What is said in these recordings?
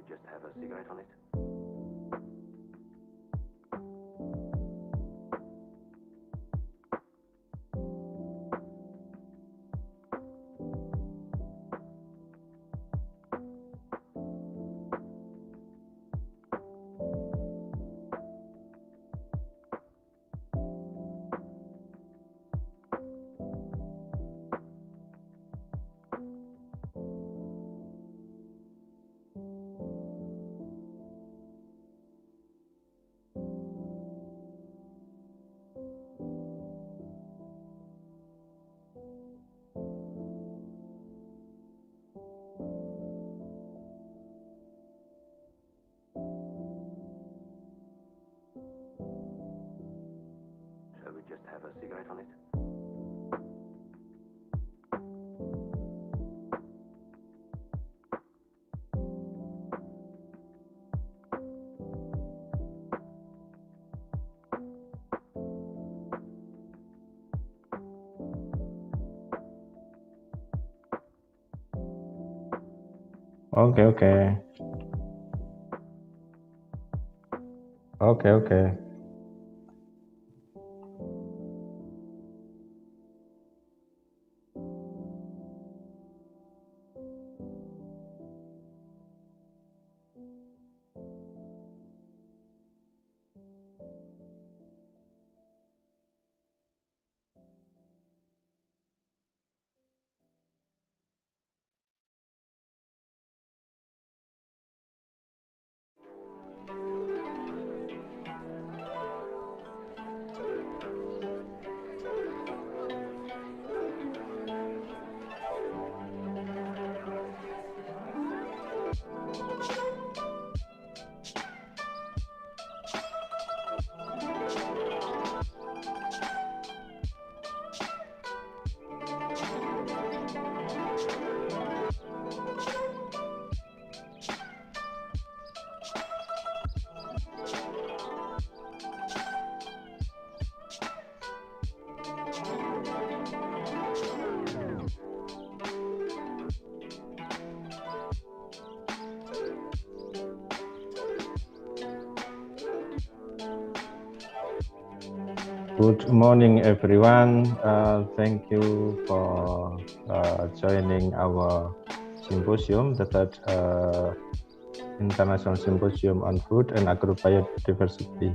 just have a cigarette on it? Shall we just have a cigarette on it? Okay, okay. Okay, okay. Good morning, everyone. Thank you for joining our symposium, the third International Symposium on Food and Agro-biodiversity.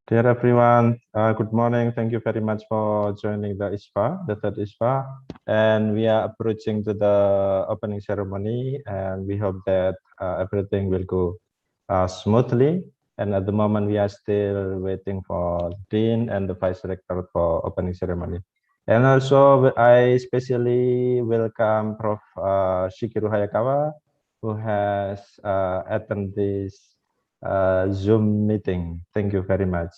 Dear everyone, good morning. Thank you very much for joining the ISFA, the third ISFA. And we are approaching to the opening ceremony, and we hope that everything will go smoothly. And at the moment, we are still waiting for Dean and the Vice Rector for opening ceremony. And also, I especially welcome Prof. Shigeru Hayakawa, who has attended this Zoom meeting. Thank you very much.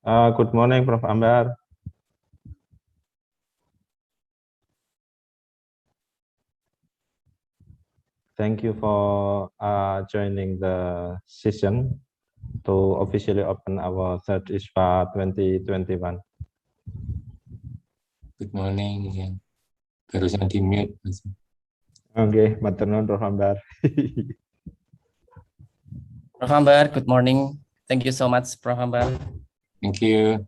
Good morning, Prof. Ambar. Thank you for joining the session to officially open our third ISFA 2021. Good morning. Ya. Barusan di mute. Oke, matur nuwun Prof. Ambar. Prof. Ambar, good morning. Thank you so much, Prof. Ambar. Thank you.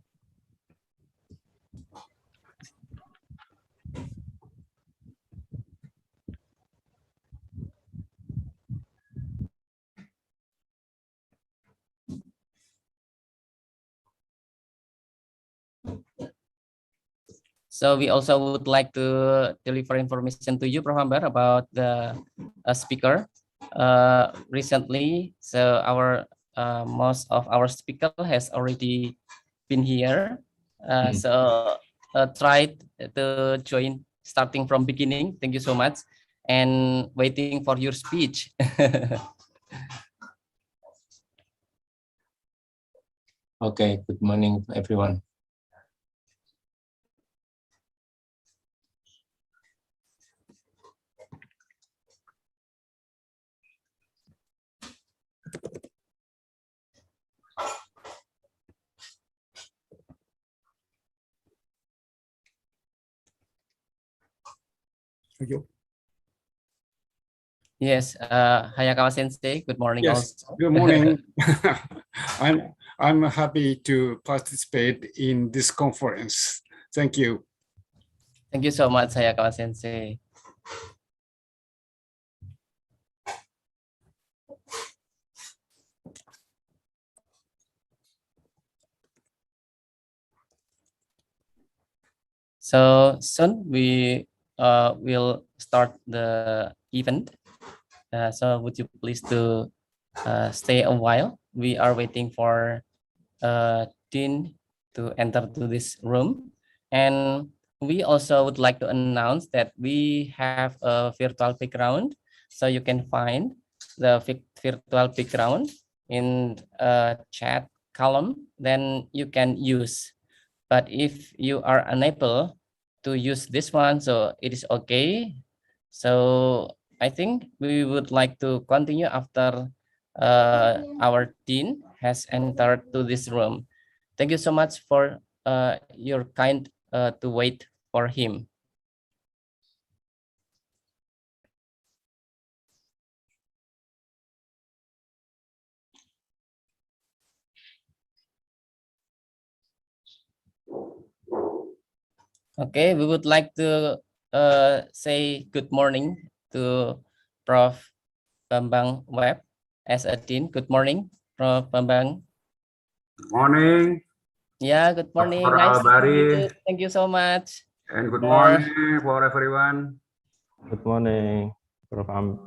So we also would like to deliver information to you, Prof. Ambar, about the speaker. Recently, so our most of our speaker has already been here. So try to join starting from beginning. Thank you so much, and waiting for your speech. Okay. Good morning, everyone. Yes, Hayakawa Sensei, good morning. Yes, also. good morning. I'm happy to participate in this conference. Thank you. Thank you so much, Hayakawa Sensei. So soon we will start the event. So would you please to stay a while? We are waiting for Dean to enter to this room. And we also would like to announce that we have a virtual background. So you can find the virtual background in a chat column, then you can use. But if you are unable to use this one, so it is okay. So I think we would like to continue after our dean has entered to this room. Thank you so much for your kind to wait for him. Okay, we would like to say good morning to Prof. Bambang Webb as a dean. Good morning, Prof. Bambang. Good morning. Yeah, good morning. Dr. Nice to meet you. Albari. Thank you so much. And good morning for everyone. Good morning, Prof.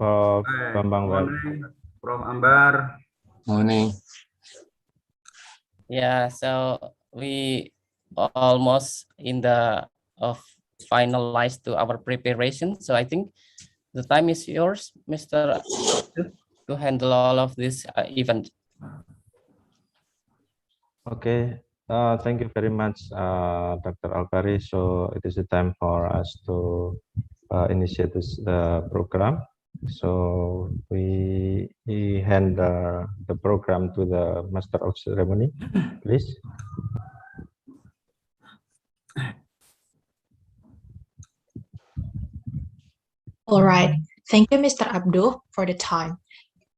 Bambang Good Webb. morning, Prof. Ambar. Morning. Yeah, so we almost in the finalized to our preparation. So I think the time is yours, Mr. to handle all of this event. Okay, thank you very much, Dr. Albari. So it is the time for us to initiate the program. So we hand the program to the Master of Ceremony, please. All right. Thank you, Mr. Abdul, for the time.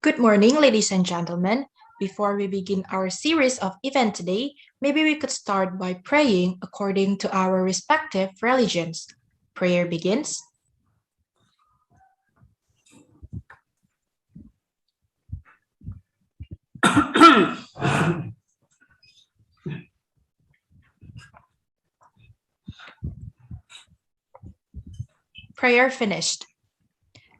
Good morning, ladies and gentlemen. Before we begin our series of events today, maybe we could start by praying according to our respective religions. Prayer begins. Prayer finished.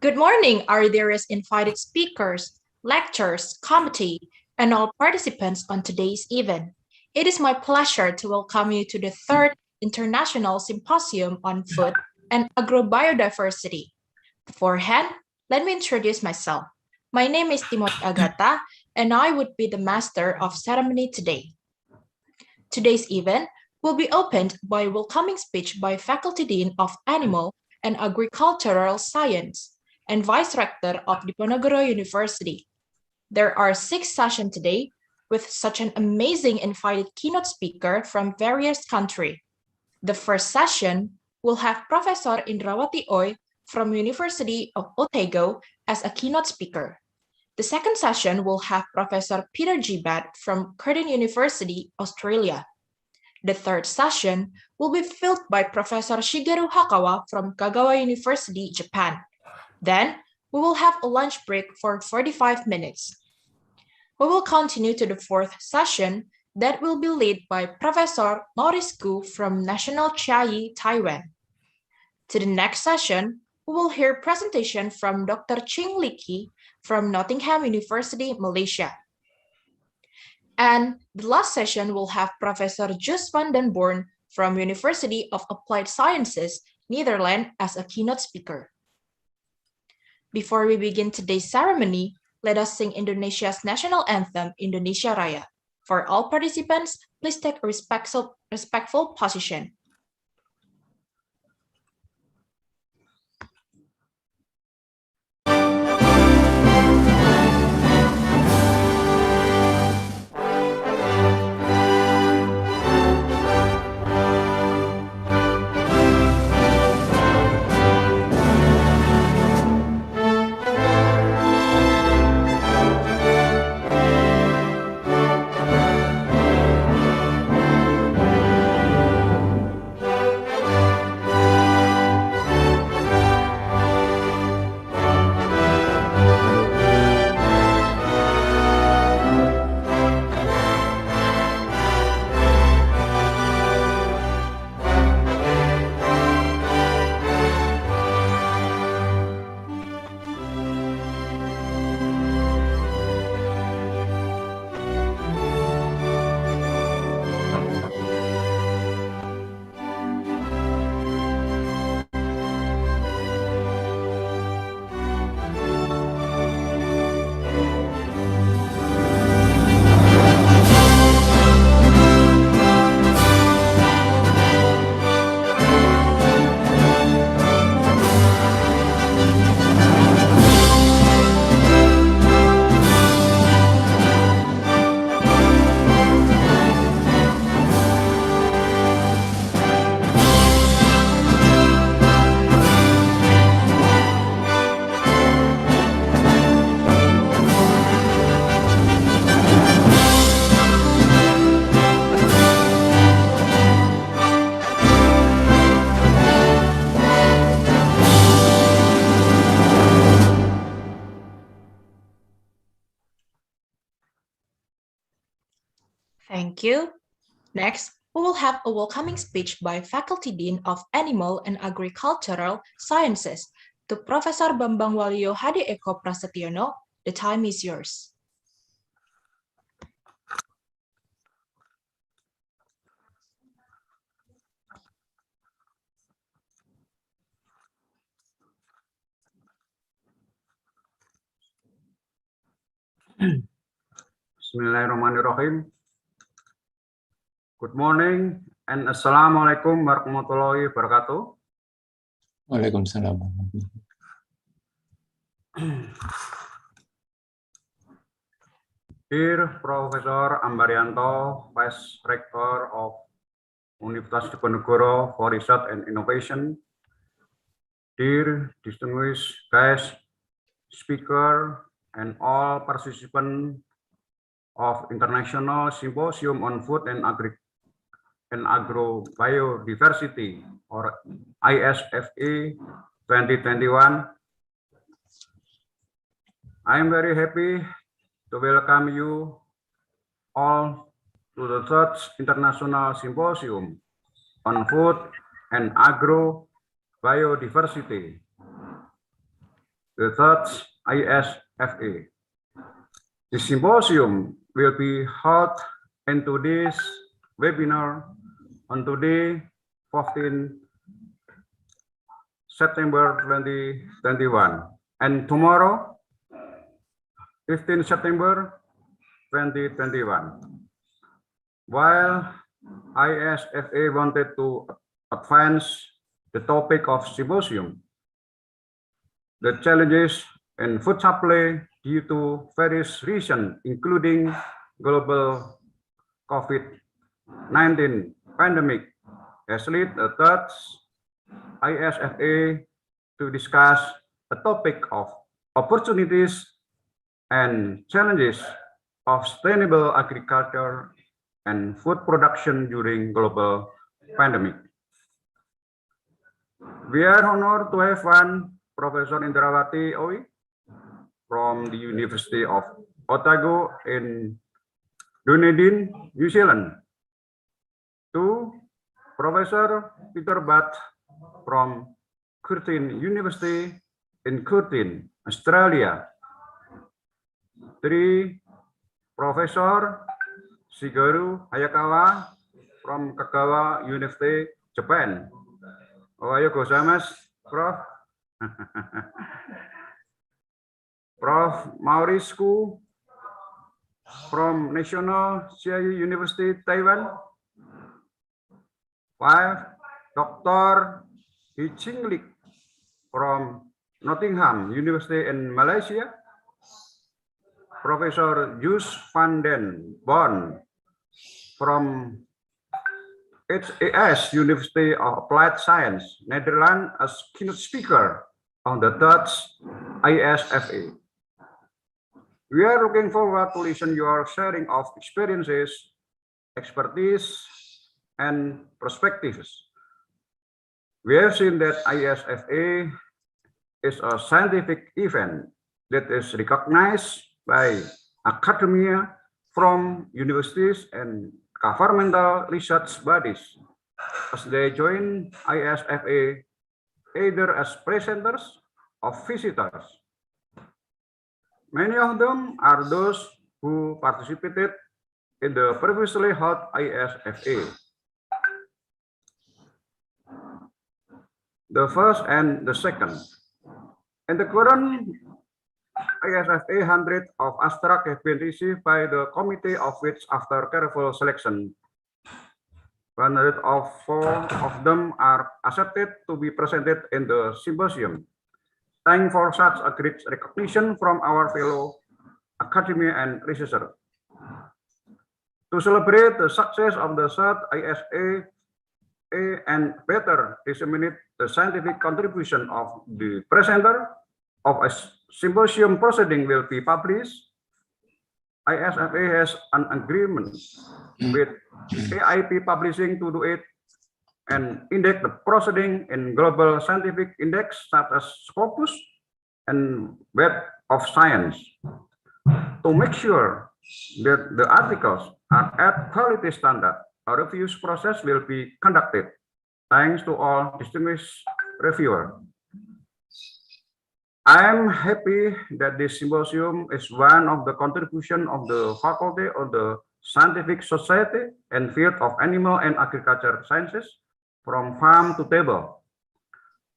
Good morning, our dearest invited speakers, lecturers, committee, and all participants on today's event. It is my pleasure to welcome you to the third International Symposium on Food and Agro-biodiversity. Beforehand, let me introduce myself. My name is Timothy Agata, and I would be the Master of Ceremony today. Today's event will be opened by a welcoming speech by Faculty Dean of Animal and Agricultural Science and Vice Rector of Diponegoro University. There are 6 sessions today with such an amazing invited keynote speaker from various countries. The first session will have Professor Indrawati Oy from University of Otago as a keynote speaker. The second session will have Professor Peter Gibat from Curtin University, Australia. The third session will be filled by Professor Shigeru Hakawa from Kagawa University, Japan. Then, we will have a lunch break for 45 minutes. We will continue to the fourth session that will be led by Professor Maurice Gu from National Chiayi, Taiwan. To the next session, we will hear a presentation from Dr. Ching Liki from Nottingham University, Malaysia. And the last session will have Professor Jus van den Born from University of Applied Sciences, Netherlands as a keynote speaker. Before we begin today's ceremony, let us sing Indonesia's national anthem, Indonesia Raya. For all participants, please take a respectful position. Thank you. Next, we will have a welcoming speech by Faculty Dean of Animal and Agricultural Sciences to Professor Bambang Walio Hadi Eko Prasetyono. The time is yours. Bismillahirrahmanirrahim. Good morning and Assalamualaikum warahmatullahi wabarakatuh. Waalaikumsalam. Dear Professor Ambarianto, Vice Rector of Universitas Diponegoro for Research and Innovation, dear distinguished guest speaker and all participants of International Symposium on Food and Agro-biodiversity, or ISFA 2021. I am very happy to welcome you all to the third International Symposium on Food and Agro-biodiversity, the third ISFA. The symposium will be held in today's webinar on today, 14 September 2021, and tomorrow, 15 September 2021. While ISFA wanted to advance the topic of Symposium, the challenges in food supply due to various reasons, including global COVID-19 pandemic, has led the third ISFA to discuss a topic of opportunities and challenges of sustainable agriculture and food production during global pandemic. We are honored to have one Professor Indrawati Owi from the University of Otago in Dunedin, New Zealand. Two, Professor Peter Butt from Curtin University in Curtin, Australia. Three, Professor Shigeru Hayakawa from Kagawa University, Japan. Ohayo gozaimasu, Prof. Prof. Maurisku from National Chiayi University, Taiwan. 5. Dr. Hi Ching Lik from Nottingham University in Malaysia. Professor Jus van den Bon from HAS University of Applied Science, Netherlands, as keynote speaker on the third ISFA. We are looking forward to listen your sharing of experiences, expertise, and perspectives. We have seen that ISFA is a scientific event that is recognized by academia from universities and governmental research bodies as they join ISFA either as presenters or visitors. Many of them are those who participated in the previously held ISFA. The first and the second. In the current ISFA, 100 of abstracts have been received by the committee, of which, after careful selection, 104 of them are accepted to be presented in the symposium. Thank for such a great recognition from our fellow academia and researchers. To celebrate the success of the third ISFA and better disseminate the scientific contribution of the presenter of a symposium proceeding will be published, ISFA has an agreement with AIP Publishing to do it and index the proceeding in global scientific index such as Scopus and Web of Science to make sure that the articles are at quality standard. A review process will be conducted. Thanks to all distinguished reviewers. I am happy that this symposium is one of the contribution of the Faculty of the Scientific Society and field of animal and agriculture sciences from farm to table.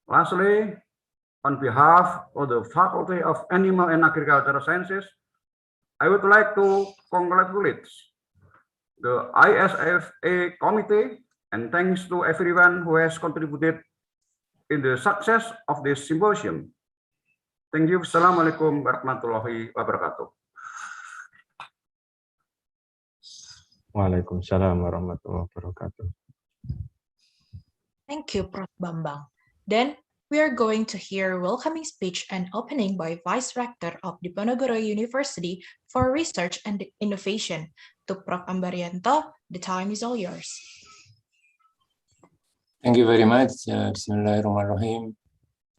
Lastly, on behalf of the Faculty of Animal and Agricultural Sciences, I would like to congratulate the ISFA committee and thanks to everyone who has contributed in the success of this symposium. Thank you. Assalamualaikum warahmatullahi wabarakatuh. Waalaikumsalam warahmatullahi wabarakatuh. Thank you, Prof. Bambang. Then we are going to hear welcoming speech and opening by Vice Rector of Diponegoro University for Research and Innovation. To Prof. Ambarianto, the time is all yours. Thank you very much. Bismillahirrahmanirrahim.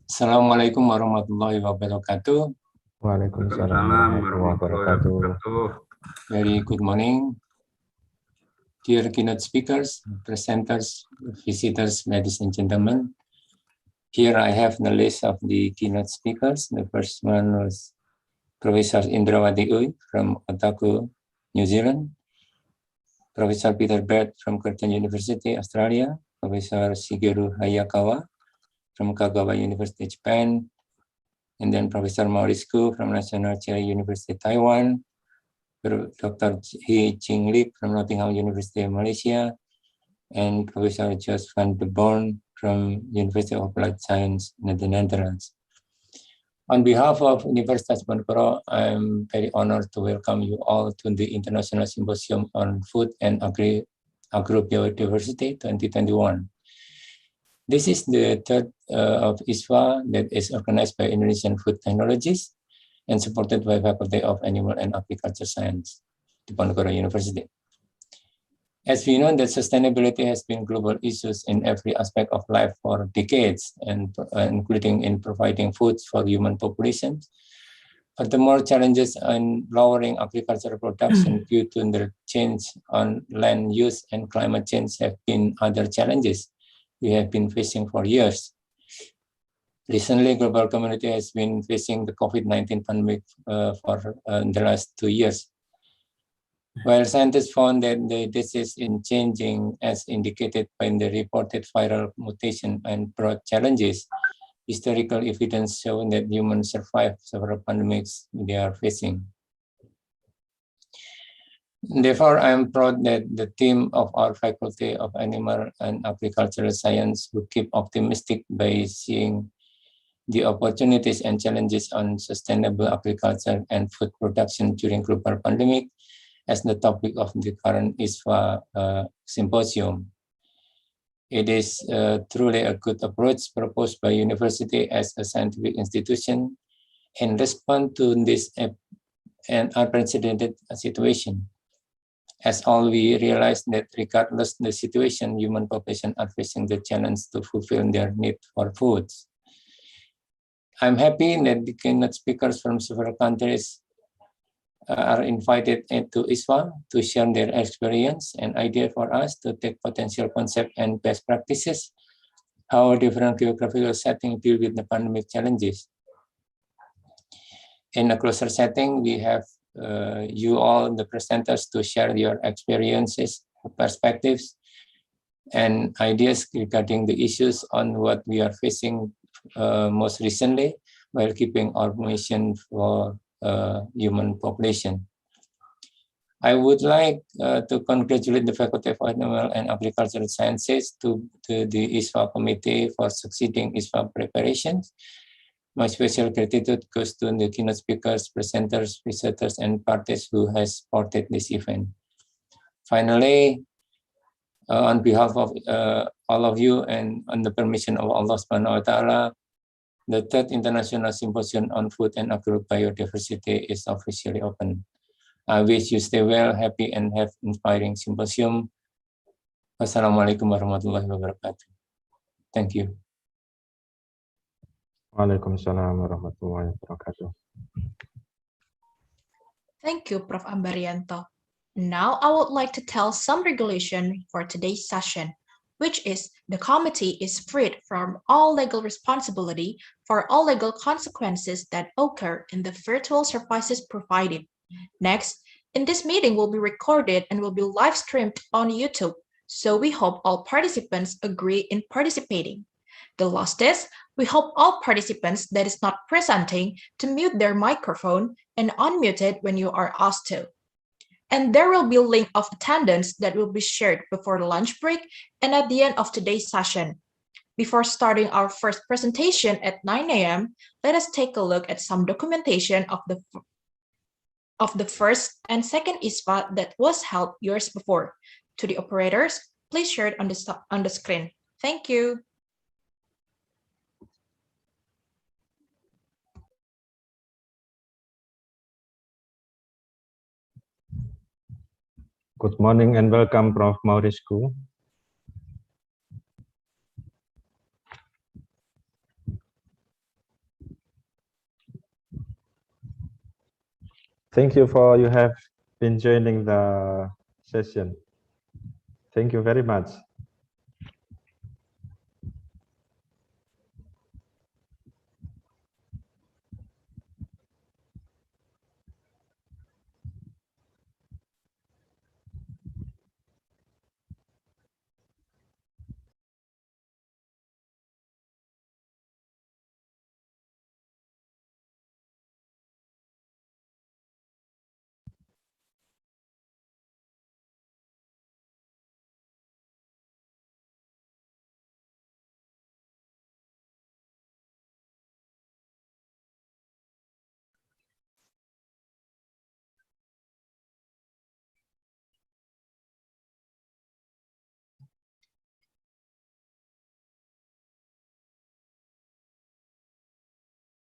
Assalamualaikum warahmatullahi wabarakatuh. Waalaikumsalam warahmatullahi wabarakatuh. Very good morning. Dear keynote speakers, presenters, visitors, ladies and gentlemen. Here I have the list of the keynote speakers. The first one was Professor Indrawati Owi from Otago, New Zealand. Professor Peter Butt from Curtin University, Australia. Professor Shigeru Hayakawa from Kagawa University, Japan. And then Professor Maurisku from National Chiayi University, Taiwan. Dr. Hi Ching Lik from Nottingham University, Malaysia. and Professor Jos van de Born from University of Applied Science in the Netherlands. On behalf of Universitas Diponegoro, I'm very honored to welcome you all to the International Symposium on Food and Agro-biodiversity 2021. This is the third of ISFA that is organized by Indonesian Food Technologies and supported by Faculty of Animal and Agriculture Science, Diponegoro University. As we know that sustainability has been global issues in every aspect of life for decades, and including in providing foods for human populations. Furthermore, challenges in lowering agricultural production due to the change on land use and climate change have been other challenges we have been facing for years. Recently, global community has been facing the COVID-19 pandemic for the last 2 years. While scientists found that the disease is changing as indicated by the reported viral mutation and broad challenges, historical evidence shows that humans survive several pandemics they are facing. Therefore, I am proud that the team of our Faculty of Animal and Agricultural Science will keep optimistic by seeing the opportunities and challenges on sustainable agriculture and food production during global pandemic as the topic of the current ISFA symposium. It is truly a good approach proposed by university as a scientific institution in response to this an unprecedented situation. As all we realize that regardless the situation, human population are facing the challenge to fulfill their need for foods. I'm happy that the keynote speakers from several countries are invited into ISFA to share their experience and idea for us to take potential concept and best practices, how different geographical settings deal with the pandemic challenges. In a closer setting, we have you all, the presenters, to share your experiences, perspectives, and ideas regarding the issues on what we are facing most recently, while keeping our mission for human population. I would like to congratulate the Faculty of Animal and Agricultural Sciences to the ISFA committee for succeeding ISFA preparations. My special gratitude goes to the keynote speakers, presenters, visitors, and parties who has supported this event. Finally, on behalf of all of you and on the permission of Allah Subhanahu wa Ta'ala, the third International Symposium on Food and Agro-biodiversity is officially open. I wish you stay well, happy, and have inspiring symposium. Wassalamualaikum warahmatullahi wabarakatuh. Thank you. Waalaikumsalam warahmatullahi wabarakatuh. Thank you, Prof. Ambarianto. Now I would like to tell some regulation for today's session, which is the committee is freed from all legal responsibility for all legal consequences that occur in the virtual services provided. Next, in this meeting will be recorded and will be live streamed on YouTube, so we hope all participants agree in participating. The last is, we hope all participants that is not presenting to mute their microphone and unmute it when you are asked to. And there will be a link of attendance that will be shared before the lunch break and at the end of today's session. Before starting our first presentation at 9 a.m., let us take a look at some documentation of the first and second ISFA that was held years before. To the operators, please share it on the screen. Thank you. Good morning and welcome, Prof. Mauriscu. Thank you for you have been joining the session. Thank you very much.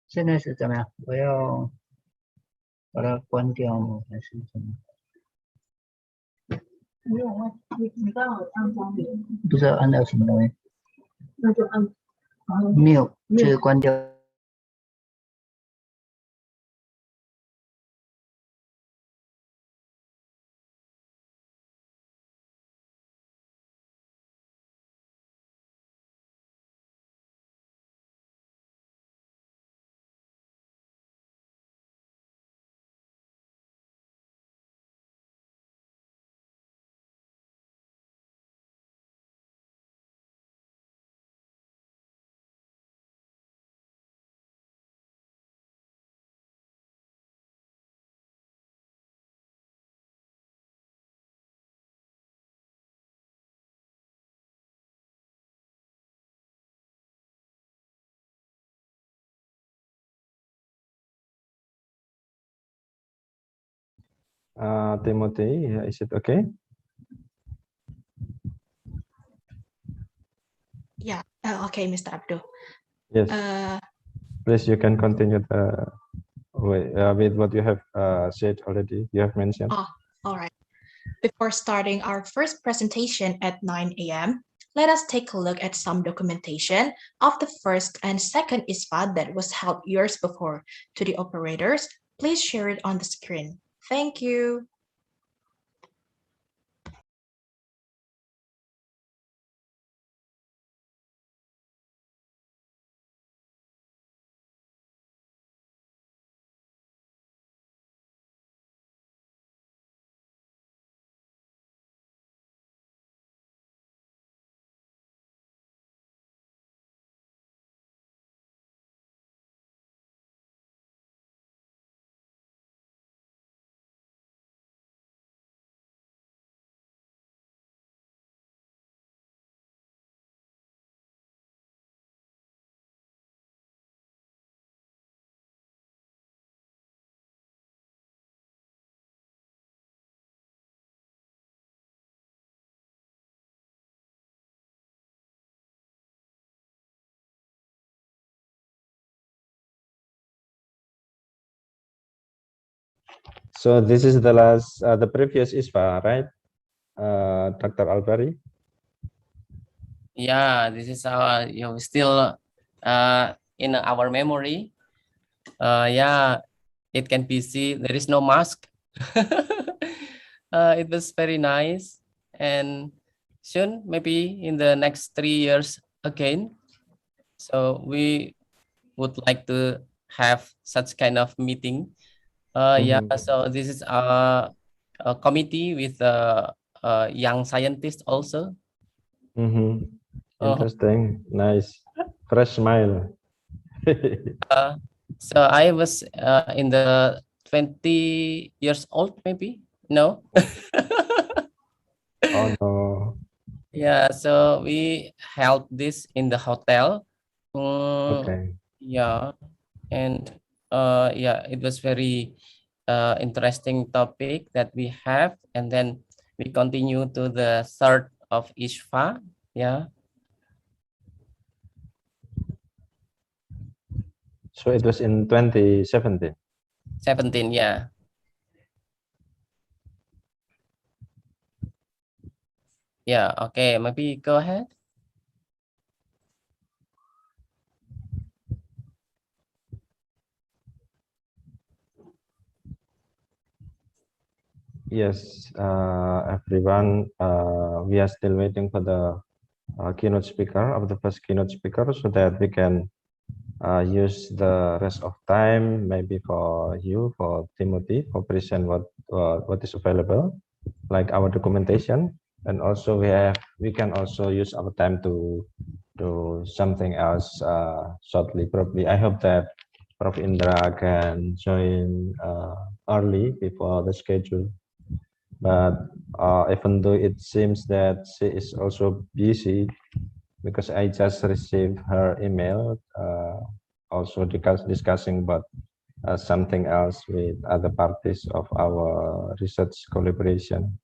现在是怎么样？我要把它关掉吗？还是怎么？没有问题，你刚好按光明，不知道按到什么东西？那就按。没有，就是关掉。Timothy, is it okay? Yeah. Okay, Mr. Abdul. Yes. Uh, Please, you can continue with what you have said already. You have mentioned. all right. Before starting our first presentation at 9 a.m., let us take a look at some documentation of the first and second ISFA that was held years before. To the operators, please share it on the screen. Thank you. So this is the previous ISFA, right, Dr. Alberi? Yeah, this is still in our memory. Yeah, it can be seen. There is no mask. It was very nice, and soon maybe in the next 3 years again. So we would like to have such kind of meeting. Yeah, so this is a committee with young scientists also. Interesting, nice, fresh smile. So I was in the 20 years old, maybe. No. Oh no. Yeah, so we held this in the hotel. Okay. Yeah, and yeah, it was very interesting topic that we have, and then we continue to the third of ISFA. Yeah. So it was in 2017. 17, yeah. Yeah, okay, maybe go ahead. Yes, everyone, we are still waiting for the keynote speaker of the first keynote speaker so that we can use the rest of time maybe for you, for Timothy, for present what is available, like our documentation, and also we can also use our time to do something else shortly. Probably I hope that Prof. Indra can join early before the schedule. But even though it seems that she is also busy, because I just received her email also discussing about something else with other parties of our research collaboration.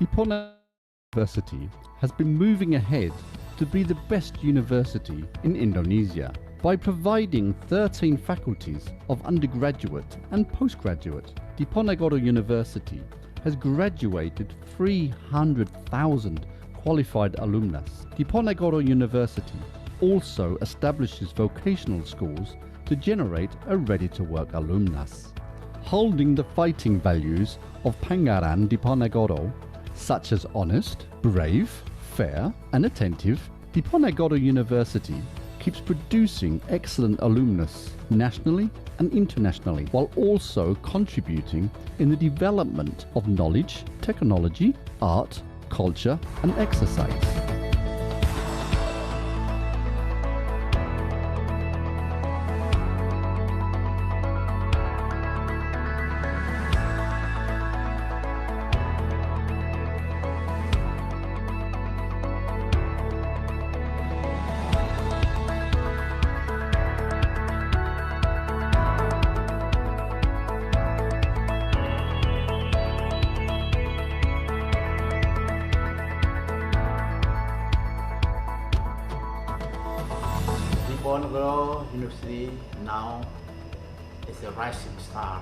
Diponegoro University has been moving ahead to be the best university in Indonesia by providing 13 faculties of undergraduate and postgraduate. Diponegoro University has graduated 300,000 qualified alumnus. Diponegoro University also establishes vocational schools to generate a ready-to-work alumnus. Holding the fighting values of Pangaran Diponegoro, such as honest, brave, fair and attentive, Diponegoro University keeps producing excellent alumnus nationally and internationally, while also contributing in the development of knowledge, technology, art, culture and exercise. Diponegoro University now is a rising star.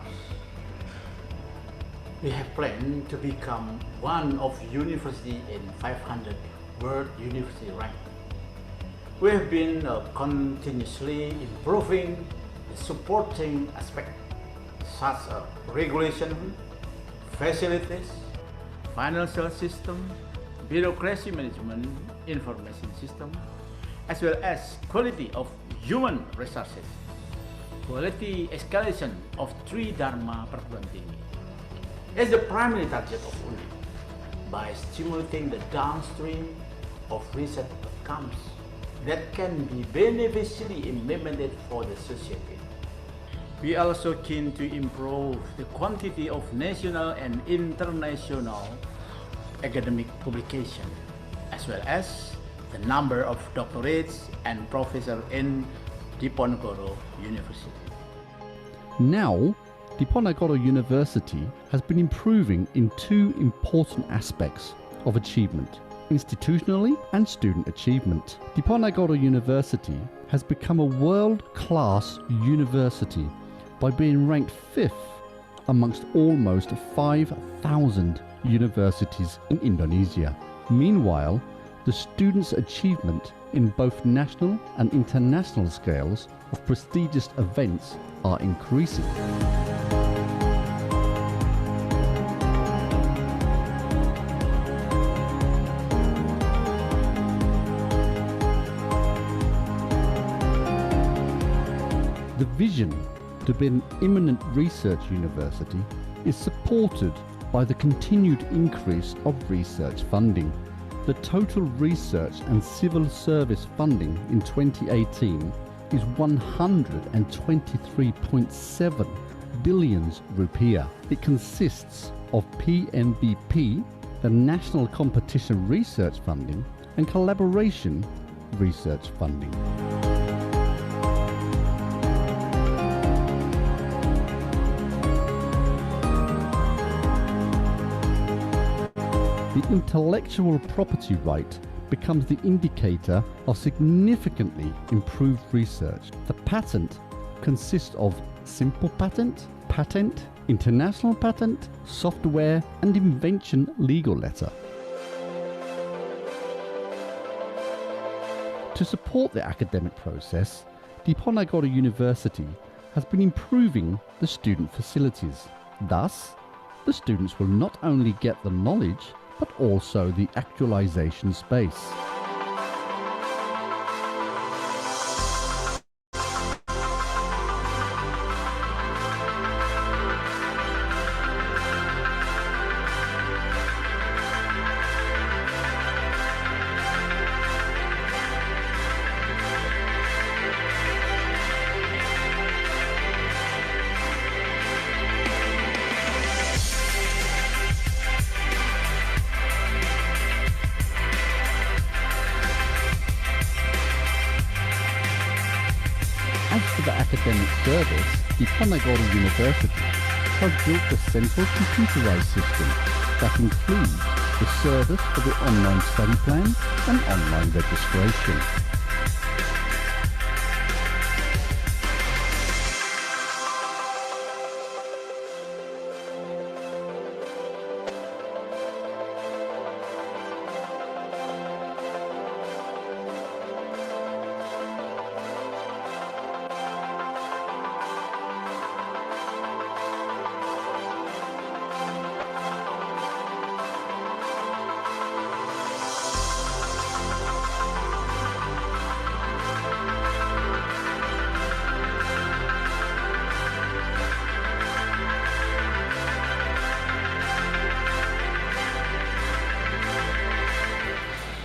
We have planned to become one of university in 500 world university rank. We have been continuously improving the supporting aspect such as regulation, facilities, financial system, bureaucracy management, information system, as well as quality of human resources, quality escalation of three Dharma perguruan tinggi is the primary target of UNI by stimulating the downstream of research outcomes that can be beneficially implemented for the society. We are also keen to improve the quantity of national and international academic publication, as well as the number of doctorates and professors in Diponegoro University. Now, Diponegoro University has been improving in two important aspects of achievement: institutionally and student achievement. Diponegoro University has become a world-class university by being ranked 5th amongst almost 5,000 universities in Indonesia. Meanwhile, the students' achievement in both national and international scales of prestigious events are increasing. The vision to be an eminent research university is supported by the continued increase of research funding. The total research and civil service funding in 2018 is 123.7 billion rupiah. It consists of PMBP, the National Competition Research Funding, and Collaboration Research Funding. The intellectual property right becomes the indicator of significantly improved research. The patent consists of simple patent, patent, international patent, software, and invention legal letter. To support the academic process, Diponegoro University has been improving the student facilities. Thus, the students will not only get the knowledge, but also the actualization space. As for the academic service, Diponegoro University has built a central computerized system that includes the the service for the online study plan and online registration.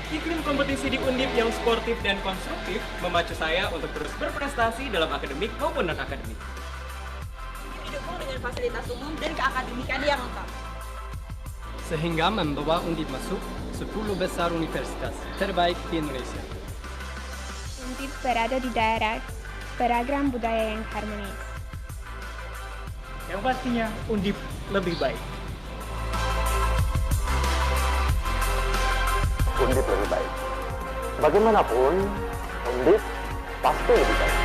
Iklim kompetisi di Undip yang sportif dan konstruktif memacu saya untuk terus berprestasi dalam akademik maupun non-akademik. Didukung dengan fasilitas umum dan keakademikan yang lengkap. Sehingga membawa Undip masuk 10 besar universitas terbaik di Indonesia. Undip berada di daerah beragam budaya yang harmonis. Yang pastinya Undip lebih baik. Undip lebih baik. Bagaimanapun, Undip pasti lebih baik.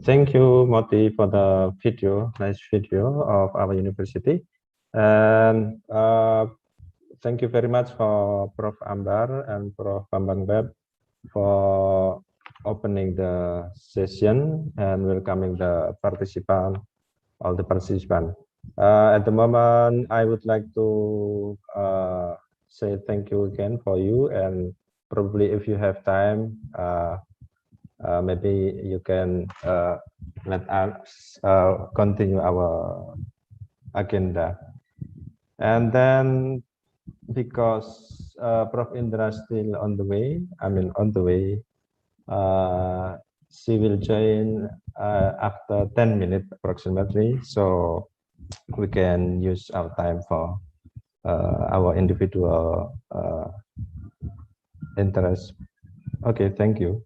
Thank you, Moti, for the video, nice video of our university. And thank you very much for Prof. Ambar and Prof. Bambang Web for opening the session and welcoming the participant, all the participants. At the moment, I would like to say thank you again for you, and probably if you have time, maybe you can let us continue our agenda. And then, because Prof. Indra is still on the way, she will join after 10 minutes approximately, so we can use our time for our individual interest. Okay, thank you.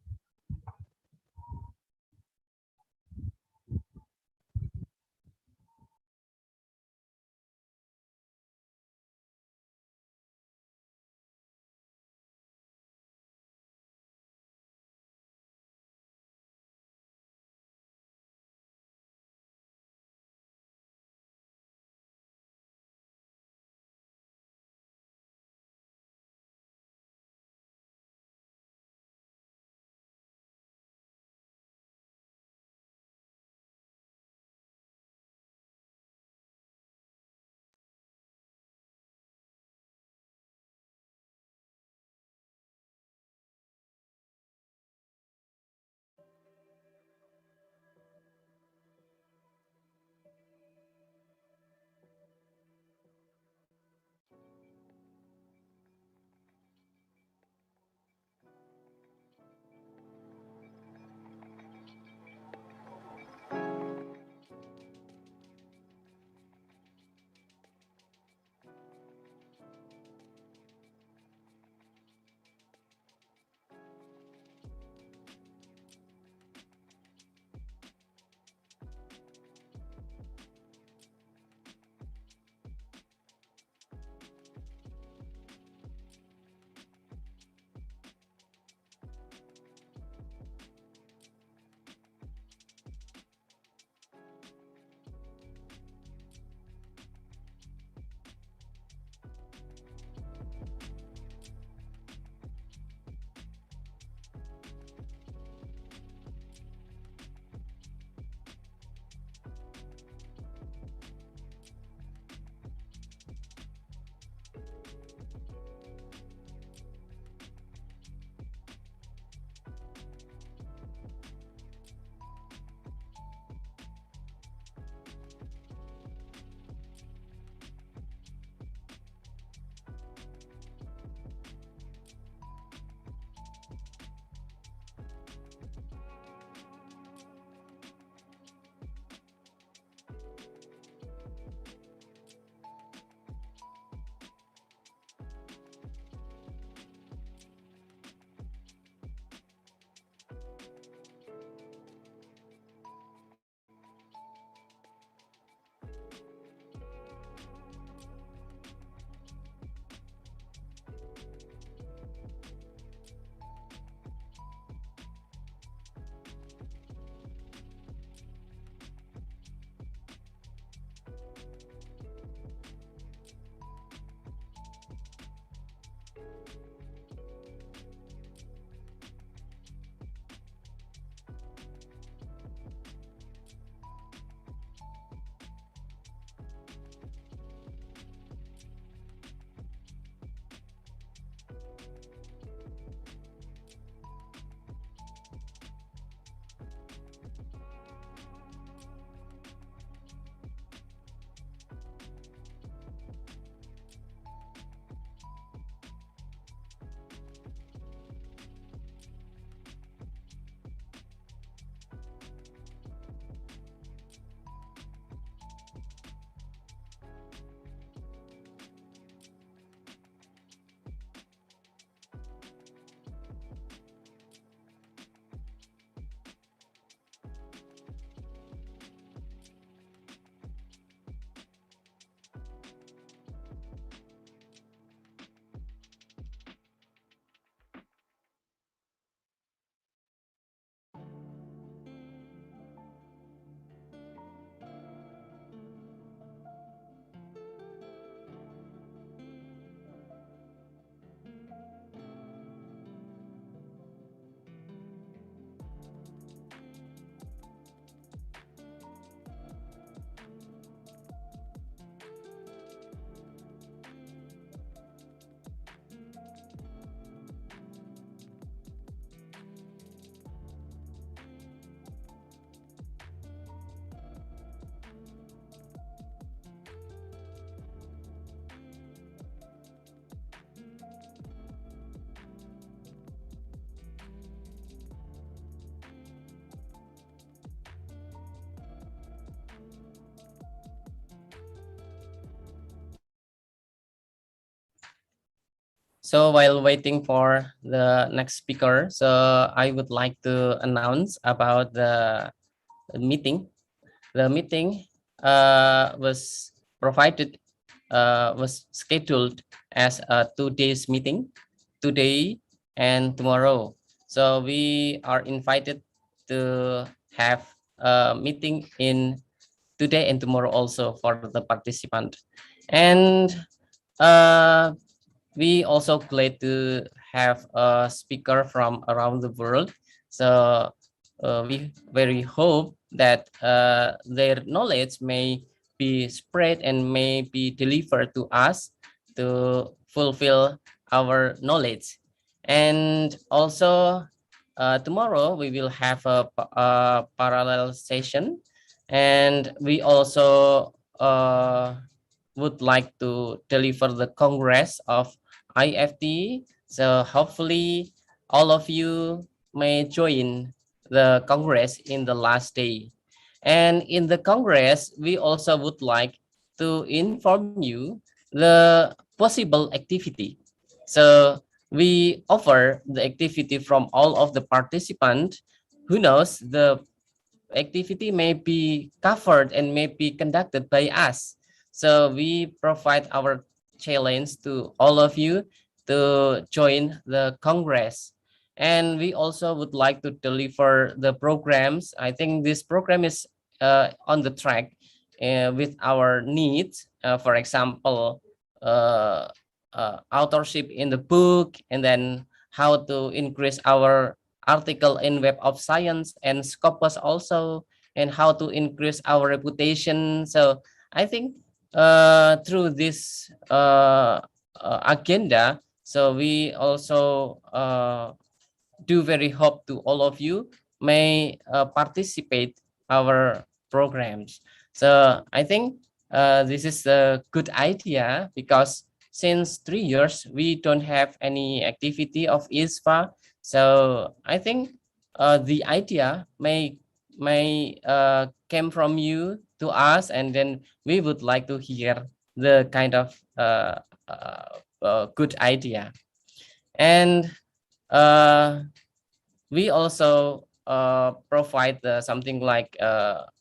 So while waiting for the next speaker, so I would like to announce about the meeting. The meeting was scheduled as a 2 days meeting, today and tomorrow. So we are invited to have a meeting in today and tomorrow also for the participant. And we also glad to have a speaker from around the world. So we very hope that their knowledge may be spread and may be delivered to us to fulfill our knowledge. And also tomorrow we will have a parallel session, and we also would like to deliver the Congress of IFT. So hopefully all of you may join the Congress in the last day. And in the Congress, we also would like to inform you the possible activity. So we offer the activity from all of the participants. Who knows, the activity may be covered and may be conducted by us. So we provide our challenge to all of you to join the Congress. And we also would like to deliver the programs. I think this program is on the track with our needs. For example, authorship in the book, and then how to increase our article in Web of Science and Scopus also, and how to increase our reputation. So I think through this agenda, so we also do very hope to all of you may participate our programs. So I think this is a good idea, because since 3 years we don't have any activity of ISFA. So I think the idea may came from you to us, and then we would like to hear the kind of good idea. And we also provide something like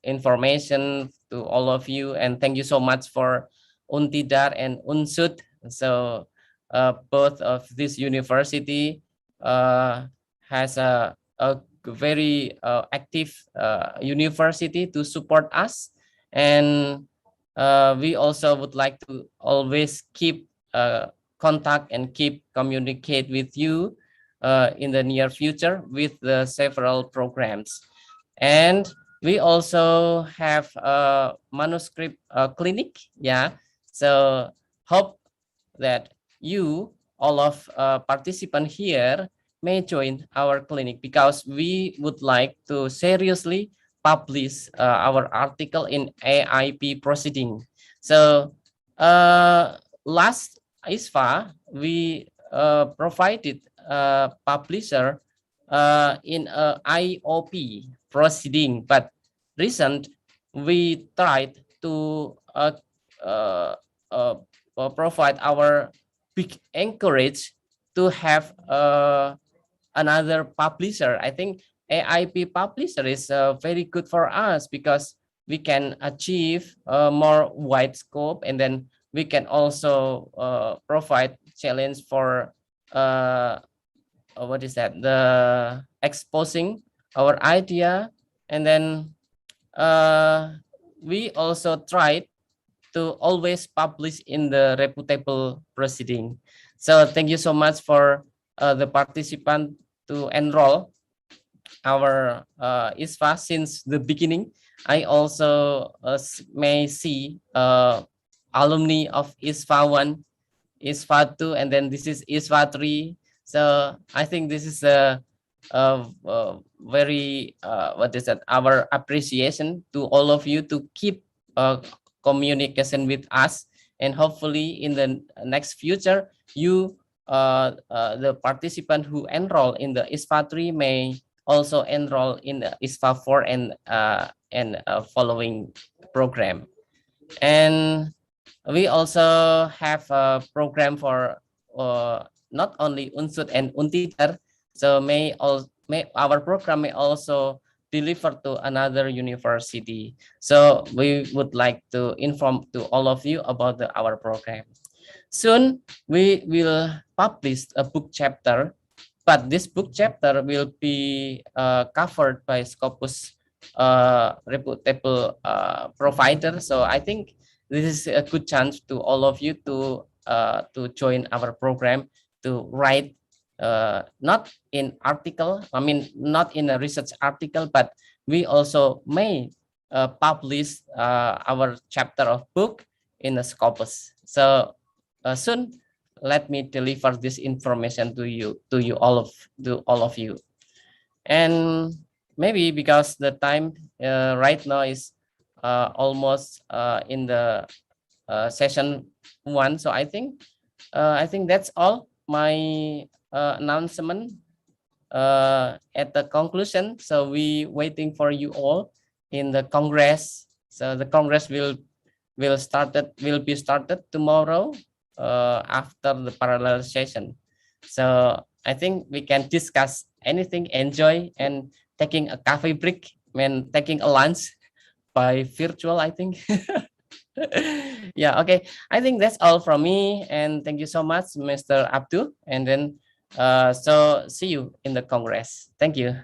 information to all of you, and thank you so much for Untidar and Unsud. So both of this university has a very active university to support us, and we also would like to always keep contact and keep communicate with you in the near future with the several programs. And we also have a manuscript clinic. Yeah, so hope that you, all of participants here, may join our clinic, because we would like to seriously publish our article in AIP proceeding. So last ISFA, we provided a publisher in a IOP proceeding, but recent we tried to provide our big encourage to have another publisher. I think AIP publisher is very good for us, because we can achieve more wide scope, and then we can also provide challenge for what is that, the exposing our idea. And then we also tried to always publish in the reputable proceeding. So thank you so much for the participant to enroll our ISFA since the beginning. I also may see alumni of ISFA 1, ISFA 2, and then this is ISFA 3. So I think this is a very what is that, our appreciation to all of you to keep communication with us, and hopefully in the next future you the participant who enroll in the ISFA 3 may also enroll in the ISFA 4 and following program. And we also have a program for not only Unsud and Untiter, so may our program may also deliver to another university. So we would like to inform to all of you about our program. Soon we will publish a book chapter, but this book chapter will be covered by Scopus reputable provider. So I think this is a good chance to all of you to join our program, to write not in article, I mean not in a research article, but we also may publish our chapter of book in the Scopus. So soon let me deliver this information to all of you. And maybe because the time right now is almost in the session 1, so I think that's all my announcement at the conclusion. So we waiting for you all in the Congress. So the Congress will be started tomorrow after the parallel session. So I think we can discuss anything, enjoy, and taking a coffee break when taking a lunch by virtual, I think. Yeah, okay. I think that's all from me. And thank you so much, Mr. Abdul. And then, so see you in the Congress. Thank you.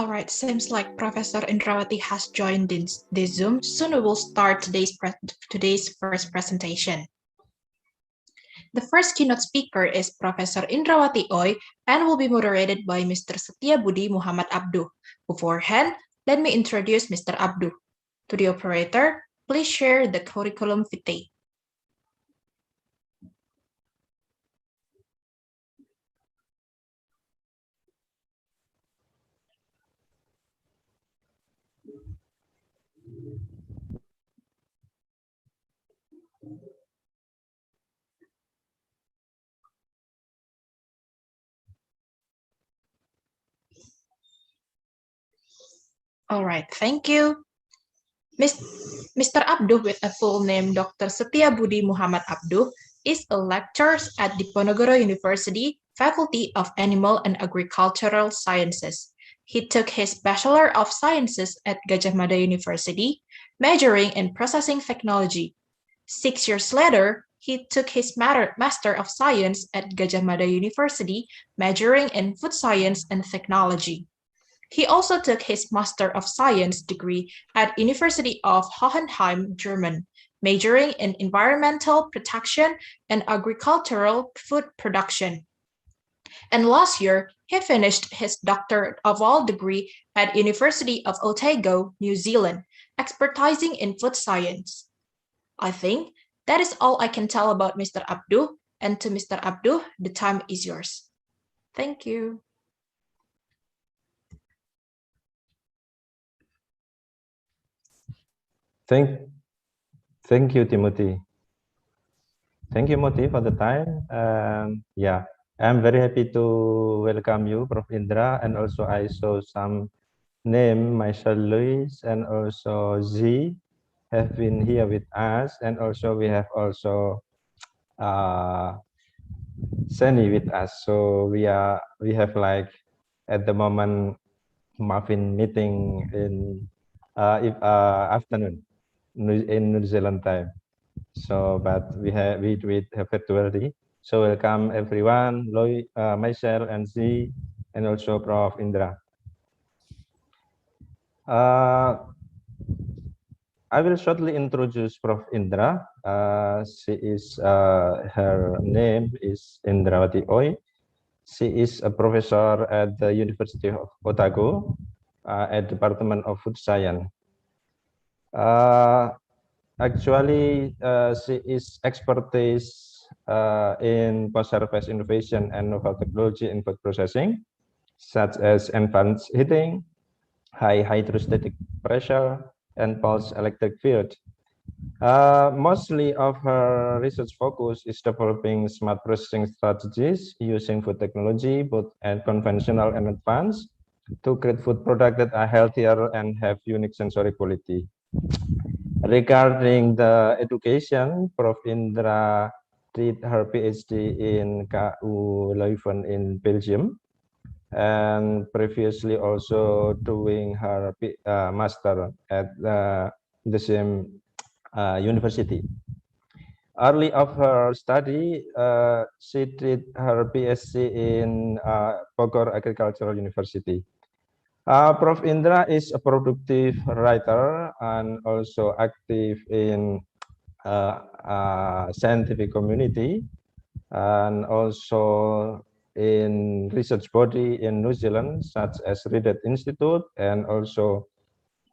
All right, seems like Professor Indrawati has joined this Zoom. Soon we will start today's first presentation. The first keynote speaker is Professor Indrawati Oy and will be moderated by Mr. Setia Budi Muhammad Abduh. Beforehand, let me introduce Mr. Abduh. To the operator, please share the curriculum vitae. All right, thank you. Mr. Abduh, with a full name Dr. Setia Budi Muhammad Abduh, is a lecturer at Diponegoro University, Faculty of Animal and Agricultural Sciences. He took his Bachelor of Sciences at Gadjah Mada University, majoring in Processing Technology. 6 years later, he took his Master of Science at Gadjah Mada University, majoring in Food Science and Technology. He also took his Master of Science degree at University of Hohenheim, Germany, majoring in Environmental Protection and Agricultural Food Production. And last year, he finished his Doctor of All degree at University of Otago, New Zealand, expertising in food science. I think that is all I can tell about Mr. Abduh, and to Mr. Abduh, the time is yours. Thank you. Thank you, Timothy. Thank you, Moti, for the time. Yeah, I'm very happy to welcome you, Prof. Indra, and also I saw some name, myself, Luis, and also Z have been here with us, and also we have also Sunny with us. So we have like at the moment muffin meeting in afternoon in New Zealand time. So, but we have virtually. So welcome everyone, myself and Z, and also Prof. Indra. I will shortly introduce Prof. Indra. Her name is Indrawati Oy. She is a professor at the University of Otago at Department of Food Science. Actually, she is expertise in post-harvest innovation and novel technology in food processing, such as advanced heating, high hydrostatic pressure, and pulse electric field. Mostly of her research focus is developing smart processing strategies using food technology, both and conventional and advanced, to create food products that are healthier and have unique sensory quality. Regarding the education, Prof. Indra did her PhD in KU Leuven in Belgium, and previously also doing her master at the same university. Early of her study, she did her PhD in Bogor Agricultural University. Prof. Indra is a productive writer and also active in scientific community and also in research body in New Zealand, such as Redet Institute, and also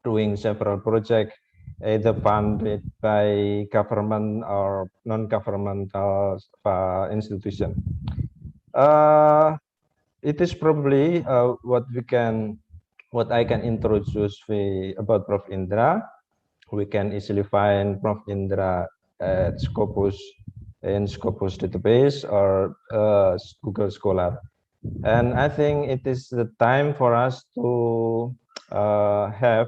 doing several projects either funded by government or non-governmental institution. It is probably what I can introduce about Prof. Indra. We can easily find Prof. Indra at Scopus database or Google Scholar. And I think it is the time for us to have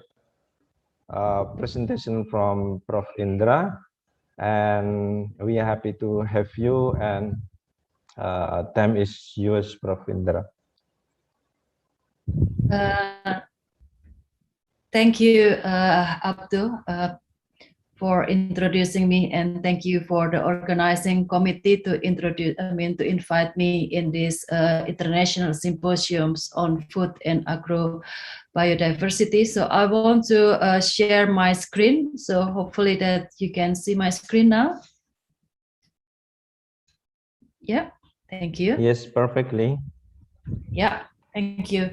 a presentation from Prof. Indra, and we are happy to have you, and time is yours, Prof. Indra. Thank you, Abdul, for introducing me, and thank you for the organizing committee to invite me in this international symposiums on food and agro-biodiversity. So I want to share my screen. So hopefully that you can see my screen now. Yeah, thank you. Yes, perfectly. Yeah, thank you.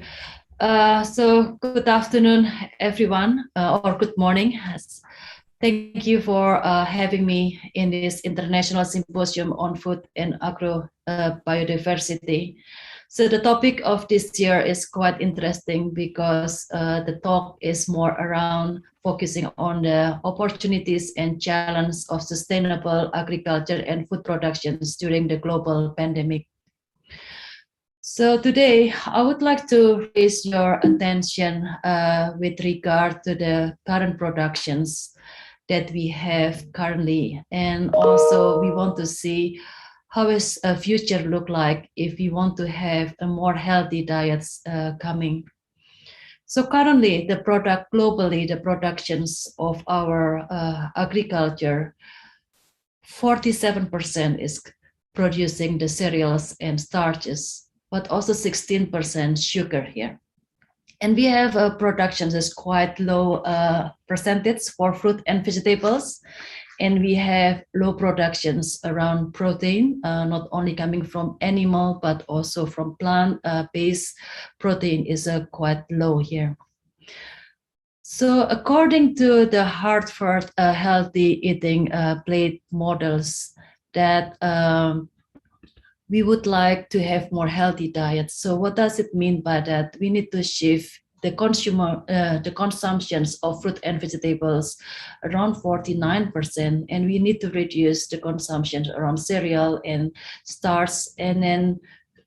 So good afternoon, everyone, or good morning. Thank you for having me in this international symposium on food and agro-biodiversity. So the topic of this year is quite interesting because the talk is more around focusing on the opportunities and challenges of sustainable agriculture and food productions during the global pandemic. So today, I would like to raise your attention with regard to the current productions that we have currently. And also we want to see how is a future look like if we want to have a more healthy diets coming. So currently the product globally, the productions of our agriculture, 47% is producing the cereals and starches, but also 16% sugar here. And we have a production that's quite low percentage for fruit and vegetables. And we have low productions around protein, not only coming from animal, but also from plant-based protein is quite low here. So according to the Hartford Healthy Eating Plate models, that we would like to have more healthy diets. So what does it mean by that? We need to shift the consumptions of fruit and vegetables around 49%, and we need to reduce the consumption around cereal and starch, and then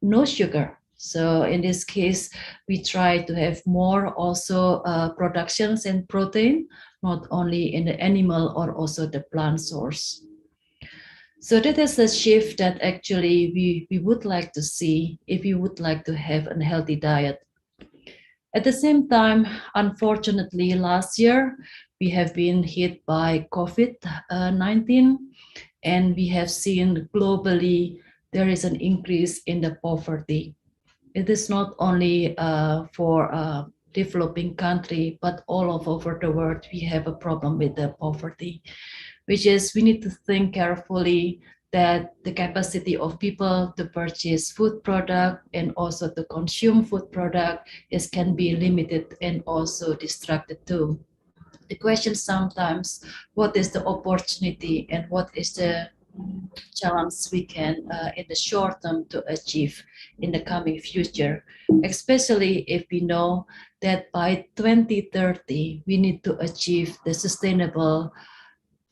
no sugar. So in this case, we try to have more also productions and protein, not only in the animal or also the plant source. So that is a shift that actually we would like to see if we would like to have a healthy diet. At the same time, unfortunately, last year, we have been hit by COVID-19, and we have seen globally there is an increase in the poverty. It is not only for developing country, but all over the world, we have a problem with the poverty, which is we need to think carefully that the capacity of people to purchase food product and also to consume food product can be limited and also distracted too. The question sometimes, what is the opportunity and what is the challenge we can in the short term to achieve in the coming future, especially if we know that by 2030, we need to achieve the sustainable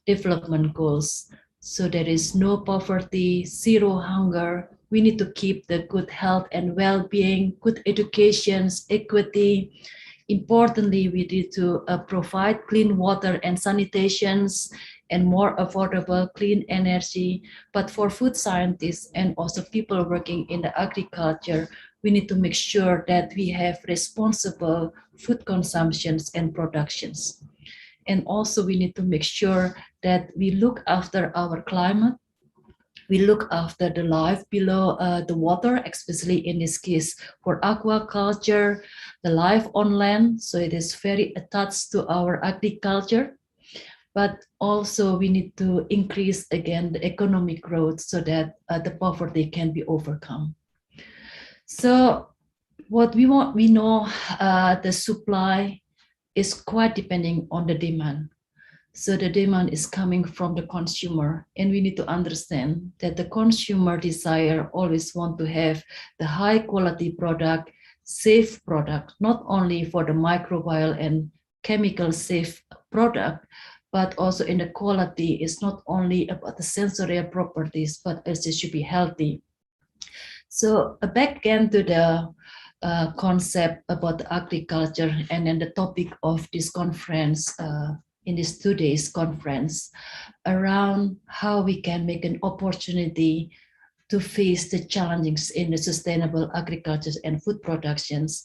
development goals. So there is no poverty, zero hunger. We need to keep the good health and well-being, good education, equity. Importantly, we need to provide clean water and sanitations and more affordable clean energy. But for food scientists and also people working in the agriculture, we need to make sure that we have responsible food consumptions and productions. And also we need to make sure that we look after our climate. We look after the life below the water, especially in this case for aquaculture, the life on land. So it is very attached to our agriculture. But also we need to increase again the economic growth so that the poverty can be overcome. So what we want, we know the supply is quite depending on the demand. So the demand is coming from the consumer, and we need to understand that the consumer desire always want to have the high quality product, safe product, not only for the microbial and chemical safe product, but also in the quality is not only about the sensorial properties, but it should be healthy. So back again to the concept about agriculture, and then the topic of this conference in this 2 days conference around how we can make an opportunity to face the challenges in the sustainable agriculture and food productions.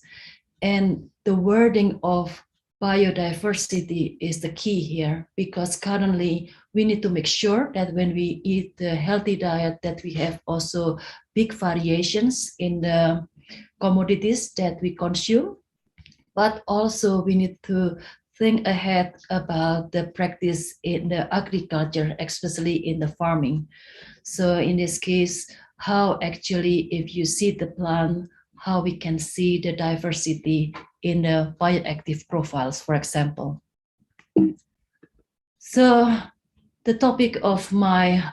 And the wording of biodiversity is the key here, because currently we need to make sure that when we eat the healthy diet that we have also big variations in the commodities that we consume, but also we need to think ahead about the practice in the agriculture, especially in the farming. So in this case, how actually, if you see the plant, how we can see the diversity in the bioactive profiles, for example. So the topic of my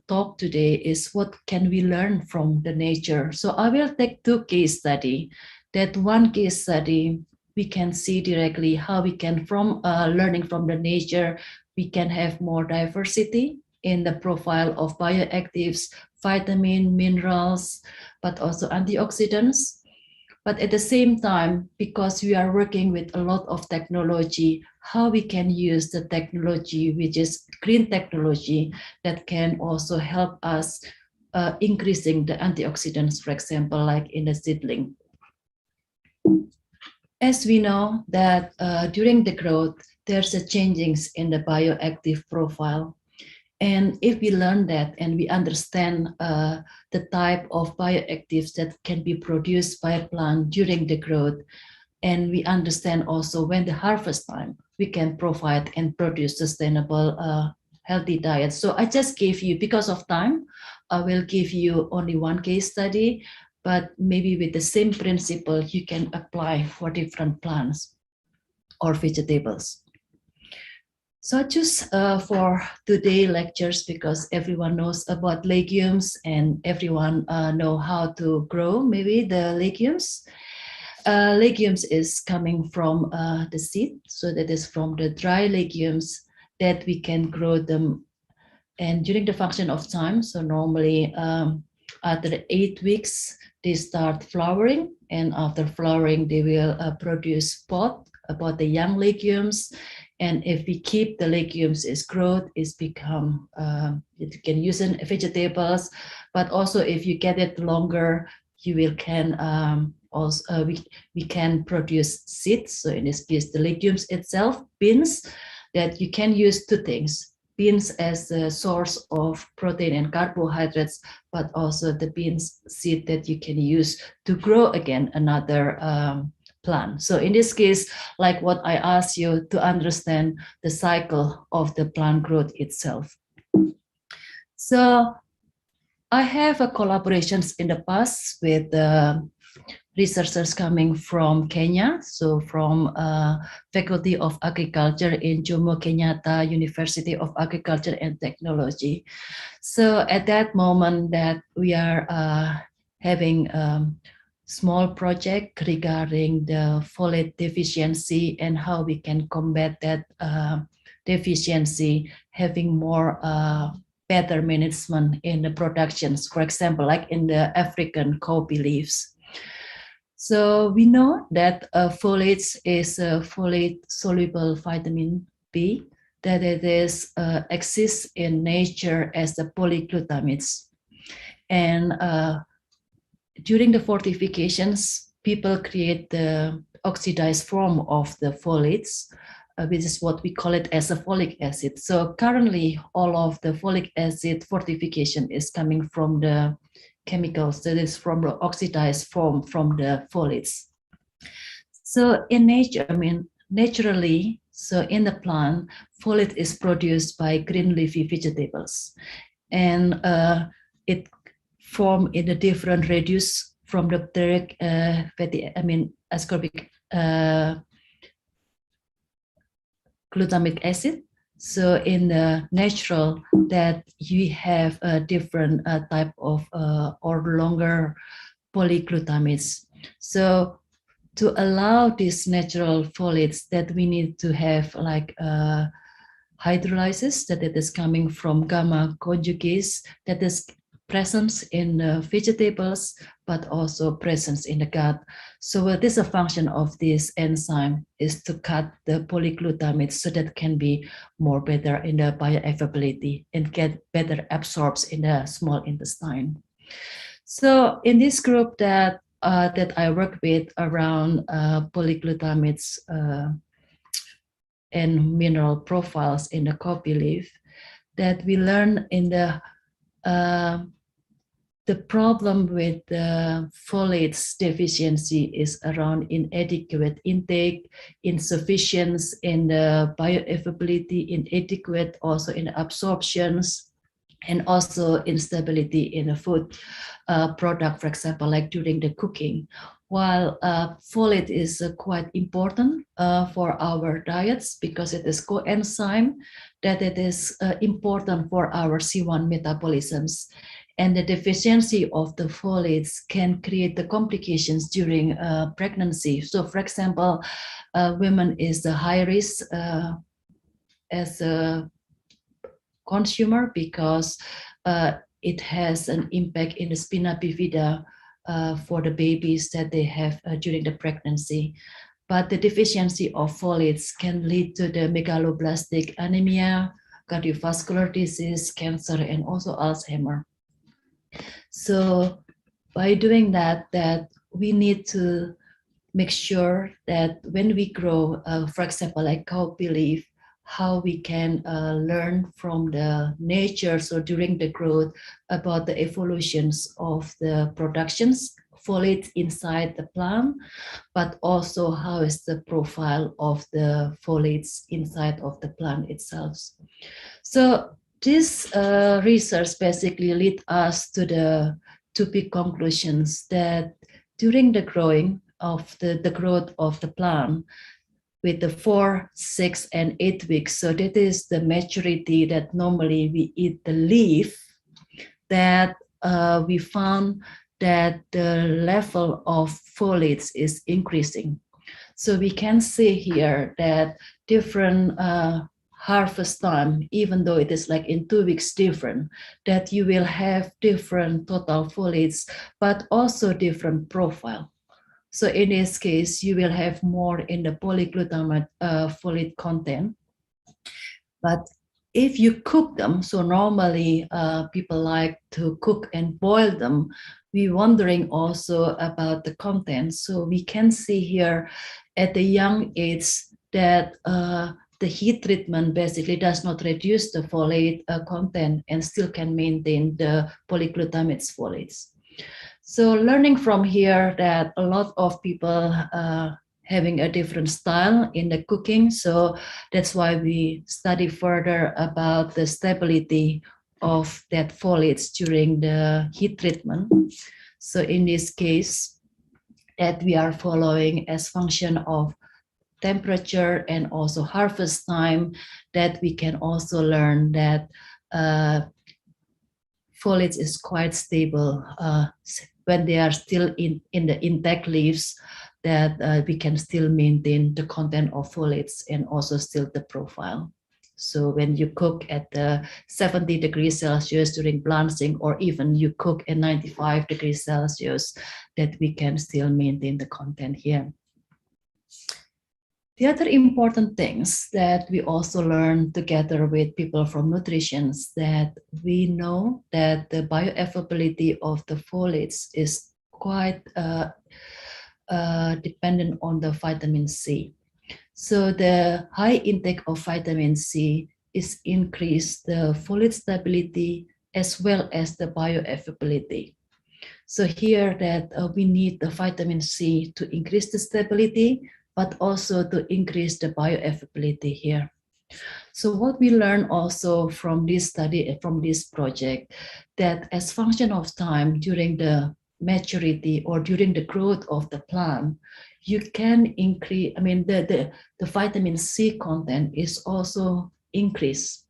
talk today is what can we learn from the nature. So I will take two case studies. That one case study, we can see directly how we can, from learning from the nature, we can have more diversity in the profile of bioactives, vitamin, minerals, but also antioxidants. But at the same time, because we are working with a lot of technology, how we can use the technology, which is green technology, that can also help us increasing the antioxidants, for example, like in the seedling. As we know that during the growth, there's a changes in the bioactive profile. And if we learn that and we understand the type of bioactives that can be produced by a plant during the growth, and we understand also when the harvest time, we can provide and produce sustainable, healthy diet. So I just gave you, because of time, I will give you only one case study, but maybe with the same principle, you can apply for different plants or vegetables. So I choose for today lectures because everyone knows about legumes and everyone know how to grow maybe the legumes. Legumes is coming from the seed, so that is from the dry legumes that we can grow them. And during the function of time, so normally after 8 weeks, they start flowering, and after flowering, they will produce pod about the young legumes. And if we keep the legumes as growth, it's become, you can use in vegetables, but also if you get it longer, you will can also, we can produce seeds. So in this case, the legumes itself, beans, that you can use two things. Beans as a source of protein and carbohydrates, but also the beans seed that you can use to grow again another plant. So in this case, like what I asked you to understand the cycle of the plant growth itself. So I have a collaborations in the past with researchers coming from Kenya, so from Faculty of Agriculture in Jomo Kenyatta University of Agriculture and Technology. So at that moment that we are having small project regarding the folate deficiency and how we can combat that deficiency, having more better management in the productions, for example, like in the African coffee leaves. So we know that folate is a folate-soluble vitamin B, that it is exists in nature as the polyglutamides. And during the fortifications, people create the oxidized form of the folates, which is what we call it as a folic acid. So currently, all of the folic acid fortification is coming from the chemicals, that is from the oxidized form from the folates. So in nature, I mean, naturally, so in the plant, folate is produced by green leafy vegetables. And it form in a different radius from the direct ascorbic glutamic acid. So in the natural, that you have a different type of or longer polyglutamides. So to allow these natural folates, that we need to have like hydrolysis, that it is coming from gamma conjugates, that is presence in the vegetables, but also presence in the gut. So what is a function of this enzyme is to cut the polyglutamides so that can be more better in the bioavailability and get better absorbed in the small intestine. So in this group that I work with around polyglutamides and mineral profiles in the coffee leaf, that we learn in the problem with the folates deficiency is around inadequate intake, insufficiency in the bioavailability, inadequate also in absorptions, and also instability in the food product, for example, like during the cooking. While folate is quite important for our diets because it is coenzyme, that it is important for our C1 metabolisms. And the deficiency of the folates can create the complications during pregnancy. So for example, women is the high risk as a consumer because it has an impact in the spina bifida for the babies that they have during the pregnancy. But the deficiency of folates can lead to the megaloblastic anemia, cardiovascular disease, cancer, and also Alzheimer. So by doing that we need to make sure that when we grow, for example, like cowpea leaf, how we can learn from the nature, so during the growth, about the evolutions of the productions, folate inside the plant, but also how is the profile of the folates inside of the plant itself. So this research basically lead us to the two big conclusions that during the growing of the growth of the plant with the 4, 6, and 8 weeks, so that is the maturity that normally we eat the leaf, that we found that the level of folates is increasing. So we can see here that different harvest time, even though it is like in 2 weeks different, that you will have different total folates, but also different profile. So in this case, you will have more in the polyglutamate folate content. But if you cook them, so normally people like to cook and boil them, we're wondering also about the content. So we can see here at the young age that the heat treatment basically does not reduce the folate content and still can maintain the polyglutamate folates. So learning from here that a lot of people having a different style in the cooking. So that's why we study further about the stability of that folates during the heat treatment. So in this case, that we are following as function of temperature and also harvest time, that we can also learn that folates is quite stable when they are still in the intact leaves, that we can still maintain the content of folates and also still the profile. So when you cook at 70 degrees Celsius during blanching, or even you cook at 95 degrees Celsius, that we can still maintain the content here. The other important things that we also learn together with people from nutrition is that we know that the bioavailability of the folates is quite dependent on the vitamin C. So the high intake of vitamin C is increase the folate stability as well as the bioavailability. So here that we need the vitamin C to increase the stability, but also to increase the bioavailability here. So what we learn also from this study, from this project, that as function of time during the maturity or during the growth of the plant, you can increase, I mean, the vitamin C content is also increased.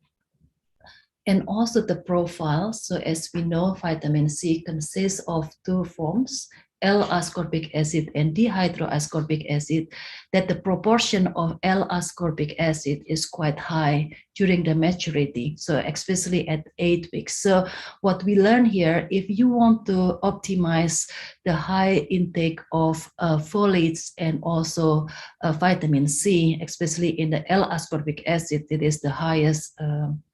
And also the profile, so as we know, vitamin C consists of 2 forms, L-ascorbic acid and dihydroascorbic acid, that the proportion of L-ascorbic acid is quite high during the maturity, so especially at 8 weeks. So what we learn here, if you want to optimize the high intake of folates and also vitamin C, especially in the L-ascorbic acid, it is the highest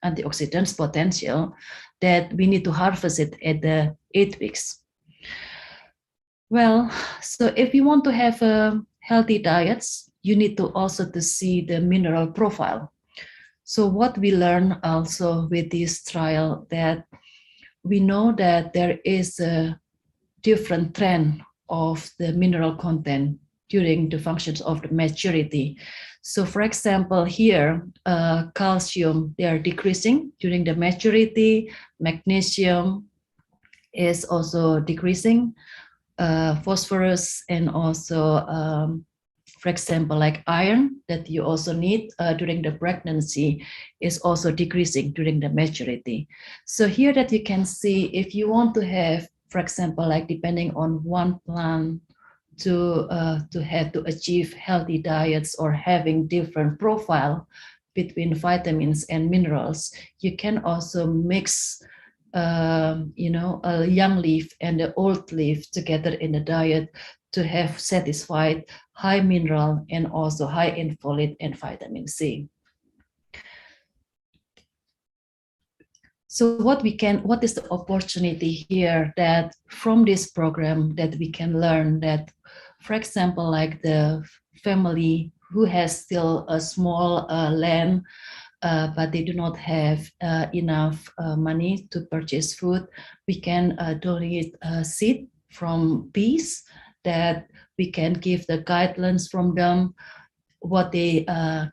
antioxidants potential, that we need to harvest it at the 8 weeks. Well, so if you want to have healthy diets, you need to also to see the mineral profile. So what we learn also with this trial, that we know that there is a different trend of the mineral content during the functions of the maturity. So for example, here, calcium, they are decreasing during the maturity, magnesium is also decreasing, phosphorus, and also, for example, like iron that you also need during the pregnancy is also decreasing during the maturity. So here that you can see, if you want to have, for example, like depending on one plant to achieve healthy diets or having different profile between vitamins and minerals, you can also mix a young leaf and the old leaf together in the diet to have satisfied high mineral and also high in folate and vitamin C. So what is the opportunity here that from this program that we can learn that, for example, like the family who has still a small land, but they do not have enough money to purchase food, we can donate seed from peas that we can give the guidelines from them what they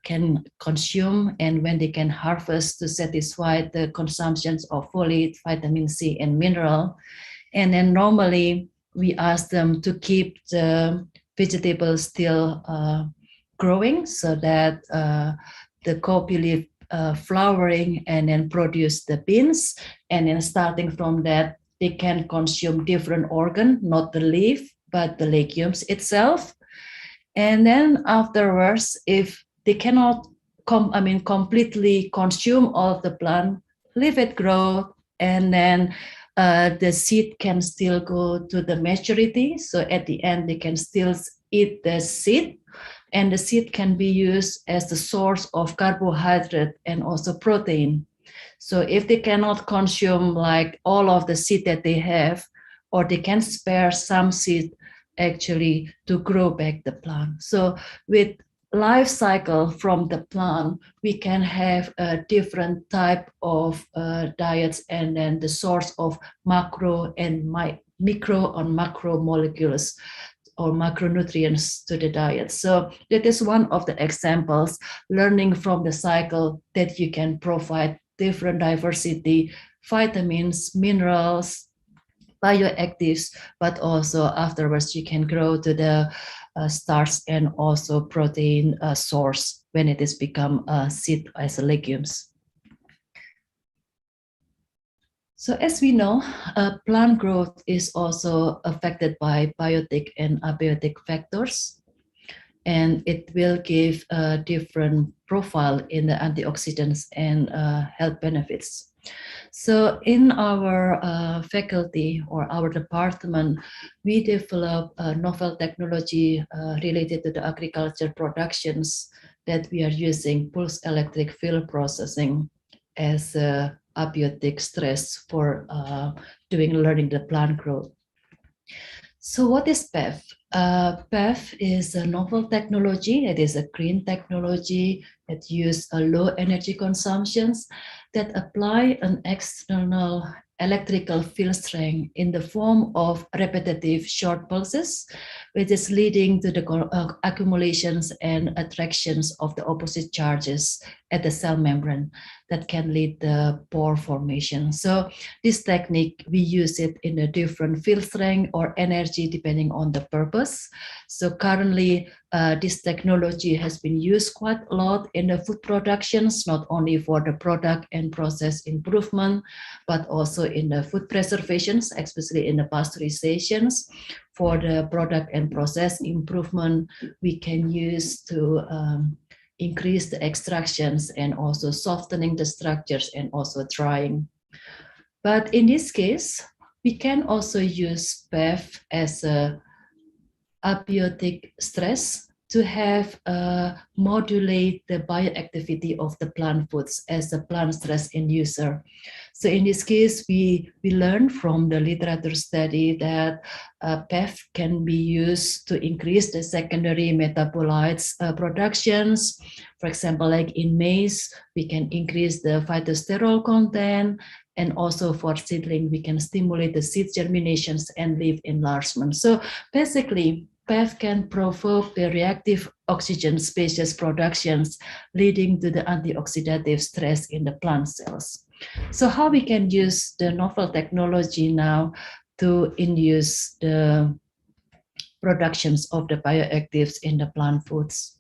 can consume and when they can harvest to satisfy the consumptions of folate, vitamin C, and mineral. And then normally we ask them to keep the vegetables still growing so that the copulae flowering and then produce the beans. And then starting from that, they can consume different organ, not the leaf, but the legumes itself. And then afterwards, if they cannot completely consume all of the plant, leave it grow, and then the seed can still go to the maturity. So at the end, they can still eat the seed, and the seed can be used as the source of carbohydrate and also protein. So if they cannot consume like all of the seed that they have, or they can spare some seed actually to grow back the plant. So with life cycle from the plant, we can have a different type of diets, and then the source of macro and micro and macro molecules or macronutrients to the diet. So that is one of the examples, learning from the cycle that you can provide different diversity, vitamins, minerals, bioactives, but also afterwards you can grow to the starch and also protein source when it is become seed as legumes. So as we know, plant growth is also affected by biotic and abiotic factors, and it will give a different profile in the antioxidants and health benefits. So in our faculty or our department, we develop a novel technology related to the agriculture productions that we are using pulse electric field processing as a abiotic stress for learning the plant growth. So what is PEF? PEF is a novel technology. It is a green technology that uses a low energy consumptions that apply an external electrical field strength in the form of repetitive short pulses, which is leading to the accumulations and attractions of the opposite charges at the cell membrane that can lead to pore formation. So this technique, we use it in a different field strength or energy depending on the purpose. So currently, this technology has been used quite a lot in the food productions, not only for the product and process improvement, but also in the food preservations, especially in the pasteurizations. For the product and process improvement, we can use to increase the extractions and also softening the structures and also drying. But in this case, we can also use PEF as a abiotic stress to have modulate the bioactivity of the plant foods as a plant stress inducer. So in this case, we learned from the literature study that PEF can be used to increase the secondary metabolites productions. For example, like in maize, we can increase the phytosterol content, and also for seedling, we can stimulate the seed germinations and leaf enlargement. So basically, PEF can provoke the reactive oxygen species productions, leading to the antioxidative stress in the plant cells. So how we can use the novel technology now to induce the productions of the bioactives in the plant foods?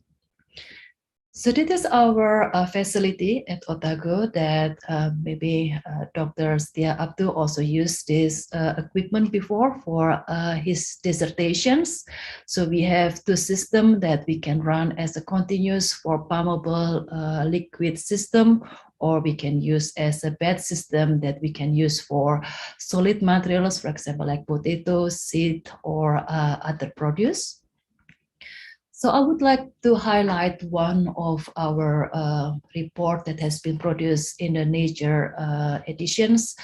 So this is our facility at Otago that maybe Dr. Setia Abdul also used this equipment before for his dissertations. So we have two systems that we can run as a continuous for pumpable liquid system, or we can use as a bed system that we can use for solid materials, for example, like potatoes, seed, or other produce. So I would like to highlight one of our report that has been produced in the Nature editions,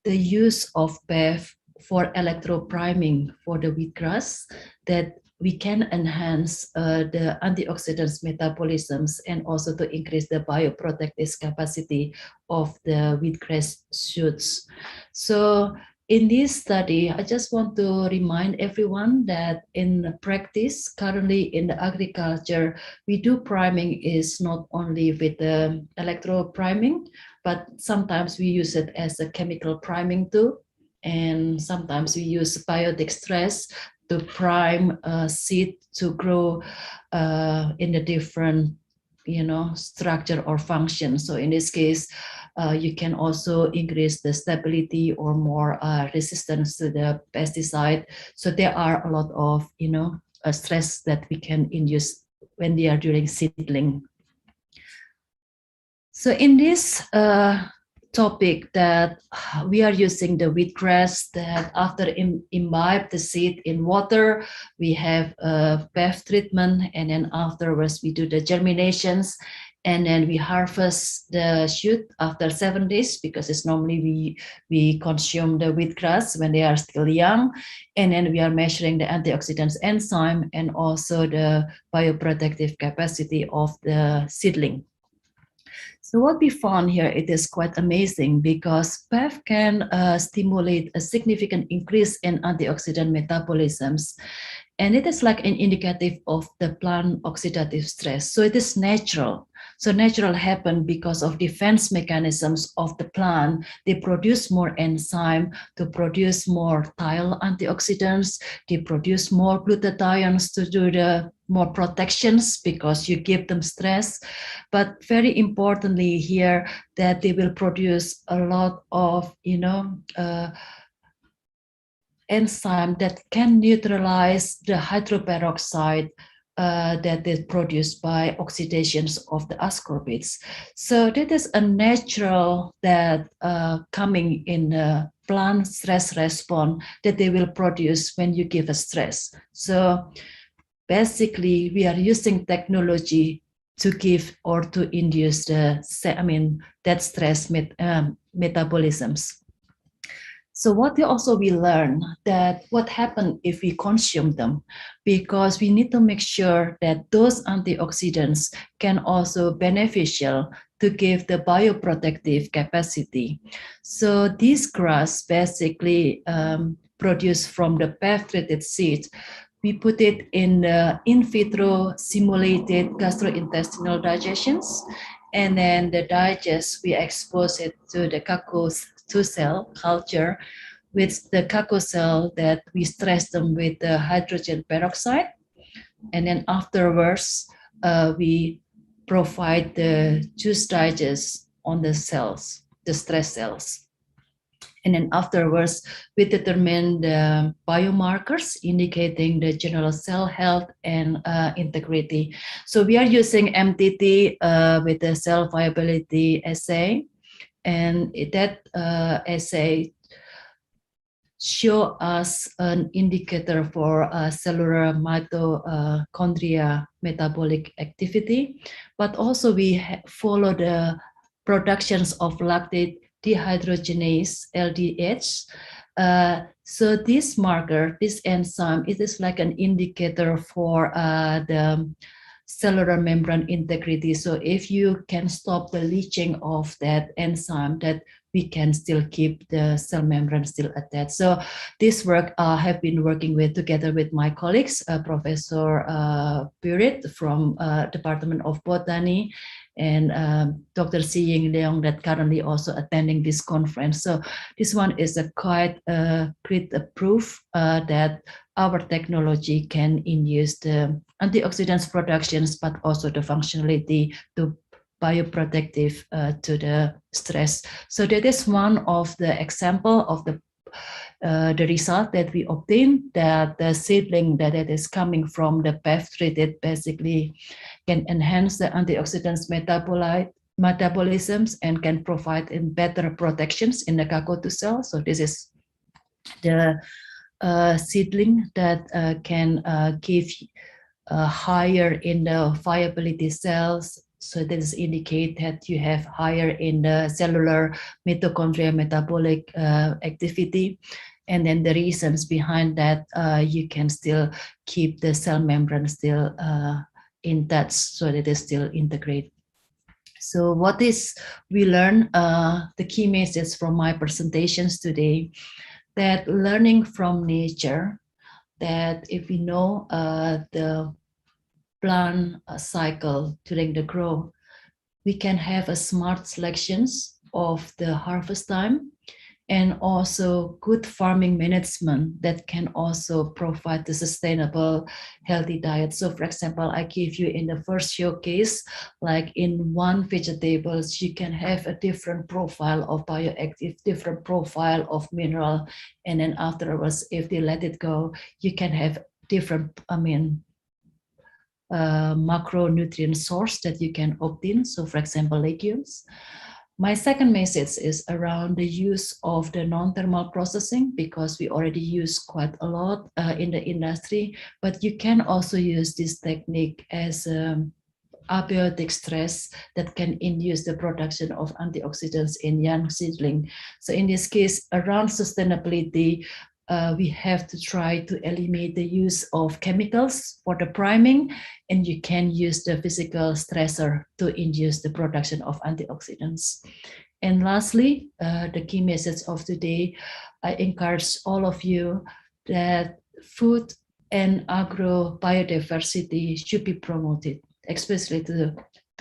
the use of PEF for electropriming for the wheatgrass, that we can enhance the antioxidants metabolisms and also to increase the bioprotective capacity of the wheatgrass shoots. So in this study, I just want to remind everyone that in practice, currently in the agriculture, we do priming is not only with the electropriming, but sometimes we use it as a chemical priming too. And sometimes we use biotic stress to prime seed to grow in the different structure or function. So in this case, you can also increase the stability or more resistance to the pesticide. So there are a lot of stress that we can induce when they are during seedling. So in this topic that we are using the wheatgrass, that after imbibe the seed in water, we have a PEF treatment, and then afterwards we do the germinations, and then we harvest the shoot after 7 days, because it's normally we consume the wheatgrass when they are still young, and then we are measuring the antioxidants enzyme and also the bioprotective capacity of the seedling. So what we found here, it is quite amazing, because PEF can stimulate a significant increase in antioxidant metabolisms. And it is like an indicative of the plant oxidative stress. So it is natural. So natural happen because of defense mechanisms of the plant. They produce more enzyme to produce more thiol antioxidants. They produce more glutathione to do the more protections because you give them stress. But very importantly here, that they will produce a lot of, enzyme that can neutralize the hydroperoxide that is produced by oxidations of the ascorbates. So that is a natural that coming in the plant stress response that they will produce when you give a stress. So basically, we are using technology to give or to induce that stress metabolisms. So what we learn that what happened if we consume them, because we need to make sure that those antioxidants can also beneficial to give the bioprotective capacity. So this grass basically produced from the PEF treated seed. We put it in the in vitro simulated gastrointestinal digestions, and then the digest, we expose it to the Cacao2 cell culture with the Cacao cell that we stress them with the hydrogen peroxide. And then afterwards, we provide the juice digest on the cells, the stress cells. And then afterwards, we determine the biomarkers indicating the general cell health and integrity. So we are using MTT with the cell viability assay. And that assay show us an indicator for cellular mitochondria metabolic activity, but also we follow the productions of lactate dehydrogenase LDH. So this marker, this enzyme, it is like an indicator for the cellular membrane integrity. So if you can stop the leaching of that enzyme, that we can still keep the cell membrane still attached. So this work I have been working with together with my colleagues, Professor Purit from Department of Botany, and Dr. Si Ying Leong that currently also attending this conference. So this one is a quite great proof that our technology can induce the antioxidants productions, but also the functionality to bioprotective to the stress. So that is one of the example of the result that we obtained, that the seedling that it is coming from the PEF treated basically can enhance the antioxidants metabolisms and can provide in better protections in the CACO2 cell. So this is the seedling that can give higher in the viability cells. So this indicate that you have higher in the cellular mitochondria metabolic activity. And then the reasons behind that, you can still keep the cell membrane still in touch, so that it is still integrated. So what is we learn, the key message from my presentations today, that learning from nature, that if we know the plant cycle during the growth, we can have a smart selections of the harvest time, and also good farming management that can also provide the sustainable healthy diet. So for example, I give you in the first showcase, like in one vegetables, you can have a different profile of bioactive, different profile of mineral. And then afterwards, if they let it go, you can have different, macronutrient source that you can obtain. So for example, legumes. My second message is around the use of the non-thermal processing, because we already use quite a lot in the industry, but you can also use this technique as abiotic stress that can induce the production of antioxidants in young seedling. So in this case, around sustainability, we have to try to eliminate the use of chemicals for the priming, and you can use the physical stressor to induce the production of antioxidants. And lastly, the key message of today, I encourage all of you that food and agro-biodiversity should be promoted, especially to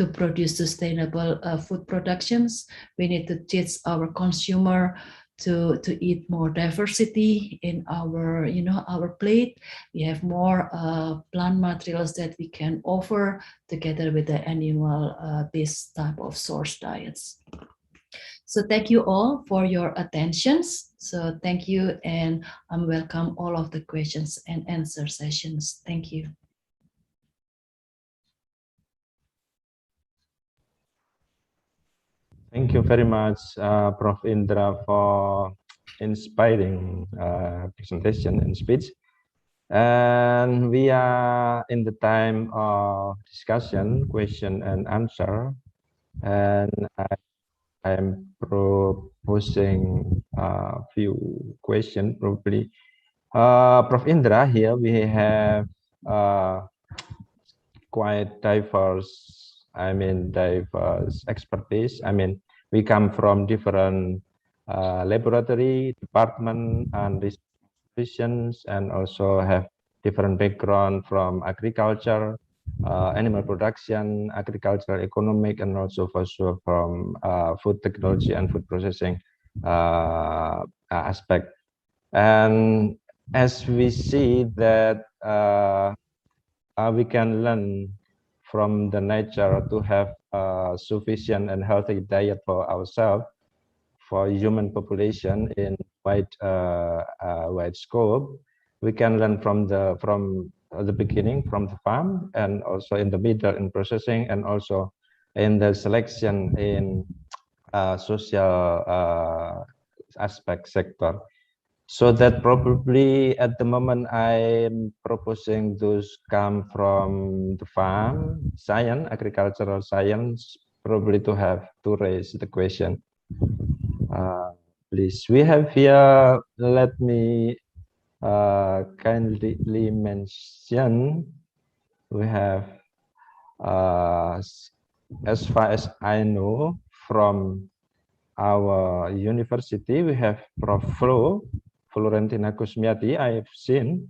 produce sustainable food productions. We need to teach our consumer to eat more diversity in our, our plate. We have more plant materials that we can offer together with the animal based type of source diets. So thank you all for your attentions. So thank you, and I welcome all of the questions and answer sessions. Thank you. Thank you very much, Prof. Indra, for inspiring presentation and speech. And we are in the time of discussion, question and answer. And I am proposing a few questions probably. Prof. Indra, here we have quite diverse diverse expertise. We come from different laboratory, department, and institutions, and also have different background from agriculture, animal production, agricultural, economic, and also for sure from food technology and food processing aspect. And as we see that we can learn from the nature to have sufficient and healthy diet for ourselves, for human population in wide scope. We can learn from the beginning, from the farm, and also in the middle in processing, and also in the selection in social aspect sector. So that probably at the moment I'm proposing those come from the farm science, agricultural science, probably to have to raise the question. Please, we have here, let me kindly mention, we have, as far as I know, from our university, we have Prof. Florentina Kusmiati. I've seen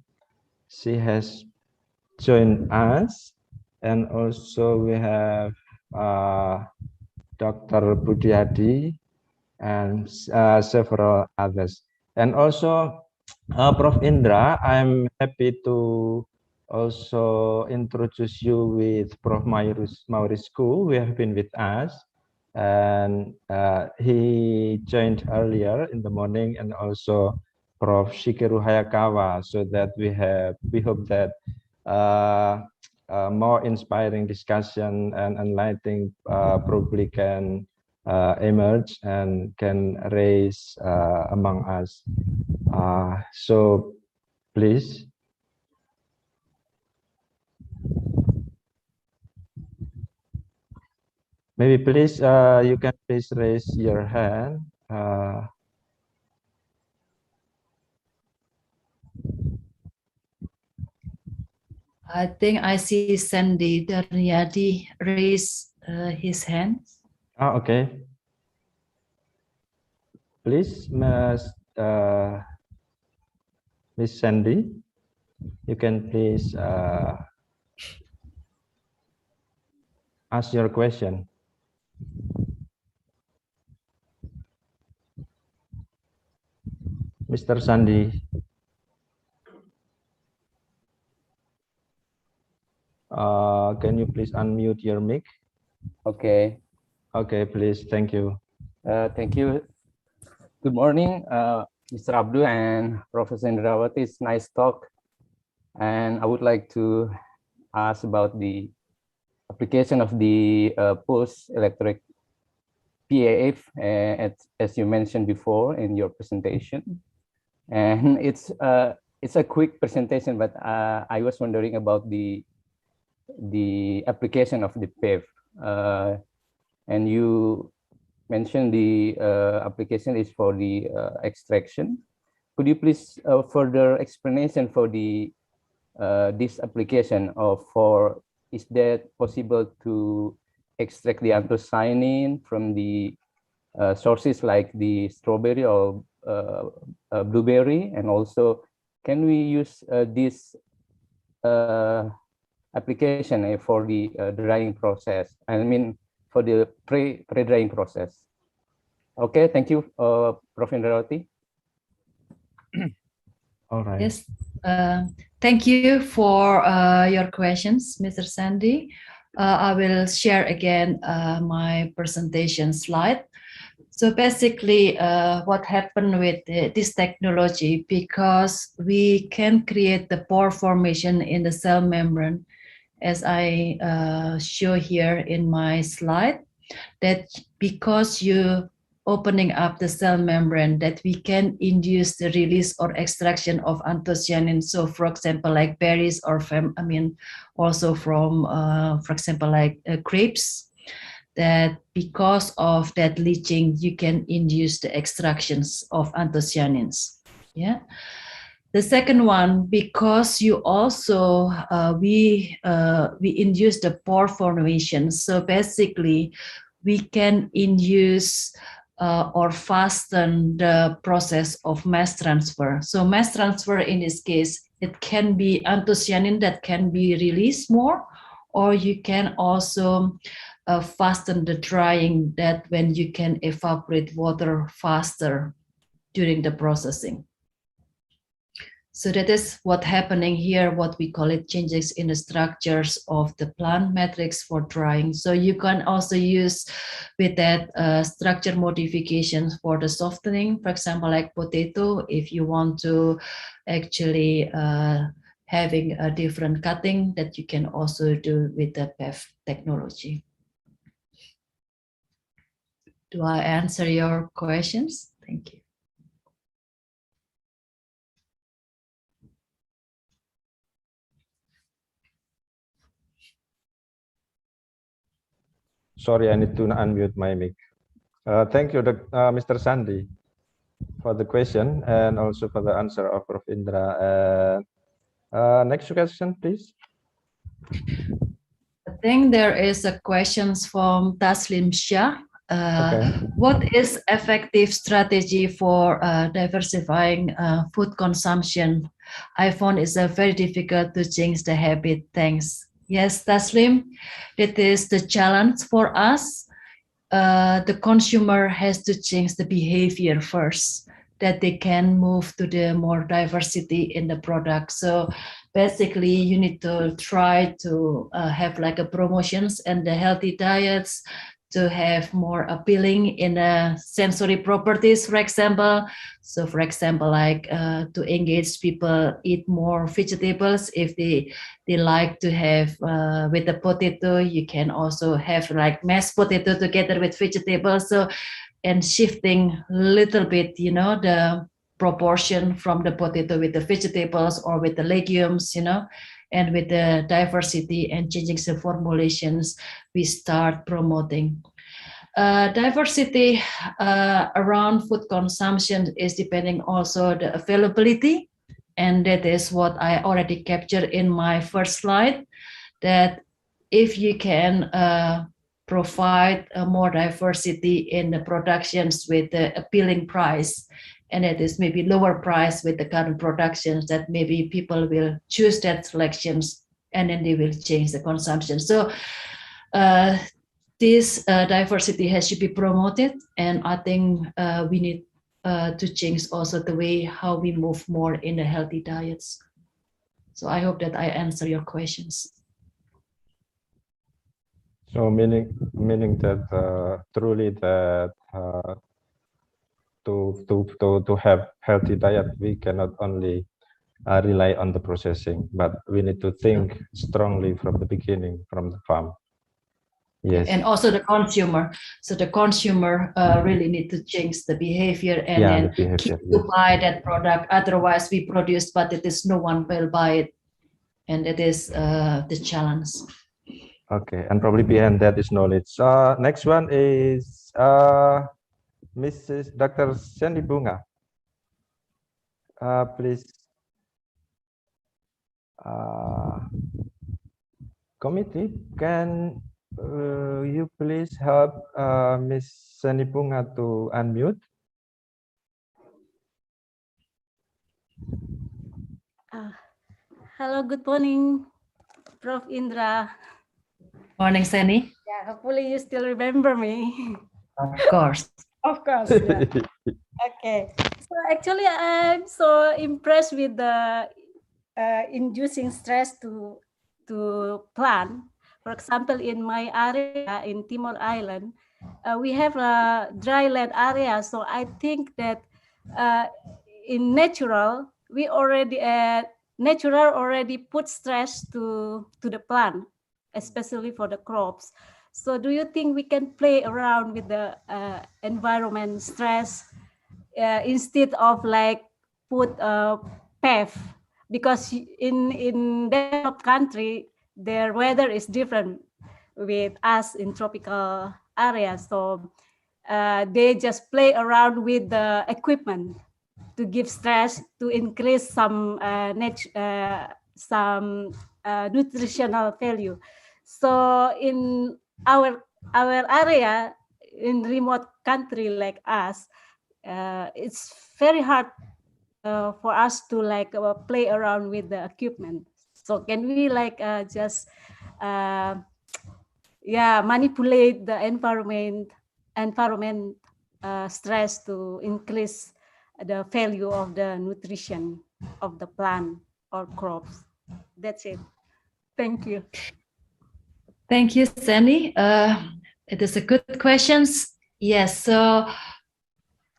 she has joined us, and also we have Dr. Budiadi and several others. And also Prof. Indra, I'm happy to also introduce you with Prof. Maurisku, who have been with us. And he joined earlier in the morning, and also Prof. Shigeru Hayakawa, so that we hope that more inspiring discussion and enlightening probably can emerge and can raise among us. So please. Maybe please, you can please raise your hand. I think I see Sandy Darniadi raise his hand. Okay. Please, Miss Sandy, you can please ask your question. Mr. Sandy. Can you please unmute your mic? Okay. Okay, please. Thank you. Thank you. Good morning, Mr. Abdu and Professor Indrawati. It's nice talk. And I would like to ask about the application of the pulse electric PAF, as you mentioned before in your presentation. And it's a quick presentation, but I was wondering about the application of the PAF. And you mentioned the application is for the extraction. Could you please further explanation for the this application is that possible to extract the anthocyanin from the sources like the strawberry or blueberry, and also can we use this application for the drying process? I mean for the pre-drying process. Okay, thank you, Prof. Indrawati. All right. Yes, thank you for your questions, Mr. Sandy. I will share again my presentation slide. So basically, what happened with this technology, because we can create the pore formation in the cell membrane, as I show here in my slide, that because you opening up the cell membrane, that we can induce the release or extraction of anthocyanin. So for example, like berries or also from, for example, like grapes, that because of that leaching, you can induce the extractions of anthocyanins. Yeah. The second one, because you also we induce the pore formation. So basically, we can induce or fasten the process of mass transfer. So mass transfer in this case, it can be anthocyanin that can be released more, or you can also fasten the drying, that when you can evaporate water faster during the processing. So that is what's happening here, what we call it changes in the structures of the plant matrix for drying. So you can also use with that structure modifications for the softening, for example, like potato, if you want to actually having a different cutting, that you can also do with the PEF technology. Do I answer your questions? Thank you. Sorry, I need to unmute my mic. Thank you, Mr. Sandy, for the question and also for the answer of Prof. Indra. Next question, please. I think there is a question from Taslim Shah. What is effective strategy for diversifying food consumption? I found it's very difficult to change the habit. Thanks. Yes, Taslim, that is the challenge for us. The consumer has to change the behavior first, that they can move to the more diversity in the product. So basically you need to try to have like a promotions and the healthy diets to have more appealing in sensory properties, for example. So for example, like to engage people eat more vegetables. If they like to have with the potato, you can also have like mashed potato together with vegetables. So and shifting a little bit, you know, the proportion from the potato with the vegetables or with the legumes, you know, and with the diversity and changing the formulations, we start promoting. Diversity around food consumption is depending also the availability, and that is what I already captured in my first slide, that if you can provide more diversity in the productions with the appealing price, and it is maybe lower price with the current productions, that maybe people will choose that selections and then they will change the consumption. So this diversity has to be promoted, and I think we need to change also the way how we move more in the healthy diets. So I hope that I answer your questions. So meaning that truly that to have healthy diet, we cannot only rely on the processing, but we need to think strongly from the beginning, from the farm. Yes. And also the consumer. So the consumer really need to change the behavior and then keep to buy that product. Otherwise, we produce, but it is no one will buy it, and it is the challenge. Okay, and probably behind that is knowledge. Next one is Mrs. Dr. Sandy Bunga. Please. Committee, can you please help Ms. Sandy Bunga to unmute? Hello, good morning, Prof. Indra. Morning, Sandy. Yeah, hopefully you still remember me. Of course. Of course. Yeah. Okay. So actually, I'm so impressed with the inducing stress to plant. For example, in my area in Timor Island, we have a dry land area. So I think that in natural, we already natural already put stress to the plant, especially for the crops. So do you think we can play around with the environment stress instead of like put a PEF? Because in developed country, their weather is different with us in tropical areas. So they just play around with the equipment to give stress, to increase some nutritional value. So in our area, in remote country like us, it's very hard for us to like play around with the equipment. So can we like just manipulate the environment stress to increase the value of the nutrition of the plant or crops? That's it. Thank you. Thank you, Sandy. It is a good question. Yes, so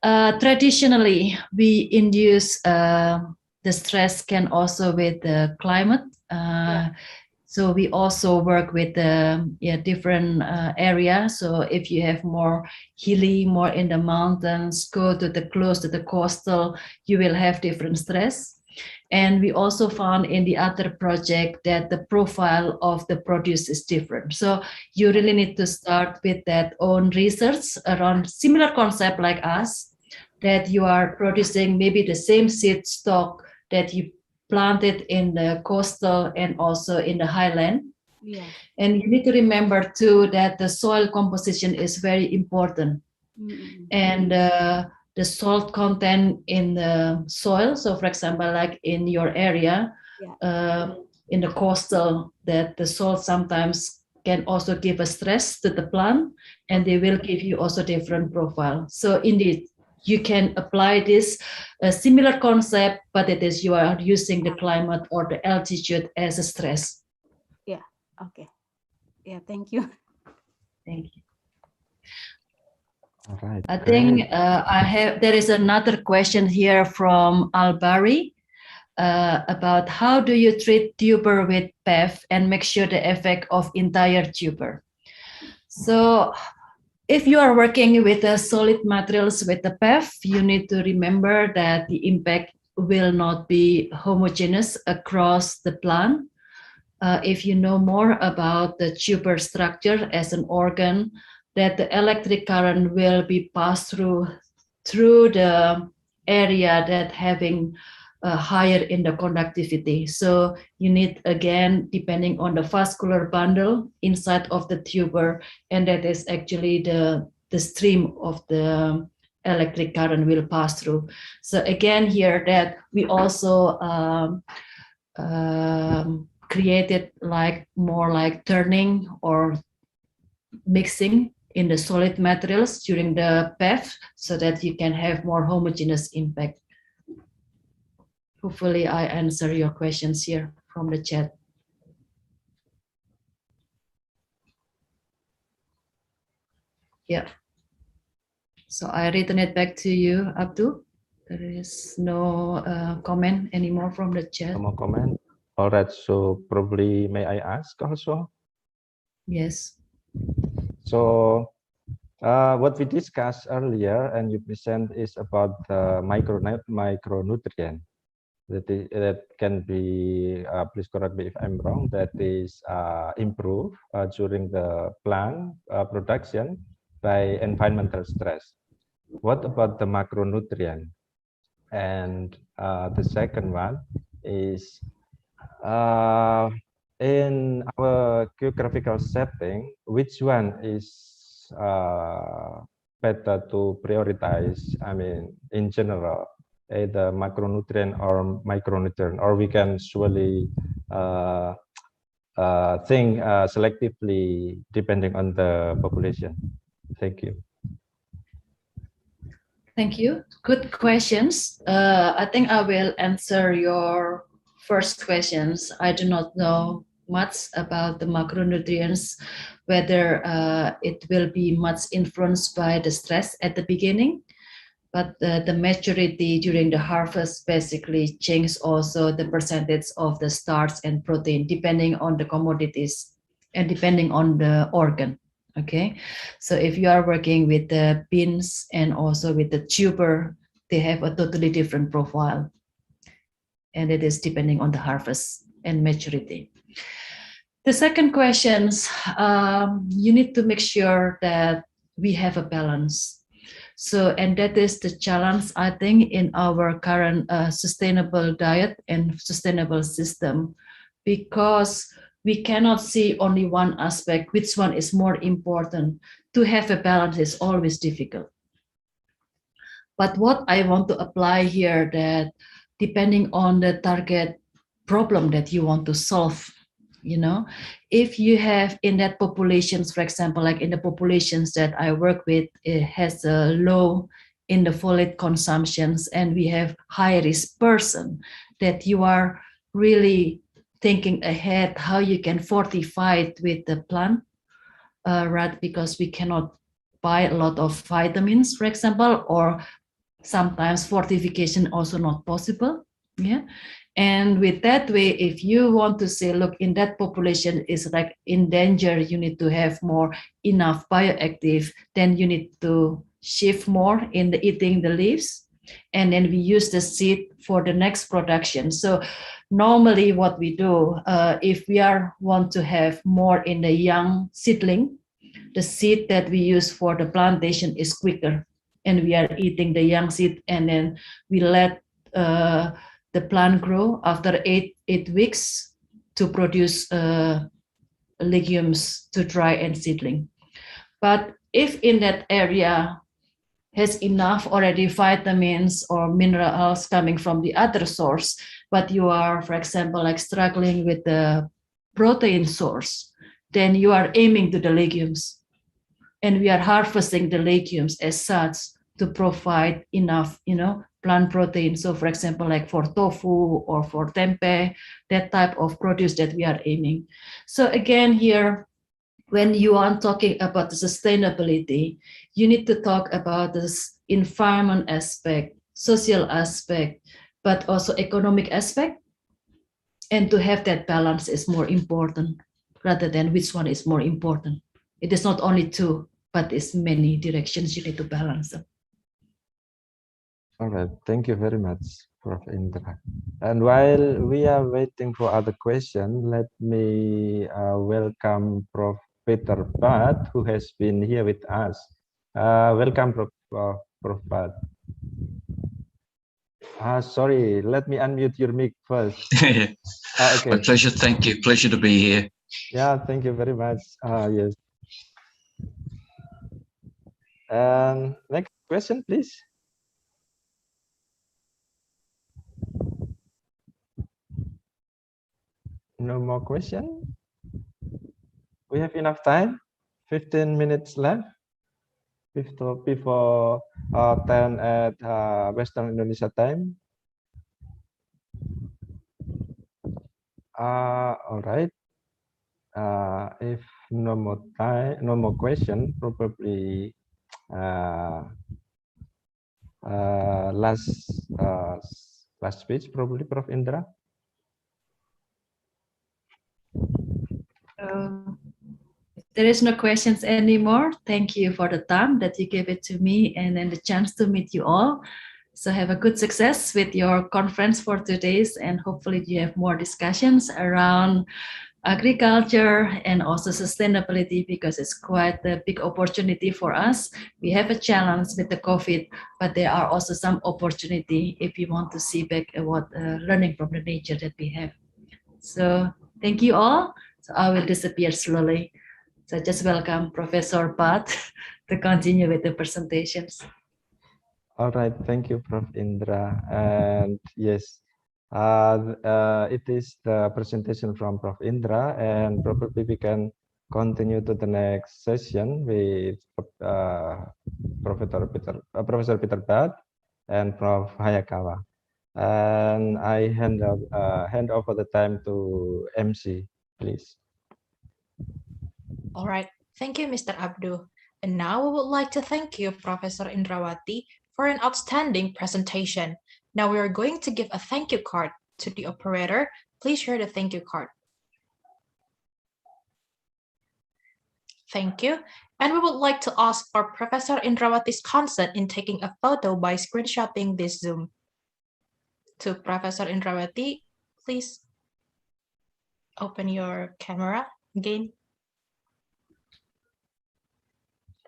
traditionally we induce the stress can also with the climate. So we also work with different areas. So if you have more hilly, more in the mountains, go to the close to the coastal, you will have different stress. And we also found in the other project that the profile of the produce is different. So you really need to start with that own research around similar concept like us, that you are producing maybe the same seed stock that you planted in the coastal and also in the highland. Yeah. And you need to remember too that the soil composition is very important. And the salt content in the soil. So for example, like in your area, in the coastal, that the salt sometimes can also give a stress to the plant, and they will give you also different profile. So indeed, you can apply this similar concept, but it is you are using the climate or the altitude as a stress. Yeah. Okay. Yeah. Thank you. Thank you. All right. I think there is another question here from Albari about how do you treat tuber with PEF and make sure the effect of entire tuber. So if you are working with the solid materials with the PEF, you need to remember that the impact will not be homogeneous across the plant. If you know more about the tuber structure as an organ, that the electric current will be passed through the area that having higher in the conductivity. So you need, again, depending on the vascular bundle inside of the tuber, and that is actually the stream of the electric current will pass through. So again here that we also created like more like turning or mixing in the solid materials during the PEF so that you can have more homogeneous impact. Hopefully I answer your questions here from the chat. Yeah. So I return it back to you, Abdul. There is no comment anymore from the chat. No more comment. All right. So probably may I ask also? Yes. So what we discussed earlier and you present is about the micronutrient that can be, please correct me if I'm wrong, that is improved during the plant production by environmental stress. What about the macronutrient? And the second one is in our geographical setting, which one is better to prioritize? I mean, in general, either macronutrient or micronutrient, or we can surely think selectively depending on the population. Thank you. Thank you. Good questions. I think I will answer your first questions. I do not know much about the macronutrients, whether it will be much influenced by the stress at the beginning, but the maturity during the harvest basically changes also the percentage of the starch and protein depending on the commodities and depending on the organ. Okay, so if you are working with the beans and also with the tuber, they have a totally different profile, and it is depending on the harvest and maturity. The second questions, you need to make sure that we have a balance. So, and that is the challenge, I think, in our current sustainable diet and sustainable system, because we cannot see only one aspect, which one is more important. To have a balance is always difficult. But what I want to apply here, that depending on the target problem that you want to solve, you know, if you have in that populations, for example, like in the populations that I work with, it has a low in the folate consumptions, and we have high risk person, that you are really thinking ahead how you can fortify it with the plant, right? Because we cannot buy a lot of vitamins, for example, or sometimes fortification also not possible. Yeah. And with that way, if you want to say, look, in that population is like in danger, you need to have more enough bioactive, then you need to shift more in the eating the leaves. and then we use the seed for the next production. So normally what we do, if we want to have more in the young seedling, the seed that we use for the plantation is quicker, and we are eating the young seed, and then we let the plant grow after eight weeks to produce legumes to dry and seedling. But if in that area has enough already vitamins or minerals coming from the other source, but you are, for example, like struggling with the protein source, then you are aiming to the legumes. And we are harvesting the legumes as such to provide enough, plant protein. So for example, like for tofu or for tempeh, that type of produce that we are aiming. So again, here, when you are talking about the sustainability, you need to talk about this environment aspect, social aspect, but also economic aspect. And to have that balance is more important rather than which one is more important. It is not only two, but it's many directions you need to balance them. All right, thank you very much, Prof. Indra. And while we are waiting for other questions, let me welcome Prof. Peter Bhatt, who has been here with us. Welcome, Prof. Bhatt. Sorry, let me unmute your mic first. Okay. My pleasure, thank you. Pleasure to be here. Yeah, thank you very much. Yes. And next question, please. No more question? We have enough time? 15 minutes left before 10 at Western Indonesia time. All right. If no more time, no more question, probably last speech, probably Prof. Indra. There is no questions anymore. Thank you for the time that you gave it to me and then the chance to meet you all. So have a good success with your conference for today's, and hopefully you have more discussions around agriculture and also sustainability, because it's quite a big opportunity for us. We have a challenge with the COVID, but there are also some opportunity if you want to see back what learning from the nature that we have. So thank you all. So I will disappear slowly. So just welcome Professor Bhatt to continue with the presentations. All right, thank you, Prof. Indra. And yes, it is the presentation from Prof. Indra, and probably we can continue to the next session with Professor Peter Bhatt and Prof. Hayakawa. And I hand over the time to MC, please. All right. Thank you, Mr. Abdu. And now we would like to thank you, Professor Indrawati, for an outstanding presentation. Now we are going to give a thank you card to the operator. Please share the thank you card. Thank you. And we would like to ask for Professor Indrawati's consent in taking a photo by screenshotting this Zoom. To Professor Indrawati, please open your camera again.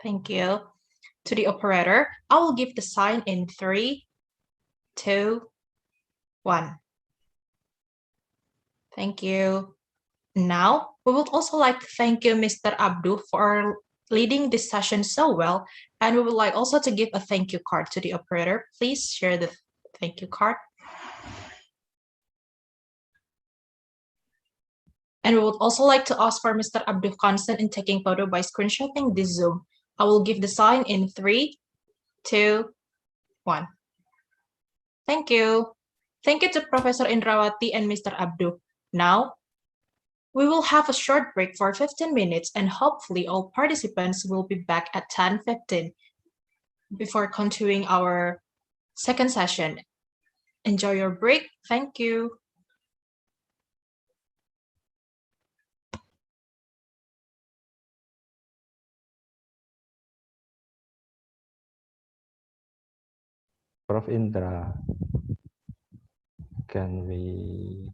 Thank you. To the operator, I will give the sign in 3, 2, 1. Thank you. Now, we would also like to thank you, Mr. Abdu, for leading this session so well. And we would like also to give a thank you card to the operator. Please share the thank you card. And we would also like to ask for Mr. Abdu's consent in taking photo by screenshotting this Zoom. I will give the sign in 3, 2, 1. Thank you. Thank you to Professor Indrawati and Mr. Abdu. Now, we will have a short break for 15 minutes, and hopefully all participants will be back at 10:15 before continuing our second session. Enjoy your break. Thank you. Prof. Indra, can we?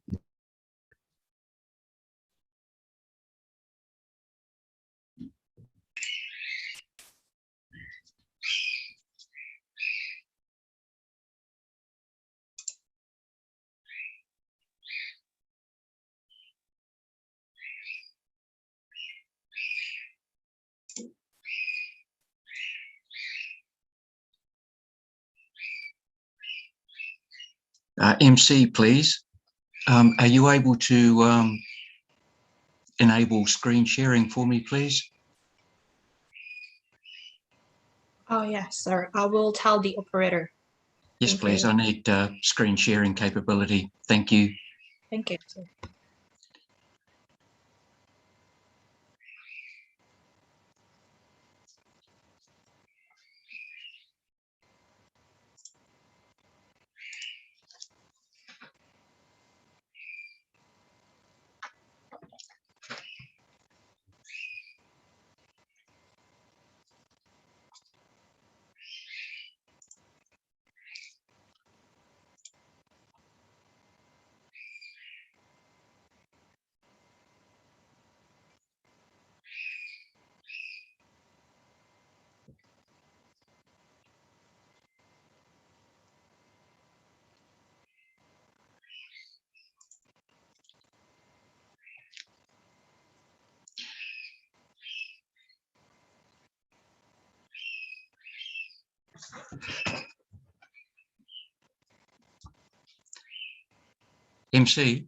MC, please. Are you able to enable screen sharing for me, please? Oh, yes, sir. I will tell the operator. Yes, Thank please. you. I need screen sharing capability. Thank you. Thank you, sir. MC?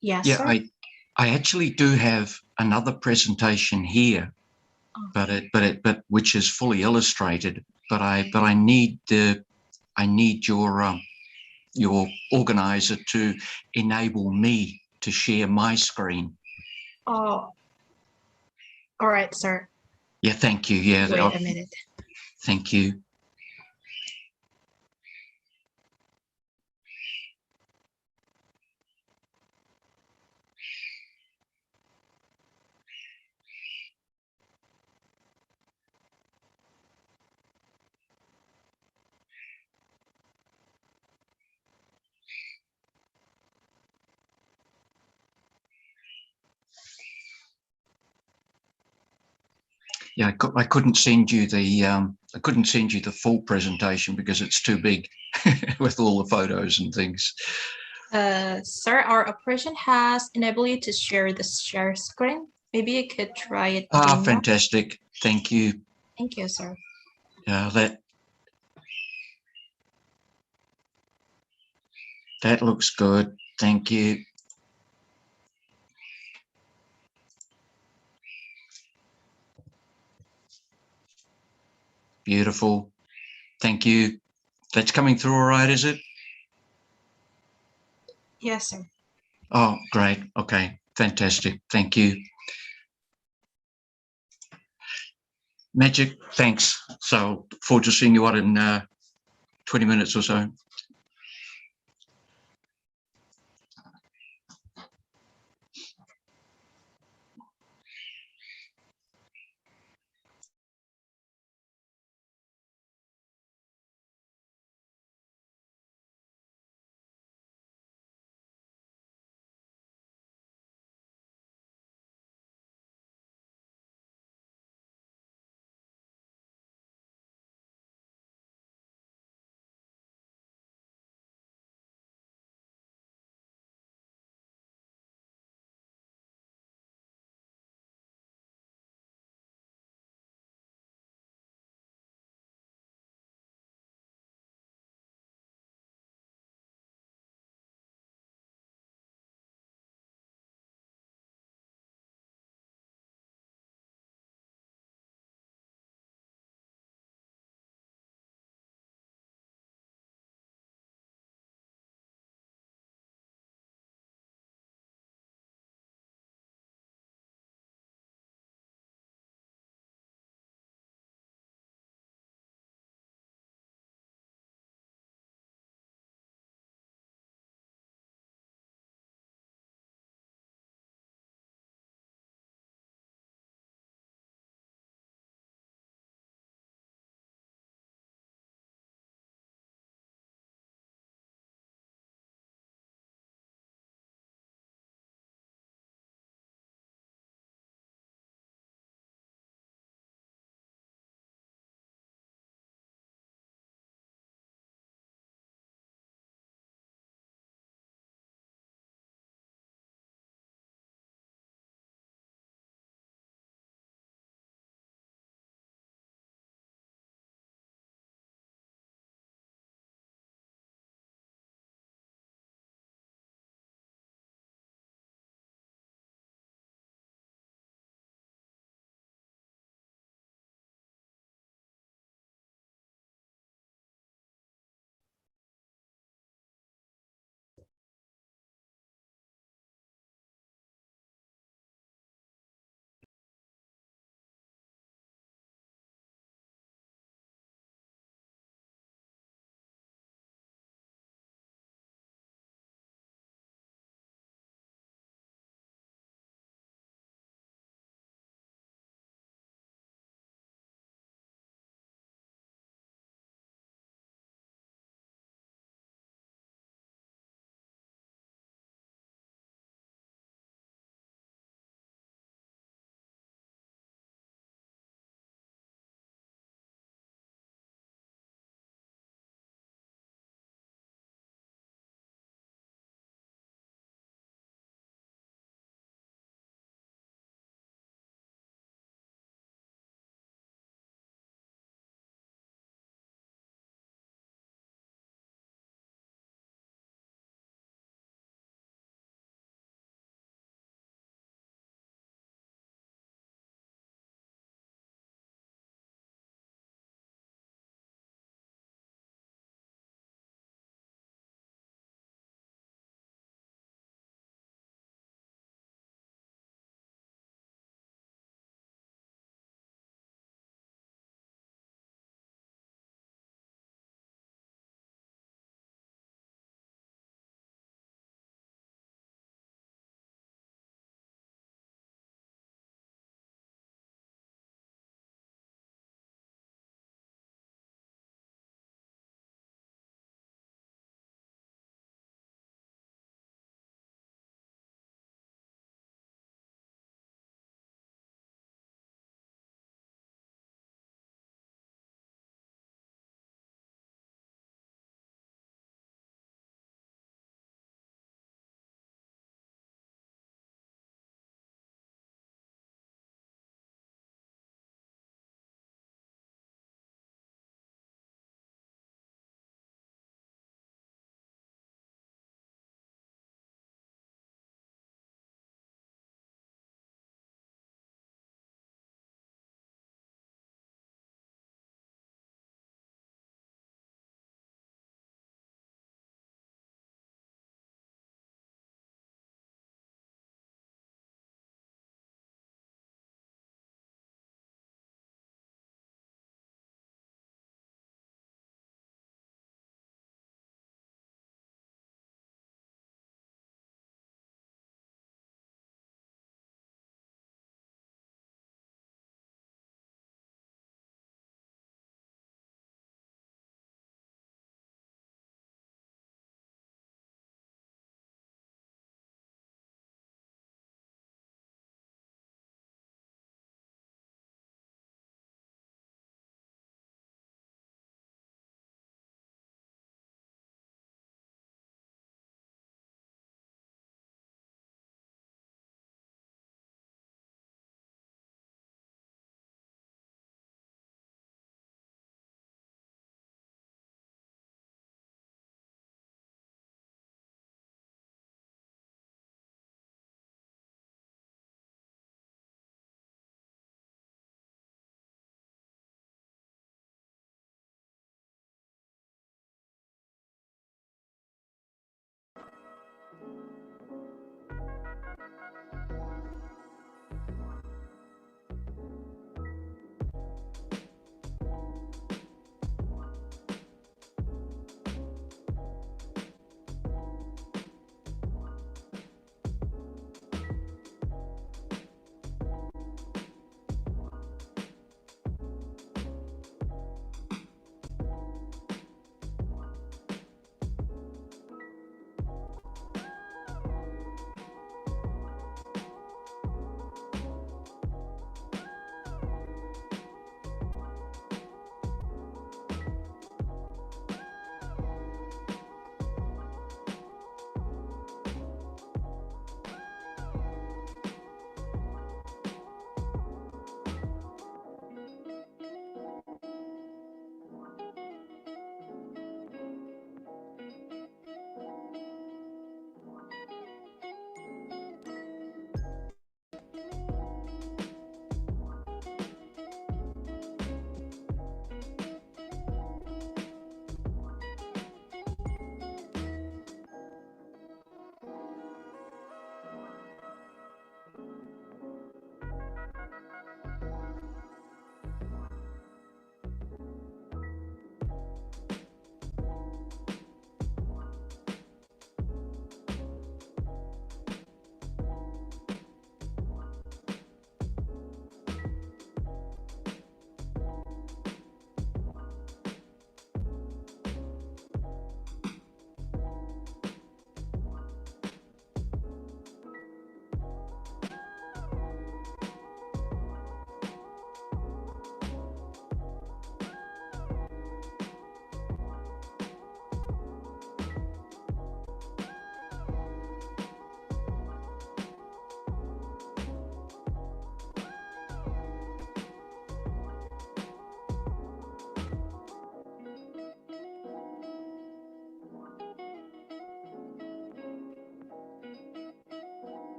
Yes, Yeah, sir. I actually do have another presentation here, but which is fully illustrated. But I need your organizer to enable me to share my screen. Oh, all right, sir. Yeah, thank you. Yeah, Wait a minute. thank you. Yeah, I couldn't send you the full presentation because it's too big with all the photos and things. Sir, our operation has enabled you to share the share screen. Maybe you could try it Ah, again now. fantastic. Thank you. Thank you, sir. That looks good. Thank you. Beautiful. Thank you. That's coming through all right, is it? Yes, sir. Oh, great. Okay. Fantastic. Thank you. Magic. Thanks. So forward to seeing you out in 20 minutes or so.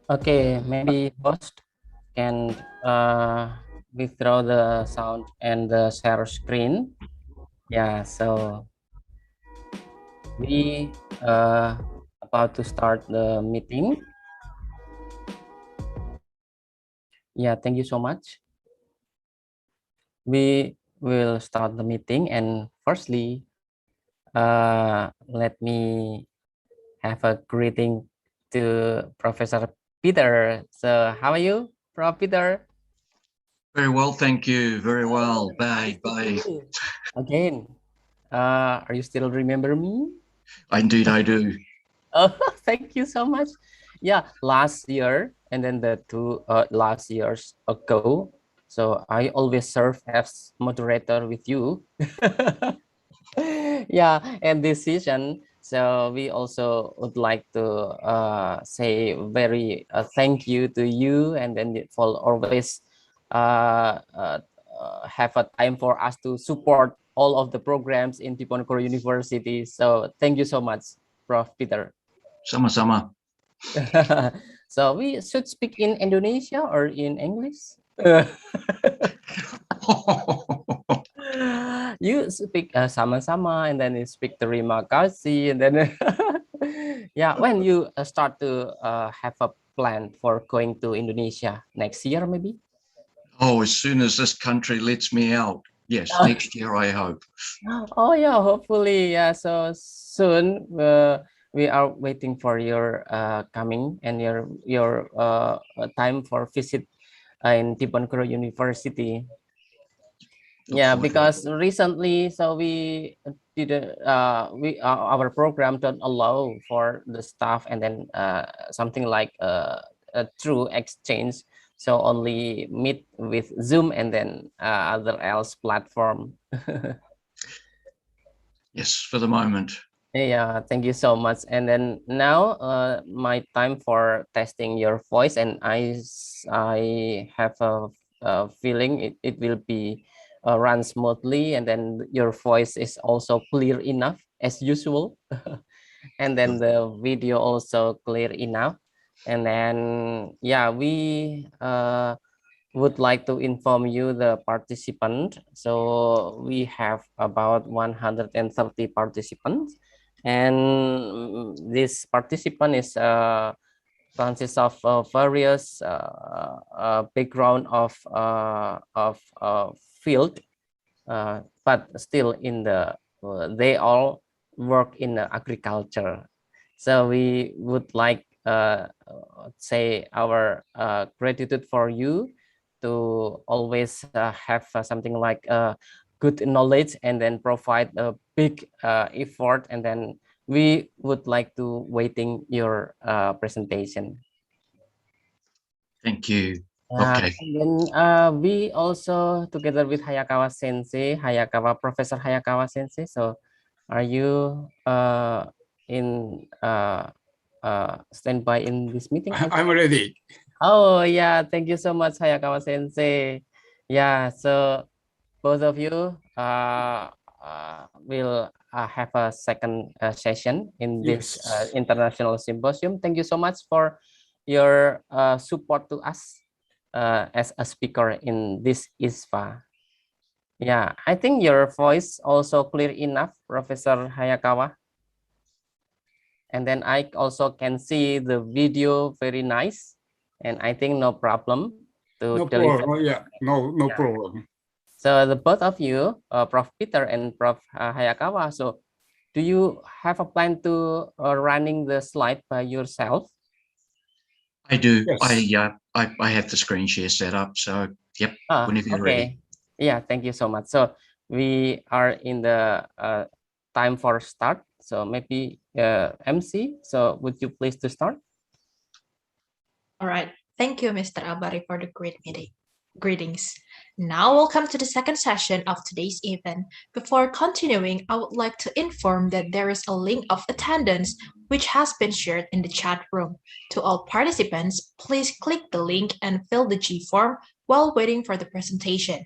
Okay, maybe host can withdraw the sound and the share screen. Yeah, so we about to start the meeting. Yeah, thank you so much. We will start the meeting, and firstly, let me have a greeting to Professor Peter. So how are you, Prof. Peter? Very well, thank you. Very well. Bye. Bye. Again, are you still remember me? Indeed, I do. Oh, thank you so much. Yeah, last year and then the two last years ago. So I always serve as moderator with you. Yeah, and this season, so we also would like to say very thank you to you, and then for always have a time for us to support all of the programs in Diponegoro University. So thank you so much, Prof. Peter. Sama-sama. So we should speak in Indonesia or in English? You speak sama-sama, and then you speak terima kasih, and then yeah, when you start to have a plan for going to Indonesia next year, maybe? Oh, as soon as this country lets me out. Yes, next year, I hope. Oh yeah, hopefully. Yeah, so soon we are waiting for your coming and your time for visit in Diponegoro University. Yeah, because recently, so we didn't our program don't allow for the staff, and then something like a true exchange, so only meet with Zoom and then other else platform. Yes, for the moment. Yeah, thank you so much. And then now my time for testing your voice, and I have a feeling it will be run smoothly, and then your voice is also clear enough as usual. And then the video also clear enough. And then yeah, we would like to inform you the participant. So we have about 130 participants, and this participant is consists of various background of field, but still in the they all work in the agriculture. So we would like say our gratitude for you to always have something like good knowledge, and then provide a big effort, and then we would like to waiting your presentation. Thank you. Okay. And then we also together with Hayakawa Sensei, Professor Hayakawa Sensei. So are you in standby in this meeting? I'm ready. Oh yeah, thank you so much, Hayakawa Sensei. Yeah, so both of you will have a second session in this international symposium. Thank you so much for your support to us as a speaker in this ISFA. Yeah, I think your voice also clear enough, Professor Hayakawa. And then I also can see the video very nice, and I think no problem to deliver. Problem. Yeah, no problem. So the both of you, Prof. Peter and Prof. Hayakawa, so do you have a plan to running the slide by yourself? I do. Yes. I have the screen share set up. So yep, whenever you're ready. Yeah, thank you so much. So we are in the time for start. So maybe MC, so would you please to start? All right. Thank you, Mr. Albari, for the great meeting. Greetings. Now welcome to the second session of today's event. Before continuing, I would like to inform that there is a link of attendance which has been shared in the chat room. To all participants, please click the link and fill the G form while waiting for the presentation.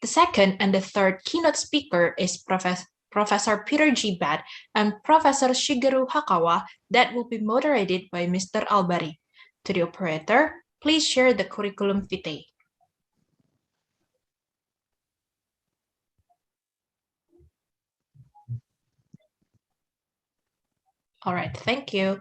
The second and the third keynote speaker is Professor Peter G. Bad and Professor Shigeru Hakawa that will be moderated by Mr. Albari. To the operator, please share the curriculum vitae. All right, thank you.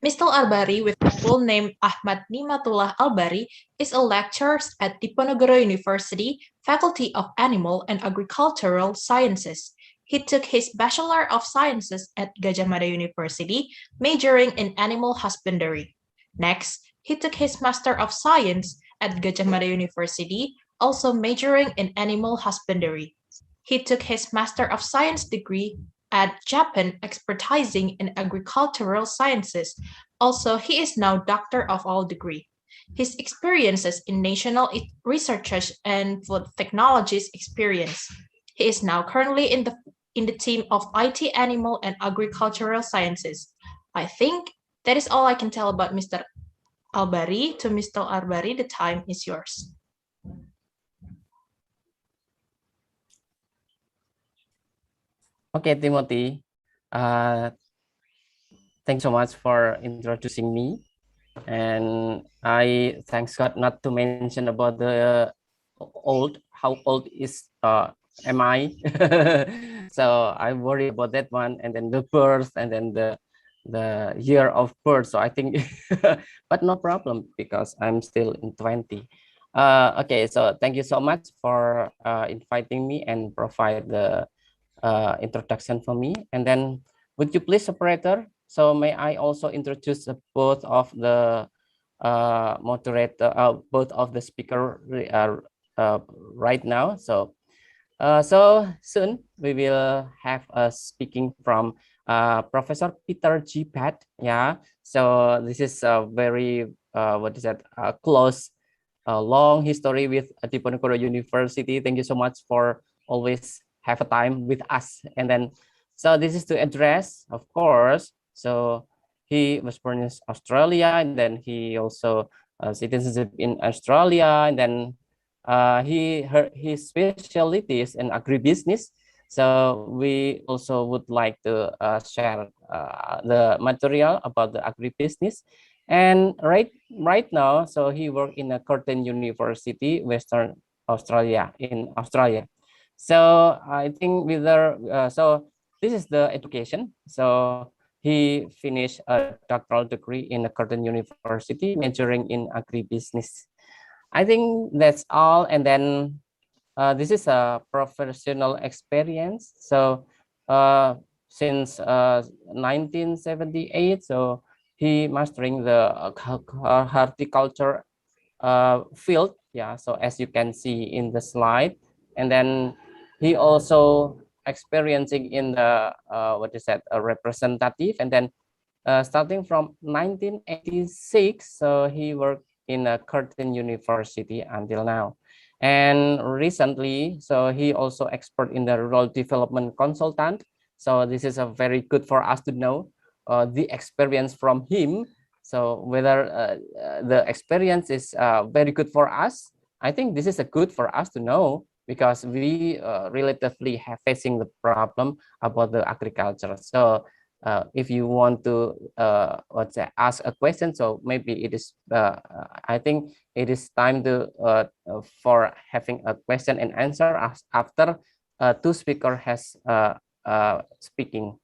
Mr. Albari, with the full name Ahmad Nimatullah Albari, is a lecturer at Diponegoro University, Faculty of Animal and Agricultural Sciences. He took his Bachelor of Sciences at Gadjah Mada University, majoring in animal husbandry. Next, he took his Master of Science at Gadjah Mada University, also majoring in animal husbandry. He took his Master of Science degree at Japan, expertising in agricultural sciences. Also, he is now Doctor of All degree. His experiences in national researches and food technologies experience. He is now currently in the team of IT, Animal, and Agricultural Sciences. I think that is all I can tell about Mr. Albari. To Mr. Albari, the time is yours. Okay, Timothy. Thanks so much for introducing me. And I thanks God not to mention about the how old is am I? So I worry about that one, and then the birth, and then the year of birth. So I think, but no problem because I'm still in 20. Okay, so thank you so much for inviting me and provide the introduction for me. And then would you please, operator, so may I also introduce both of the moderator, both of the speaker right now. So soon we will have a speaking from Professor Peter G. Pat. Yeah, so this is a very close long history with Diponegoro University. Thank you so much for always have a time with us. And then, so this is to address, of course. So he was born in Australia, and then he also citizenship in Australia, and then his specialty is in agribusiness. So we also would like to share the material about the agribusiness. And right now, so he worked in a Curtin University, Western Australia, in Australia. So I think with so this is the education. So he finished a doctoral degree in the Curtin University, majoring in agribusiness. I think that's all. And then this is a professional experience. So since 1978, so he mastering the horticulture field. Yeah, so as you can see in the slide. And then he also experiencing in the a representative. And then starting from 1986, so he worked in a Curtin University until now. And recently, so he also expert in the rural development consultant. So this is a very good for us to know the experience from him. So whether the experience is very good for us, I think this is a good for us to know, because we relatively have facing the problem about the agriculture. So if you want to ask a question, so maybe it is I think it is time to for having a question and answer after two speaker has speaking.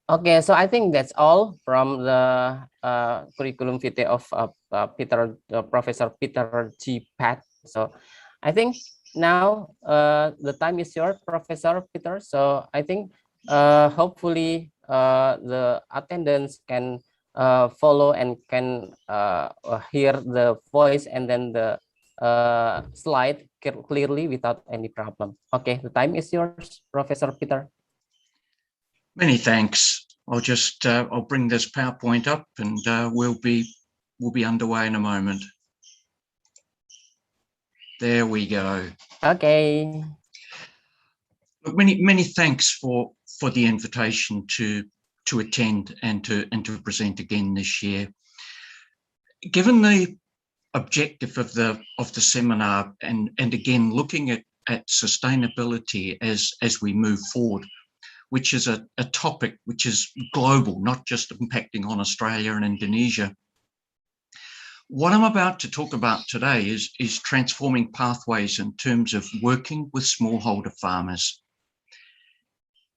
Okay, so I think that's all from the curriculum vitae of Professor Peter G. Pat. So I think now the time is yours, Professor Peter. So I think hopefully the attendants can follow and can hear the voice and then the slide clearly without any problem. Okay, the time is yours, Professor Peter. Many thanks. I'll bring this PowerPoint up, and we'll be underway in a moment. There we go. Okay. Look, many thanks for the invitation to attend and to present again this year. Given the objective of the seminar, and again looking at sustainability as we move forward, which is a topic which is global, not just impacting on Australia and Indonesia, What I'm about to talk about today is transforming pathways in terms of working with smallholder farmers.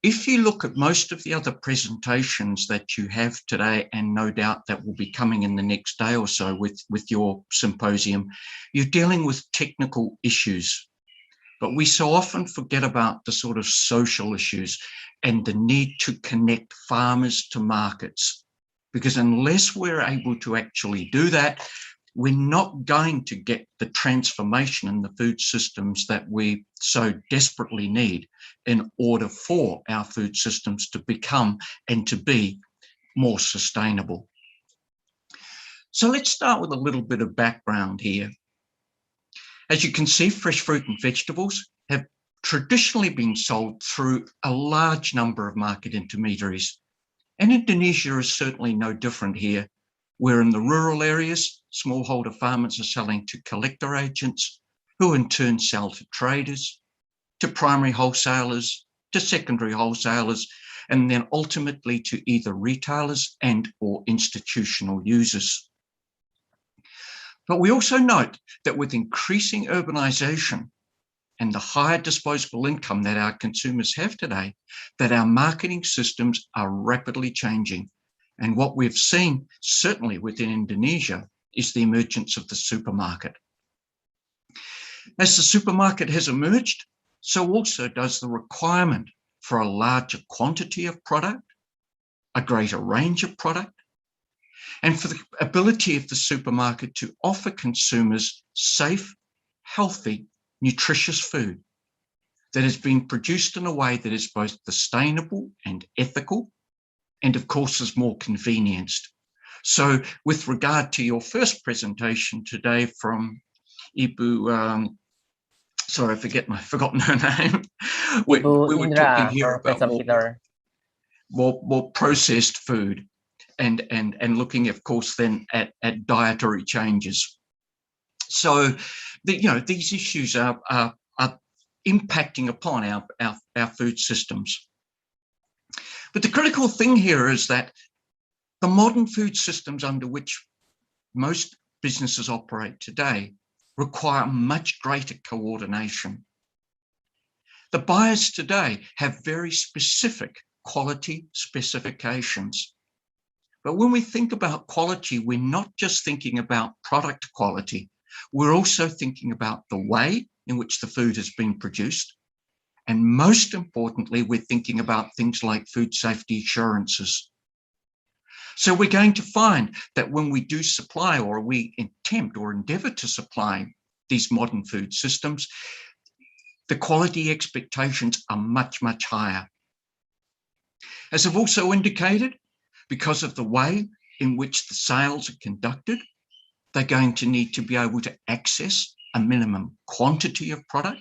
If you look at most of the other presentations that you have today, and no doubt that will be coming in the next day or so with your symposium, you're dealing with technical issues. But we so often forget about the sort of social issues and the need to connect farmers to markets. Because unless we're able to actually do that, we're not going to get the transformation in the food systems that we so desperately need in order for our food systems to become and to be more sustainable. So let's start with a little bit of background here. As you can see, fresh fruit and vegetables have traditionally been sold through a large number of market intermediaries. And Indonesia is certainly no different here, where in the rural areas, smallholder farmers are selling to collector agents, who in turn sell to traders, to primary wholesalers, to secondary wholesalers, and then ultimately to either retailers and or institutional users. But we also note that with increasing urbanization and the higher disposable income that our consumers have today, that our marketing systems are rapidly changing. And what we've seen, certainly within Indonesia, is the emergence of the supermarket. As the supermarket has emerged, so also does the requirement for a larger quantity of product, a greater range of product, and for the ability of the supermarket to offer consumers safe, healthy, nutritious food that has been produced in a way that is both sustainable and ethical, and of course is more convenienced. So with regard to your first presentation today from Ibu, sorry, I've forgotten her name. We were talking here about more processed food and looking, of course, then at dietary changes. So, these issues are impacting upon our food systems. But the critical thing here is that the modern food systems under which most businesses operate today require much greater coordination. The buyers today have very specific quality specifications. But when we think about quality, we're not just thinking about product quality. We're also thinking about the way in which the food has been produced. And most importantly, we're thinking about things like food safety assurances. So we're going to find that when we do supply, or we attempt or endeavour to supply these modern food systems, the quality expectations are much, much higher. As I've also indicated, because of the way in which the sales are conducted, they're going to need to be able to access a minimum quantity of product.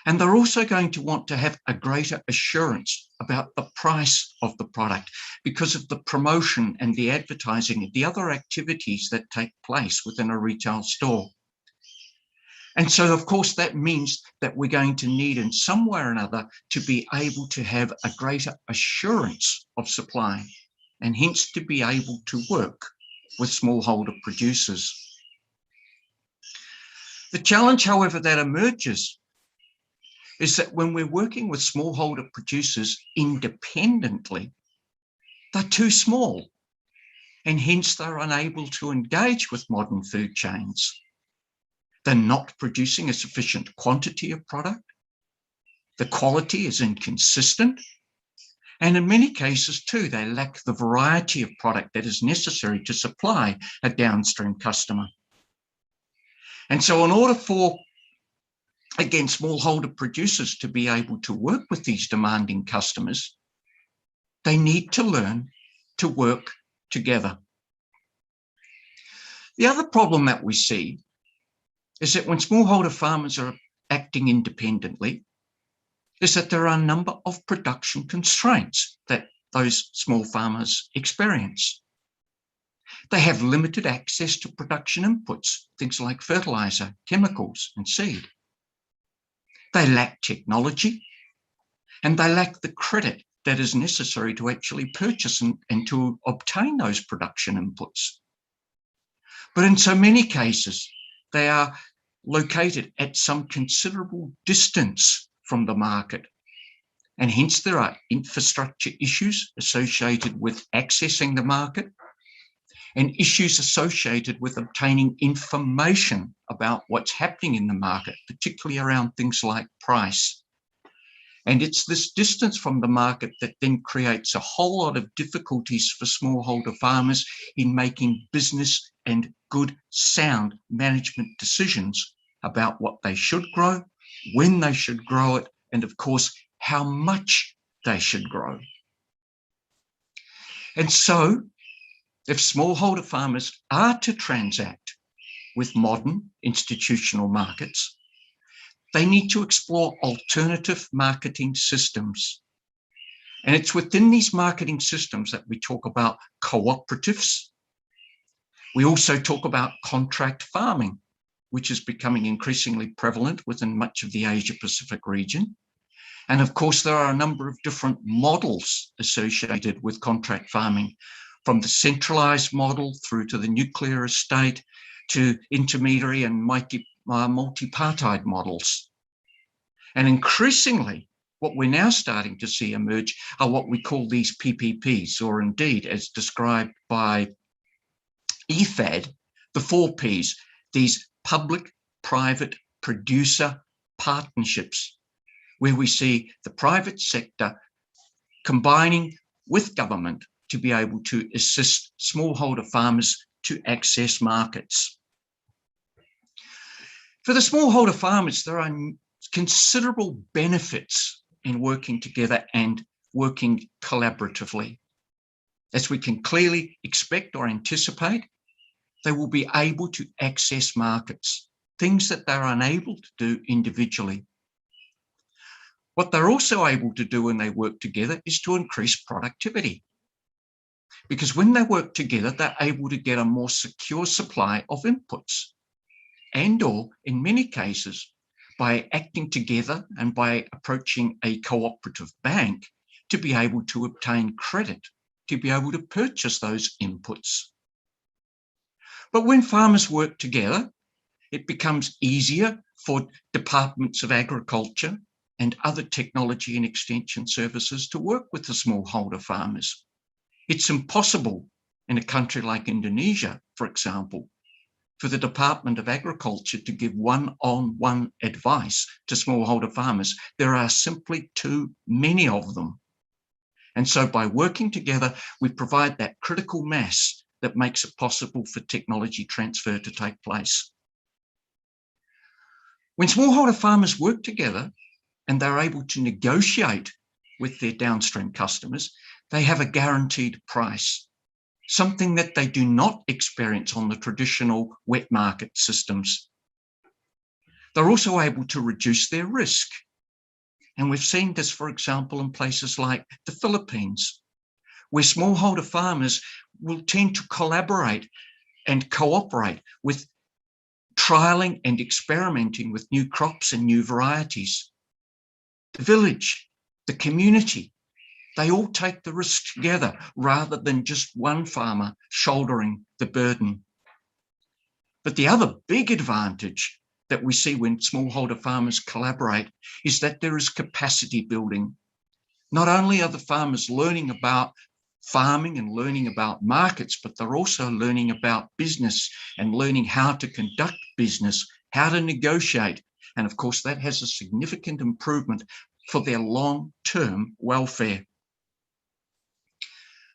And they're also going to want to have a greater assurance about the price of the product because of the promotion and the advertising and the other activities that take place within a retail store. And so, of course, that means that we're going to need in some way or another to be able to have a greater assurance of supply and hence to be able to work with smallholder producers. The challenge, however, that emerges is that when we're working with smallholder producers independently, they're too small and hence they're unable to engage with modern food chains. They're not producing a sufficient quantity of product. The quality is inconsistent. And in many cases too, they lack the variety of product that is necessary to supply a downstream customer. And so in order for, again, smallholder producers to be able to work with these demanding customers, they need to learn to work together. The other problem that we see is that when smallholder farmers are acting independently, is that there are a number of production constraints that those small farmers experience. They have limited access to production inputs, things like fertilizer, chemicals, and seed. They lack technology, and they lack the credit that is necessary to actually purchase and to obtain those production inputs. But in so many cases, they are located at some considerable distance from the market. And hence there are infrastructure issues associated with accessing the market and issues associated with obtaining information about what's happening in the market, particularly around things like price. And it's this distance from the market that then creates a whole lot of difficulties for smallholder farmers in making business and good, sound management decisions about what they should grow, when they should grow it, and of course, how much they should grow. And so, if smallholder farmers are to transact with modern institutional markets, they need to explore alternative marketing systems. And it's within these marketing systems that we talk about cooperatives. We also talk about contract farming, which is becoming increasingly prevalent within much of the Asia-Pacific region. And of course, there are a number of different models associated with contract farming, from the centralized model through to the nuclear estate to intermediary and multipartite models. And increasingly, what we're now starting to see emerge are what we call these PPPs, or indeed, as described by IFAD, the 4 Ps, these public-private producer partnerships, where we see the private sector combining with government to be able to assist smallholder farmers to access markets. For the smallholder farmers, there are considerable benefits in working together and working collaboratively. As we can clearly expect or anticipate, they will be able to access markets, things that they're unable to do individually. What they're also able to do when they work together is to increase productivity. Because when they work together, they're able to get a more secure supply of inputs, and or in many cases, by acting together and by approaching a cooperative bank to be able to obtain credit, to be able to purchase those inputs. But when farmers work together, it becomes easier for departments of agriculture and other technology and extension services to work with the smallholder farmers. It's impossible in a country like Indonesia, for example, for the Department of Agriculture to give one-on-one advice to smallholder farmers. There are simply too many of them. And so by working together, we provide that critical mass that makes it possible for technology transfer to take place. When smallholder farmers work together and they're able to negotiate with their downstream customers, they have a guaranteed price, something that they do not experience on the traditional wet market systems. They're also able to reduce their risk. And we've seen this, for example, in places like the Philippines, where smallholder farmers will tend to collaborate and cooperate with trialing and experimenting with new crops and new varieties. The village, the community, they all take the risk together rather than just one farmer shouldering the burden. But the other big advantage that we see when smallholder farmers collaborate is that there is capacity building. Not only are the farmers learning about farming and learning about markets, but they're also learning about business and learning how to conduct business, how to negotiate. And of course, that has a significant improvement for their long-term welfare.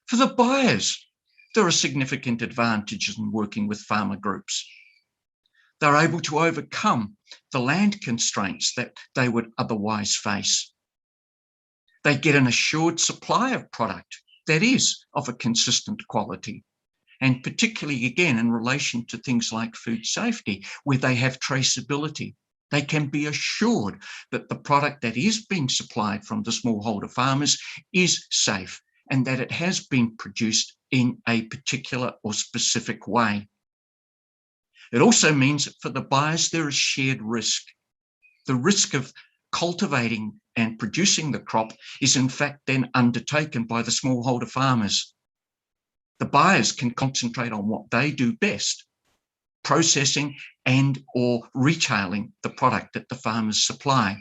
For the buyers, there are significant advantages in working with farmer groups. They're able to overcome the land constraints that they would otherwise face. They get an assured supply of product that is of a consistent quality, and particularly again in relation to things like food safety, where they have traceability. They can be assured that the product that is being supplied from the smallholder farmers is safe and that it has been produced in a particular or specific way. It also means that for the buyers, there is shared risk. The risk of cultivating and producing the crop is in fact then undertaken by the smallholder farmers. The buyers can concentrate on what they do best, processing and or retailing the product that the farmers supply.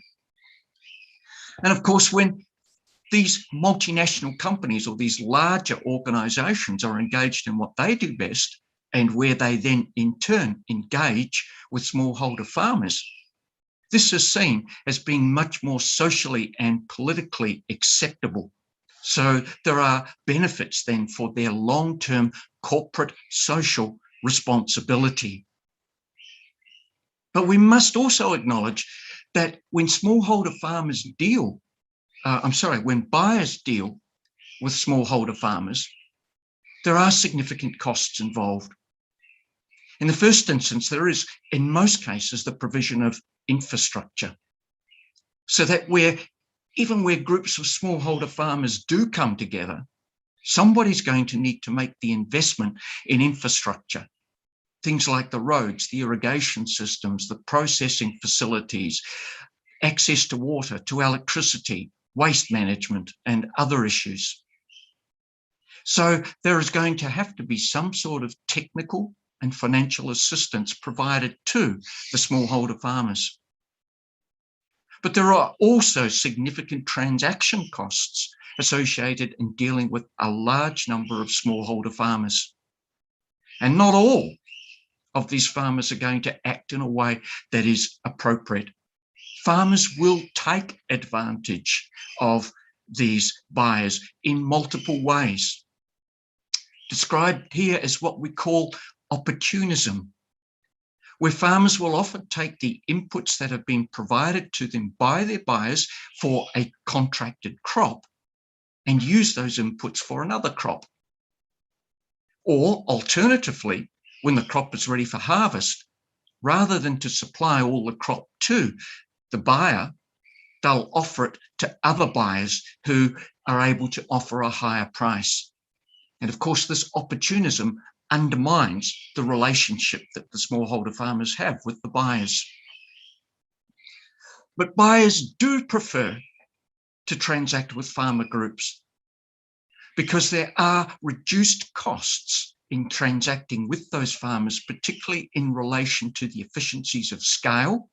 And of course, when these multinational companies or these larger organizations are engaged in what they do best, and where they then in turn engage with smallholder farmers, this is seen as being much more socially and politically acceptable. So there are benefits then for their long-term corporate social responsibility. But we must also acknowledge that when smallholder farmers deal, when buyers deal with smallholder farmers, there are significant costs involved. In the first instance, there is, in most cases, the provision of infrastructure, so that even where groups of smallholder farmers do come together, somebody's going to need to make the investment in infrastructure. Things like the roads, the irrigation systems, the processing facilities, access to water, to electricity, waste management, and other issues. So there is going to have to be some sort of technical and financial assistance provided to the smallholder farmers. But there are also significant transaction costs associated in dealing with a large number of smallholder farmers. And not all of these farmers are going to act in a way that is appropriate. Farmers will take advantage of these buyers in multiple ways, described here as what we call opportunism, where farmers will often take the inputs that have been provided to them by their buyers for a contracted crop and use those inputs for another crop. Or alternatively, when the crop is ready for harvest, rather than to supply all the crop to the buyer, they'll offer it to other buyers who are able to offer a higher price. And of course, this opportunism undermines the relationship that the smallholder farmers have with the buyers. But buyers do prefer to transact with farmer groups because there are reduced costs in transacting with those farmers, particularly in relation to the efficiencies of scale,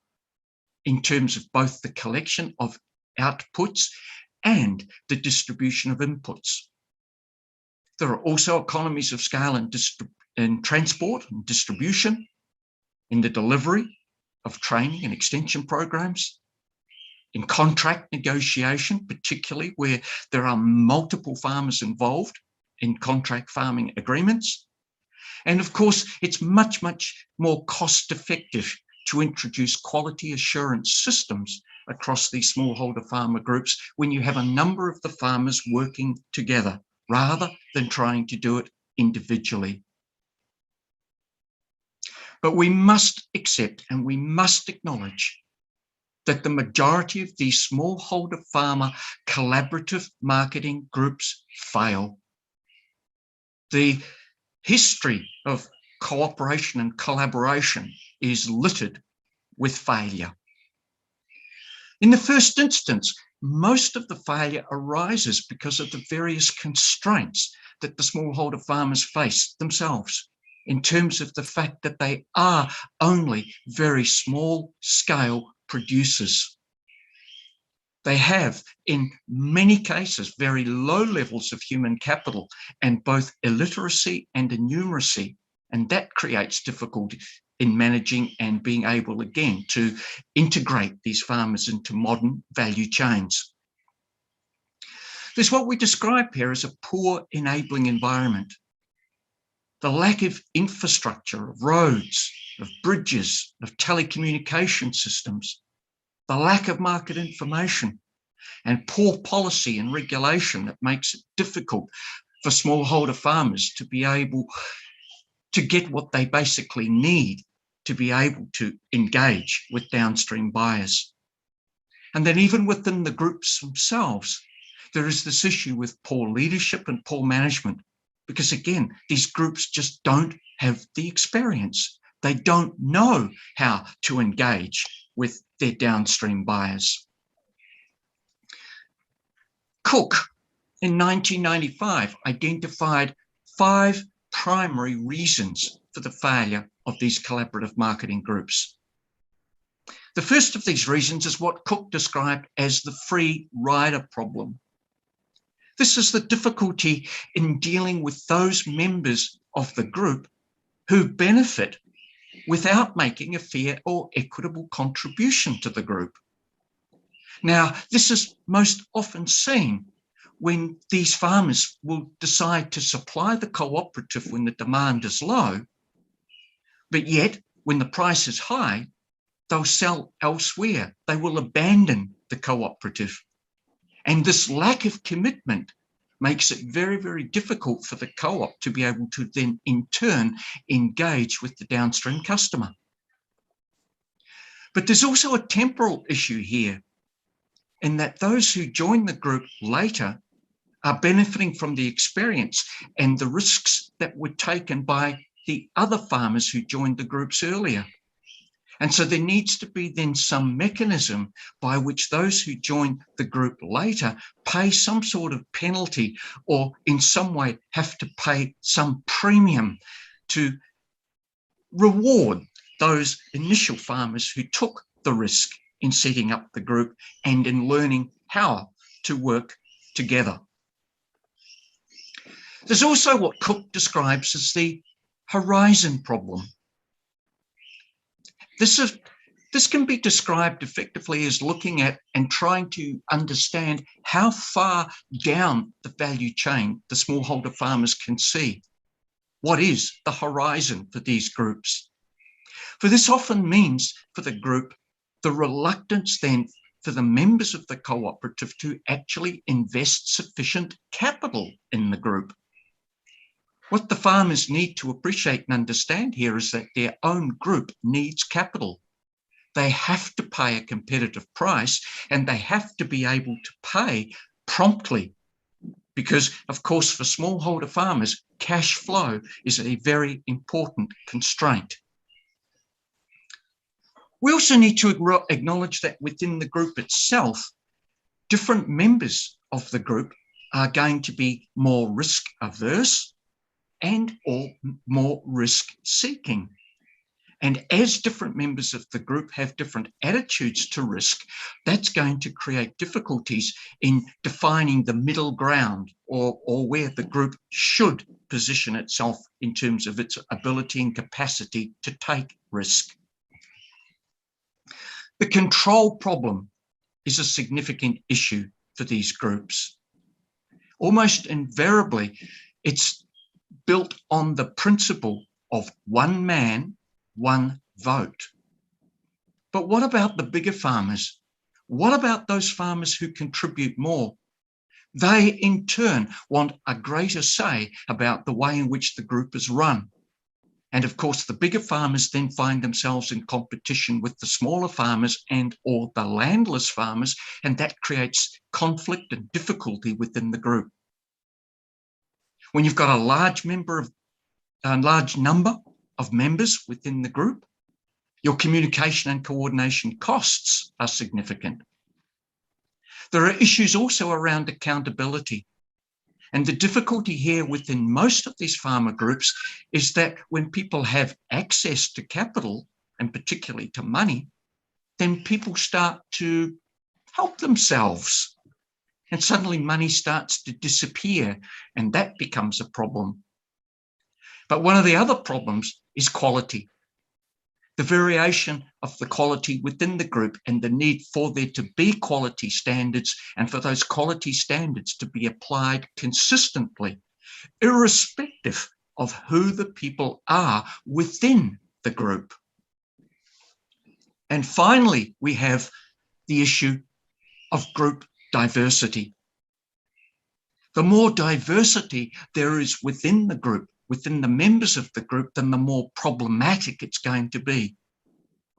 in terms of both the collection of outputs and the distribution of inputs. There are also economies of scale in transport and distribution, in the delivery of training and extension programs, in contract negotiation, particularly where there are multiple farmers involved in contract farming agreements. And of course, it's much, much more cost effective to introduce quality assurance systems across these smallholder farmer groups when you have a number of the farmers working together, rather than trying to do it individually. But we must accept and we must acknowledge that the majority of these smallholder farmer collaborative marketing groups fail. The history of cooperation and collaboration is littered with failure. In the first instance, most of the failure arises because of the various constraints that the smallholder farmers face themselves, in terms of the fact that they are only very small scale producers. They have, in many cases, very low levels of human capital and both illiteracy and innumeracy, and that creates difficulty in managing and being able again to integrate these farmers into modern value chains. There's what we describe here as a poor enabling environment. The lack of infrastructure, of roads, of bridges, of telecommunication systems, the lack of market information, and poor policy and regulation that makes it difficult for smallholder farmers to be able to get what they basically need to be able to engage with downstream buyers. And then even within the groups themselves, there is this issue with poor leadership and poor management, because again, these groups just don't have the experience. They don't know how to engage with their downstream buyers. Cook in 1995 identified 5 primary reasons for the failure of these collaborative marketing groups. The first of these reasons is what Cook described as the free rider problem. This is the difficulty in dealing with those members of the group who benefit without making a fair or equitable contribution to the group. Now, this is most often seen when these farmers will decide to supply the cooperative when the demand is low, but yet when the price is high, they'll sell elsewhere. They will abandon the cooperative. And this lack of commitment makes it very, very difficult for the co-op to be able to then in turn engage with the downstream customer. But there's also a temporal issue here in that those who join the group later are benefiting from the experience and the risks that were taken by the other farmers who joined the groups earlier. And so there needs to be then some mechanism by which those who join the group later pay some sort of penalty or in some way have to pay some premium to reward those initial farmers who took the risk in setting up the group and in learning how to work together. There's also what Cook describes as the horizon problem. This can be described effectively as looking at and trying to understand how far down the value chain the smallholder farmers can see. What is the horizon for these groups? For this often means for the group the reluctance then for the members of the cooperative to actually invest sufficient capital in the group. What the farmers need to appreciate and understand here is that their own group needs capital. They have to pay a competitive price and they have to be able to pay promptly because, of course, for smallholder farmers, cash flow is a very important constraint. We also need to acknowledge that within the group itself, different members of the group are going to be more risk averse and or more risk seeking. And as different members of the group have different attitudes to risk, that's going to create difficulties in defining the middle ground or where the group should position itself in terms of its ability and capacity to take risk. The control problem is a significant issue for these groups. Almost invariably, it's built on the principle of one man, one vote. But what about the bigger farmers? What about those farmers who contribute more? They, in turn, want a greater say about the way in which the group is run. And of course, the bigger farmers then find themselves in competition with the smaller farmers and or the landless farmers, and that creates conflict and difficulty within the group. When you've got a large number of members within the group, your communication and coordination costs are significant. There are issues also around accountability. And the difficulty here within most of these farmer groups is that when people have access to capital, and particularly to money, then people start to help themselves. And suddenly money starts to disappear, and that becomes a problem. But one of the other problems is quality. The variation of the quality within the group and the need for there to be quality standards and for those quality standards to be applied consistently, irrespective of who the people are within the group. And finally, we have the issue of group diversity. The more diversity there is within the group, within the members of the group, then the more problematic it's going to be.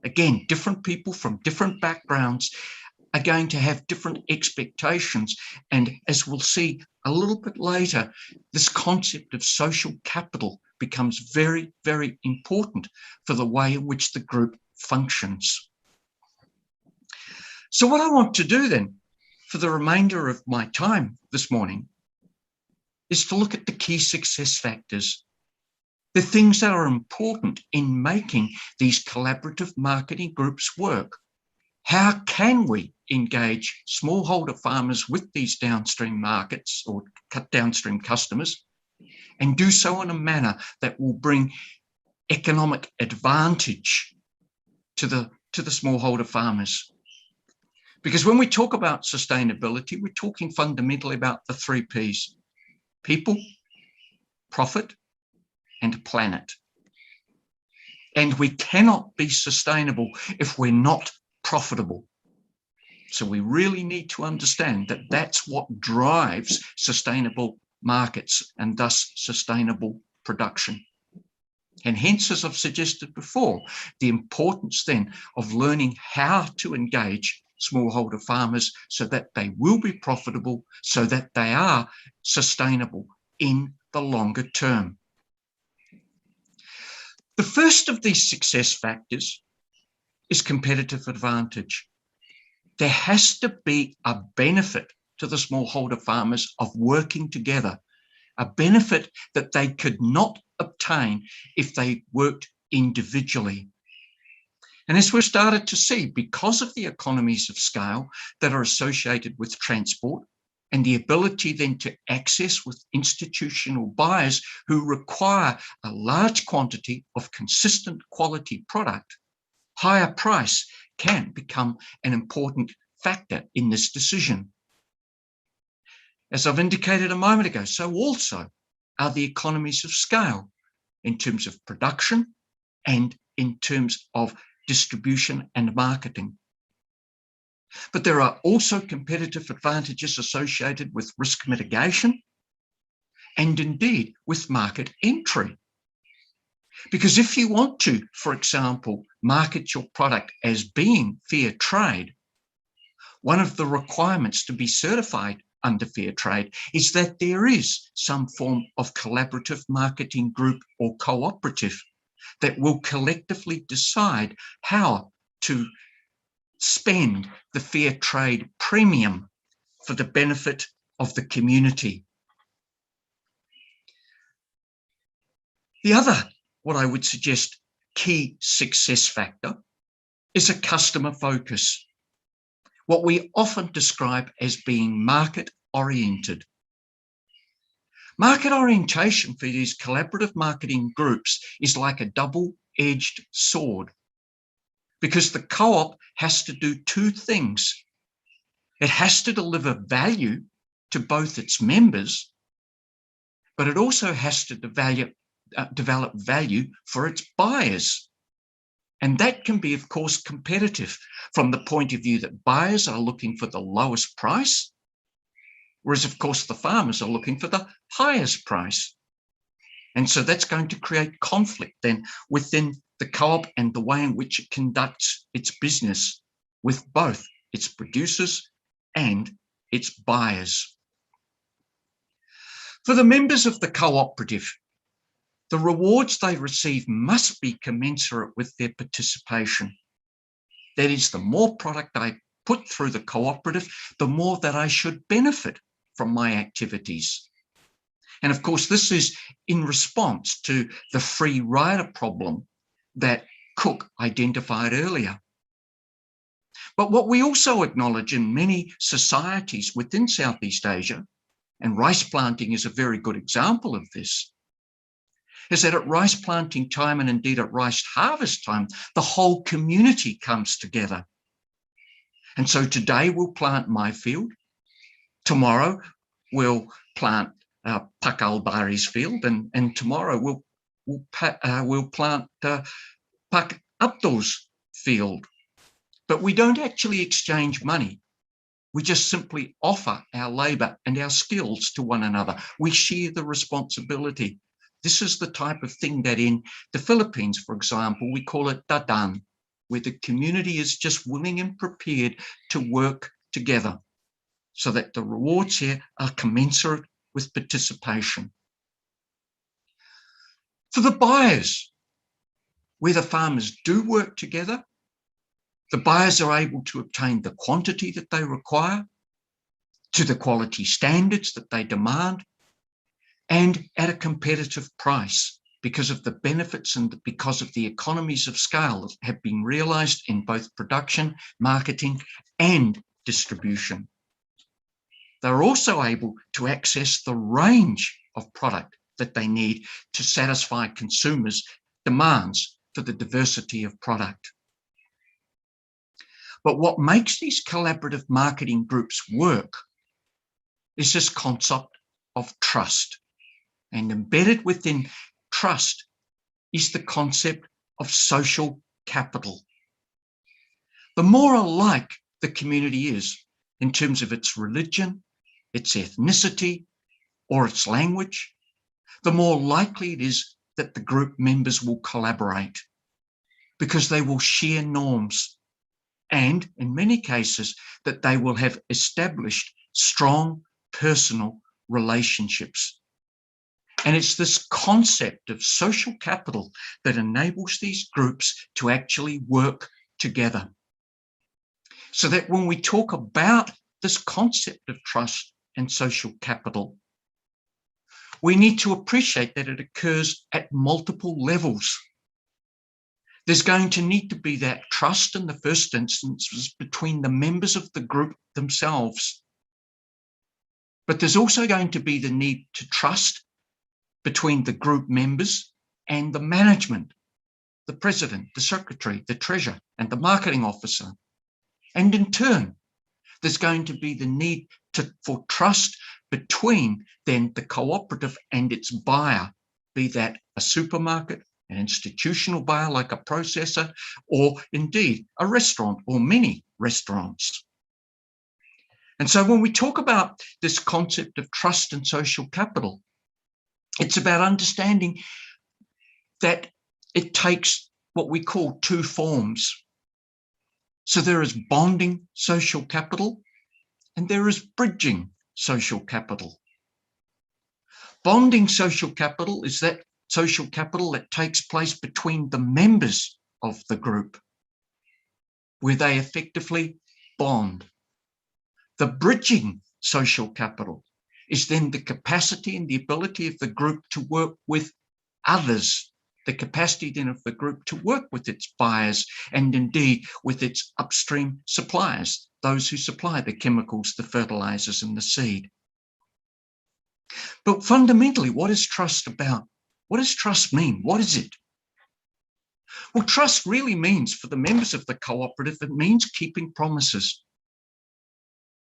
Again, different people from different backgrounds are going to have different expectations. And as we'll see a little bit later, this concept of social capital becomes very, very important for the way in which the group functions. So what I want to do then for the remainder of my time this morning is to look at the key success factors the things that are important in making these collaborative marketing groups work. How can we engage smallholder farmers with these downstream markets or downstream customers and do so in a manner that will bring economic advantage to the smallholder farmers? Because when we talk about sustainability, we're talking fundamentally about the 3 Ps: people, profit, and planet. And we cannot be sustainable if we're not profitable. So we really need to understand that that's what drives sustainable markets and thus sustainable production. And hence, as I've suggested before, the importance then of learning how to engage smallholder farmers so that they will be profitable, so that they are sustainable in the longer term. The first of these success factors is competitive advantage. There has to be a benefit to the smallholder farmers of working together, a benefit that they could not obtain if they worked individually. And as we've started to see, because of the economies of scale that are associated with transport and the ability then to access with institutional buyers who require a large quantity of consistent quality product, higher price can become an important factor in this decision. As I've indicated a moment ago, so also are the economies of scale in terms of production and in terms of distribution and marketing. But there are also competitive advantages associated with risk mitigation and indeed with market entry. Because if you want to, for example, market your product as being fair trade, one of the requirements to be certified under fair trade is that there is some form of collaborative marketing group or cooperative that will collectively decide how to spend the fair trade premium for the benefit of the community. The other, what I would suggest, key success factor is a customer focus, what we often describe as being market-oriented. Market orientation for these collaborative marketing groups is like a double-edged sword, because the co-op has to do 2 things. It has to deliver value to both its members, but it also has to develop value for its buyers. And that can be, of course, competitive from the point of view that buyers are looking for the lowest price, whereas, of course, the farmers are looking for the highest price. And so that's going to create conflict then within the co-op and the way in which it conducts its business with both its producers and its buyers. For the members of the cooperative, the rewards they receive must be commensurate with their participation. That is, the more product I put through the cooperative, the more that I should benefit from my activities. And of course, this is in response to the free rider problem that Cook identified earlier. But what we also acknowledge in many societies within Southeast Asia, and rice planting is a very good example of this, is that at rice planting time and indeed at rice harvest time, the whole community comes together. And so today we'll plant my field, tomorrow we'll plant Pak Albari's field, and tomorrow we'll plant Pak Abdul's field. But we don't actually exchange money. We just simply offer our labour and our skills to one another. We share the responsibility. This is the type of thing that in the Philippines, for example, we call it dadan, where the community is just willing and prepared to work together so that the rewards here are commensurate with participation. For the buyers, where the farmers do work together, the buyers are able to obtain the quantity that they require, to the quality standards that they demand, and at a competitive price. because of the benefits and because of the economies of scale that have been realized in both production, marketing, and distribution. They're also able to access the range of product that they need to satisfy consumers' demands for the diversity of product. But what makes these collaborative marketing groups work is this concept of trust. And embedded within trust is the concept of social capital. The more alike the community is in terms of its religion, its ethnicity, or its language, the more likely it is that the group members will collaborate because they will share norms and, in many cases, that they will have established strong personal relationships. And it's this concept of social capital that enables these groups to actually work together. So that when we talk about this concept of trust and social capital, we need to appreciate that it occurs at multiple levels. There's going to need to be that trust in the first instance between the members of the group themselves. But there's also going to be the need to trust between the group members and the management, the president, the secretary, the treasurer, and the marketing officer. And in turn, there's going to be the need for trust between then the cooperative and its buyer, be that a supermarket, an institutional buyer like a processor, or indeed a restaurant or many restaurants. And so when we talk about this concept of trust and social capital, it's about understanding that it takes what we call two forms. So there is bonding social capital and there is bridging social capital. Bonding social capital is that social capital that takes place between the members of the group, where they effectively bond. The bridging social capital is then the capacity and the ability of the group to work with others, the capacity then of the group to work with its buyers and indeed with its upstream suppliers, those who supply the chemicals, the fertilizers, and the seed. But fundamentally, what is trust about? What does trust mean? What is it? Well, trust really means, for the members of the cooperative, it means keeping promises.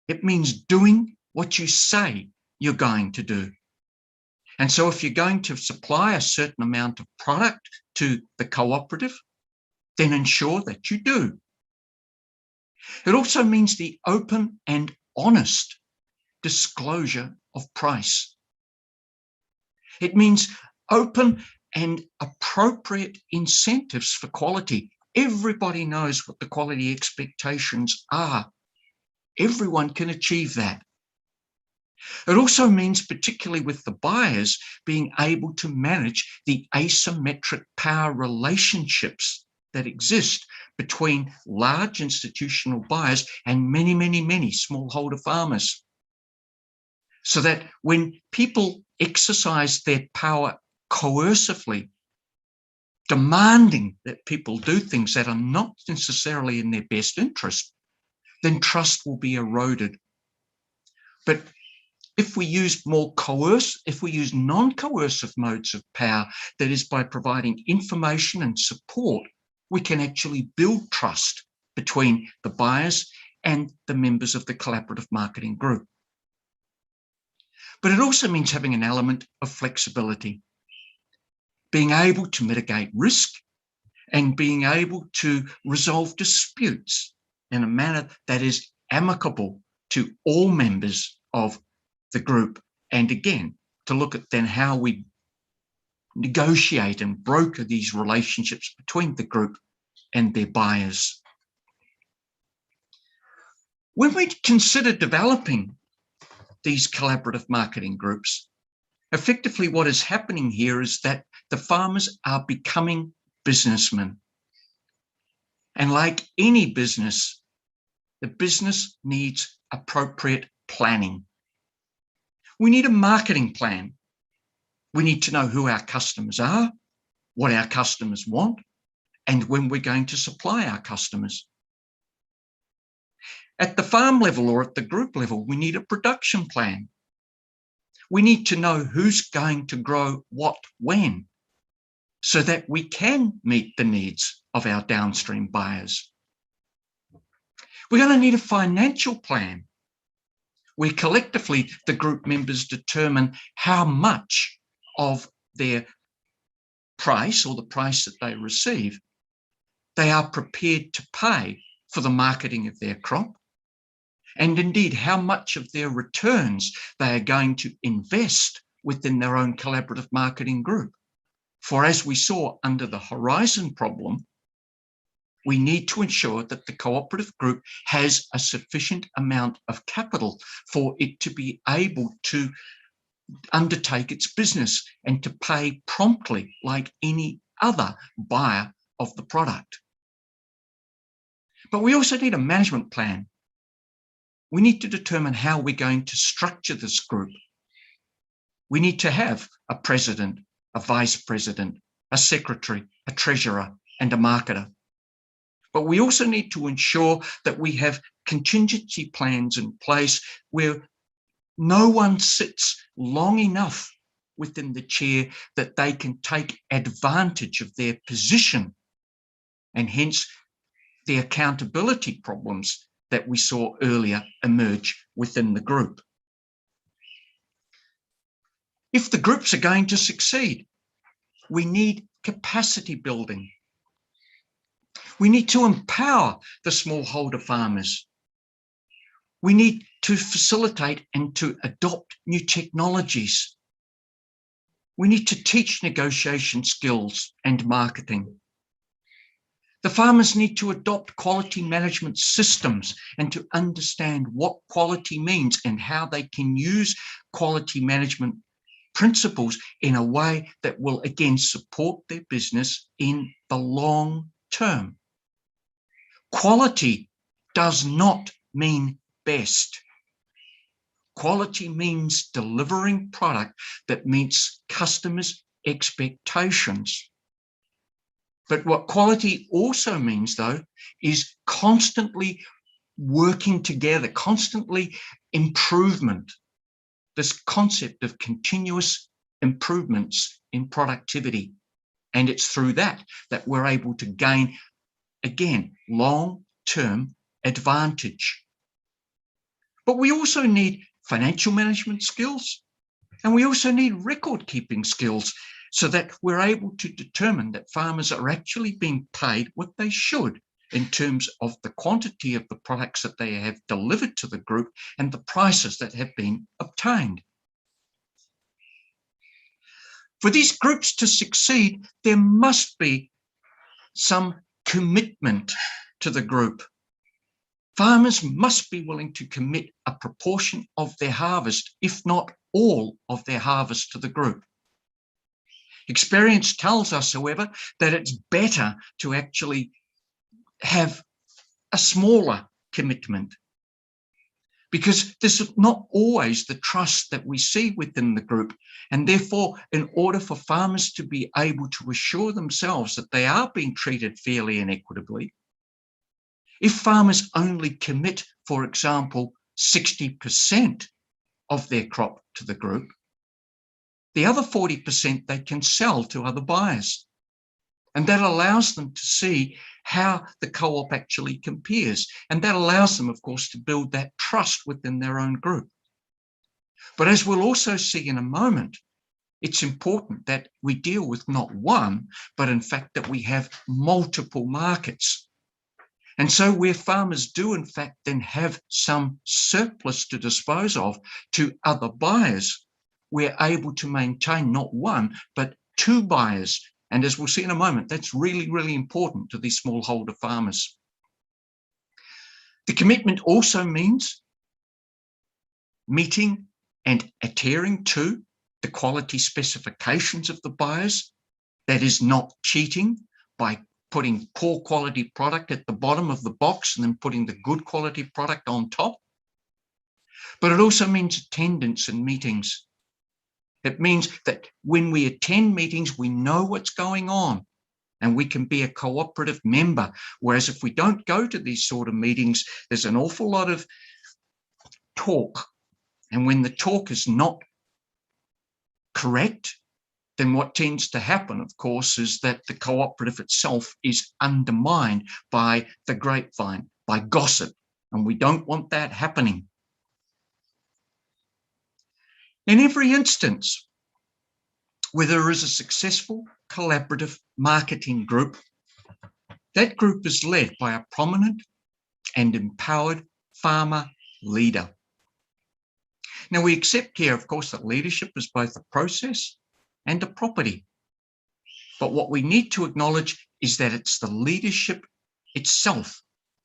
It means doing what you say you're going to do. And so if you're going to supply a certain amount of product to the cooperative, then ensure that you do. It also means the open and honest disclosure of price. It means open and appropriate incentives for quality. Everybody knows what the quality expectations are. Everyone can achieve that. It also means, particularly with the buyers, being able to manage the asymmetric power relationships that exist between large institutional buyers and many, many, many smallholder farmers. So that when people exercise their power coercively, demanding that people do things that are not necessarily in their best interest, then trust will be eroded. But if we use non-coercive modes of power, that is by providing information and support, we can actually build trust between the buyers and the members of the collaborative marketing group. But it also means having an element of flexibility, being able to mitigate risk and being able to resolve disputes in a manner that is amicable to all members of the group. And again, to look at then how we negotiate and broker these relationships between the group and their buyers. When we consider developing these collaborative marketing groups, effectively what is happening here is that the farmers are becoming businessmen. And like any business, the business needs appropriate planning. We need a marketing plan We need to know who our customers are, what our customers want, and when we're going to supply our customers. At the farm level or at the group level, we need a production plan. We need to know who's going to grow what when, so that we can meet the needs of our downstream buyers. We're going to need a financial plan where collectively the group members determine how much of their price or the price that they receive they are prepared to pay for the marketing of their crop, and indeed how much of their returns they are going to invest within their own collaborative marketing group. For as we saw under the Horizon problem, we need to ensure that the cooperative group has a sufficient amount of capital for it to be able to undertake its business and to pay promptly like any other buyer of the product. But we also need a management plan. We need to determine how we're going to structure this group. We need to have a president, a vice president, a secretary, a treasurer, and a marketer. But we also need to ensure that we have contingency plans in place where no one sits long enough within the chair that they can take advantage of their position, and hence the accountability problems that we saw earlier emerge within the group. If the groups are going to succeed, we need capacity building. We need to empower the smallholder farmers. We need to facilitate and to adopt new technologies. We need to teach negotiation skills and marketing. The farmers need to adopt quality management systems and to understand what quality means and how they can use quality management principles in a way that will again support their business in the long term. Quality does not mean best. Quality means delivering product that meets customers' expectations. But what quality also means, though, is constantly working together, constantly improvement. This concept of continuous improvements in productivity. And it's through that that we're able to gain, again, long-term advantage. But we also need financial management skills, and we also need record-keeping skills so that we're able to determine that farmers are actually being paid what they should in terms of the quantity of the products that they have delivered to the group and the prices that have been obtained. For these groups to succeed, there must be some commitment to the group. Farmers must be willing to commit a proportion of their harvest, if not all of their harvest, to the group. Experience tells us, however, that it's better to actually have a smaller commitment, because there's not always the trust that we see within the group. And therefore, in order for farmers to be able to assure themselves that they are being treated fairly and equitably, if farmers only commit, for example, 60% of their crop to the group, the other 40% they can sell to other buyers. And that allows them to see how the co-op actually compares. And that allows them, of course, to build that trust within their own group. But as we'll also see in a moment, it's important that we deal with not one, but in fact that we have multiple markets. And so where farmers do in fact then have some surplus to dispose of to other buyers, we're able to maintain not one, but two buyers. And as we'll see in a moment, that's really, really important to these smallholder farmers. The commitment also means meeting and adhering to the quality specifications of the buyers. That is not cheating by putting poor quality product at the bottom of the box and then putting the good quality product on top. But it also means attendance in meetings. It means that when we attend meetings, we know what's going on and we can be a cooperative member. Whereas if we don't go to these sort of meetings, there's an awful lot of talk. And when the talk is not correct, then what tends to happen, of course, is that the cooperative itself is undermined by the grapevine, by gossip, and we don't want that happening. In every instance where there is a successful collaborative marketing group, that group is led by a prominent and empowered farmer leader. Now, we accept here, of course, that leadership is both a process and a property. But what we need to acknowledge is that it's the leadership itself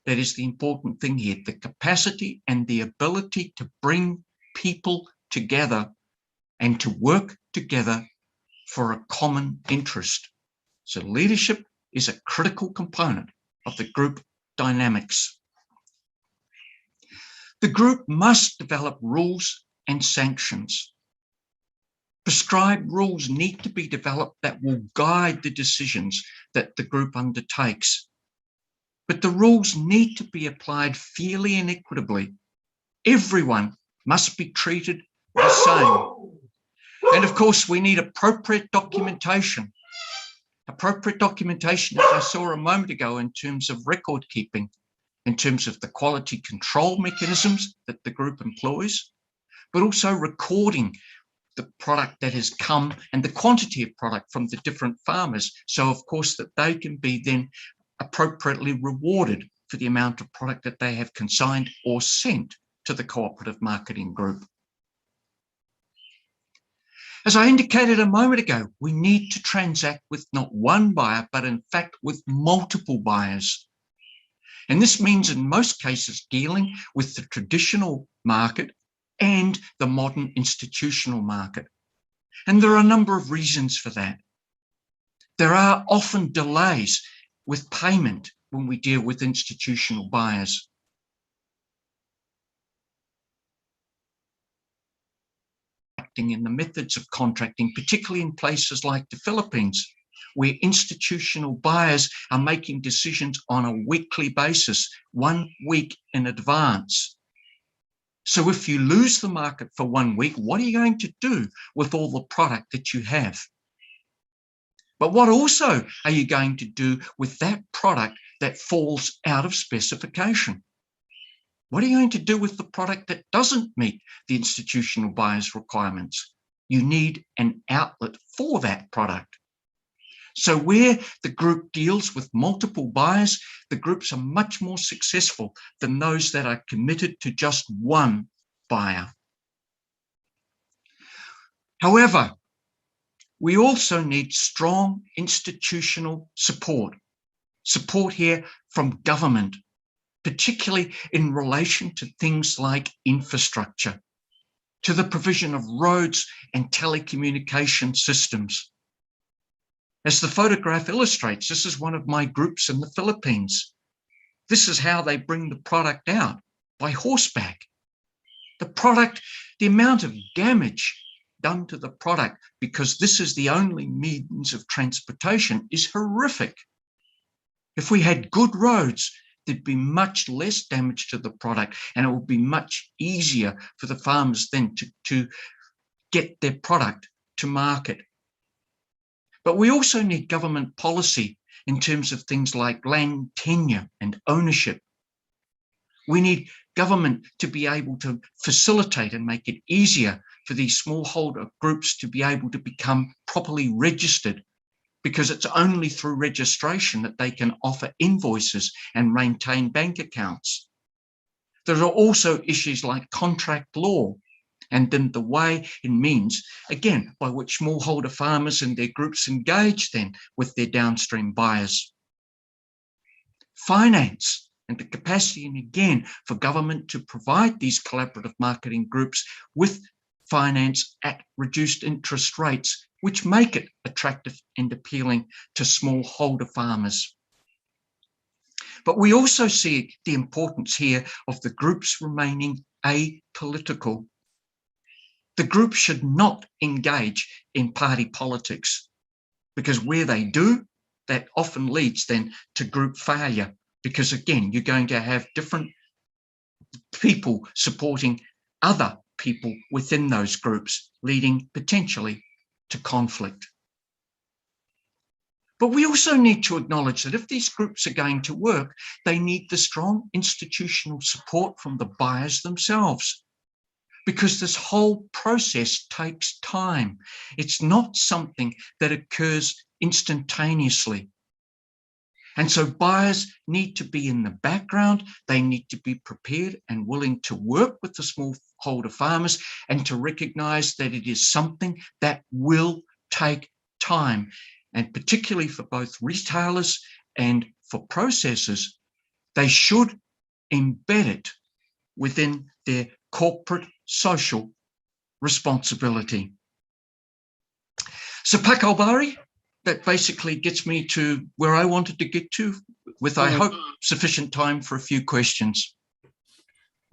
that is the important thing here, the capacity and the ability to bring people together and to work together for a common interest. So leadership is a critical component of the group dynamics. The group must develop rules and sanctions. Prescribed rules need to be developed that will guide the decisions that the group undertakes. But the rules need to be applied fairly and equitably. Everyone must be treated the same. And of course, we need appropriate documentation. Appropriate documentation, as I saw a moment ago, in terms of record keeping, in terms of the quality control mechanisms that the group employs, but also recording the product that has come and the quantity of product from the different farmers. So of course that they can be then appropriately rewarded for the amount of product that they have consigned or sent to the cooperative marketing group. As I indicated a moment ago, we need to transact with not one buyer, but in fact with multiple buyers. And this means in most cases dealing with the traditional market and the modern institutional market. And there are a number of reasons for that. There are often delays with payment when we deal with institutional buyers. In the methods of contracting, particularly in places like the Philippines, where institutional buyers are making decisions on a weekly basis, 1 week in advance. So if you lose the market for 1 week, what are you going to do with all the product that you have? But what also are you going to do with that product that falls out of specification? What are you going to do with the product that doesn't meet the institutional buyer's requirements? You need an outlet for that product. So where the group deals with multiple buyers, the groups are much more successful than those that are committed to just one buyer. However, we also need strong institutional support. Support here from government, particularly in relation to things like infrastructure, to the provision of roads and telecommunication systems. As the photograph illustrates, this is one of my groups in the Philippines. This is how they bring the product out, by horseback. The product, the amount of damage done to the product, because this is the only means of transportation, is horrific. If we had good roads, there'd be much less damage to the product, and it would be much easier for the farmers then to get their product to market. But we also need government policy in terms of things like land tenure and ownership. We need government to be able to facilitate and make it easier for these smallholder groups to be able to become properly registered, because it's only through registration that they can offer invoices and maintain bank accounts. There are also issues like contract law, and then the way and means, again, by which smallholder farmers and their groups engage then with their downstream buyers. Finance and the capacity, and again, for government to provide these collaborative marketing groups with finance at reduced interest rates, which make it attractive and appealing to smallholder farmers. But we also see the importance here of the groups remaining apolitical. The group should not engage in party politics, because where they do, that often leads then to group failure, because again, you're going to have different people supporting other people within those groups, leading potentially to conflict. But we also need to acknowledge that if these groups are going to work, they need the strong institutional support from the buyers themselves, because this whole process takes time. It's not something that occurs instantaneously. And so buyers need to be in the background. They need to be prepared and willing to work with the smallholder farmers and to recognize that it is something that will take time. And particularly for both retailers and for processors, they should embed it within their corporate social responsibility. So Pakalbari, that basically gets me to where I wanted to get to, with, I hope, sufficient time for a few questions.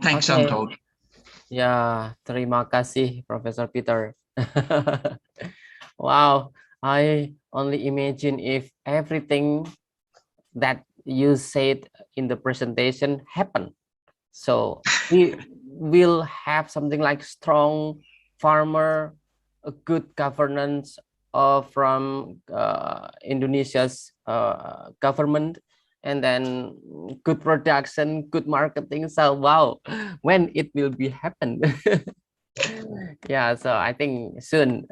Thanks, Okay. Untold. Ya, terima kasih, Professor Peter. Wow, I only imagine if everything that you said in the presentation happened. So we will have something like strong farmer, a good governance from Indonesia's government, and then good production, good marketing. So wow, when it will be happen? Yeah, so I think soon.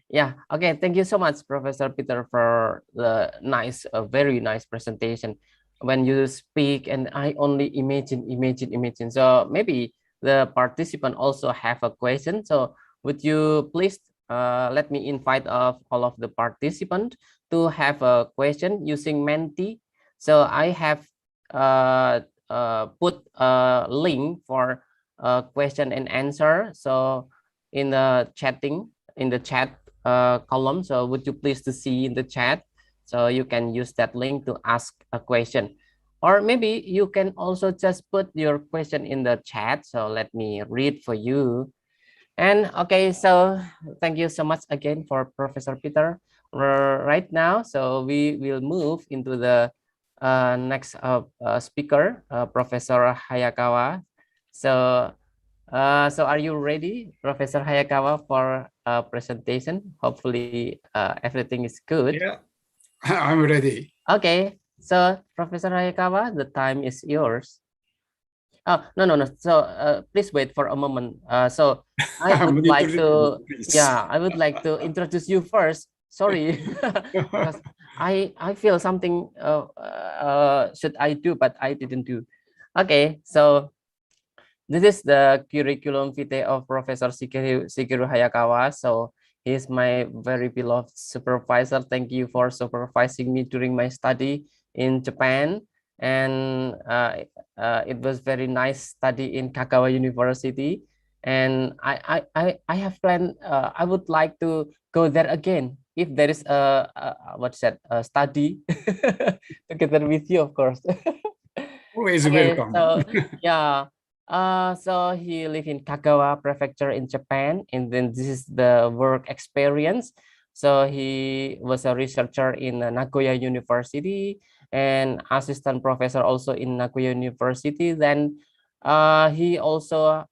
Yeah, okay. Thank you so much, Professor Peter, for the nice, very nice presentation. When you speak, and I only imagine. So maybe the participant also have a question. So would you please let me invite all of the participants to have a question using Menti. So I have put a link for question and answer. So in the chat column. So would you please to see in the chat? So you can use that link to ask a question. Or maybe you can also just put your question in the chat. So let me read for you. And okay, so thank you so much again for Professor Peter. Right now, so we will move into the next speaker, Professor Hayakawa. So, so are you ready, Professor Hayakawa, for a presentation? Hopefully, everything is good. Yeah, I'm ready. Okay, so Professor Hayakawa, the time is yours. Oh, no. So please wait for a moment. So I would like to, I would like to introduce you first. Sorry, because I feel something should I do, but I didn't do. Okay, so this is the curriculum vitae of Professor Shigeru Hayakawa. So he's my very beloved supervisor. Thank you for supervising me during my study in Japan. And it was very nice study in Kagawa University. And I have planned, I would like to go there again if there is a study together with you, of course. Always Okay, welcome. so yeah. So he lived in Kagawa Prefecture in Japan, and then this is the work experience. So he was a researcher in Nagoya University and assistant professor also in Nagoya University. Then he also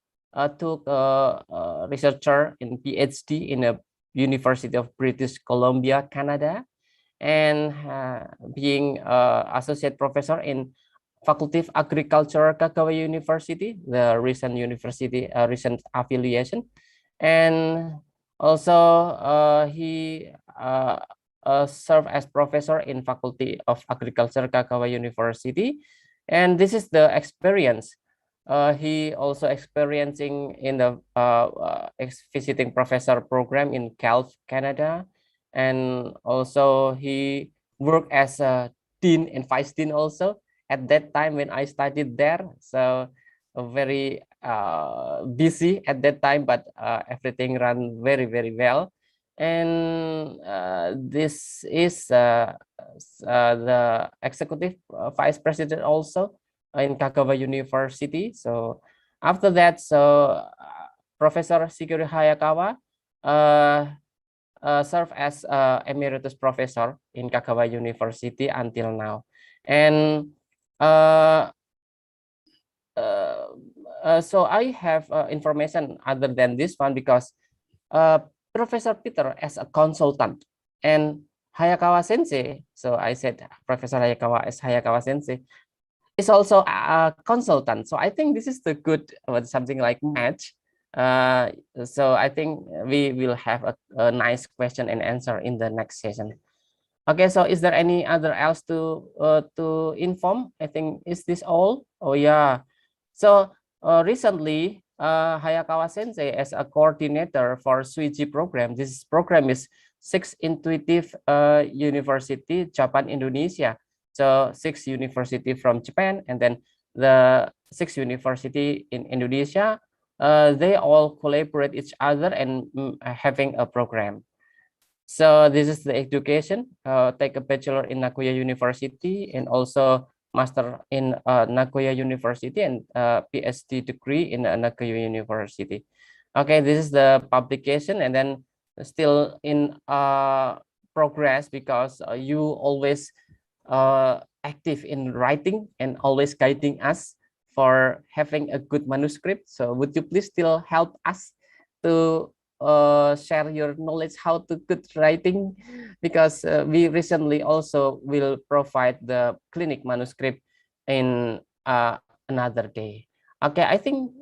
took a researcher in PhD in the University of British Columbia, Canada, and being associate professor in Faculty of Agriculture, Kagawa University, the recent university, recent affiliation. And also he served as professor in Faculty of Agriculture, Kagawa University. And this is the experience. He also experiencing in the visiting professor program in Calf, Canada. And also he worked as a dean and vice dean also at that time when I studied there. So very busy at that time, but everything ran very, very well. And this is the executive vice president also in Kagawa University. So after that, so Professor Shigeru Hayakawa served as emeritus professor in Kagawa University until now. And so I have information other than this one because Professor Peter as a consultant and Hayakawa Sensei, so I said Professor Hayakawa as Hayakawa Sensei, is also a consultant. So I think this is the good something like match. So I think we will have a nice question and answer in the next session. Okay, so is there any other else to inform? I think is this all? Oh yeah. So recently, Hayakawa Sensei as a coordinator for Suiji program. This program is 6 Intuitive University, Japan, Indonesia. So 6 university from Japan, and then the 6 university in Indonesia. They all collaborate each other and having a program. So this is the education. Take a bachelor in Nagoya University and also master in Nagoya University and PhD degree in Nagoya University. Okay, this is the publication, and then still in progress because you always active in writing and always guiding us for having a good manuscript. So would you please still help us to share your knowledge how to good writing, because we recently also will provide the clinic manuscript in another day. Okay, I think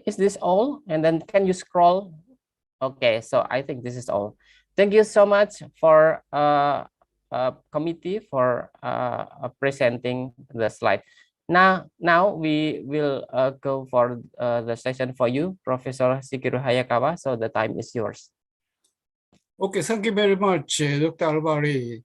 is this all? And then can you scroll? Okay, so I think this is all. Thank you so much for committee for presenting the slide. Now we will go for the session for you, Professor Shigeru Hayakawa. So the time is yours. Okay, thank you very much, Dr. Alvari.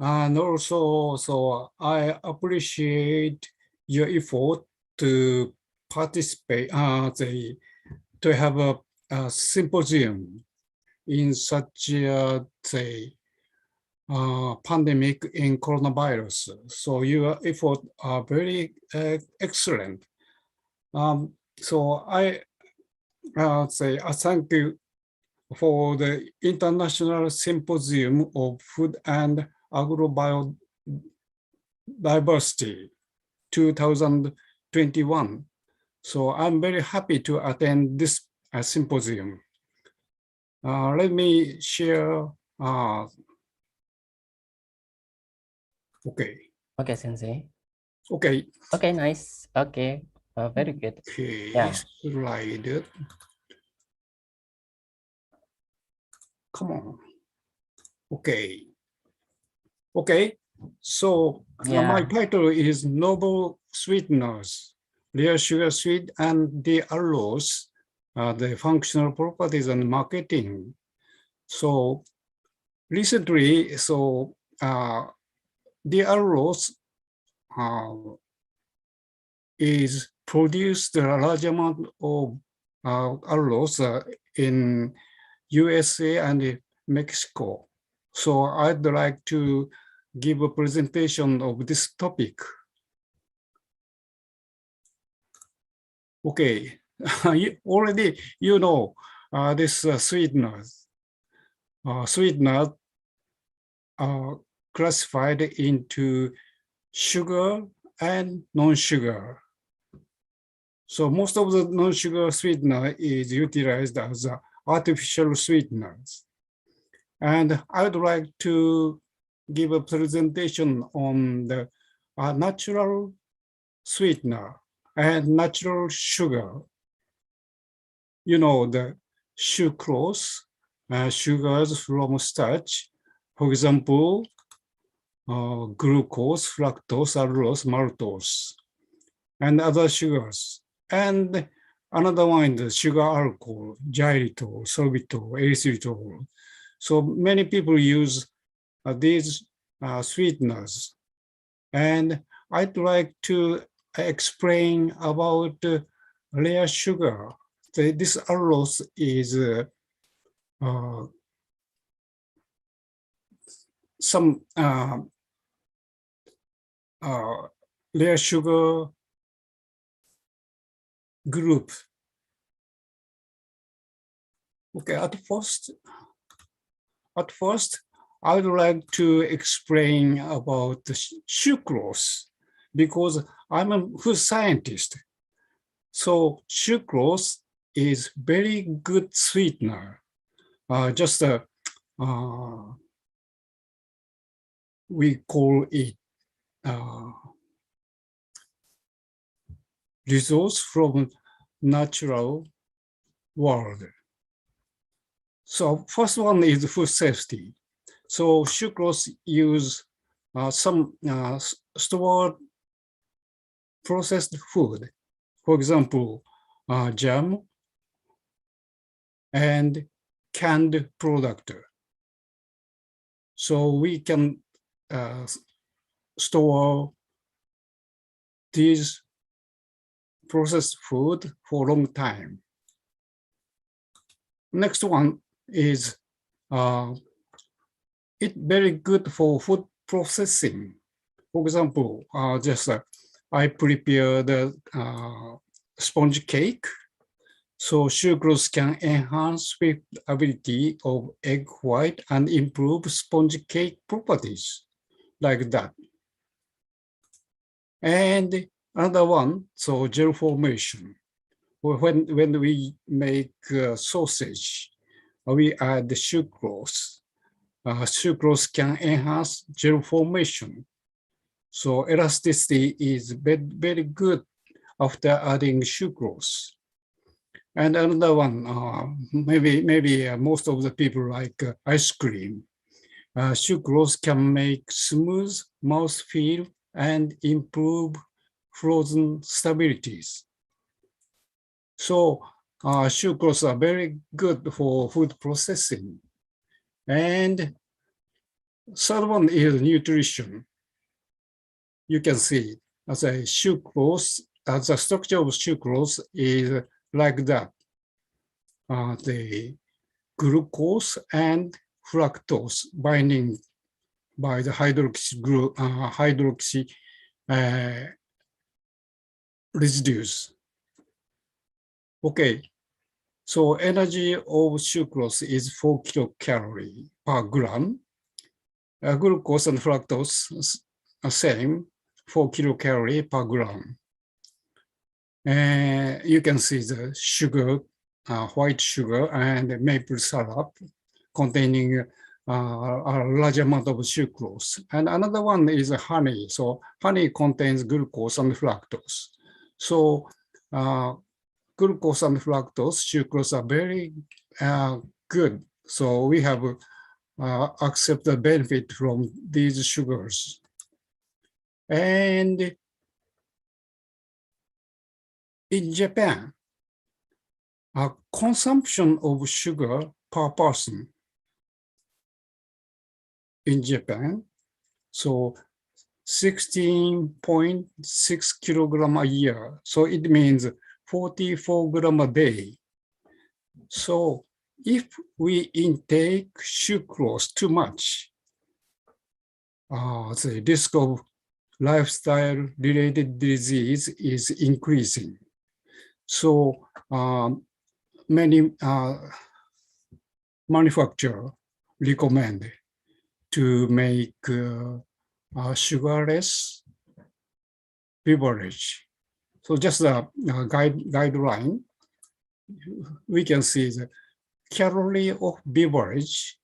And also, so I appreciate your effort to participate, to have a symposium in such a pandemic in coronavirus. So your efforts are very excellent. So I say thank you for the International Symposium of Food and Agro-biodiversity 2021. So I'm very happy to attend this symposium. Let me share. Okay. Okay, Sensei. Okay. Okay, nice. Okay, very good. Okay, yeah. Slide. Come on. Okay. Okay. So my title is Noble Sweeteners, Rare Sugar Sweet and the Arrows, the Functional Properties and Marketing. So recently, so the arrows is produced a large amount of arrows in USA and Mexico. So I'd like to give a presentation of this topic. Okay, already you know this sweeteners. Sweeteners are classified into sugar and non-sugar. So most of the non-sugar sweetener is utilized as artificial sweeteners. And I would like to give a presentation on the natural sweetener and natural sugar. You know, the sucrose, sugars from starch, for example, glucose, fructose, allulose, maltose, and other sugars. And another one is sugar alcohol, xylitol, sorbitol, erythritol. So many people use these sweeteners. And I'd like to explain about rare sugar. This allulose is some rare sugar group Okay, at first, I would like to explain about the sucrose because I'm a food scientist. So sucrose is very good sweetener. We call it resource from natural world. So first one is food safety. So sucrose use some stored processed food, for example, jam and canned product. So we can store these processed food for a long time. Next one is it's very good for food processing. For example, I prepare the sponge cake. So sucrose can enhance the ability of egg white and improve sponge cake properties, like that. And another one, so gel formation. When we make sausage, we add the sucrose. Sucrose can enhance gel formation. So elasticity is very good after adding sucrose. And another one, maybe most of the people like ice cream. Sucrose can make smooth mouthfeel and improve frozen stabilities. So sucrose are very good for food processing. And third one is nutrition. You can see as a sucrose, as the structure of sucrose is like that. The glucose and fructose binding by the hydroxy residues. Okay, so energy of sucrose is 4 kilocalories per gram. Glucose and fructose are same, 4 kilocalories per gram. You can see the sugar, white sugar and maple syrup containing a large amount of sucrose. And another one is honey. So honey contains glucose and fructose. So glucose and fructose, sucrose are very good. So we have accept the benefit from these sugars. And in Japan, consumption of sugar per person in Japan, so 16.6 kilogram a year. So it means 44 gram a day. So if we intake sucrose too much, the risk of lifestyle-related disease is increasing. So many manufacturers recommend to make sugarless beverage. So just a guideline, we can see the calorie of beverage,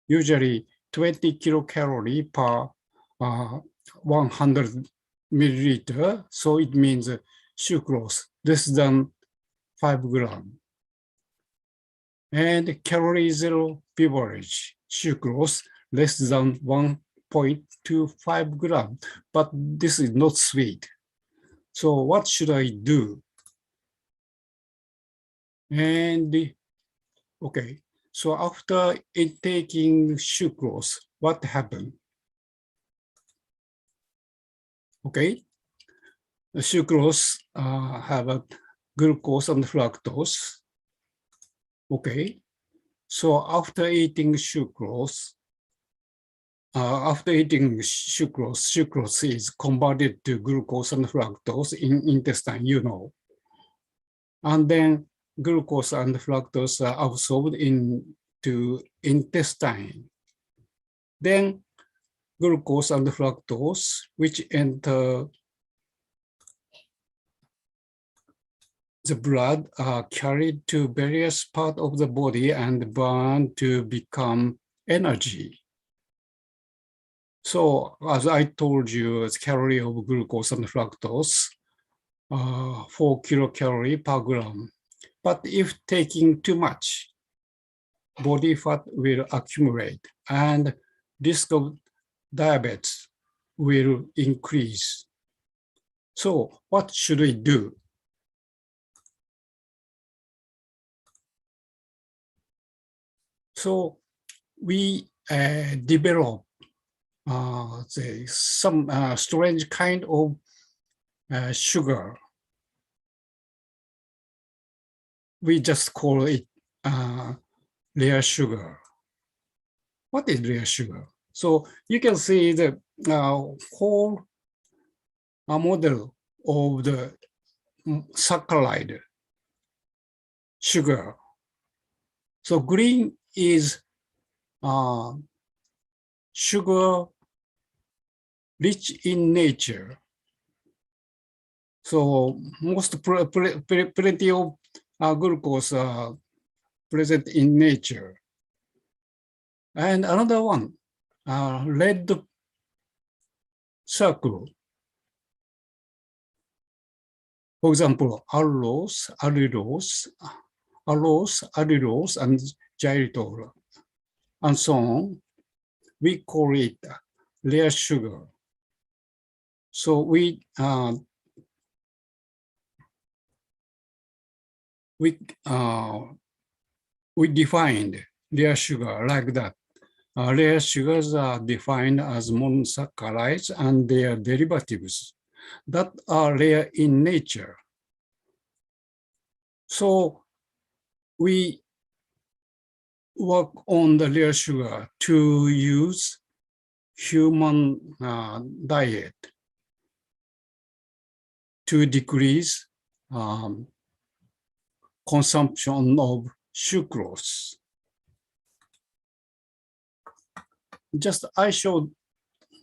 usually 20 kilocalorie per 100 milliliter. So it means sucrose less than 5 gram. And calorie zero beverage, sucrose less than 1.25 gram. But this is not sweet. So what should I do? And okay, so after taking sucrose, what happened? Okay, the sucrose have a glucose and fructose. Okay, so after eating sucrose, sucrose is converted to glucose and fructose in intestine, you know. And then glucose and fructose are absorbed into intestine. Then glucose and fructose, which enter the blood, are carried to various parts of the body and burned to become energy. So as I told you, the calorie of glucose and fructose, 4 kilocalorie per gram. But if taking too much, body fat will accumulate and risk of diabetes will increase. So what should we do? So we develop some strange kind of sugar. We just call it rare sugar. What is rare sugar? So you can see the whole model of the saccharide sugar. So green is sugar rich in nature. So most plenty of glucose present in nature. And another one, red circle. For example, allulose, allulose, and xylitol, and so on. We call it rare sugar. So we defined rare sugar like that. Rare sugars are defined as monosaccharides and their derivatives that are rare in nature. So we work on the rare sugar to use human diet to decrease consumption of sucrose. Just I showed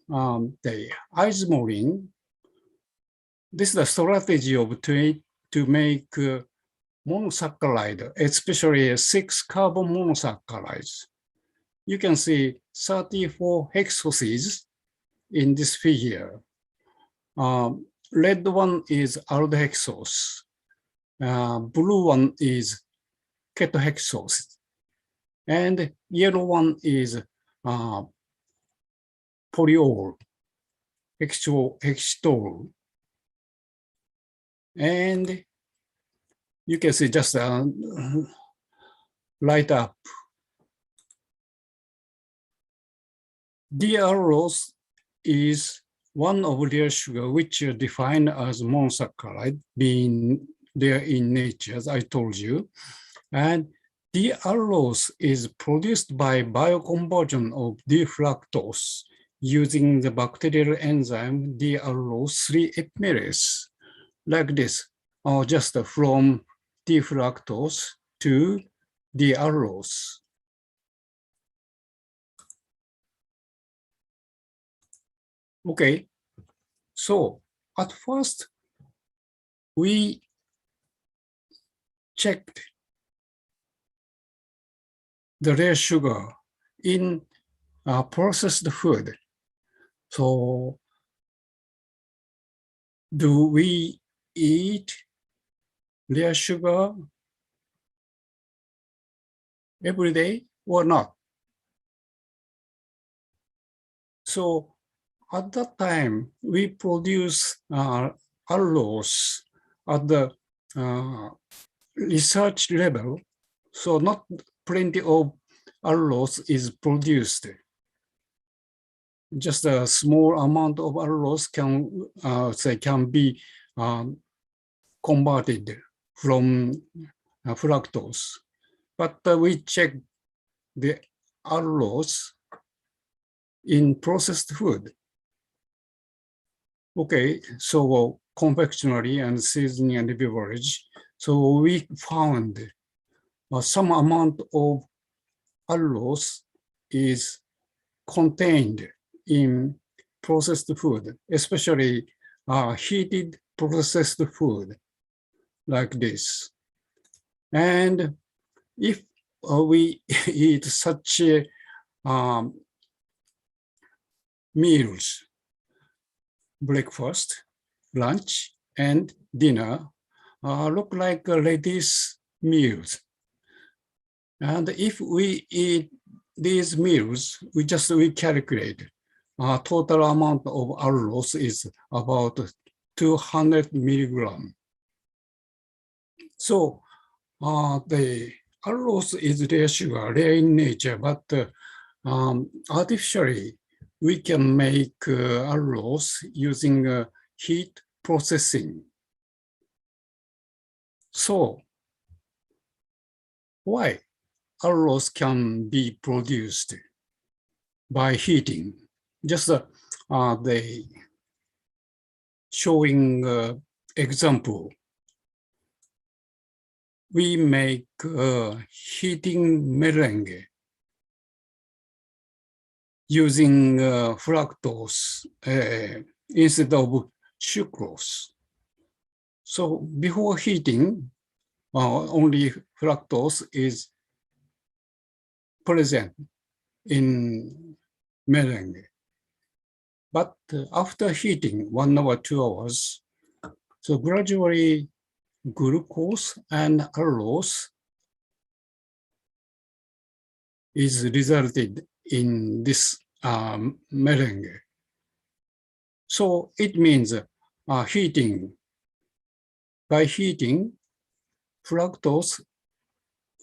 the isomorphine. This is the strategy of to make monosaccharide, especially 6 carbon monosaccharides. You can see 34 hexoses in this figure. Red one is aldohexose. Blue one is ketohexose. And yellow one is polyol, hextol. And you can see just light up. D-allulose is one of rare sugar which are defined as monosaccharide, being there in nature, as I told you. And D-allulose is produced by bioconversion of D-fructose using the bacterial enzyme D-allulose 3-epimerase, like this, or just from D-fructose to D-allulose. Okay, so at first we checked the rare sugar in processed food. So do we eat rare sugar every day or not? So at that time, we produce allulose at the research level. So not plenty of allulose is produced. Just a small amount of allulose can be converted from fructose. But we check the allulose in processed food. Okay, so confectionery and seasoning and beverage, So we found some amount of allulose is contained in processed food, especially heated processed food like this. And if we eat such meals, breakfast, lunch, and dinner, look like lettuce meals. And if we eat these meals, we calculate total amount of allulose is about 200 milligram. So the allulose is rare sugar, rare in nature, but artificially we can make allulose using heat processing. So why allulose can be produced by heating? Just the showing example. We make heating meringue using fructose instead of sucrose. So before heating, only fructose is present in meringue. But after heating 1 hour, 2 hours, so gradually glucose and allulose is resulted in this meringue. So it means heating. By heating, fructose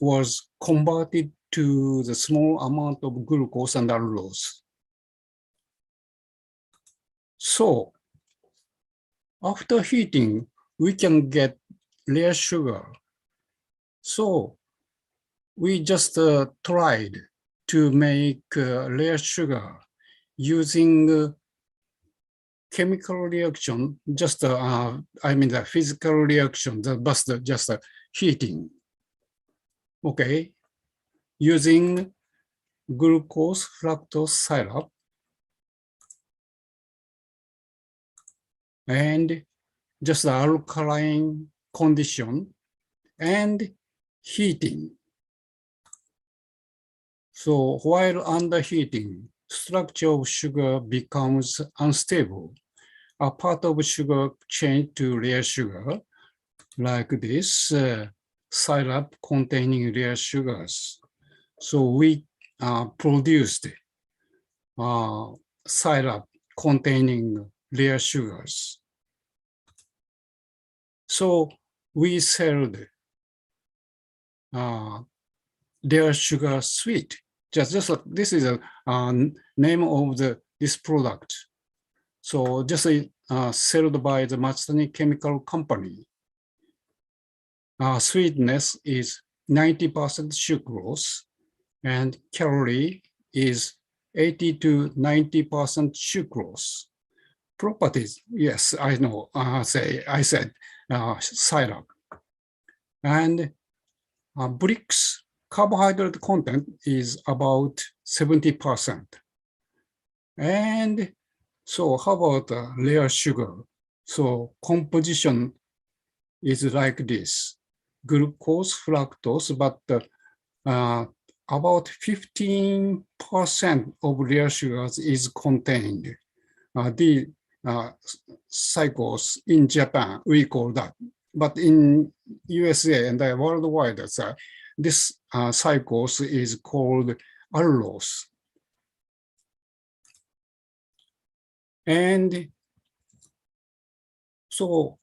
was converted to the small amount of glucose and allulose. So after heating, we can get rare sugar. So we just tried to make rare sugar using chemical reaction, just the physical reaction, just heating. Okay, using glucose fructose syrup and just alkaline condition and heating. So while under heating, structure of sugar becomes unstable. A part of sugar changed to rare sugar, like this syrup containing rare sugars. So we produced syrup containing rare sugars. So we sold rare sugar sweet. Just like this is a name of this product. So just sold by the Matsutani Chemical Company. Sweetness is 90% sucrose and calorie is 80 to 90% sucrose. Properties, yes, I know, I said syrup. And bricks carbohydrate content is about 70%. And so how about rare sugar? So composition is like this: glucose, fructose, but about 15% of rare sugars is contained. The cycles in Japan, we call that. But in USA and worldwide, this cycles is called allulose. And so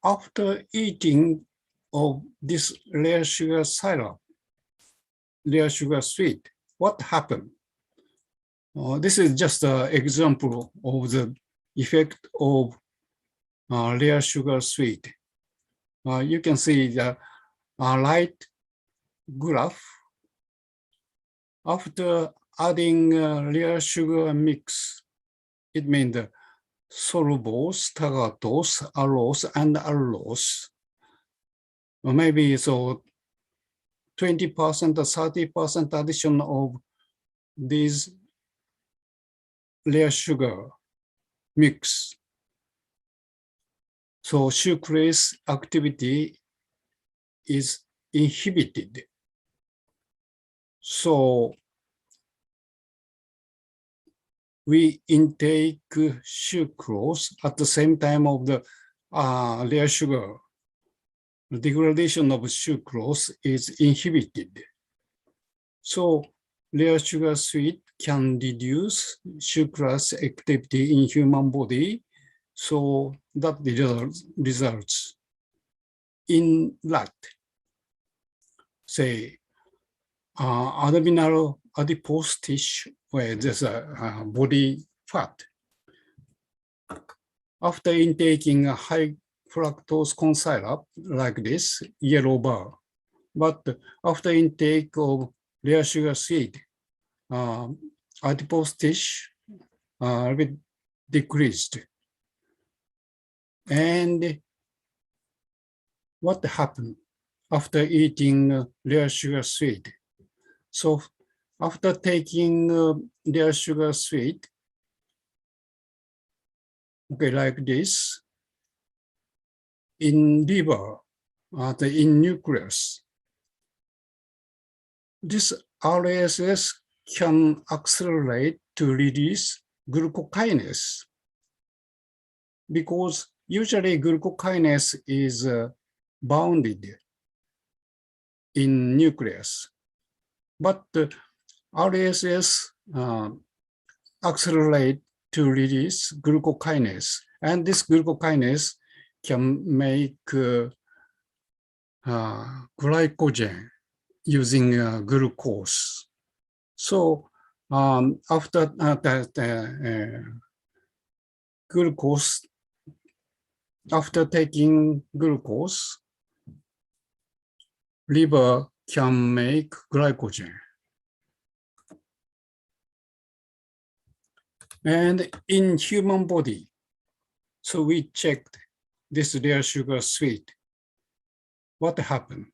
after eating of this rare sugar syrup, rare sugar sweet, what happened? This is just an example of the effect of rare sugar sweet. You can see the light graph. After adding rare sugar mix, it means the sorbose, tagatose, allulose, and allulose. or maybe so 20% or 30% addition of these rare sugar mix. So sucrase activity is inhibited. So we intake sucrose at the same time of the rare sugar. The degradation of sucrose is inhibited. So rare sugar sweet can reduce sucrose activity in human body. So that results in rat, say, abdominal adipose tissue where there's a body fat. After intaking a high fructose corn syrup like this, yellow bar, but after intake of rare sugar sweet, adipose tissue a bit decreased. And what happened after eating rare sugar sweet? So after taking rare sugar sweet, okay, like this, in liver, in nucleus, this RASS can accelerate to release glucokinase, because usually glucokinase is bounded in nucleus, but RASS accelerate to release glucokinase, and this glucokinase can make glycogen using glucose. So after glucose, after taking glucose, liver can make glycogen. And in human body, so we checked this rare sugar sweet. What happened?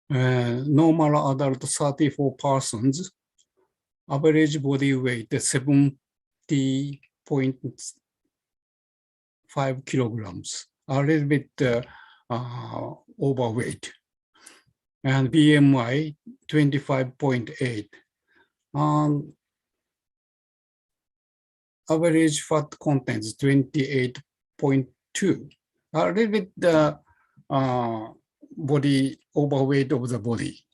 Normal adult 34 persons, average body weight 70.5 kilograms, a little bit overweight, and BMI 25.8. Average fat content is 28.2. A little bit body overweight of the body.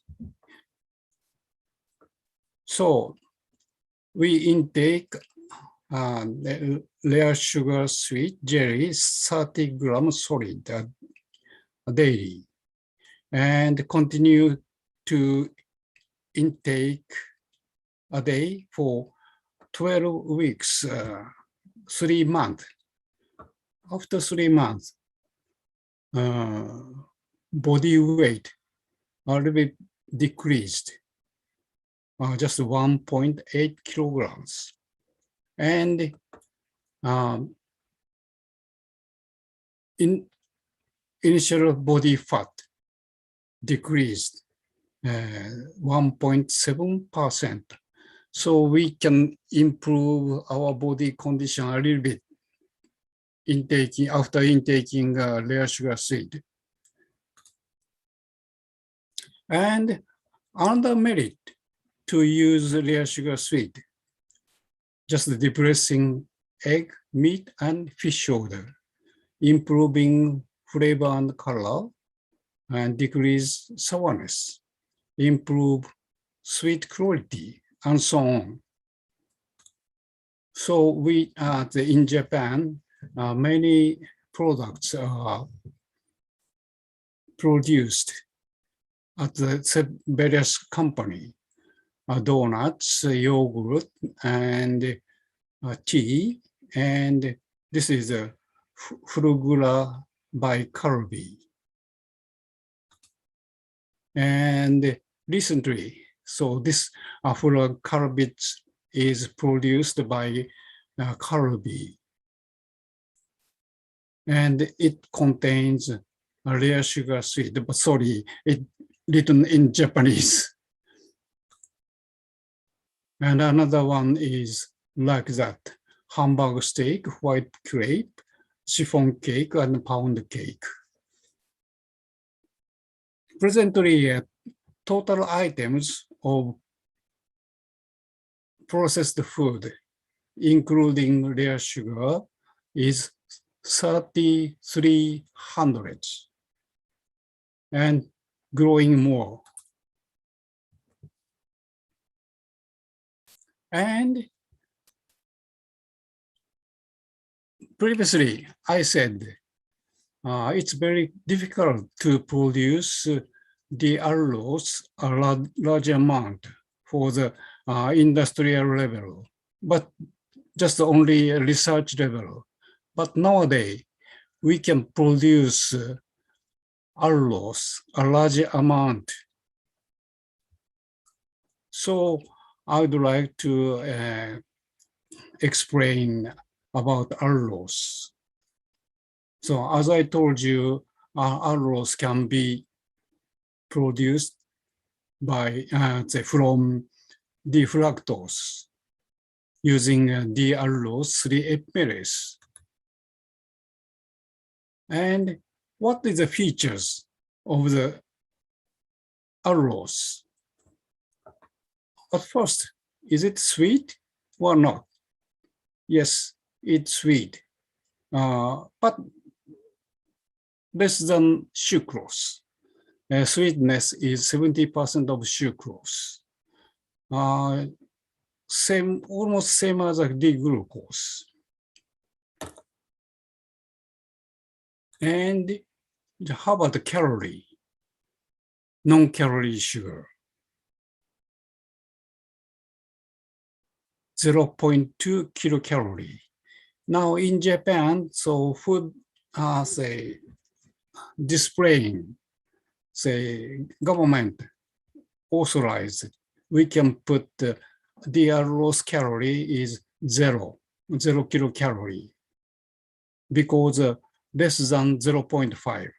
So we intake rare sugar sweet jelly 30 grams solid daily, and continue to intake a day for 12 weeks, 3 months. After 3 months, body weight a little bit decreased, just 1.8 kilograms. And initial body fat decreased 1.7%. So we can improve our body condition a little bit after intaking rare sugar sweet. And another merit to use rare sugar sweet, just depressing egg, meat, and fish odor, improving flavor and color, and decrease sourness, improve sweet quality, and so on. So we in Japan, many products are produced at the various company, donuts, yogurt, and tea, and this is a Frugula by Calbee. And recently, so this Calbee is produced by Calbee, and it contains rare sugar sweet, but sorry, it written in Japanese. And another one is like that, hamburger steak, white crepe, chiffon cake, and pound cake. Presently, total items of processed food, including rare sugar, is 3,300 and growing more. And previously, I said it's very difficult to produce the allulose a large amount for the industrial level, but just only a research level. But nowadays, we can produce allulose a large amount. So I would like to explain about allulose. So as I told you, allulose can be produced by from D-fructose using D-allulose 3-epimers. And what is the features of the allulose? At first, is it sweet or not? Yes, it's sweet, but less than sucrose. Sweetness is 70% of sucrose. Almost same as D-glucose. And how about the calorie? Non-calorie sugar. 0.2 kilocalorie. Now in Japan, so food, say, displaying, say, government authorized, we can put the allulose calorie is 0 kilocalorie, because less than 0.5.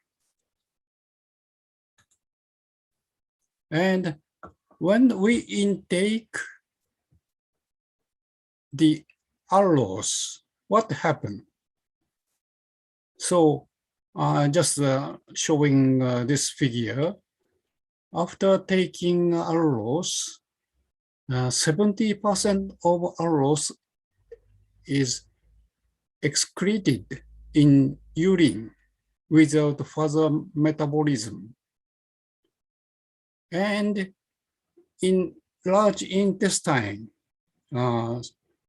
And when we intake the allulose, what happened? So just showing this figure, after taking allulose, 70% of allulose is excreted in urine without further metabolism. And in large intestine,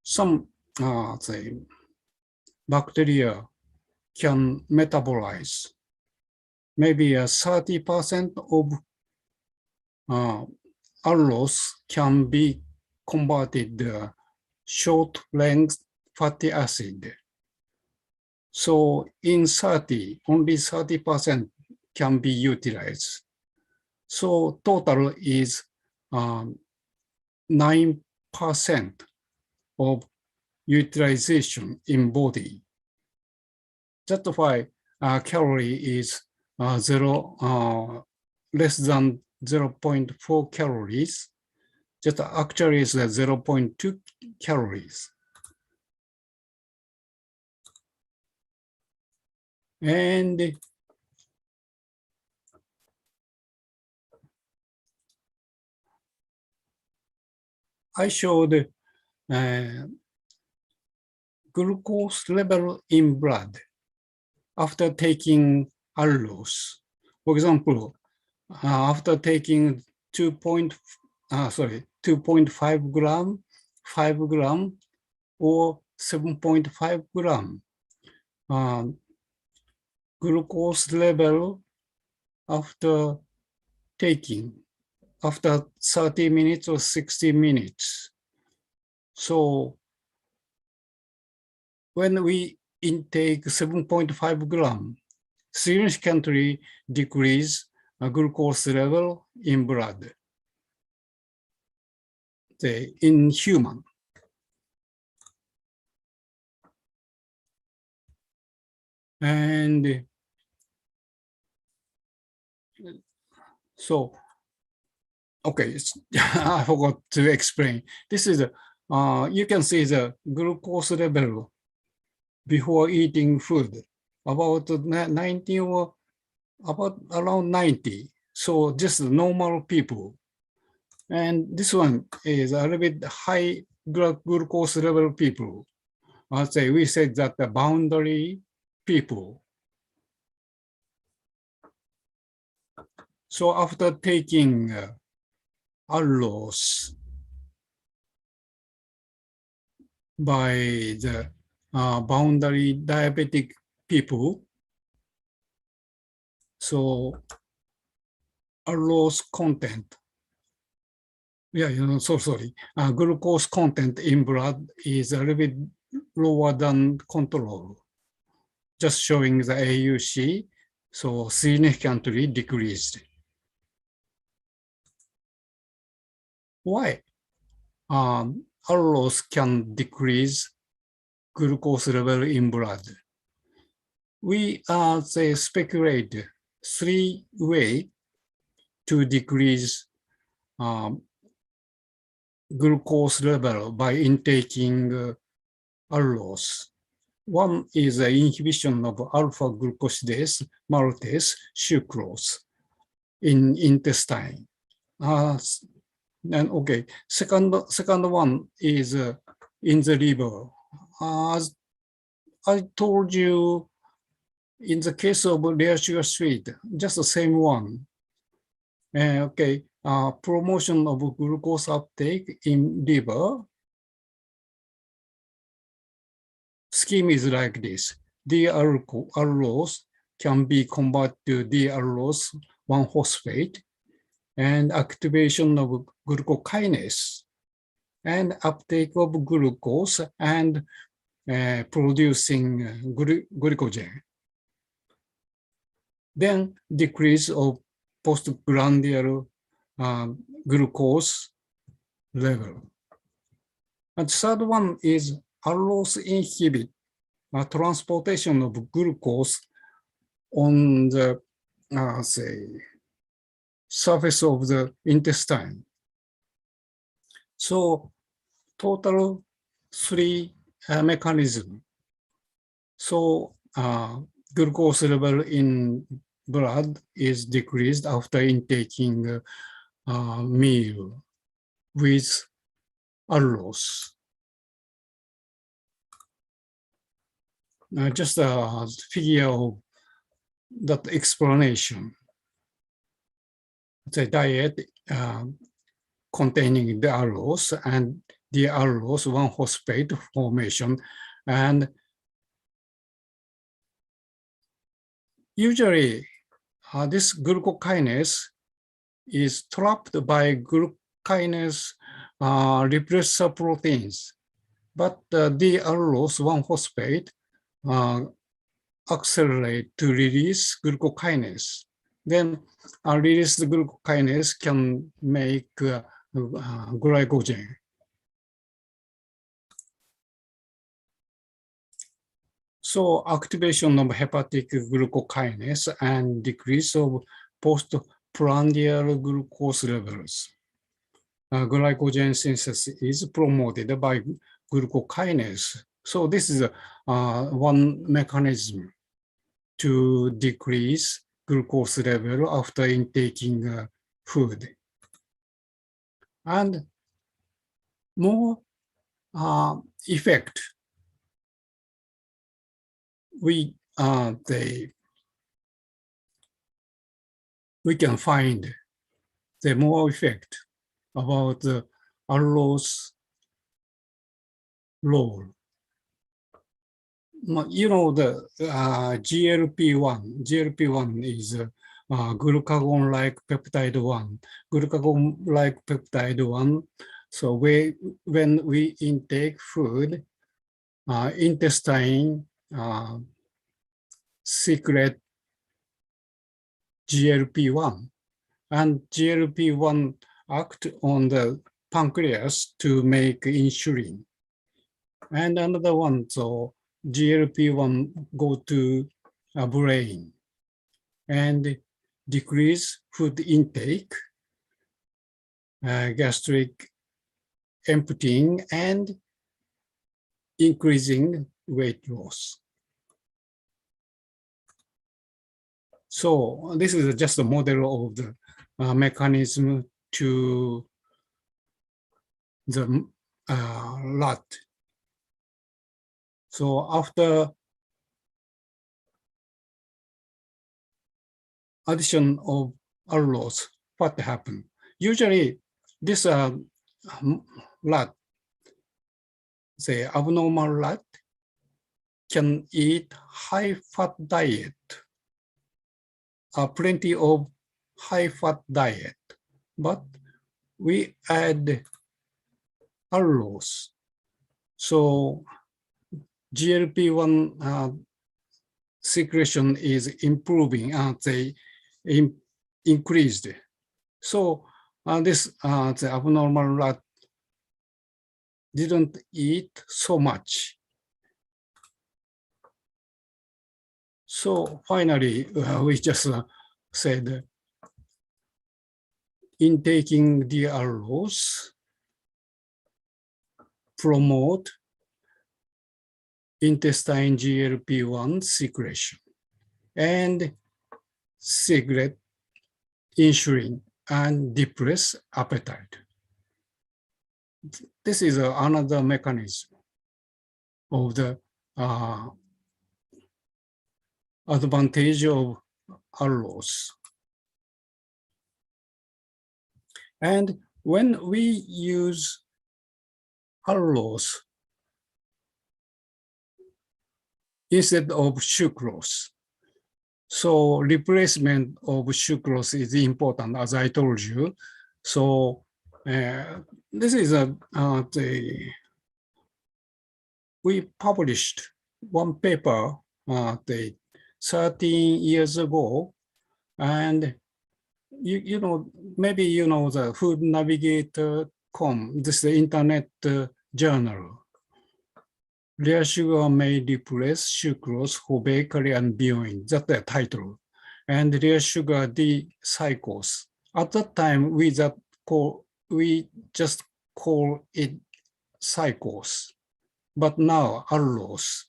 some say, bacteria can metabolize. Maybe 30% of allulose can be converted short-length fatty acid. So in 30, only 30% can be utilized. So total is 9% of utilization in body. That's why calorie is less than 0.4 calories. Just actually is 0.2 calories. And I showed glucose level in blood after taking allulose. For example, after taking 2.5 gram, 5 gram, or 7.5 gram, glucose level after taking, after 30 minutes or 60 minutes. So when we intake 7.5 gram, significantly decrease glucose level in blood in human. And So, okay, I forgot to explain. This is, you can see the glucose level before eating food, about 90 or about around 90. So just normal people. And this one is a little bit high glucose level people. We said that the boundary people. So after taking allulose by the boundary diabetic people, so allulose content, glucose content in blood is a little bit lower than control, just showing the AUC, so significantly decreased. Why? Allulose can decrease glucose level in blood. We speculate 3 ways to decrease glucose level by intaking allulose. One is the inhibition of alpha glucosidase maltase sucrose in intestine. And okay, second one is in the liver. As I told you, in the case of rare sugar sweet, just the same one. Promotion of glucose uptake in liver. Scheme is like this. D-allulose can be converted to D-allulose 1-phosphate and activation of glucokinase and uptake of glucose and producing glycogen. Then decrease of postgrandial glucose level. And third one is allulose inhibit transportation of glucose on the surface of the intestine. So total 3 mechanisms. So glucose level in blood is decreased after intaking meal with allulose. Just a figure of that explanation. The diet containing the allulose and the allulose 1-phosphate formation, and usually this glucokinase is trapped by glucokinase repressor proteins, but the allulose 1-phosphate accelerate to release glucokinase. Then released glucokinase can make glycogen. So activation of hepatic glucokinase and decrease of postprandial glucose levels. Glycogen synthesis is promoted by glucokinase. So this is one mechanism to decrease glucose level after intaking food. And more effect we can find the more effect about the allulose role. You know, the GLP-1 is glucagon-like peptide 1. Glucagon-like peptide 1. So when we intake food, intestine secrete GLP-1, and GLP-1 act on the pancreas to make insulin. And another one, so GLP-1 go to brain, and decrease food intake, gastric emptying, and increasing weight loss. So this is just a model of the mechanism to the rat. So after addition of allulose, what happened? Usually this rat, say abnormal rat, can eat high fat diet, plenty of high fat diet, but we add allulose. So GLP-1 secretion is improving, they increased. So this the abnormal rat didn't eat so much. So finally, we just said intaking the allulose promote intestine GLP-1 secretion and secrete insulin and depress appetite. This is another mechanism of the advantage of allulose. And when we use allulose instead of sucrose, so replacement of sucrose is important, as I told you. So this is we published one paper 13 years ago, and you know, maybe you know the foodnavigator.com, this is the internet journal. Rare sugar may replace sucrose for bakery and brewing. That's the title. And rare sugar decycles. At that time, we just call it cycles. But now, allulose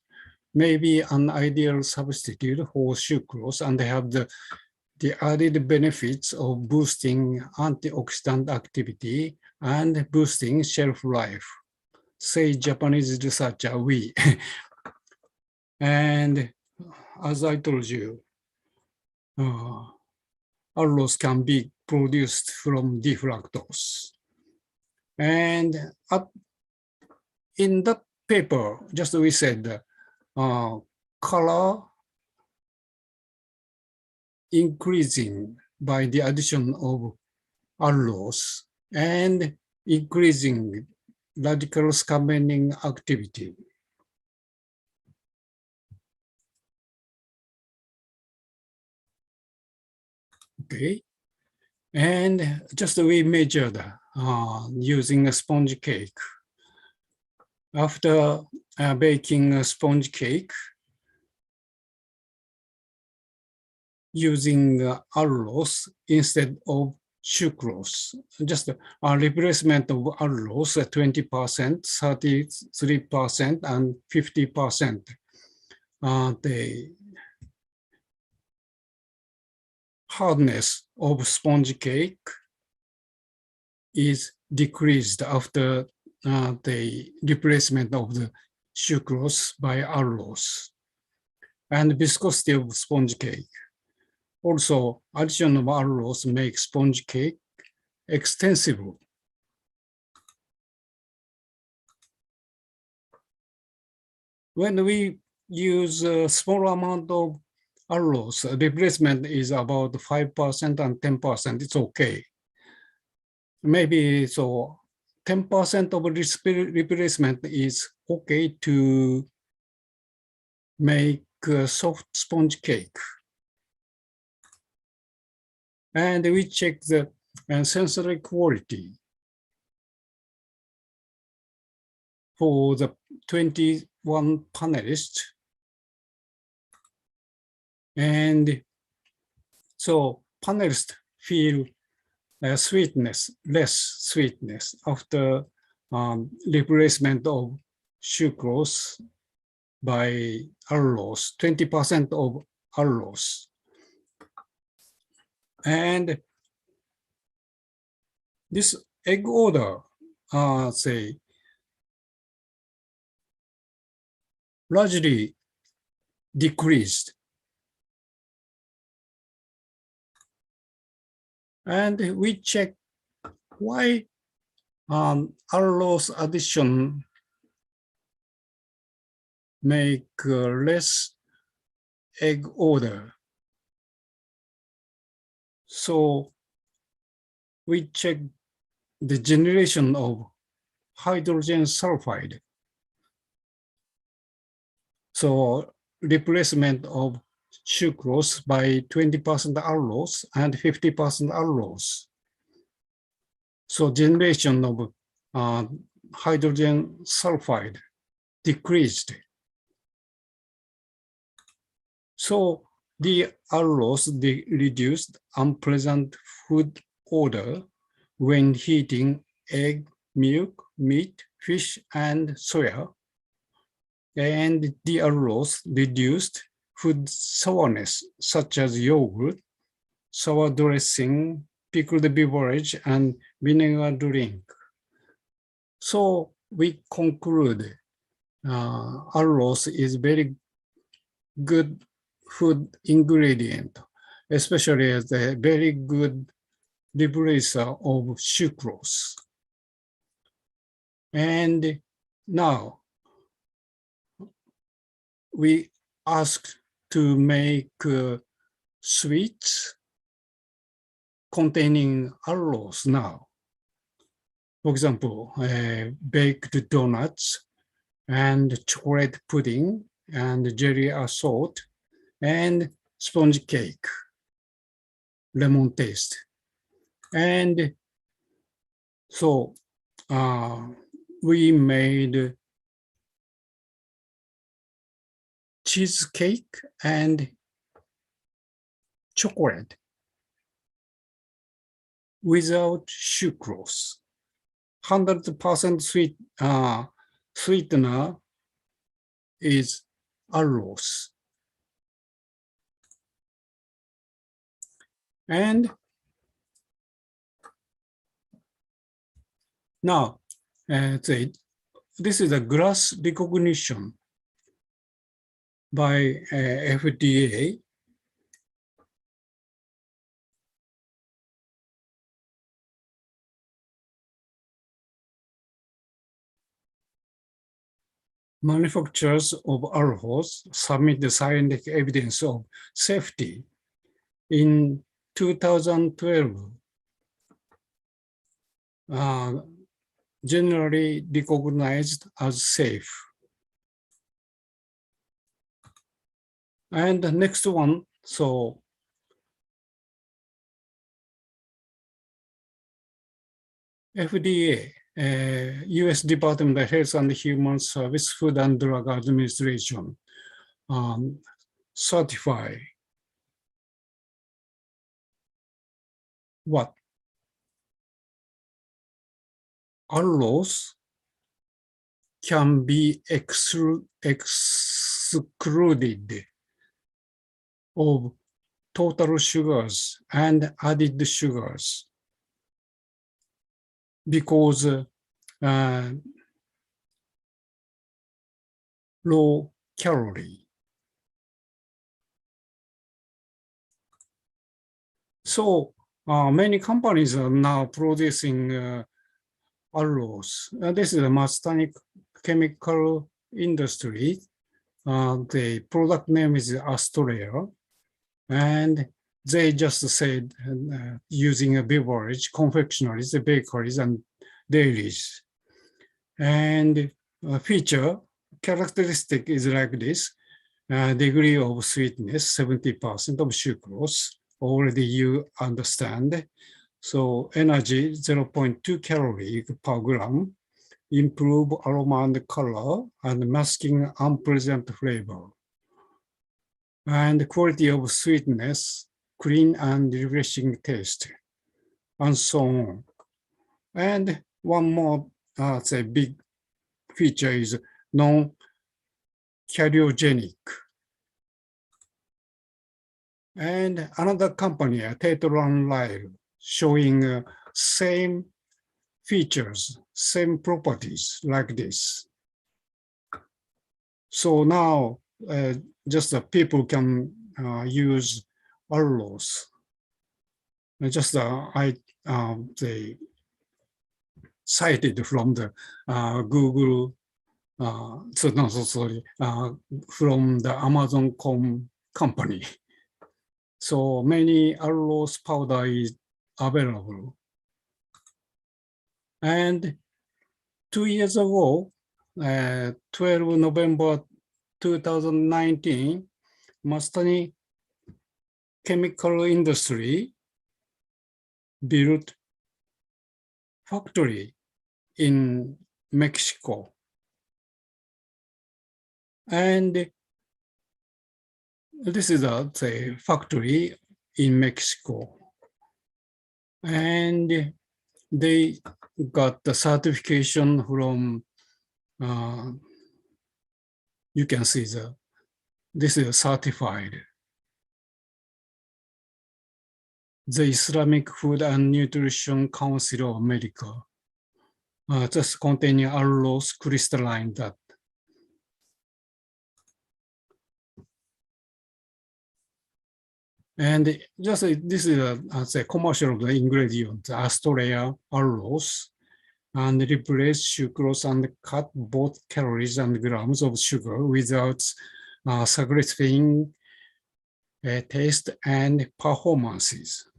may be an ideal substitute for sucrose, and they have the added benefits of boosting antioxidant activity and boosting shelf life. Say Japanese researcher, we. And as I told you, allulose can be produced from D-fructose. And in that paper, just we said, color increasing by the addition of allulose and increasing radical scavenger activity. Okay, and just we measured using a sponge cake. After baking a sponge cake using allulose instead of sucrose, just a replacement of allulose at 20%, 33%, and 50%. The hardness of sponge cake is decreased after the replacement of the sucrose by allulose, and viscosity of sponge cake. Also, addition of allulose makes sponge cake extensible. When we use a small amount of allulose, replacement is about 5% and 10%, it's okay. Maybe so 10% of replacement is okay to make a soft sponge cake. And we check the sensory quality for the 21 panelists. And so panelists feel sweetness, less sweetness after replacement of sucrose by allulose, 20% of allulose. And this egg odor, say, largely decreased. And we check why allulose addition make less egg odor. So we check the generation of hydrogen sulfide. So replacement of sucrose by 20% allulose and 50% allulose. So generation of hydrogen sulfide decreased. So the allulose reduced unpleasant food odor when heating egg, milk, meat, fish, and soya. And the allulose reduced food sourness, such as yogurt, sour dressing, pickled beverage, and vinegar drink. So we conclude allulose is very good food ingredient, especially as a very good replacer of sucrose. And now we ask to make sweets containing allulose now. For example, baked donuts and chocolate pudding and jelly assault and sponge cake, lemon taste. And so we made cheesecake and chocolate without sucrose. 100% sweetener is allulose. And now, this is a glass recognition by FDA. Manufacturers of allulose submit the scientific evidence of safety. In 2012, generally recognized as safe. And the next one, so FDA, US Department of Health and Human Services, Food and Drug Administration, certify what? Allulose can be excluded of total sugars and added sugars because low calorie. So many companies are now producing allulose. This is a Mastanic chemical industry. The product name is Astoria, and they just said using a beverage, confectionaries, bakeries, and dairies. And feature characteristic is like this: degree of sweetness, 70% of sucrose. Already you understand. So energy, 0.2 calorie per gram. Improve aroma and color, and masking unpleasant flavor. And quality of sweetness, clean and refreshing taste, and so on. And one more say big feature is non-cariogenic. And another company, Tetron Lyle, showing same features, same properties like this. So now just people can use allulose. Just they cited from the Google, from the Amazon company. So many allulose powder is available. And 2 years ago, 12 November 2019, Mastani chemical industry built factory in Mexico. And this is a factory in Mexico. And they got the certification from, you can see this is certified. The Islamic Food and Nutrition Council of America, just containing allulose crystalline that. And just this is a commercial of the ingredient, Astoria allulose, and replace sucrose and cut both calories and grams of sugar without sacrificing taste and performances.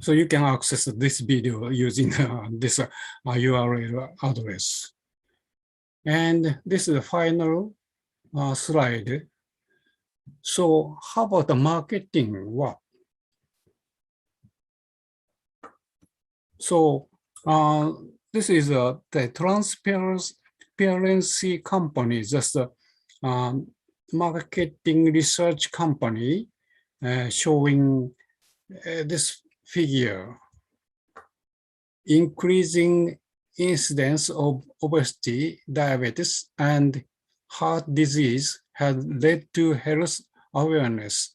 So you can access this video using this URL address. And this is the final slide. So how about the marketing work? So this is the transparency company, just a marketing research company showing this figure. Increasing incidence of obesity, diabetes, and heart disease has led to health awareness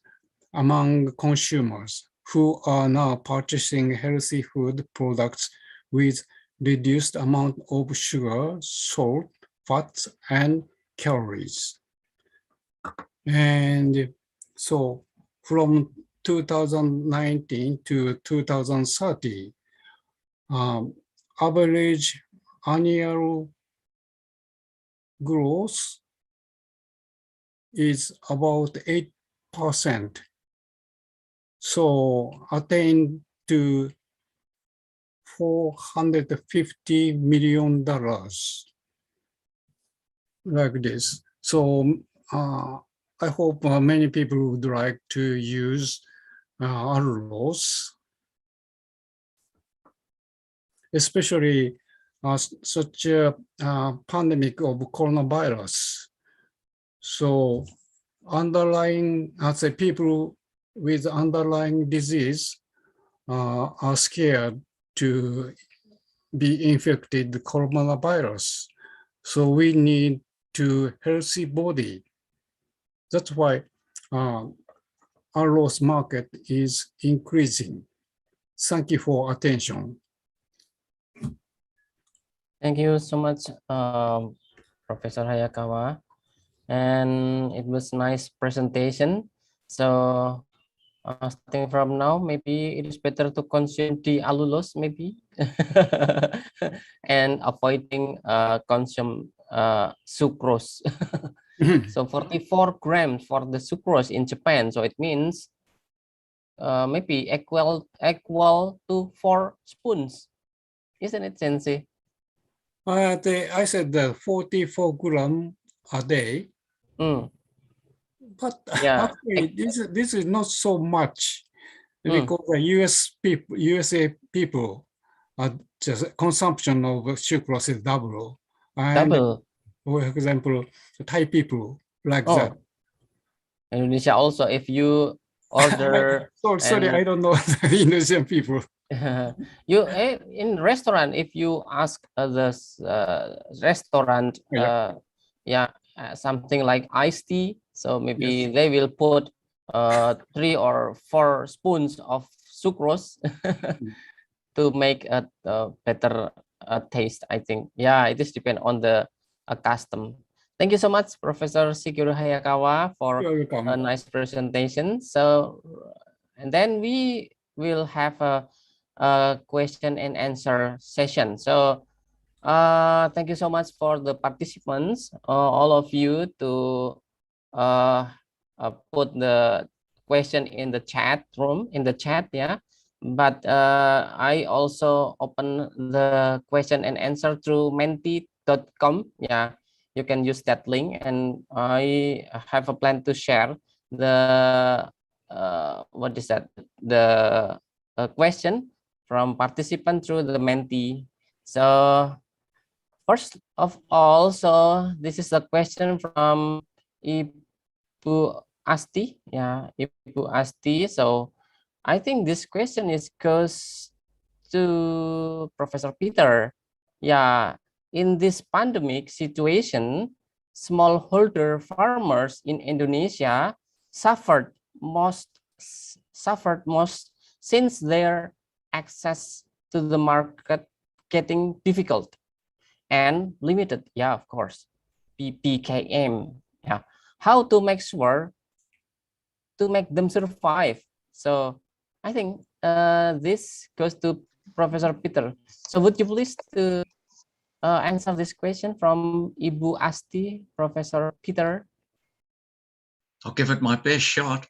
among consumers who are now purchasing healthy food products with reduced amount of sugar, salt, fats, and calories. And so from 2019 to 2030, average annual growth is about 8%. So attain to $450 million like this. So I hope many people would like to use allulose, especially such a pandemic of coronavirus. So underlying, I'd say people with underlying disease are scared to be infected with coronavirus. So we need to healthy body. That's why allulose market is increasing. Thank you for attention. Thank you so much, Professor Hayakawa. And it was nice presentation. So starting from now, maybe it is better to consume the allulose, maybe, and avoiding consume sucrose. So 44 grams for the sucrose in Japan. So it means maybe equal to 4 spoons, isn't it, Sensei? I said 44 grams a day. But yeah, actually, this is not so much because the USA people just consumption of sucrose is double. And Double. for example, Thai people like Oh, that. Indonesia also, if you order. Sorry, and I don't know the Indonesian people. you in restaurant, if you ask the restaurant, something like iced tea, so maybe they will put 3 or 4 spoons of sucrose to make a better taste, I think. Yeah, it is depend on the custom. Thank you so much, Professor Shigeru Hayakawa, for a nice presentation. So, and then we will have a question and answer session. So, thank you so much for the participants, all of you, to put the question in the chat room, yeah. But I also open the question and answer through menti.com. Yeah, you can use that link, and I have a plan to share the what is that, the question from participant through the Menti. So first of all, so this is a question from Ibu Asti. Yeah, Ibu Asti. So I think this question goes to Professor Peter. Yeah, in this pandemic situation, smallholder farmers in Indonesia suffered most since their access to the market getting difficult and limited. Yeah, of course, PPKM. Yeah, how to make sure to make them survive. So I think this goes to Professor Peter. So would you please to answer this question from Ibu Asti, Professor Peter? I'll give it my best shot.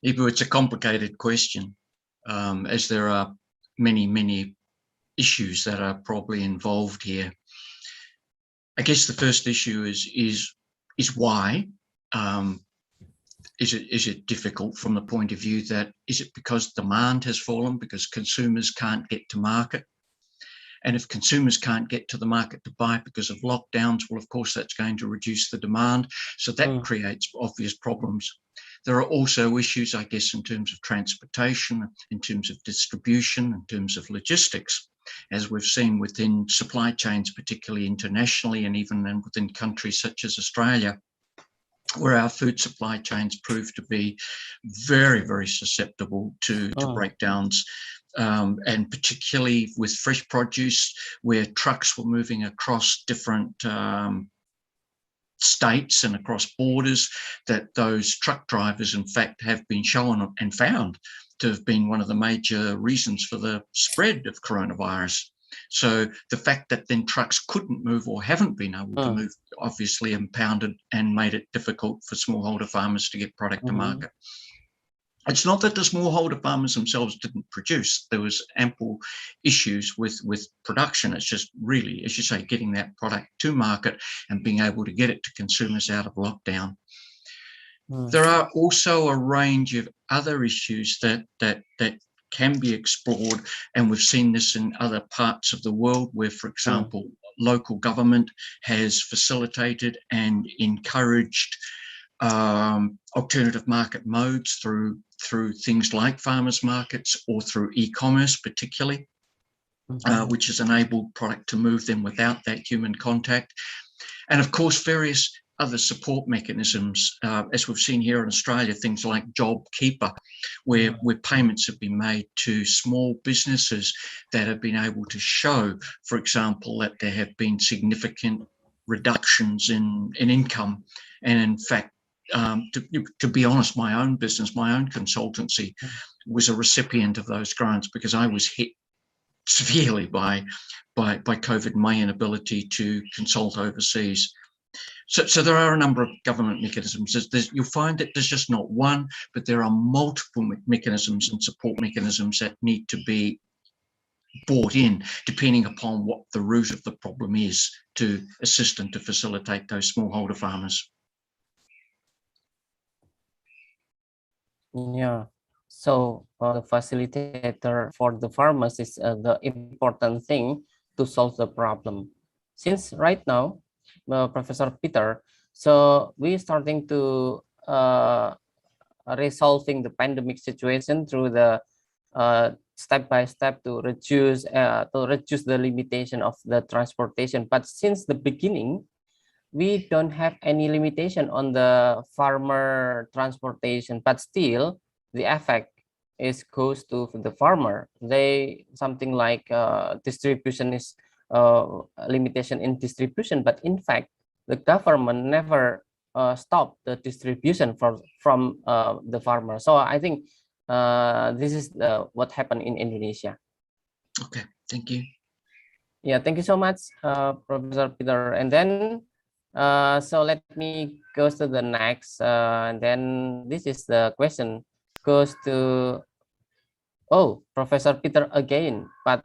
Ibu, it's a complicated question, as there are many issues that are probably involved here. I guess the first issue is why. Is it difficult from the point of view that, is it because demand has fallen because consumers can't get to market? And if consumers can't get to the market to buy because of lockdowns, well, of course, that's going to reduce the demand. So that creates obvious problems. There are also issues, I guess, in terms of transportation, in terms of distribution, in terms of logistics, as we've seen within supply chains, particularly internationally, and even within countries such as Australia, where our food supply chains prove to be very susceptible to breakdowns, and particularly with fresh produce, where trucks were moving across different states and across borders, that those truck drivers, in fact, have been shown and found to have been one of the major reasons for the spread of coronavirus. So the fact that then trucks couldn't move or haven't been able to move obviously impounded and made it difficult for smallholder farmers to get product to market. It's not that the smallholder farmers themselves didn't produce. There was ample issues with production. It's just really, as you say, getting that product to market and being able to get it to consumers out of lockdown. There are also a range of other issues that can be explored, and we've seen this in other parts of the world where, for example, local government has facilitated and encouraged alternative market modes through things like farmers markets or through e-commerce particularly, which has enabled product to move them without that human contact. And of course, various other support mechanisms, as we've seen here in Australia, things like JobKeeper, where payments have been made to small businesses that have been able to show, for example, that there have been significant reductions in income. And in fact, to be honest, my own business, my own consultancy was a recipient of those grants because I was hit severely by COVID, my inability to consult overseas. So there are a number of government mechanisms. You'll find that there's just not one, but there are multiple mechanisms and support mechanisms that need to be brought in, depending upon what the root of the problem is, to assist and to facilitate those smallholder farmers. Yeah. So the facilitator for the farmers is the important thing to solve the problem. Since right now, Professor Peter, so we're starting to resolving the pandemic situation through the step by step to reduce the limitation of the transportation. But since the beginning, we don't have any limitation on the farmer transportation, but still the effect is goes to the farmer. They something like distribution is limitation in distribution, but in fact the government never stop the distribution from the farmer. So I think this is what happened in Indonesia. Okay, thank you. Yeah, thank you so much, Professor Peter. And then so let me go to the next. And then this is the question goes to Professor Peter again, but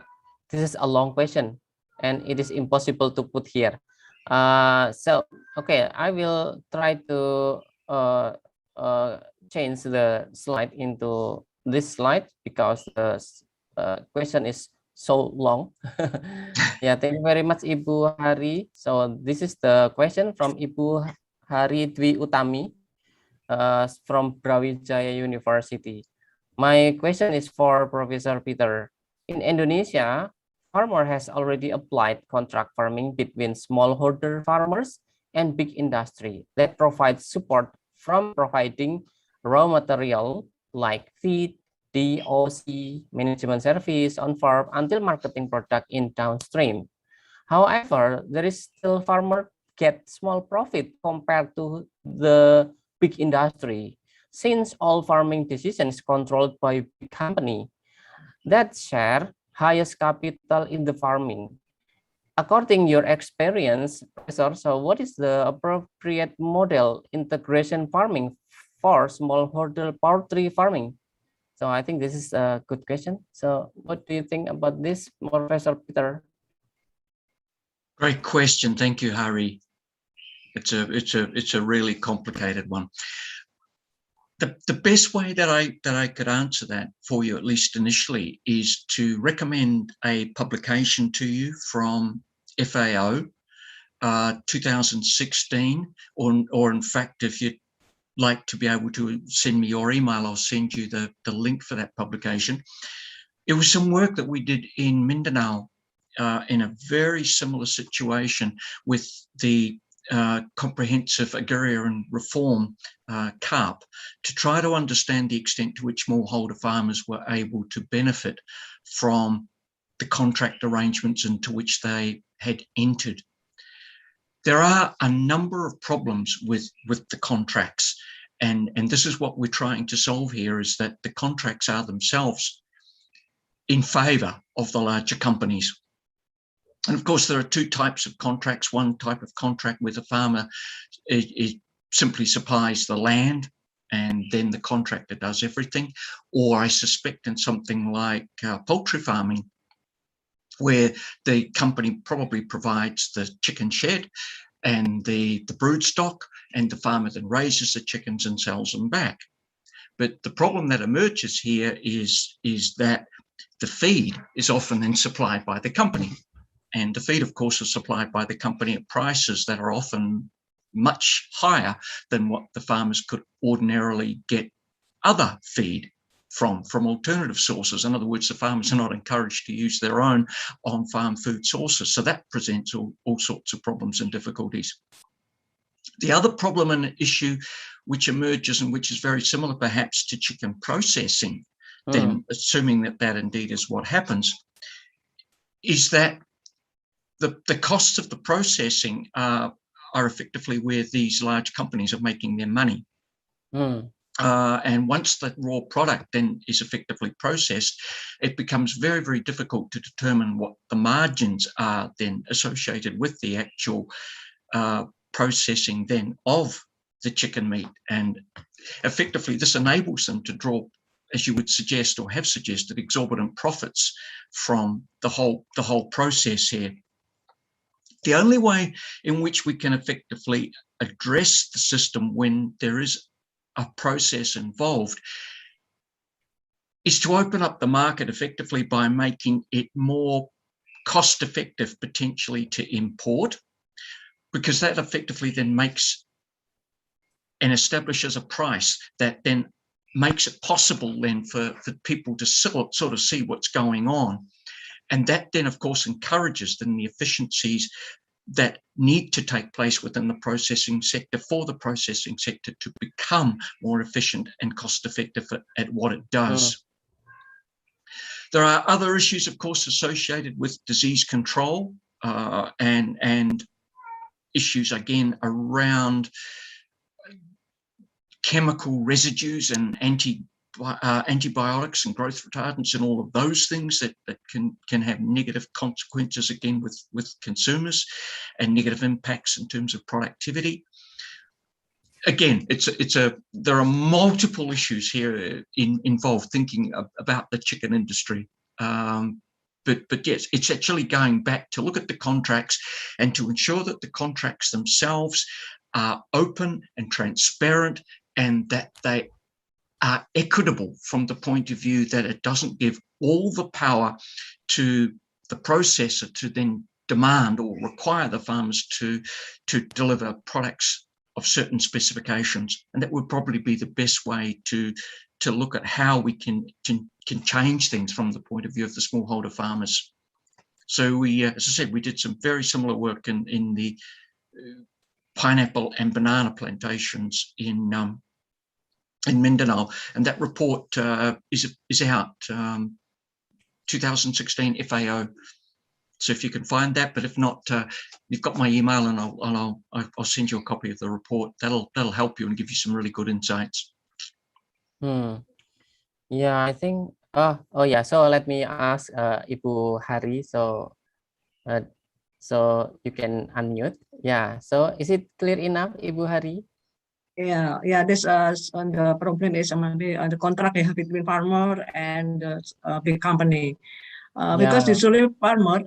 this is a long question and it is impossible to put here. So okay, I will try to change the slide into this slide because the question is so long. Yeah, thank you very much, Ibu Hari. So this is the question from Ibu Hari Dwi Utami from Brawijaya University. My question is for Professor Peter. In Indonesia, farmer has already applied contract farming between smallholder farmers and big industry that provides support from providing raw material like feed, DOC, management service on farm until marketing product in downstream. However, there is still farmer get small profit compared to the big industry, since all farming decisions controlled by big company that share highest capital in the farming. According to your experience, Professor, so what is the appropriate model integration farming for smallholder poultry farming? So I think this is a good question. So what do you think about this, Professor Peter? Great question. Thank you, Hari. It's a really complicated one. The best way that I could answer that for you, at least initially, is to recommend a publication to you from FAO 2016, or in fact, if you'd like to be able to send me your email, I'll send you the link for that publication. It was some work that we did in Mindanao in a very similar situation with the comprehensive agrarian reform CARP, to try to understand the extent to which smallholder farmers were able to benefit from the contract arrangements into which they had entered. There are a number of problems with the contracts, and this is what we're trying to solve here, is that the contracts are themselves in favor of the larger companies. And of course, there are two types of contracts. One type of contract where the farmer simply supplies the land and then the contractor does everything. Or I suspect in something like poultry farming, where the company probably provides the chicken shed and the brood stock, and the farmer then raises the chickens and sells them back. But the problem that emerges here is that the feed is often then supplied by the company. And the feed, of course, is supplied by the company at prices that are often much higher than what the farmers could ordinarily get other feed from alternative sources. In other words, the farmers are not encouraged to use their own on-farm food sources. So that presents all sorts of problems and difficulties. The other problem and issue which emerges, and which is very similar perhaps to chicken processing, then assuming that indeed is what happens, is that the costs of the processing are effectively where these large companies are making their money. And once the raw product then is effectively processed, it becomes very, very difficult to determine what the margins are then associated with the actual processing then of the chicken meat. And effectively, this enables them to draw, as you would suggest or have suggested, exorbitant profits from the whole process here. The only way in which we can effectively address the system when there is a process involved is to open up the market effectively by making it more cost effective potentially to import, because that effectively then makes and establishes a price that then makes it possible then for people to sort of see what's going on. And that then, of course, encourages then the efficiencies that need to take place within the processing sector for the processing sector to become more efficient and cost effective at what it does. There are other issues, of course, associated with disease control and issues, again, around chemical residues and antibiotics and growth retardants and all of those things that can have negative consequences, again, with consumers and negative impacts in terms of productivity. Again, there are multiple issues here involved thinking about the chicken industry. But yes, it's actually going back to look at the contracts and to ensure that the contracts themselves are open and transparent and that they are equitable from the point of view that it doesn't give all the power to the processor to then demand or require the farmers to deliver products of certain specifications. And that would probably be the best way to look at how we can change things from the point of view of the smallholder farmers. So we, as I said, we did some very similar work in the pineapple and banana plantations in Mindanao, and that report is out, 2016 FAO. So if you can find that, but if not, you've got my email, and I'll send you a copy of the report. That'll help you and give you some really good insights. Yeah, I think. Oh yeah. So let me ask Ibu Hari. So you can unmute. Yeah. So is it clear enough, Ibu Hari? Yeah. This on the problem is maybe the contract between farmer and big company. Because usually farmer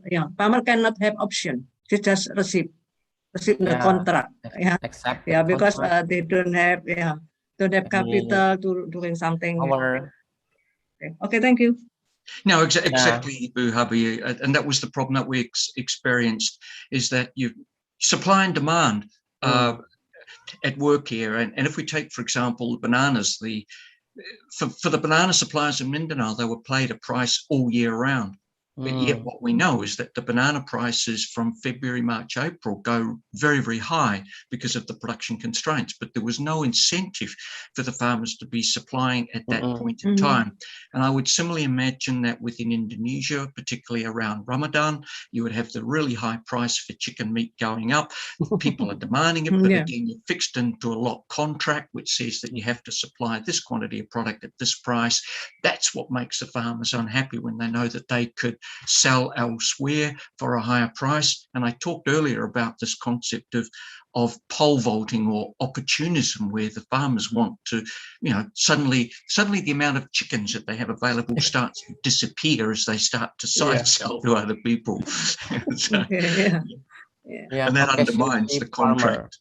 cannot have option. They just receive the contract. Yeah, Accept. Yeah, because contract. they don't have capital to doing something. Okay, thank you. No, exactly, Buhabi, and that was the problem that we experienced, is that you supply and demand at work here. And if we take, for example, the bananas, for the banana suppliers in Mindanao, they were paid a price all year round. But yet what we know is that the banana prices from February, March, April go very, very high because of the production constraints. But there was no incentive for the farmers to be supplying at that point in time. And I would similarly imagine that within Indonesia, particularly around Ramadan, you would have the really high price for chicken meat going up. People are demanding it, but again, you're fixed into a lot contract, which says that you have to supply this quantity of product at this price. That's what makes the farmers unhappy, when they know that they could sell elsewhere for a higher price. And I talked earlier about this concept of pole vaulting or opportunism, where the farmers want to, suddenly the amount of chickens that they have available starts to disappear as they start to side sell to other people. So, and that undermines the contract.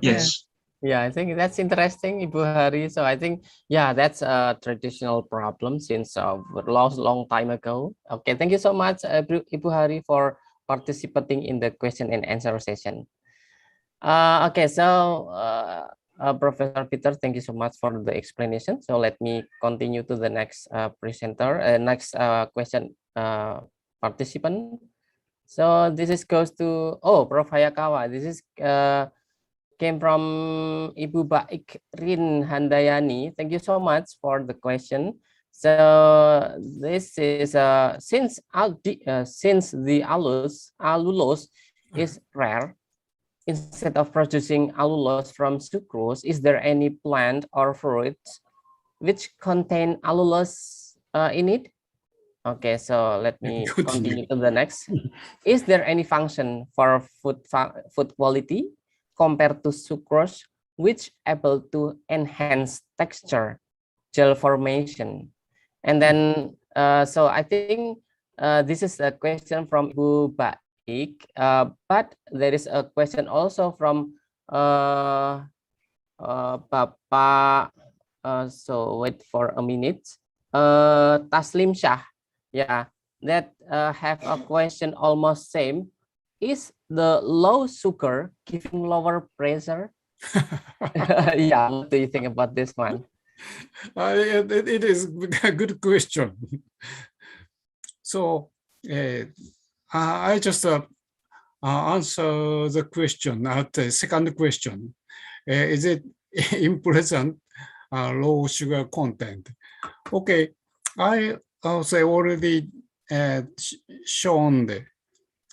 Yes. Yeah, I think that's interesting, Ibu Hari. So I think, that's a traditional problem since a long time ago. Okay, thank you so much, Ibu Hari, for participating in the question and answer session. Okay, so Professor Peter, thank you so much for the explanation. So let me continue to the next presenter, next question participant. So this goes to Prof. Hayakawa. This is came from Ibu Baik Rin Handayani. Thank you so much for the question. So this is since the allulose is rare, instead of producing allulose from sucrose, is there any plant or fruits which contain allulose in it? Okay, so let me continue to the next. Is there any function for food quality compared to sucrose, which able to enhance texture, gel formation? And then, so I think this is a question from Ibu Baik, but there is a question also from Papa. So wait for a minute. Taslim Shah, yeah, that have a question almost same. Is the low sugar giving lower pressure? Yeah, what do you think about this one? It is a good question. So I just answer the question at the second question. Is it unpleasant low sugar content? Okay, I also already shown the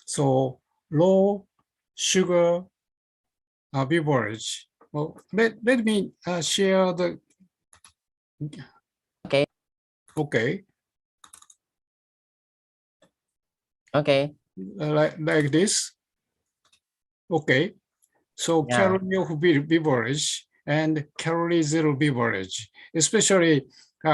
so low sugar beverage. Well, let me share the. Okay. Okay. Okay. Like this. Okay. So Yeah. calorie of beverage and calorie zero beverage, especially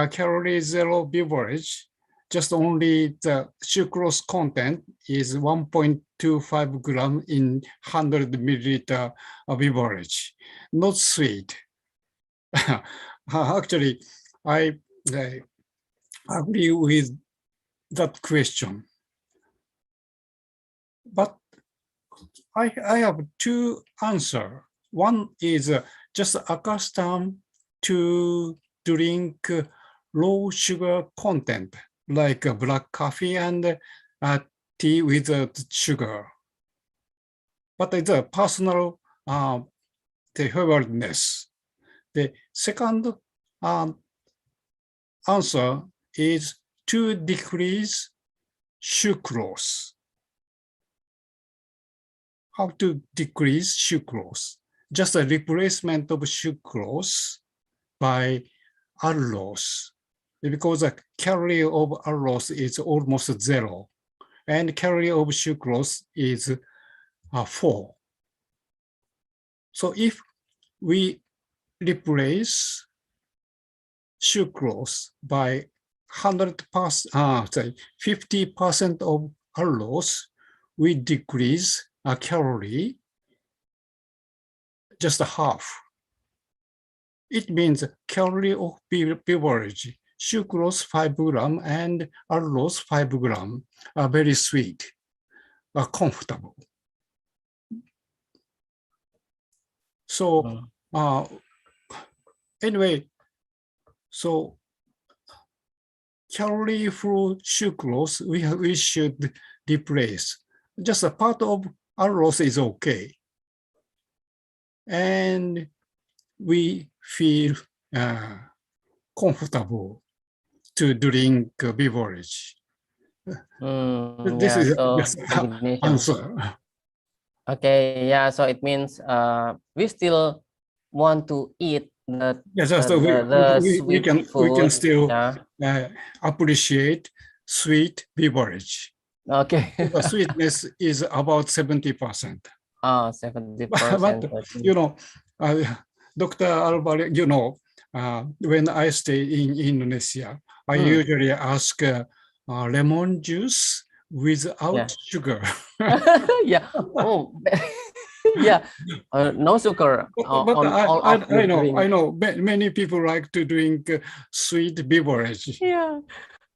calorie zero beverage, just only the sucrose content is 1.25 gram in 100 milliliter beverage, not sweet. Actually, I agree with that question. But I have two answers. One is just accustomed to drink low sugar content, like black coffee and tea without sugar. But it's a personal favoredness. The second answer is to decrease sucrose. How to decrease sucrose? Just a replacement of sucrose by allulose, because the calorie of allulose is almost 0, and calorie of sucrose is 4. So if we replace sucrose by 50% of allulose, we decrease a calorie just half. It means calorie of beverage, sucrose 5 gram and allulose 5 gram are very sweet, are comfortable. So anyway, so calorie-free sucrose we should replace. Just a part of allulose is okay. And we feel comfortable to drink a beverage. This is just an answer. Okay, yeah, so it means we still want to eat the, we can food, still yeah. Appreciate sweet beverage. Okay. The sweetness is about 70%. Oh, 70%. But you know, Dr. Alvar, you know, when I stay in Indonesia, I usually ask lemon juice without sugar. Yeah. Oh, yeah. No sugar. But I know many people like to drink sweet beverage. Yeah.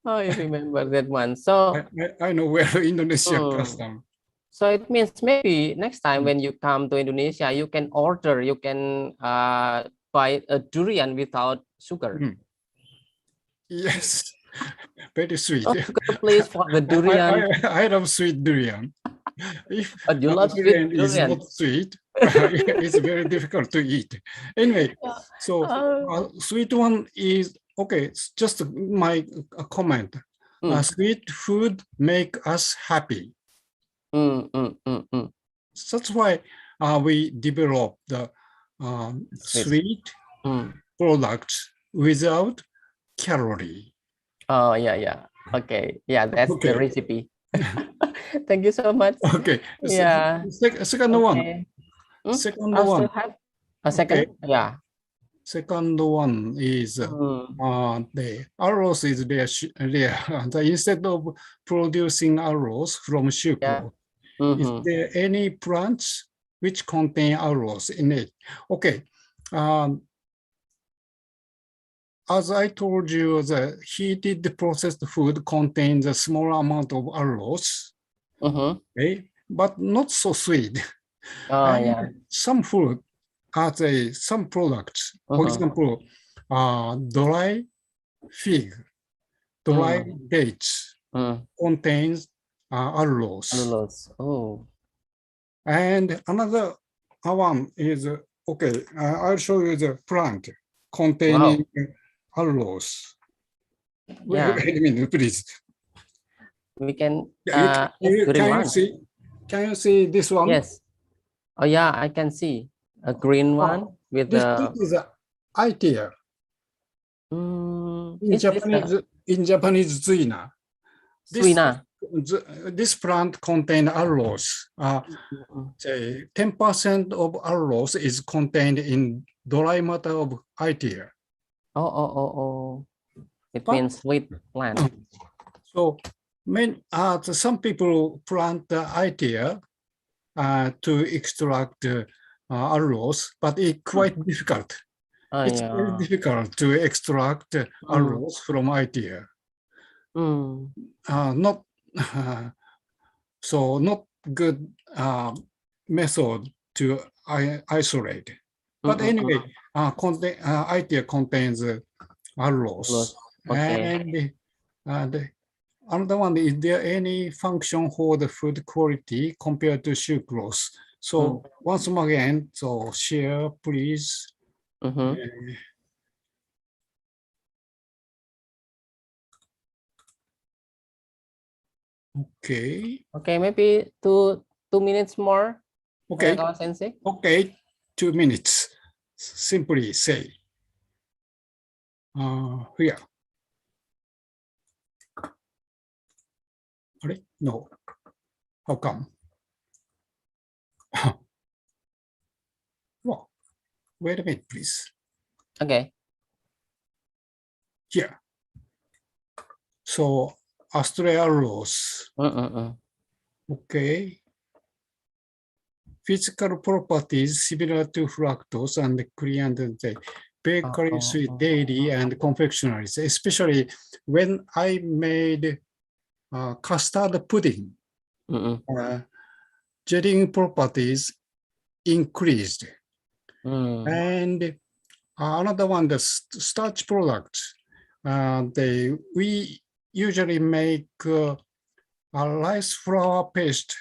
Oh, I remember that one. So I know where Indonesia custom. So it means maybe next time when you come to Indonesia, you can order, you can buy a durian without sugar. Yes, very sweet. Oh, please for the durian. I love sweet durian. If you love durian sweet is durian. not sweet, it's very difficult to eat. Anyway, so sweet one is okay. It's just my comment. Sweet food make us happy. That's why we develop the sweet products without calorie. Oh, yeah. Okay. Yeah, that's the recipe. Thank you so much. Okay. Yeah. Second one. Second one. Have a second. Okay. Yeah. Second one is the allulose is there. Instead of producing allulose from sucrose, is there any plants which contain allulose in it? Okay. as I told you, the heated processed food contains a small amount of allulose, okay, but not so sweet. And Yeah. some food has some products, for example, dry fig, dry dates contains allulose. Allulose. Oh. And another one is, okay, I'll show you the plant containing allulose. Yeah. Wait a minute, please. We can Can you see this one? Yes. Oh yeah, I can see a green one with this the. is a idea. In Japanese, zuina. This plant contains allulose. 10% of allulose is contained in dry matter of idea. Oh. It means sweet plant. So some people plant the idea to extract allulose, but it's quite difficult. It's very difficult to extract allulose from idea. Not good method to isolate. But anyway, idea contains allulose. Okay. And another one, is there any function for the food quality compared to sucrose? So once again, so share, please. Okay. Okay, maybe two minutes more. Okay. Sensei. Okay, 2 minutes. Simply say. Here. No. How come? Well, wait a minute, please. Okay. Here. So allulose. Okay. Physical properties similar to fructose and cream and bakery, sweet, dairy, and confectionaries. Especially when I made custard pudding, gelling properties increased. And another one, the starch products. We usually make a rice flour paste.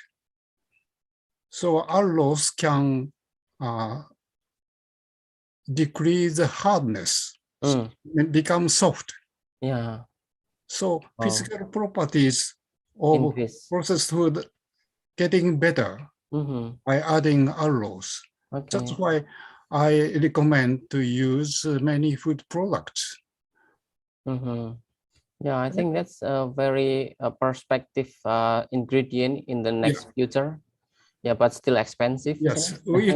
So allulose can decrease the hardness, become soft. Yeah. So physical properties of processed food getting better by adding allulose. That's why I recommend to use many food products. Yeah, I think that's a very perspective ingredient in the next future. Yeah, but still expensive. Yes, we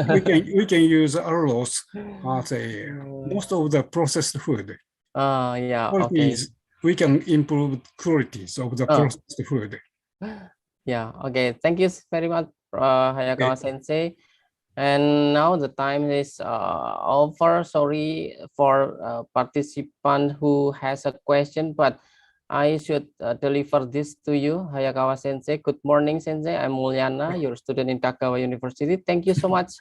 can use allulose as most of the processed food. Yeah, okay. We can improve qualities of the processed food. Yeah, okay. Thank you very much, Hayakawa Sensei. And now the time is over. Sorry for participant who has a question, but I should deliver this to you, Hayakawa Sensei. Good morning, Sensei. I'm Mulyana, your student in Kagawa University. Thank you so much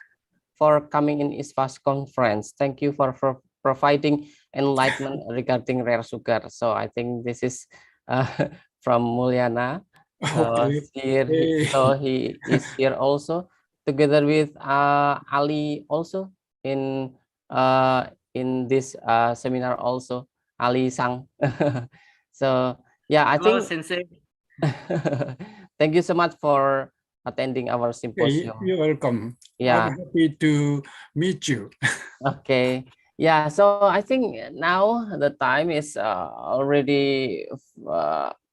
for coming in ISFA's conference. Thank you for providing enlightenment regarding rare sugar. So I think this is from Mulyana. So he is here also together with Ali also in this seminar also, Ali Sang. So yeah, I think Sensei. Thank you so much for attending our symposium. You're welcome. Yeah. I'm happy to meet you. Okay. Yeah, so I think now the time is already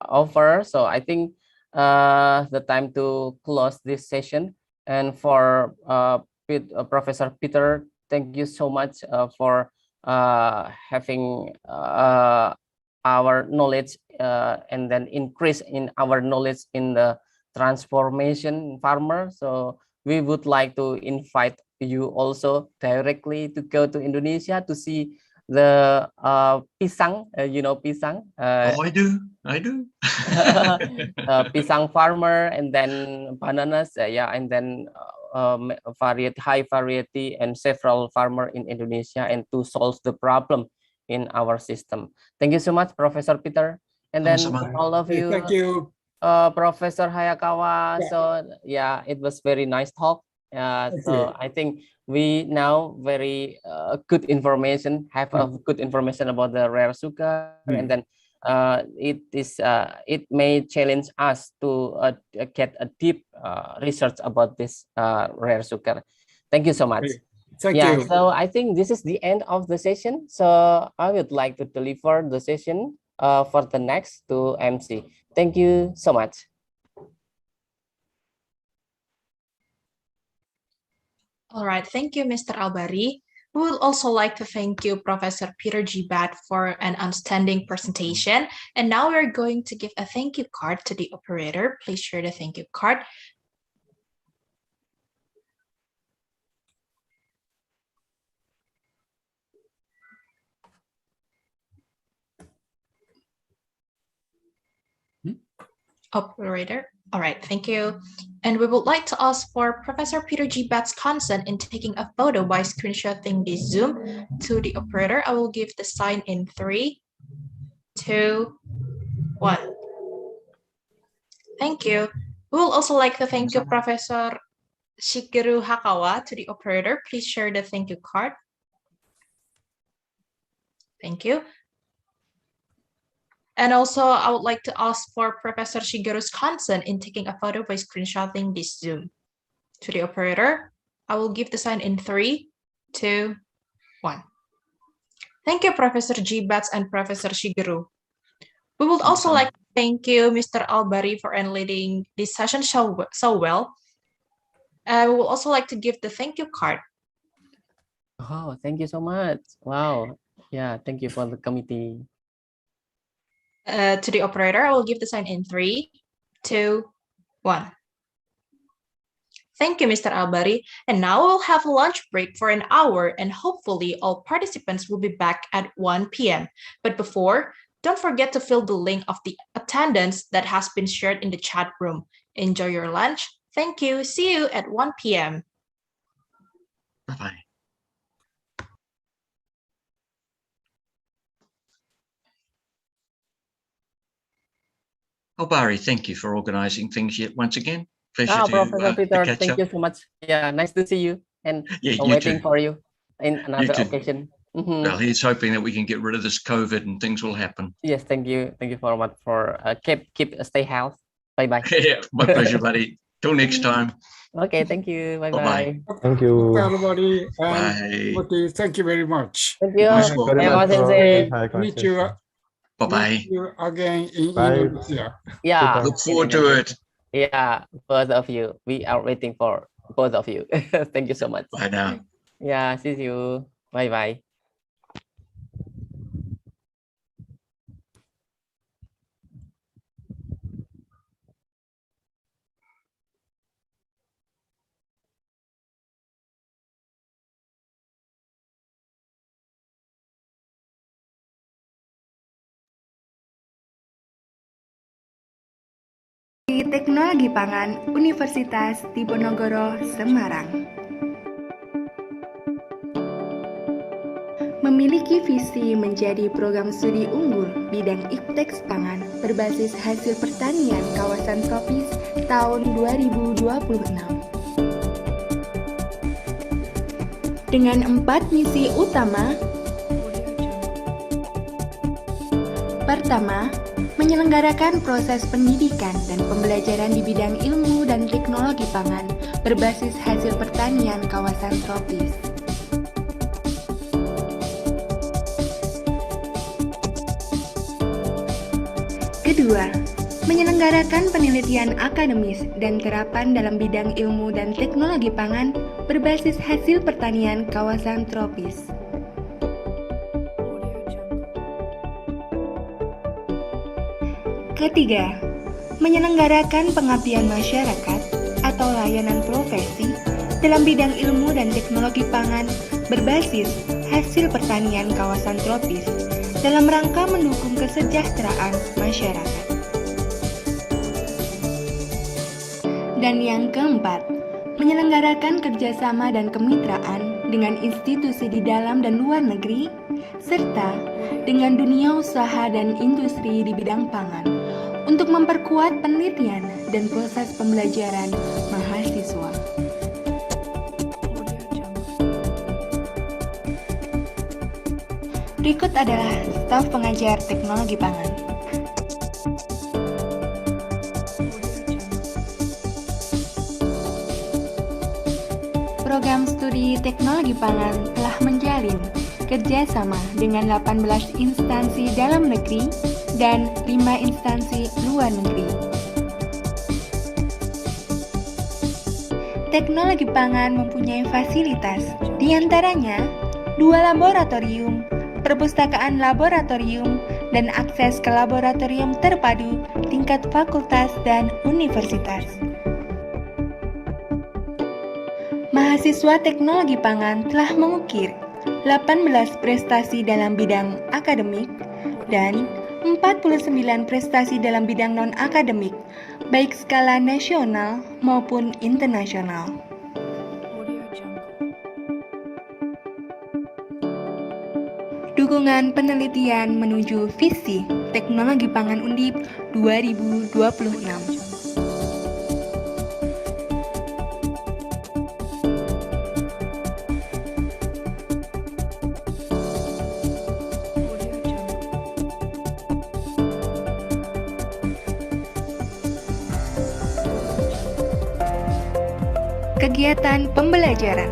over. So I think the time to close this session. And for Professor Peter, thank you so much for having our knowledge and then increase in our knowledge in the transformation farmer. So we would like to invite you also directly to go to Indonesia to see pisang, you know pisang. Oh, I do. Pisang farmer, and then bananas, yeah, and then high variety and several farmer in Indonesia, and to solve the problem in our system. Thank you so much, Professor Peter, and then all of you. Thank you. Professor Hayakawa. So yeah, it was very nice talk. So I think we now very good information, have a good information about the rare sugar, and then it may challenge us to get a deep research about this rare sugar. Thank you so much. Thank you. So I think this is the end of the session. So I would like to deliver the session for the next to MC. Thank you so much. All right, thank you, Mr. Albari. We would also like to thank you, Professor Peter G. Bat, for an outstanding presentation. And now we're going to give a thank you card to the operator. Please share the thank you card. Operator. All right, thank you. And we would like to ask for Professor Peter G. Bat's consent in taking a photo by screenshotting this Zoom to the operator. I will give the sign in 3, 2, 1. Thank you. We will also like to thank you, Professor Shigeru Hakawa, to the operator. Please share the thank you card. Thank you. And also, I would like to ask for Professor Shigeru's consent in taking a photo by screenshotting this Zoom. To the operator, I will give the sign in 3, 2, 1. Thank you, Professor G. Bats and Professor Shigeru. We would also like to thank you, Mr. Albari, for leading this session so well. We would also like to give the thank you card. Oh, thank you so much. Wow. Yeah, thank you for the committee. To the operator, I will give the sign in 3, 2, 1. Thank you, Mr. Albari. And now we'll have a lunch break for an hour, and hopefully all participants will be back at 1 p.m. But before, don't forget to fill the link of the attendance that has been shared in the chat room. Enjoy your lunch. Thank you. See you at 1 p.m. Bye-bye. Oh, Barry, thank you for organizing things yet once again. Pleasure Professor Peter, to catch thank up. you so much. Yeah, nice to see you, and Yeah, waiting too. for you in another too. occasion. Well, he's hoping that we can get rid of this COVID and things will happen. Yes, thank you very much for keep stay healthy. Bye bye. Yeah, my pleasure, buddy. Till next time. Okay, thank you. Bye Bye-bye. bye. Thank you. Okay, everybody. Bye. Okay, thank you very much. Thank you. Very much for high Meet you, conversation. Bye-bye. meet you again in Bye. Indonesia. Yeah. Look forward to it. Yeah, both of you. We are waiting for both of you. Thank you so much. Bye now. Yeah, see you. Bye bye. Teknologi Pangan Universitas Diponegoro, Semarang. Memiliki visi menjadi program studi unggul bidang iptek pangan berbasis hasil pertanian kawasan tropis tahun 2026. Dengan 4 misi utama. Pertama, menyelenggarakan proses pendidikan dan pembelajaran di bidang ilmu dan teknologi pangan berbasis hasil pertanian kawasan tropis. Kedua, menyelenggarakan penelitian akademis dan terapan dalam bidang ilmu dan teknologi pangan berbasis hasil pertanian kawasan tropis. Ketiga, menyelenggarakan pengabdian masyarakat atau layanan profesi dalam bidang ilmu dan teknologi pangan berbasis hasil pertanian kawasan tropis dalam rangka mendukung kesejahteraan masyarakat. Dan yang keempat, menyelenggarakan kerjasama dan kemitraan dengan institusi di dalam dan luar negeri, serta dengan dunia usaha dan industri di bidang pangan, untuk memperkuat penelitian dan proses pembelajaran mahasiswa. Berikut adalah staf pengajar teknologi pangan. Program studi teknologi pangan telah menjalin kerjasama dengan 18 instansi dalam negeri dan 5 instansi luar negeri. Teknologi pangan mempunyai fasilitas, diantaranya 2 laboratorium, perpustakaan laboratorium, dan akses ke laboratorium terpadu tingkat fakultas dan universitas. Mahasiswa teknologi pangan telah mengukir 18 prestasi dalam bidang akademik dan 49 prestasi dalam bidang non-akademik, baik skala nasional maupun internasional. Dukungan penelitian menuju visi teknologi pangan Undip 2026. Kegiatan pembelajaran.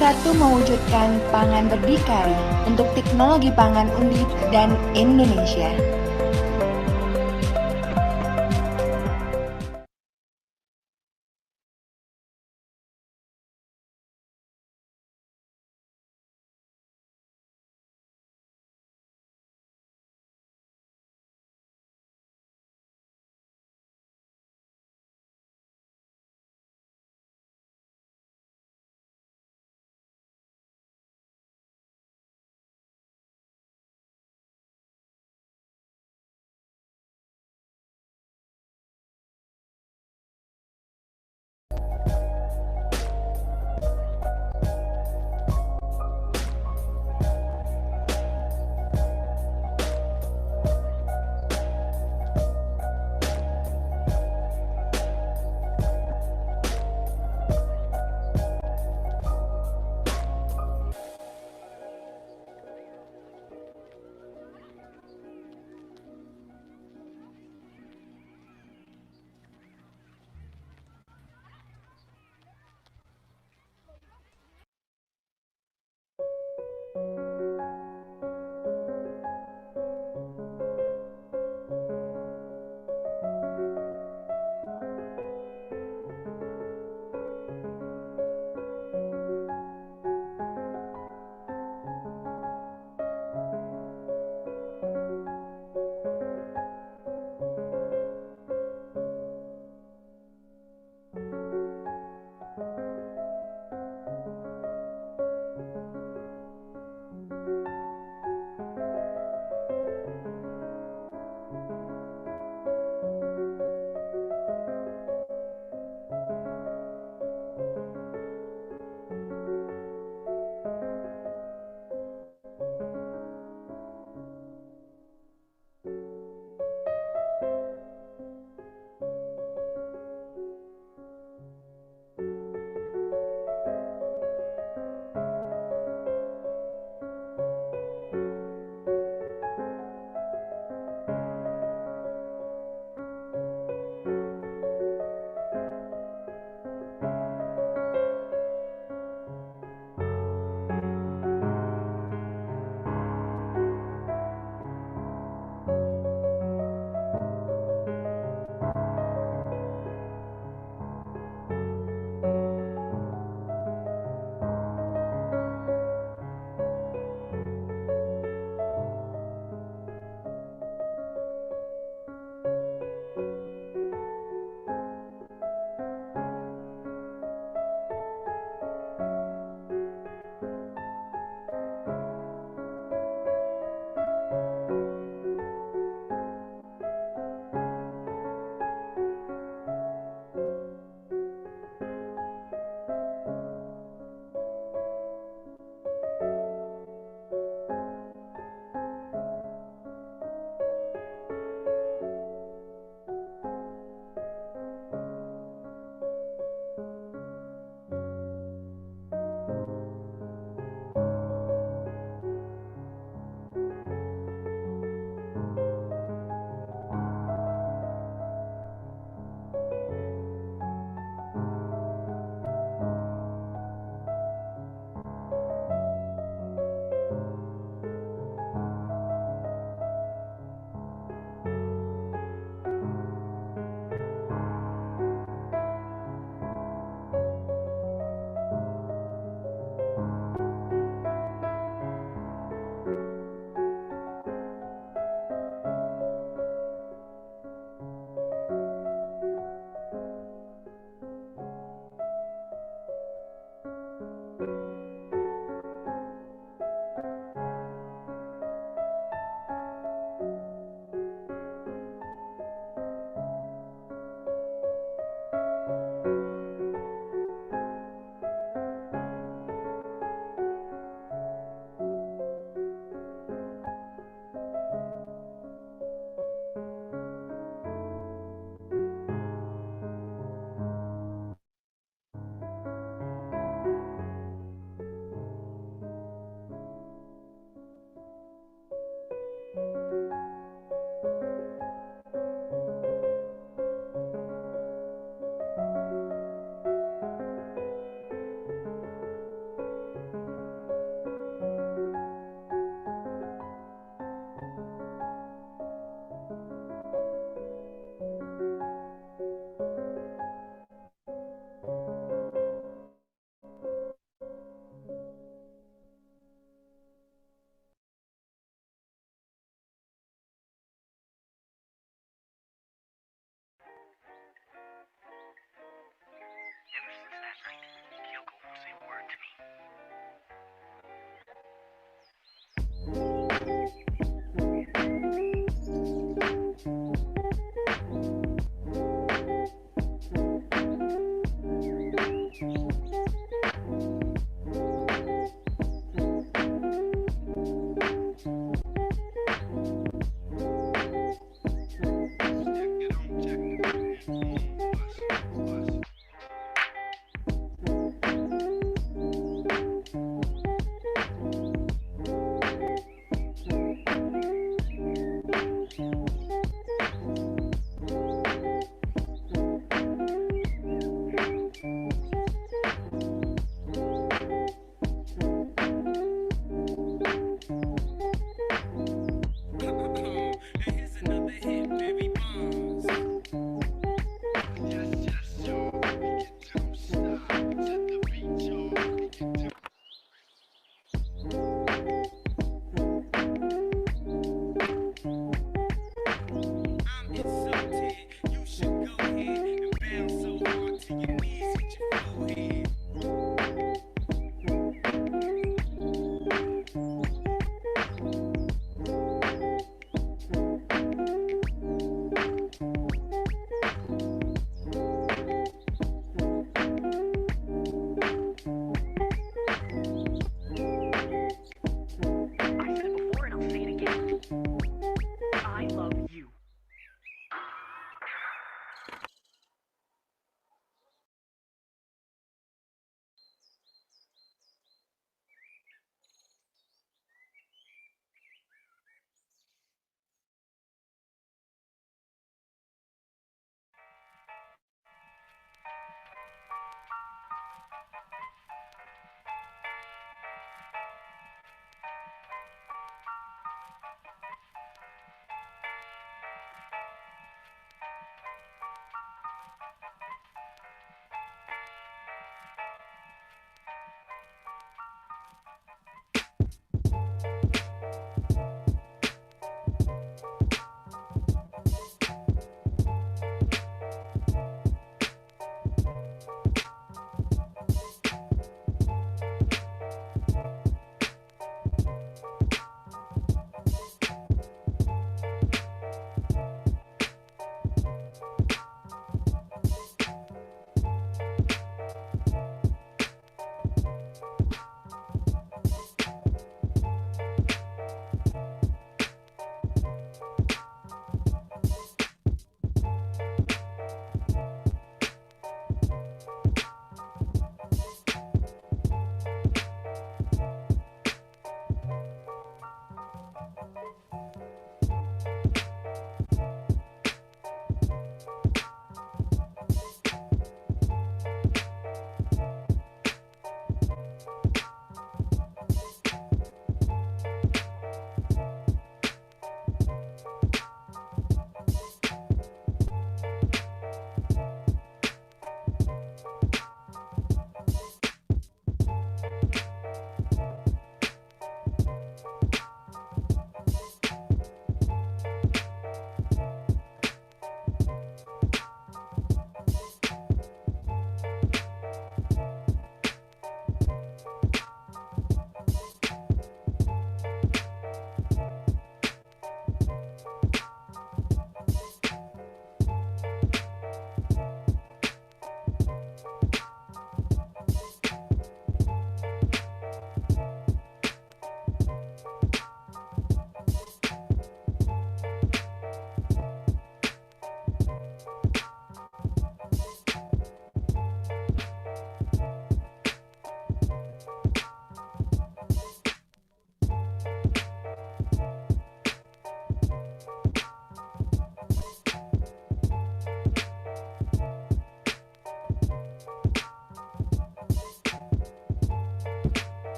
Bersatu mewujudkan pangan berdikari untuk teknologi pangan Undip dan Indonesia.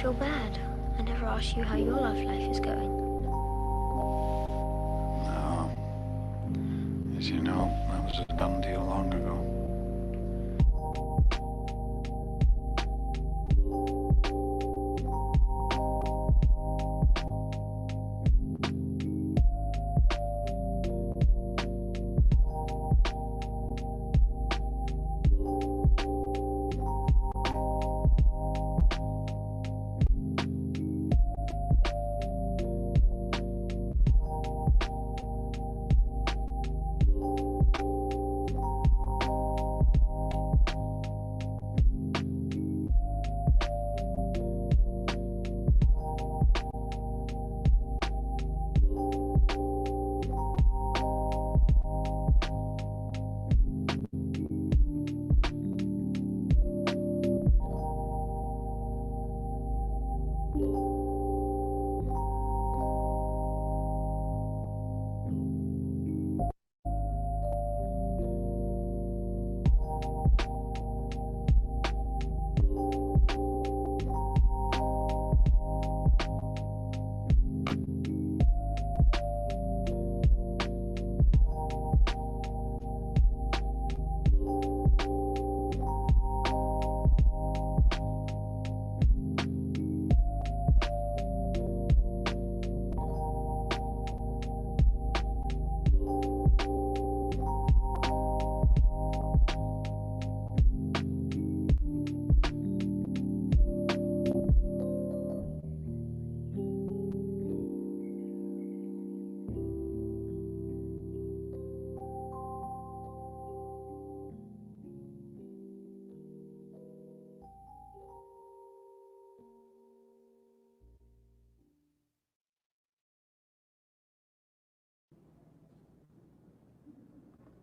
feel bad. I never asked you how your love life is going. No. As you know, that was a done deal long ago.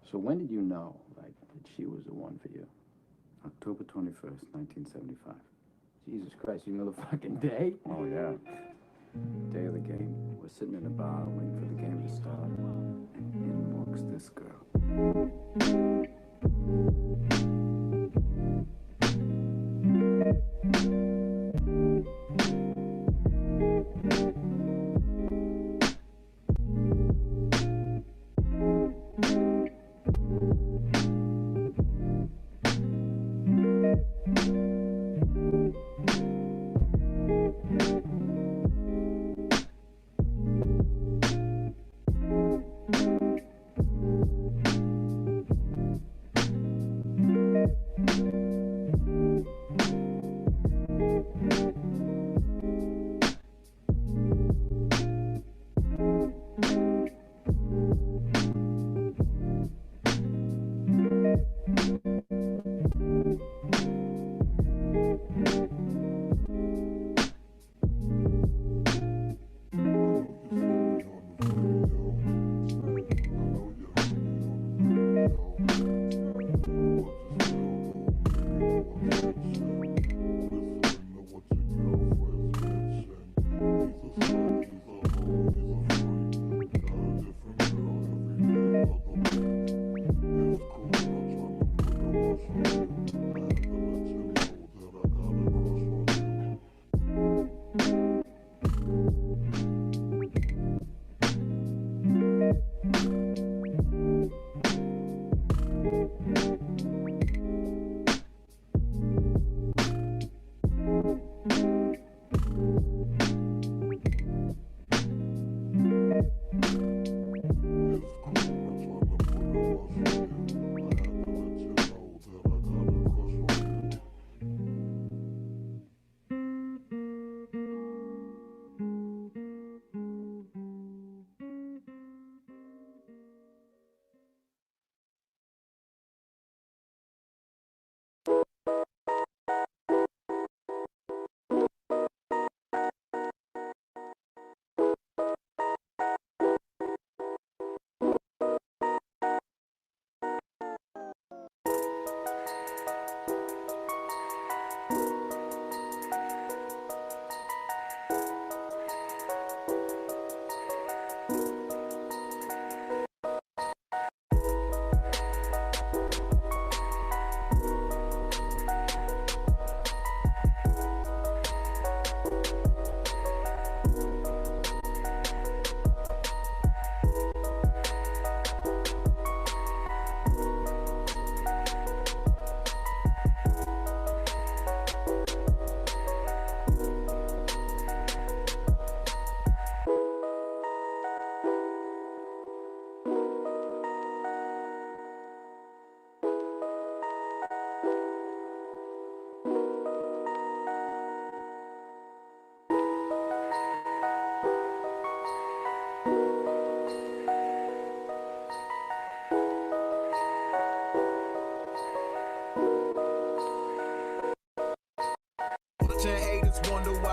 So when did you know, like, that she was the one for you? October 21st, 1975. Jesus Christ, you know the fucking day? Oh, yeah. Day of the game. We're sitting in the bar waiting for the game to start. And in walks this girl.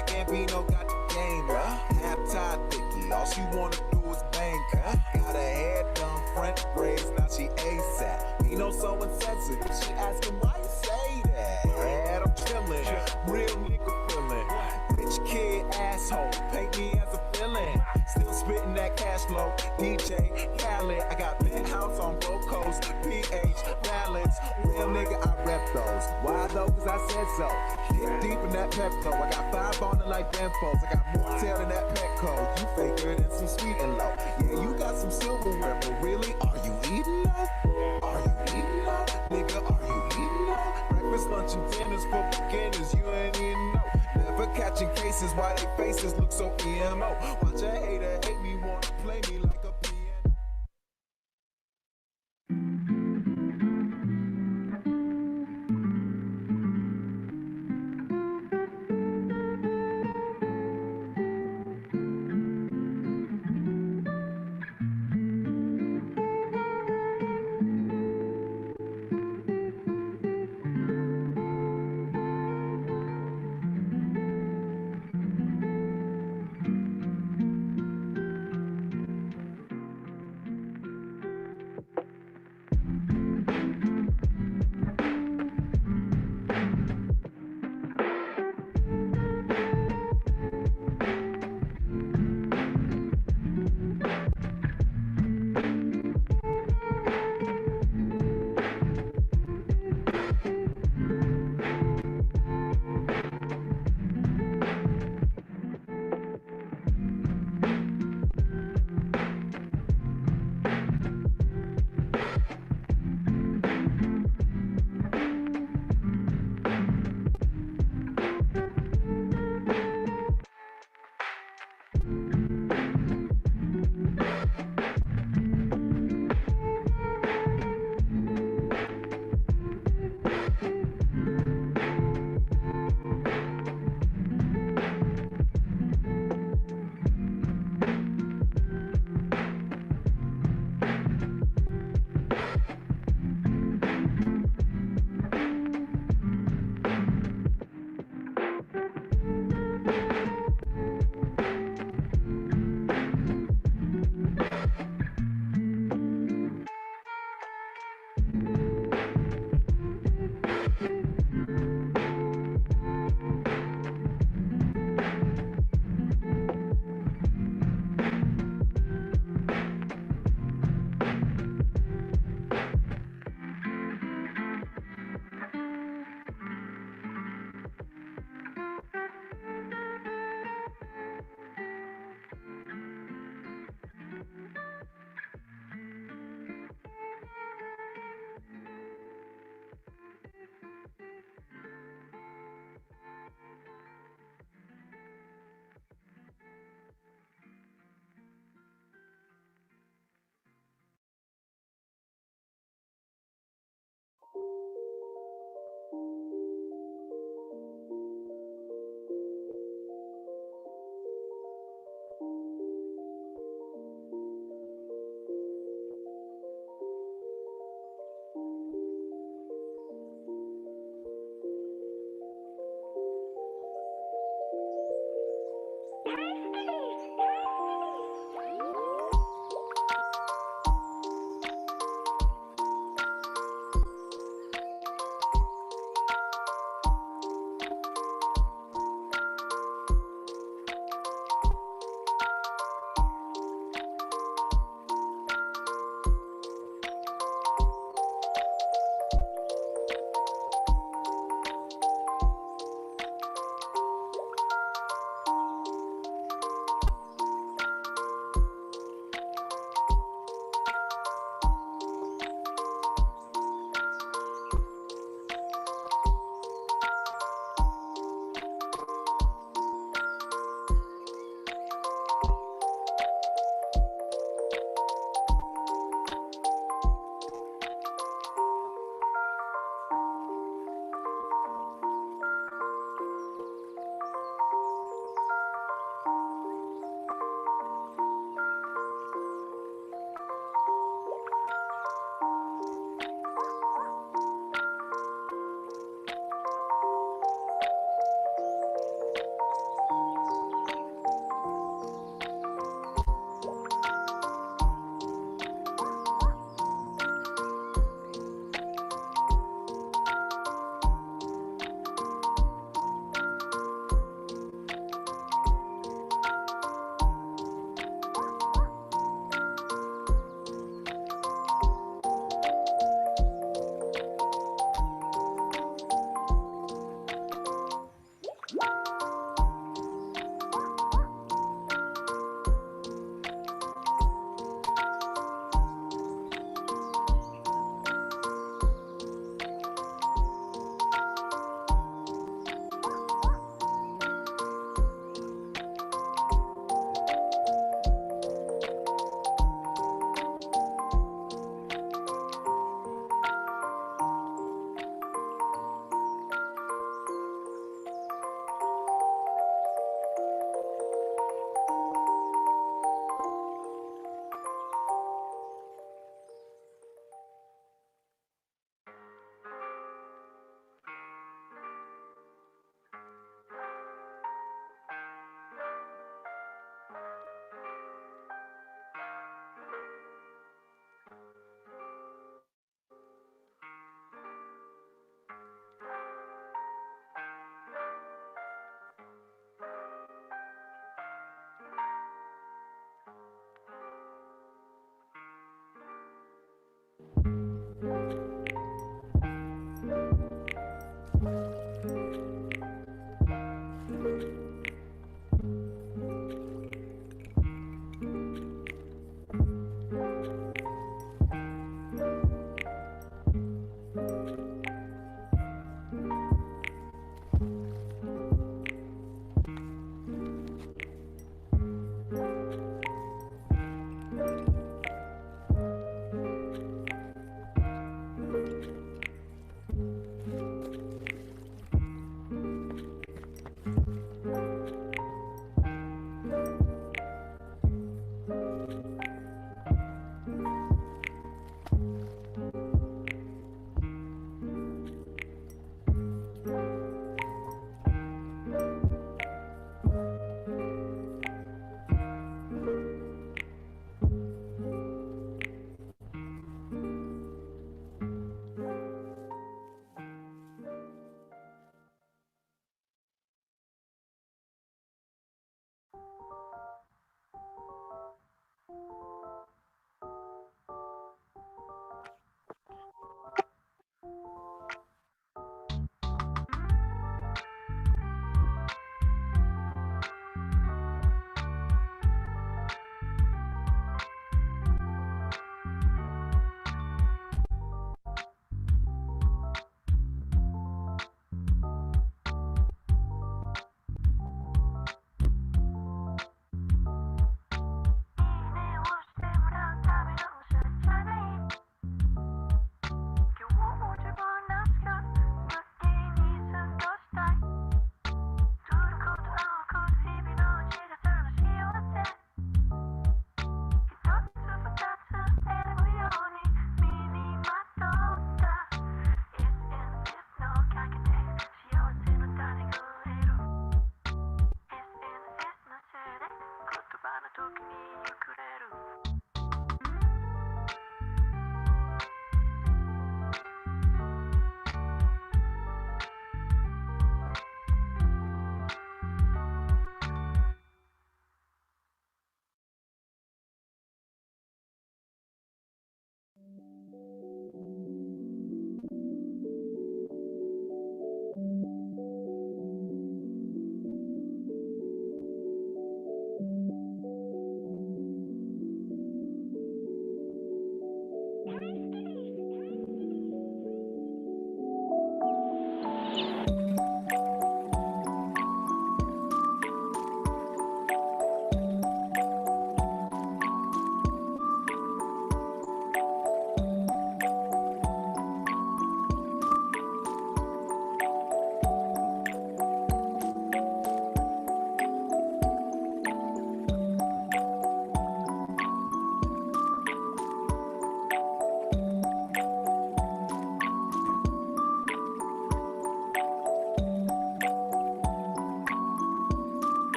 I can't be no goddamn gamer. Half-tied thicky, all she wanna do is bang her. Got her hair done, front braids, now she ASAP. You know, so insensitive, she asking why you say that. And I'm chillin', real nigga feelin'. Rich kid, asshole, paint me as a villain. Still spittin' that cash flow, DJ Khaled. I got penthouse on both coasts, PH balance. Real nigga, I rep those. Why though? Cause I said so. Get deep in that Pepto. I got 5 on it like Benfos. I got more tail than that Petco. You faker than some sweet and low. Yeah, you got some silverware, but really, are you eating low? Are you eating low? Nigga, are you eating low? Breakfast, lunch, and dinners for beginners. You ain't even know. Never catching cases why they faces look so emo. Watch a hater hate me, wanna play me like a piano.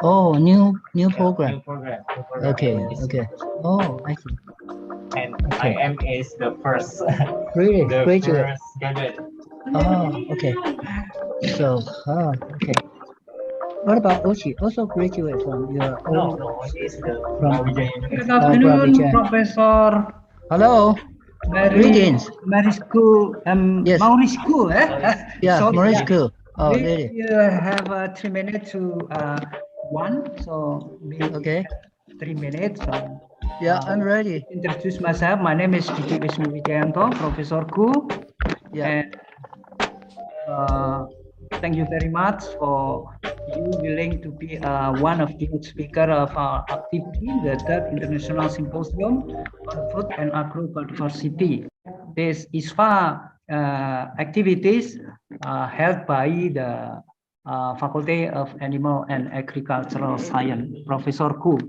Oh, new program. New program. Okay, okay. Oh, I see. And Okay. I am is the first, Really? the Graduate. first graduate. Oh, okay. So, okay. What about Ochi? Also graduate from your own No, is the from Brawijaya University. Good afternoon, Brawijaya. Professor Hello. Greetings. Marisco, Yes. Maurisco, Yeah, Sorry. Morisco. Oh, We really? have 3 minutes to one, so we Okay. have 3 minutes. So, Yeah, I'm ready. introduce myself. My name is Didi Wisnu Wijayanto, Professor Ku. Yeah. And thank you very much for you willing to be one of the speaker of our activity, the third International Symposium on Food and Agro-biodiversity. This ISFA activities held by the Faculty of Animal and Agricultural Science, Professor Ku.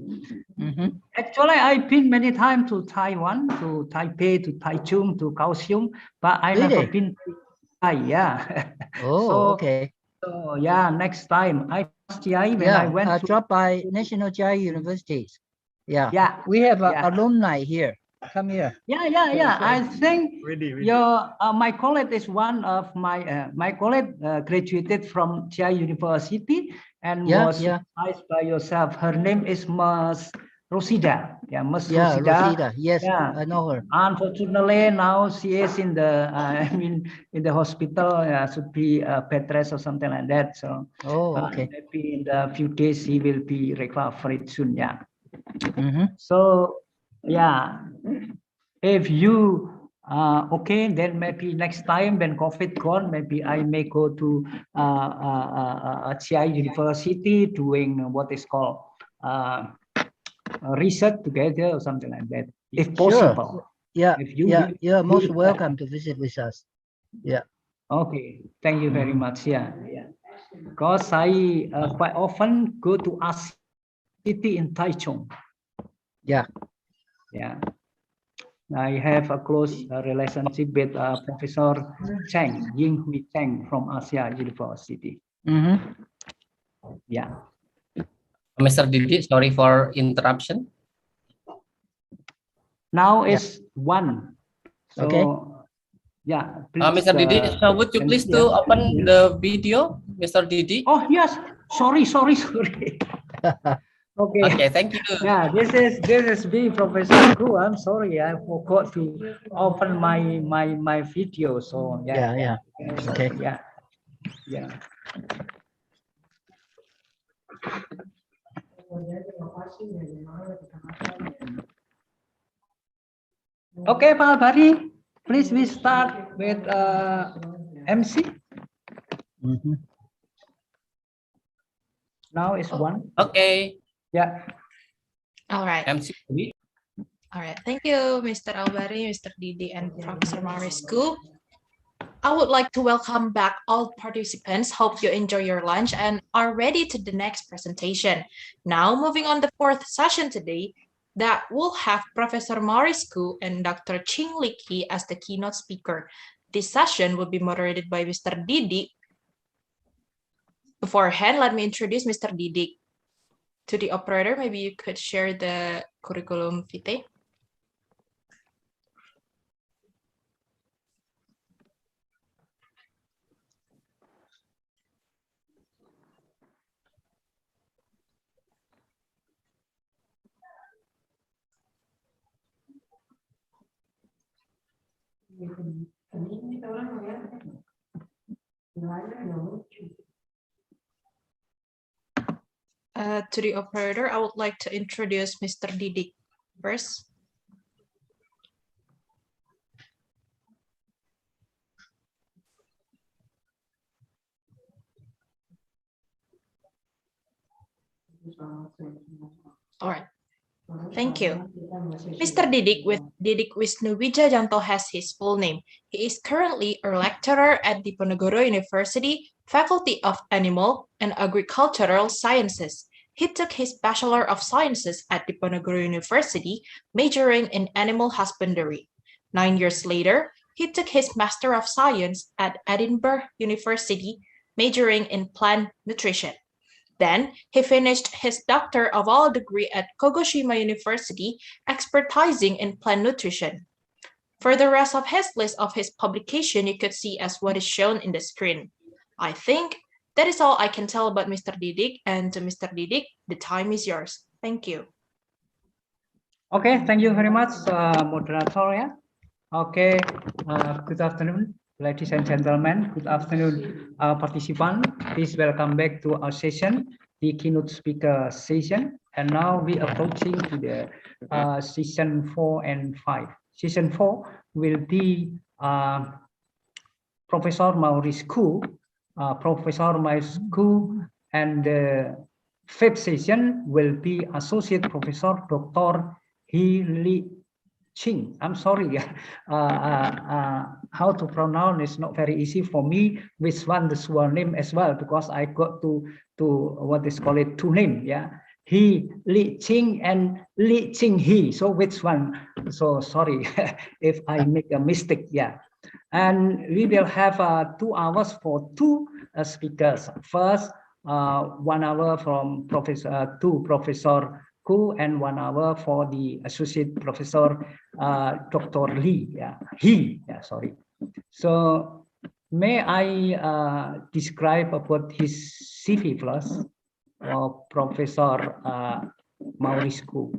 Actually, I've been many times to Taiwan, to Taipei, to Taichung, to Kaohsiung, but I never Really? been to Thai. Yeah. Oh, okay. So yeah, next time last year when I went to drop by National Jai Universities. Yeah. Yeah. We have Yeah. alumni here. Come here. Yeah. I think Ready. your my colleague is one of my my colleague graduated from Jai University and Yeah, was yeah. supervised by yourself. Her name is Ms. Rosida. Yeah, Ms. Yeah, Rosida. Rosida. Yes, Yeah. I know her. Unfortunately, now she is in the in the hospital. Should be bed rest or something like that. So okay. maybe in the few days he will be recovered soon. Yeah. Mm-hmm. So yeah, if you okay, then maybe next time when COVID gone, maybe I may go to CI University doing what is called research together or something like that, if possible. Sure. Yeah, If you yeah, will you're do most it. welcome to visit with us. Yeah. Okay, thank you very much. Yeah. Because I quite often go to ASEAN city in Taichung. Yeah. Yeah. I have a close relationship with Professor Cheng, Ying Hui Cheng from Asia University. Mm-hmm. Yeah. Mr. Didi, sorry for interruption. Now is one. So, Okay. yeah. Mr. Didi, so would you please to open the video, Mr. Didi? Oh yes. Sorry. Okay. Okay, thank you. Yeah, this is me, Professor Ku. I'm sorry, I forgot to open my video. So Yeah. Okay. Yeah. Okay, Pak Albari, please we start with MC. Now is one. Okay. Yeah. All right. MC. All right. Thank you, Mr. Albari, Mr. Didi, and Professor Marisku. I would like to welcome back all participants. Hope you enjoy your lunch and are ready to the next presentation. Now, moving on the fourth session today, that will have Professor Marisku and Dr. Ching Liki as the keynote speaker. This session will be moderated by Mr. Didi. Beforehand, let me introduce Mr. Didi to the operator. Maybe you could share the curriculum vitae. To the operator, I would like to introduce Mr. Didi first. All right. Thank you. Mr. Didik Wisnu Wijayanto has his full name. He is currently a lecturer at Diponegoro University, Faculty of Animal and Agricultural Sciences. He took his Bachelor of Sciences at Diponegoro University, majoring in animal husbandry. 9 years later, he took his Master of Science at Edinburgh University, majoring in plant nutrition. Then he finished his Doctor of All degree at Kagoshima University, expertising in plant nutrition. For the rest of his list of his publication, you could see as what is shown in the screen. I think that is all I can tell about Mr. Didik, and to Mr. Didik, the time is yours. Thank you. Okay, thank you very much, moderator. Yeah. Okay, good afternoon, ladies and gentlemen. Good afternoon, participants. Please welcome back to our session, the keynote speaker session. And now we are approaching to the season 4 and 5. Season 4 will be Professor Maurice Koo, and the 5th session will be Associate Professor Dr. He Li Ching. I'm sorry, how to pronounce is not very easy for me. Which one the surname as well, because I got to what is called it 2 names. Yeah, He Li Ching and Li Ching He. So which one? So sorry if I make a mistake. Yeah, and we will have 2 hours for 2 speakers. First, 1 hour from Professor Koo, and 1 hour for the Associate Professor Dr. Lee. Yeah, sorry. So may I describe about his CV first, Professor Maurice Koo.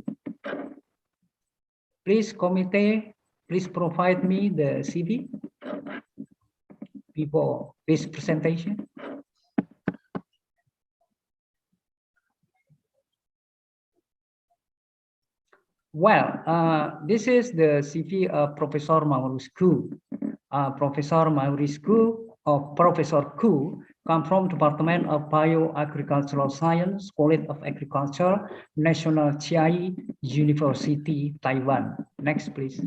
Please, committee, please provide me the CV before this presentation. Well, this is the CV of Professor Maurice Koo. Professor Maurice Koo, or Professor Koo, come from Department of Bioagricultural Science, College of Agriculture, National Chiai University, Taiwan. Next, please.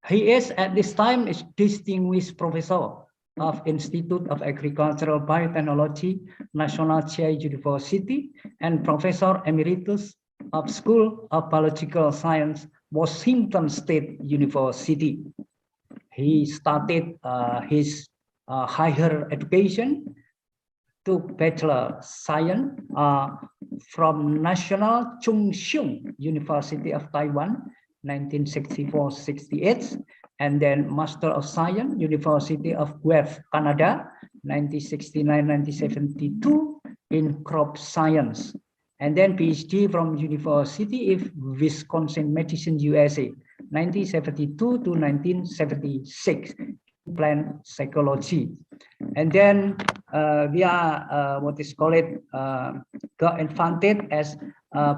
He is at this time a distinguished professor of Institute of Agricultural Biotechnology, National Chiai University, and Professor Emeritus of School of Biological Science, Washington State University. He started his higher education to Bachelor Science from National Chung Hsiung University of Taiwan, 1964-68, and then Master of Science, University of Guelph, Canada, 1969-1972 in Crop Science. And then PhD from University of Wisconsin-Madison, USA, 1972 to 1976, plant psychology. And then we are what is called got invited as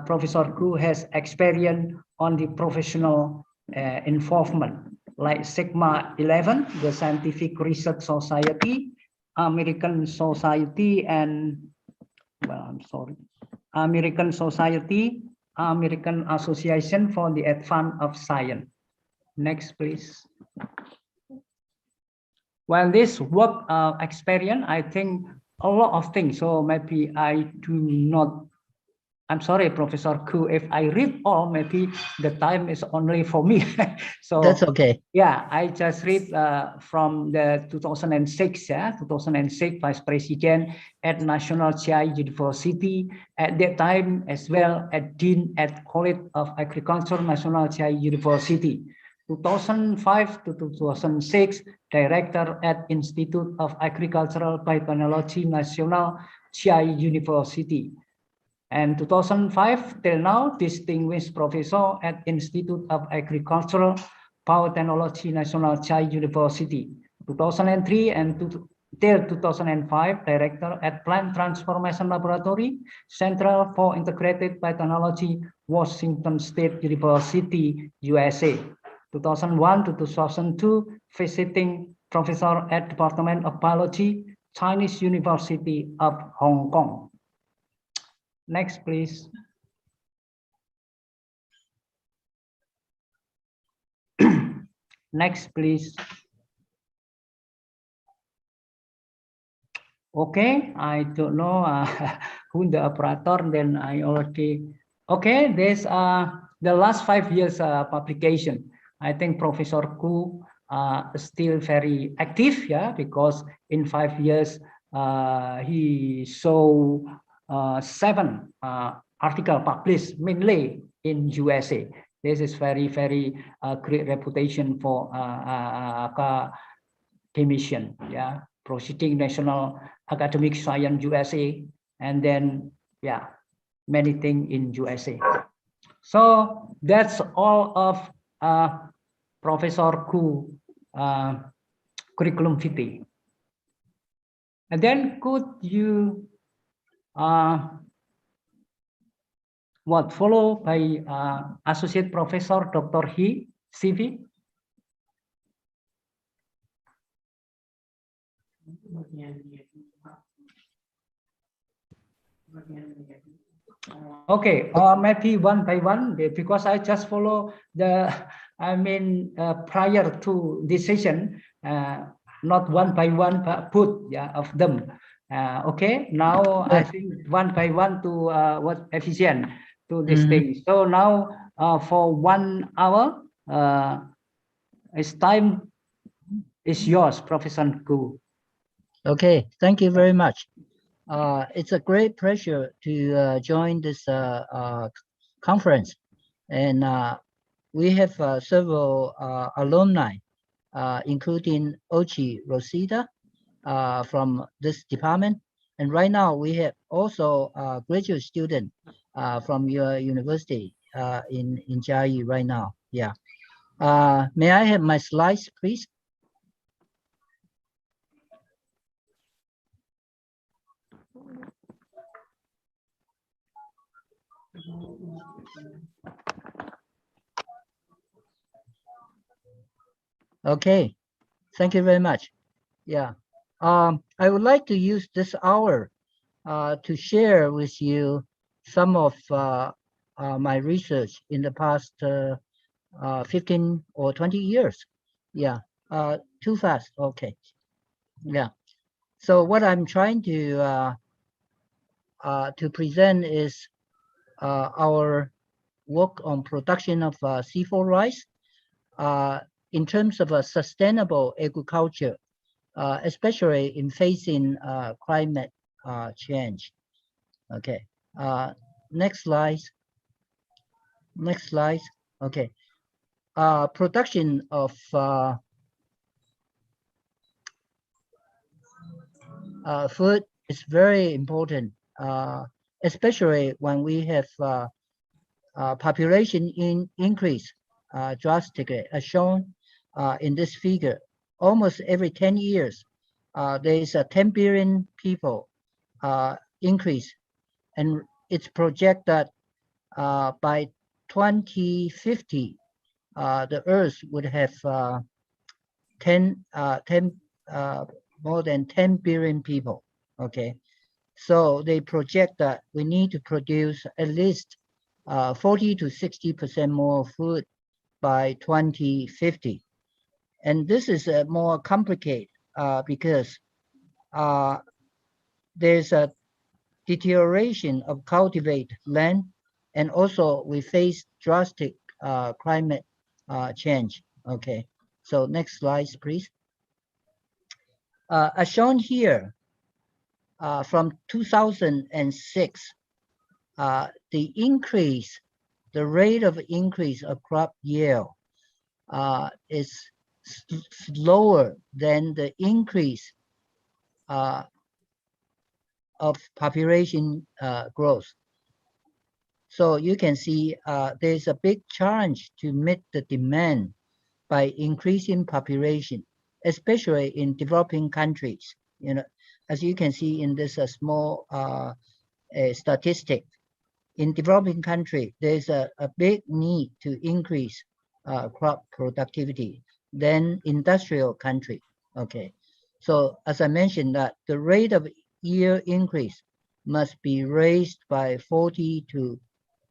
Professor Koo has experience on the professional involvement, like Sigma 11, the Scientific Research Society, American Society, and American Society, American Association for the Advance of Science. Next, please. Well, this work experience, I think a lot of things. So maybe I do not. I'm sorry, Professor Koo, if I read all, maybe the time is only for me. So that's okay. Yeah, I just read from the 2006, 2006 Vice President at National Chiai University. At that time as well, at Dean at College of Agriculture, National Chiai University. 2005 to 2006, Director at Institute of Agricultural Biotechnology, National Chiai University. And 2005 till now, Distinguished Professor at Institute of Agricultural Biotechnology, National Chiai University. 2003 and till 2005, Director at Plant Transformation Laboratory, Central for Integrated Biotechnology, Washington State University, USA. 2001 to 2002, Visiting Professor at Department of Biology, Chinese University of Hong Kong. Next, please. Next, please. Okay, I don't know who the operator, then I already. Okay, there's the last 5 years publication. I think Professor Koo is still very active, yeah, because in 5 years he saw 7 articles published mainly in USA. This is very great reputation for commission, yeah, proceeding National Academic Science USA, and then many things in USA. So that's all of Professor Ku curriculum vitae. And then could you follow by Associate Professor Dr. He CV? Okay, maybe one by one, because I just follow the, prior to this session, not one by one, but put of them. Okay, now I think one by one to what efficient to this thing. So now for 1 hour, it's time is yours, Professor Ku. Okay, thank you very much. It's a great pleasure to join this conference, and we have several alumni, including Ochi Rosita from this department, and right now we have also graduate student from your university in Chiayi right now. Yeah. May I have my slides, please? Okay, thank you very much. Yeah, I would like to use this hour to share with you some of my research in the past 15 or 20 years. Yeah, too fast. Okay. Yeah. So what I'm trying to present is our work on production of C4 rice in terms of a sustainable agriculture, especially in facing climate change. Okay. Next slide. Next slide. Okay. Production of food is very important, especially when we have population increase drastically, as shown in this figure. Almost every 10 years, there is a 10 billion people increase, and it's projected that by 2050, the Earth would have more than 10 billion people. Okay, so they project that we need to produce at least 40 to 60% more food by 2050. And this is more complicated because there's a deterioration of cultivate land, and also we face drastic climate change. Okay, so next slide, please. As shown here, from 2006, the rate of increase of crop yield is slower than the increase of population growth. So you can see there's a big challenge to meet the demand by increasing population, especially in developing countries. You know, as you can see in this small statistic, in developing country, there's a big need to increase crop productivity than industrial country. Okay, so as I mentioned, that the rate of year increase must be raised by 40 to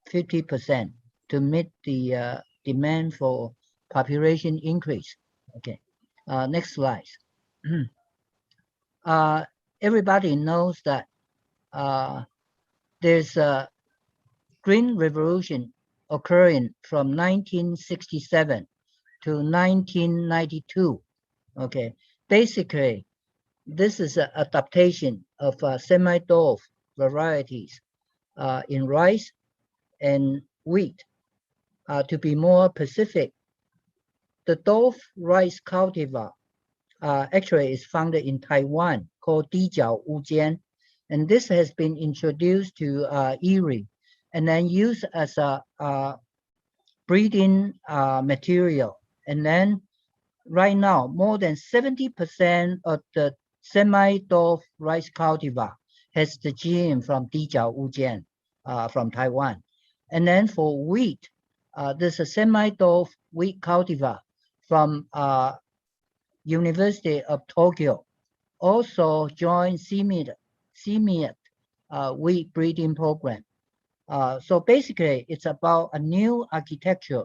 50% to meet the demand for population increase. Okay, next slide. Everybody knows that there's a green revolution occurring from 1967 to 1992. Okay, basically This is an adaptation of semi-dwarf varieties in rice and wheat. To be more specific, the dwarf rice cultivar actually is found in Taiwan called Dijiao Wujian, and this has been introduced to Erie and then used as a breeding material. And then right now, more than 70% of the semi-dwarf rice cultivar has the gene from Dijiao Wujian from Taiwan. And then for wheat, there's a semi-dwarf wheat cultivar from University of Tokyo, also joined CMIT wheat breeding program. So basically, it's about a new architecture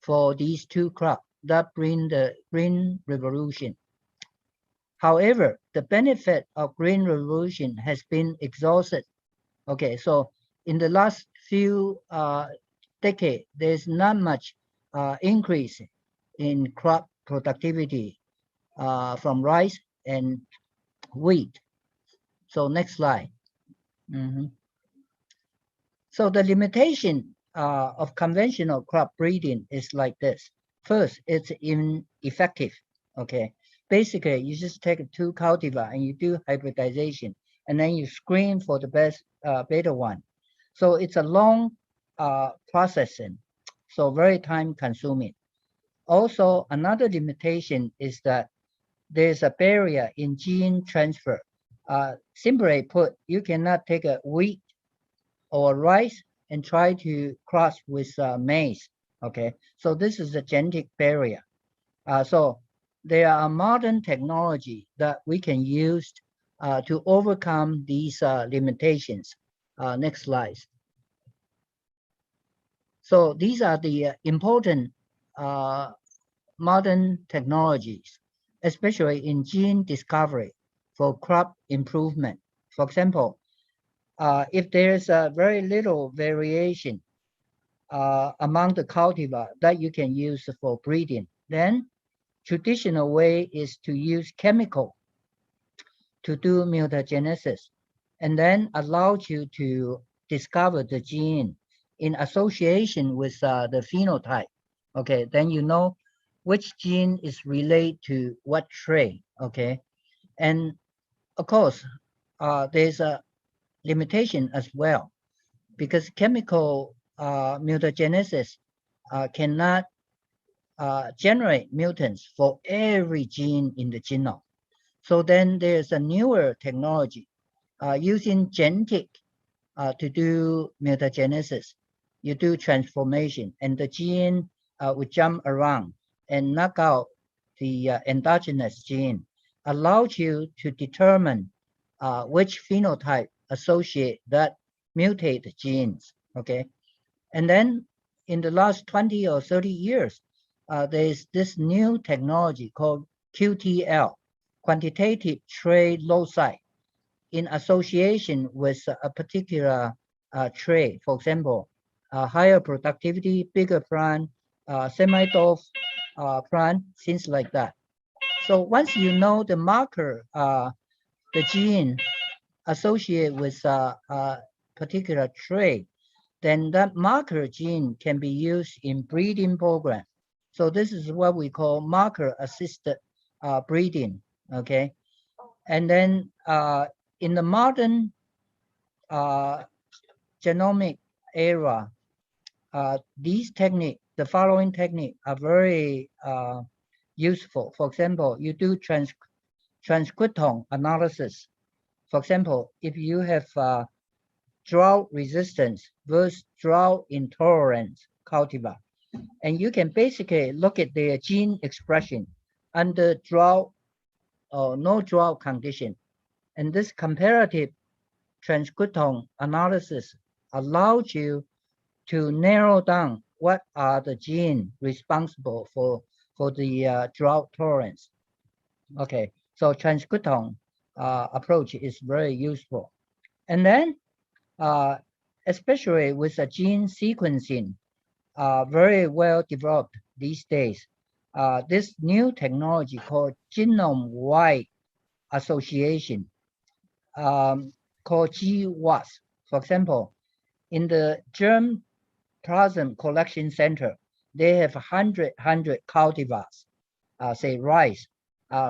for these two crops that bring the green revolution. However, the benefit of green revolution has been exhausted. Okay, so in the last few decades, there's not much increase in crop productivity from rice and wheat. So next slide. So the limitation of conventional crop breeding is like this. First, it's ineffective. Okay, basically you just take two cultivar and you do hybridization, and then you screen for the best better one. So it's a long processing, so very time consuming. Also, another limitation is that there's a barrier in gene transfer. Simply put, you cannot take a wheat or rice and try to cross with maize. Okay, so this is a genetic barrier. So there are modern technology that we can use to overcome these limitations. Next slide. So these are the important modern technologies, especially in gene discovery for crop improvement. For example, if there's a very little variation among the cultivar that you can use for breeding, then traditional way is to use chemical to do mutagenesis, and then allows you to discover the gene in association with the phenotype. Okay, then you know which gene is related to what trait. Okay, and of course, there's a limitation as well, because chemical mutagenesis cannot generate mutants for every gene in the genome. So then there's a newer technology using genetic to do mutagenesis. You do transformation, and the gene would jump around and knock out the endogenous gene, allows you to determine which phenotype associate that mutate genes. Okay, and then in the last 20 or 30 years, there's this new technology called QTL, quantitative trait loci, in association with a particular trait. For example, higher productivity, bigger plant, semi-dwarf plant, things like that. So once you know the marker, the gene associated with a particular trait, then that marker gene can be used in breeding program. So this is what we call marker-assisted breeding. Okay, and then in the modern genomic era, these techniques, the following technique, are very useful. For example, you do transcriptome analysis. For example, if you have drought resistance versus drought intolerance cultivar, and you can basically look at their gene expression under drought or no drought condition. And this comparative transcriptome analysis allows you to narrow down what are the genes responsible for the drought tolerance. Okay, so transcriptome approach is very useful. And then, especially with the gene sequencing, very well developed these days. This new technology called genome-wide association called GWAS. For example, in the germplasm collection center, they have 100 cultivars, say rice,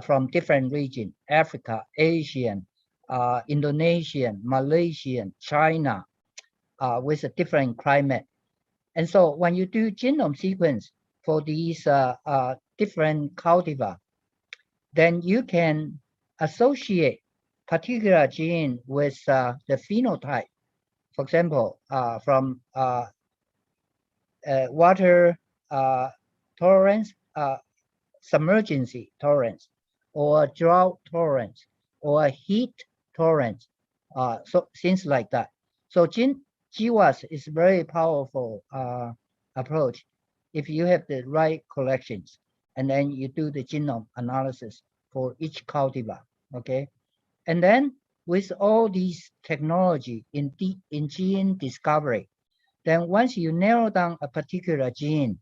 from different regions: Africa, Asian, Indonesian, Malaysian, China, with a different climate. And so when you do genome sequence for these different cultivar, then you can associate particular gene with the phenotype. For example, from water tolerance, submergency tolerance, or drought tolerance, or heat tolerance, so things like that. So GWAS is very powerful approach if you have the right collections, and then you do the genome analysis for each cultivar, okay? And then with all these technology in gene discovery, then once you narrow down a particular gene,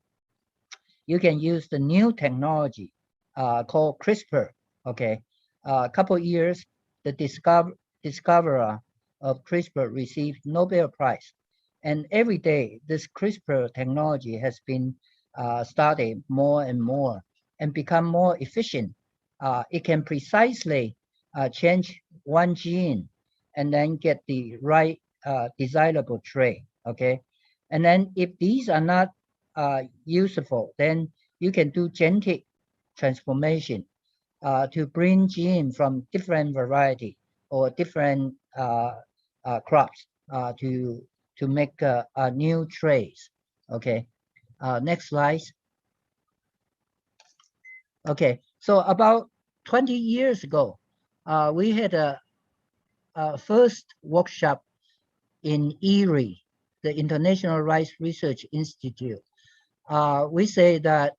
you can use the new technology called CRISPR, okay? A couple years, the discoverer of CRISPR received Nobel Prize. And every day, this CRISPR technology has been studied more and more and become more efficient. It can precisely change one gene and then get the right desirable trait, okay? And then if these are not useful, then you can do genetic transformation to bring gene from different variety or different crops to make a new traits. Okay, next slide. Okay, so about 20 years ago, we had a first workshop in Erie, the International Rice Research Institute. We say that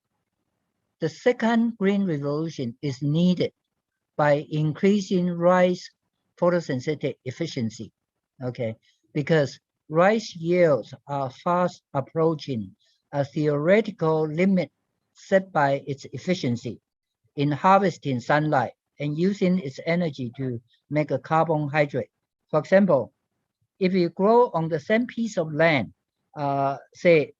the second green revolution is needed by increasing rice photosynthetic efficiency, okay? Because rice yields are fast approaching a theoretical limit set by its efficiency in harvesting sunlight and using its energy to make a carbohydrate. For example, if you grow on the same piece of land, say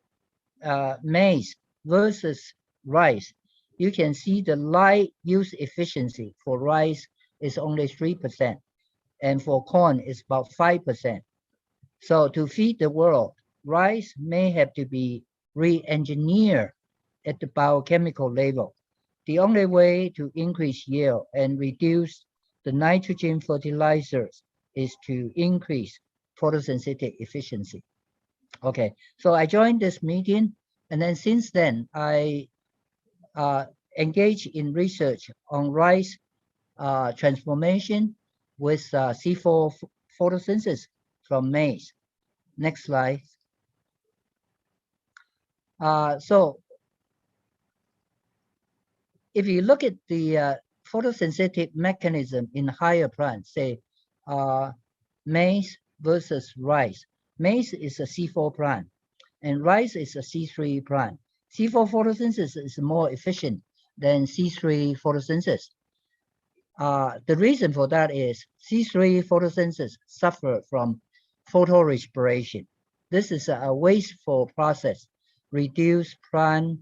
maize versus rice, you can see the light use efficiency for rice is only 3%, and for corn is about 5%. So to feed the world, rice may have to be re-engineered at the biochemical level. The only way to increase yield and reduce the nitrogen fertilizers is to increase photosynthetic efficiency. Okay, so I joined this meeting, and then since then I engaged in research on rice transformation with C4 photosynthesis from maize. Next slide. So if you look at the photosynthetic mechanism in higher plants, say maize versus rice. Maize is a C4 plant, and rice is a C3 plant. C4 photosynthesis is more efficient than C3 photosynthesis. The reason for that is C3 photosynthesis suffer from photorespiration. This is a wasteful process, reduce plant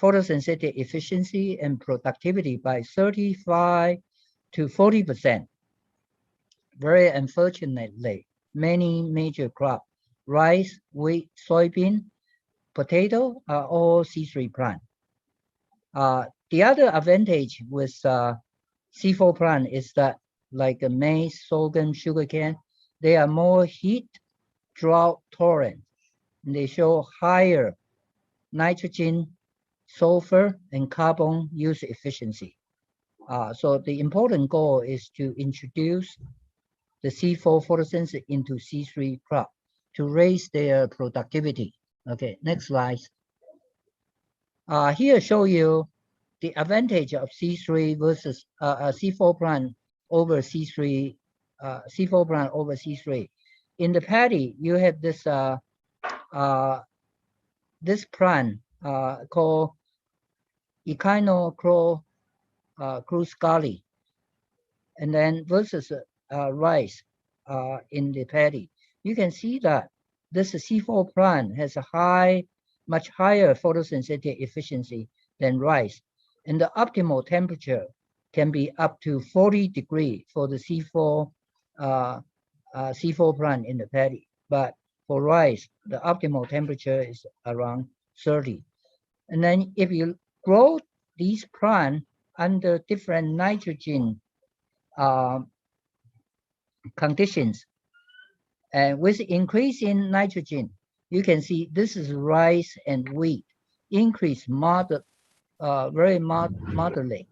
photosynthetic efficiency and productivity by 35 to 40%. Very unfortunately, many major crops, rice, wheat, soybean, potato, are all C3 plant. The other advantage with C4 plant is that, like maize, sorghum, sugarcane, they are more heat, drought tolerant. And they show higher nitrogen, sulfur, and carbon use efficiency. So the important goal is to introduce the C4 photosynthesis into C3 crop to raise their productivity. Okay, next slide. Here show you the advantage of C3 versus C4 plant over C3, C4 plant over C3. In the paddy, you have this this plant called Echinochruscali. and then versus rice in the paddy, you can see that this C4 plant has a much higher photosynthetic efficiency than rice, and the optimal temperature can be up to 40 degrees for the C4 plant in the paddy. But for rice, the optimal temperature is around 30. And then if you grow these plants under different nitrogen conditions, and with increasing nitrogen, you can see this is rice and wheat increase very moderately.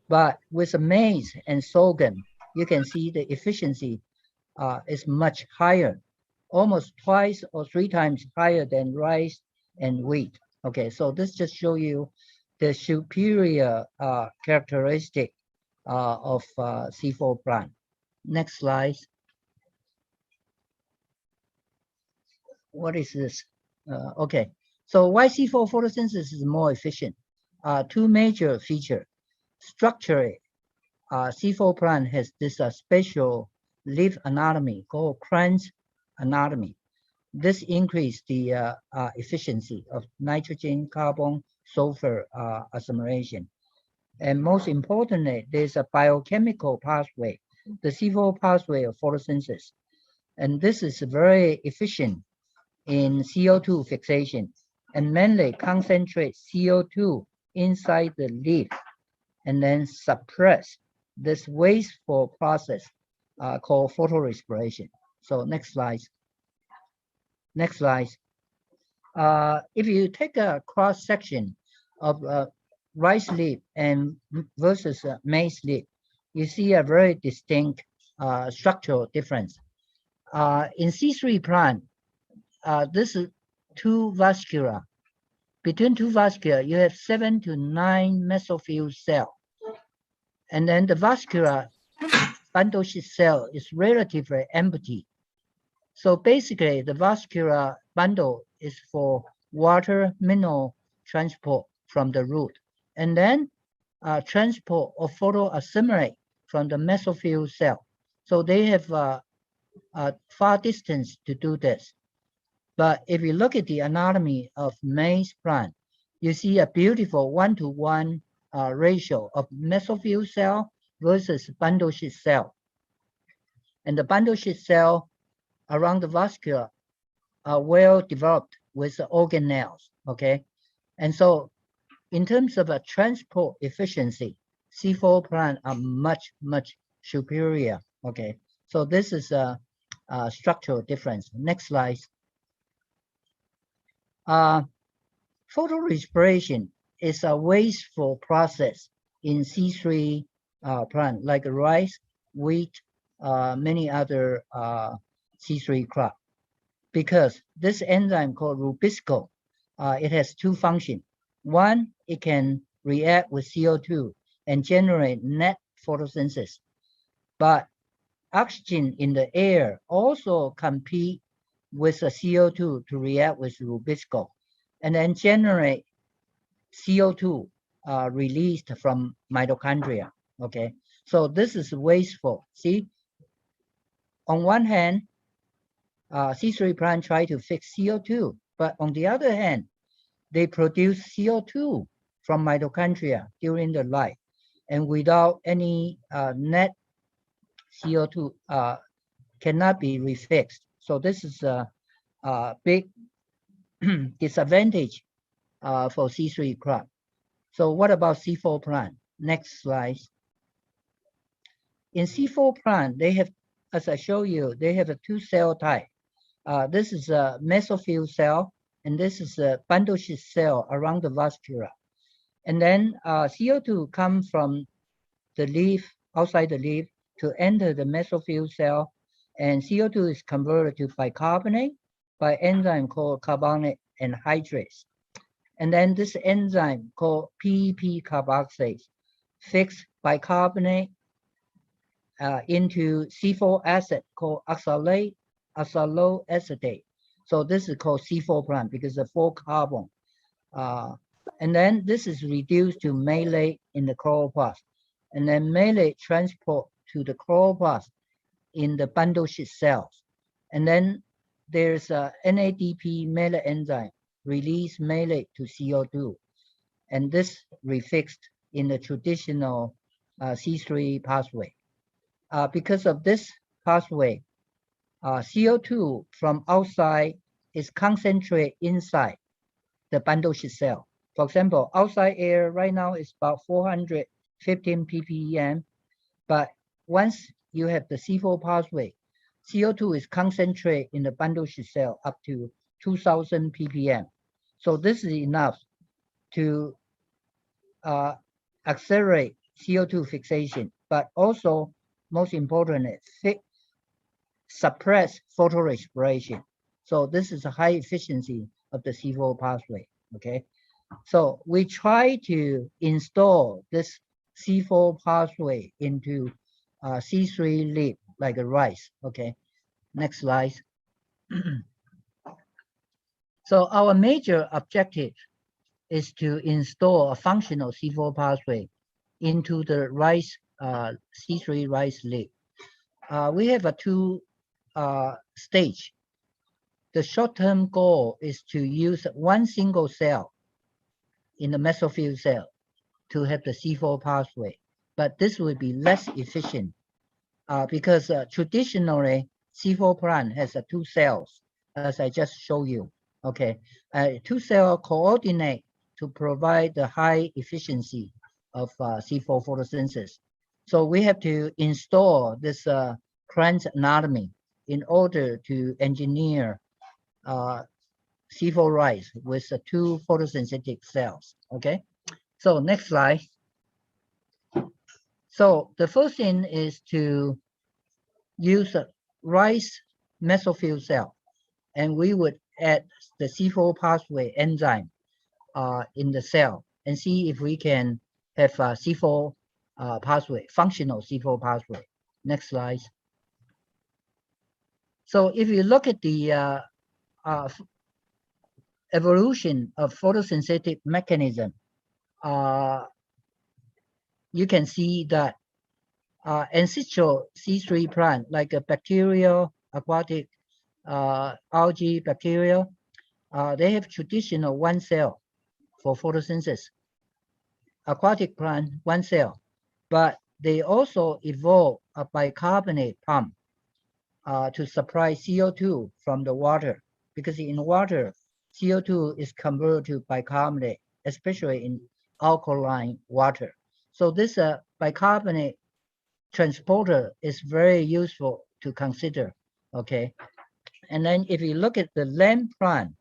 But with maize and sorghum, you can see the efficiency is much higher, almost twice or 3 times higher than rice and wheat. Okay, so this just show you the superior characteristic of C4 plant. Next slide. What is this? Okay, so why C4 photosynthesis is more efficient? 2 major features. Structurally, C4 plant has this special leaf anatomy called crunch anatomy. This increases the efficiency of nitrogen, carbon, sulfur assimilation. And most importantly, there's a biochemical pathway, the C4 pathway of photosynthesis. And this is very efficient in CO2 fixation and mainly concentrate CO2 inside the leaf and then suppress this wasteful process called photorespiration. So next slide. Next slide. If you take a cross section of rice leaf and versus maize leaf, you see a very distinct structural difference. In C3 plant, this is 2 vascula. Between 2 vascula, you have 7 to 9 mesophyll cell. And then the vascular bundle sheet cell is relatively empty. So basically, the vascular bundle is for water mineral transport from the root, and then transport of photo assimilate from the mesophyll cell. So they have a far distance to do this. But if you look at the anatomy of maize plant, you see a beautiful 1-to-1 ratio of mesophyll cell versus bundle sheet cell. And the bundle sheet cell around the vascula are well developed with the organelles, okay? And so in terms of a transport efficiency, C4 plant are much, much superior, okay? So this is a structural difference. Next slide. Photorespiration is a wasteful process in C3 plant, like rice, wheat, many other C3 crop, because this enzyme called rubisco, it has 2 functions. One, it can react with CO2 and generate net photosynthesis, but oxygen in the air also compete with the CO2 to react with rubisco and then generate CO2 released from mitochondria, okay? So this is wasteful. See, on one hand, C3 plant try to fix CO2, but on the other hand, they produce CO2 from mitochondria during the life, and without any net CO2 cannot be refixed. So this is a big disadvantage for C3 crop. So what about C4 plant? Next slide. In C4 plant, they have, as I show you, they have a 2 cell type. This is a mesophyll cell, and this is a bundle sheet cell around the vascula. And then CO2 comes from the leaf, outside the leaf, to enter the mesophyll cell, and CO2 is converted to bicarbonate by enzyme called carbonate anhydrase. And then this enzyme called PEP carboxylase fix bicarbonate into C4 acid called oxaloacetate. So this is called C4 plant because of 4 carbon. And then this is reduced to malate in the chloroplast. And then malate transport to the chloroplast in the bundle sheet cells. And then there's a NADP malate enzyme release malate to CO2. And this refixed in the traditional C3 pathway. Because of this pathway, CO2 from outside is concentrated inside the bundle sheet cell. For example, outside air right now is about 415 ppm, but once you have the C4 pathway, CO2 is concentrated in the bundle sheet cell up to 2000 ppm. So this is enough to accelerate CO2 fixation, but also most importantly, suppress photorespiration. So this is a high efficiency of the C4 pathway, okay? So we try to install this C4 pathway into C3 leaf like a rice, okay? Next slide. So our major objective is to install a functional C4 pathway into the rice, C3 rice leaf. We have a two stage. The short-term goal is to use one single cell in the mesophyll cell to have the C4 pathway, but this will be less efficient because traditionally C4 plant has two cells, as I just showed you. Okay, two cells coordinate to provide the high efficiency of C4 photosynthesis. So we have to install this plant anatomy in order to engineer C4 rice with two photosynthetic cells. Okay, so next slide. So the first thing is to use a rice mesophyll cell, and we would add the C4 pathway enzyme in the cell and see if we can have a C4 pathway, functional C4 pathway. Next slide. So if you look at the evolution of photosynthetic mechanism, you can see that ancestral C3 plant, like a bacterial, aquatic, algae, bacteria, they have traditional one cell for photosynthesis. Aquatic plant, one cell, but they also evolve a bicarbonate pump to supply CO2 from the water, because in water, CO2 is converted to bicarbonate, especially in alkaline water. So this bicarbonate transporter is very useful to consider, okay? And then if you look at the land plant,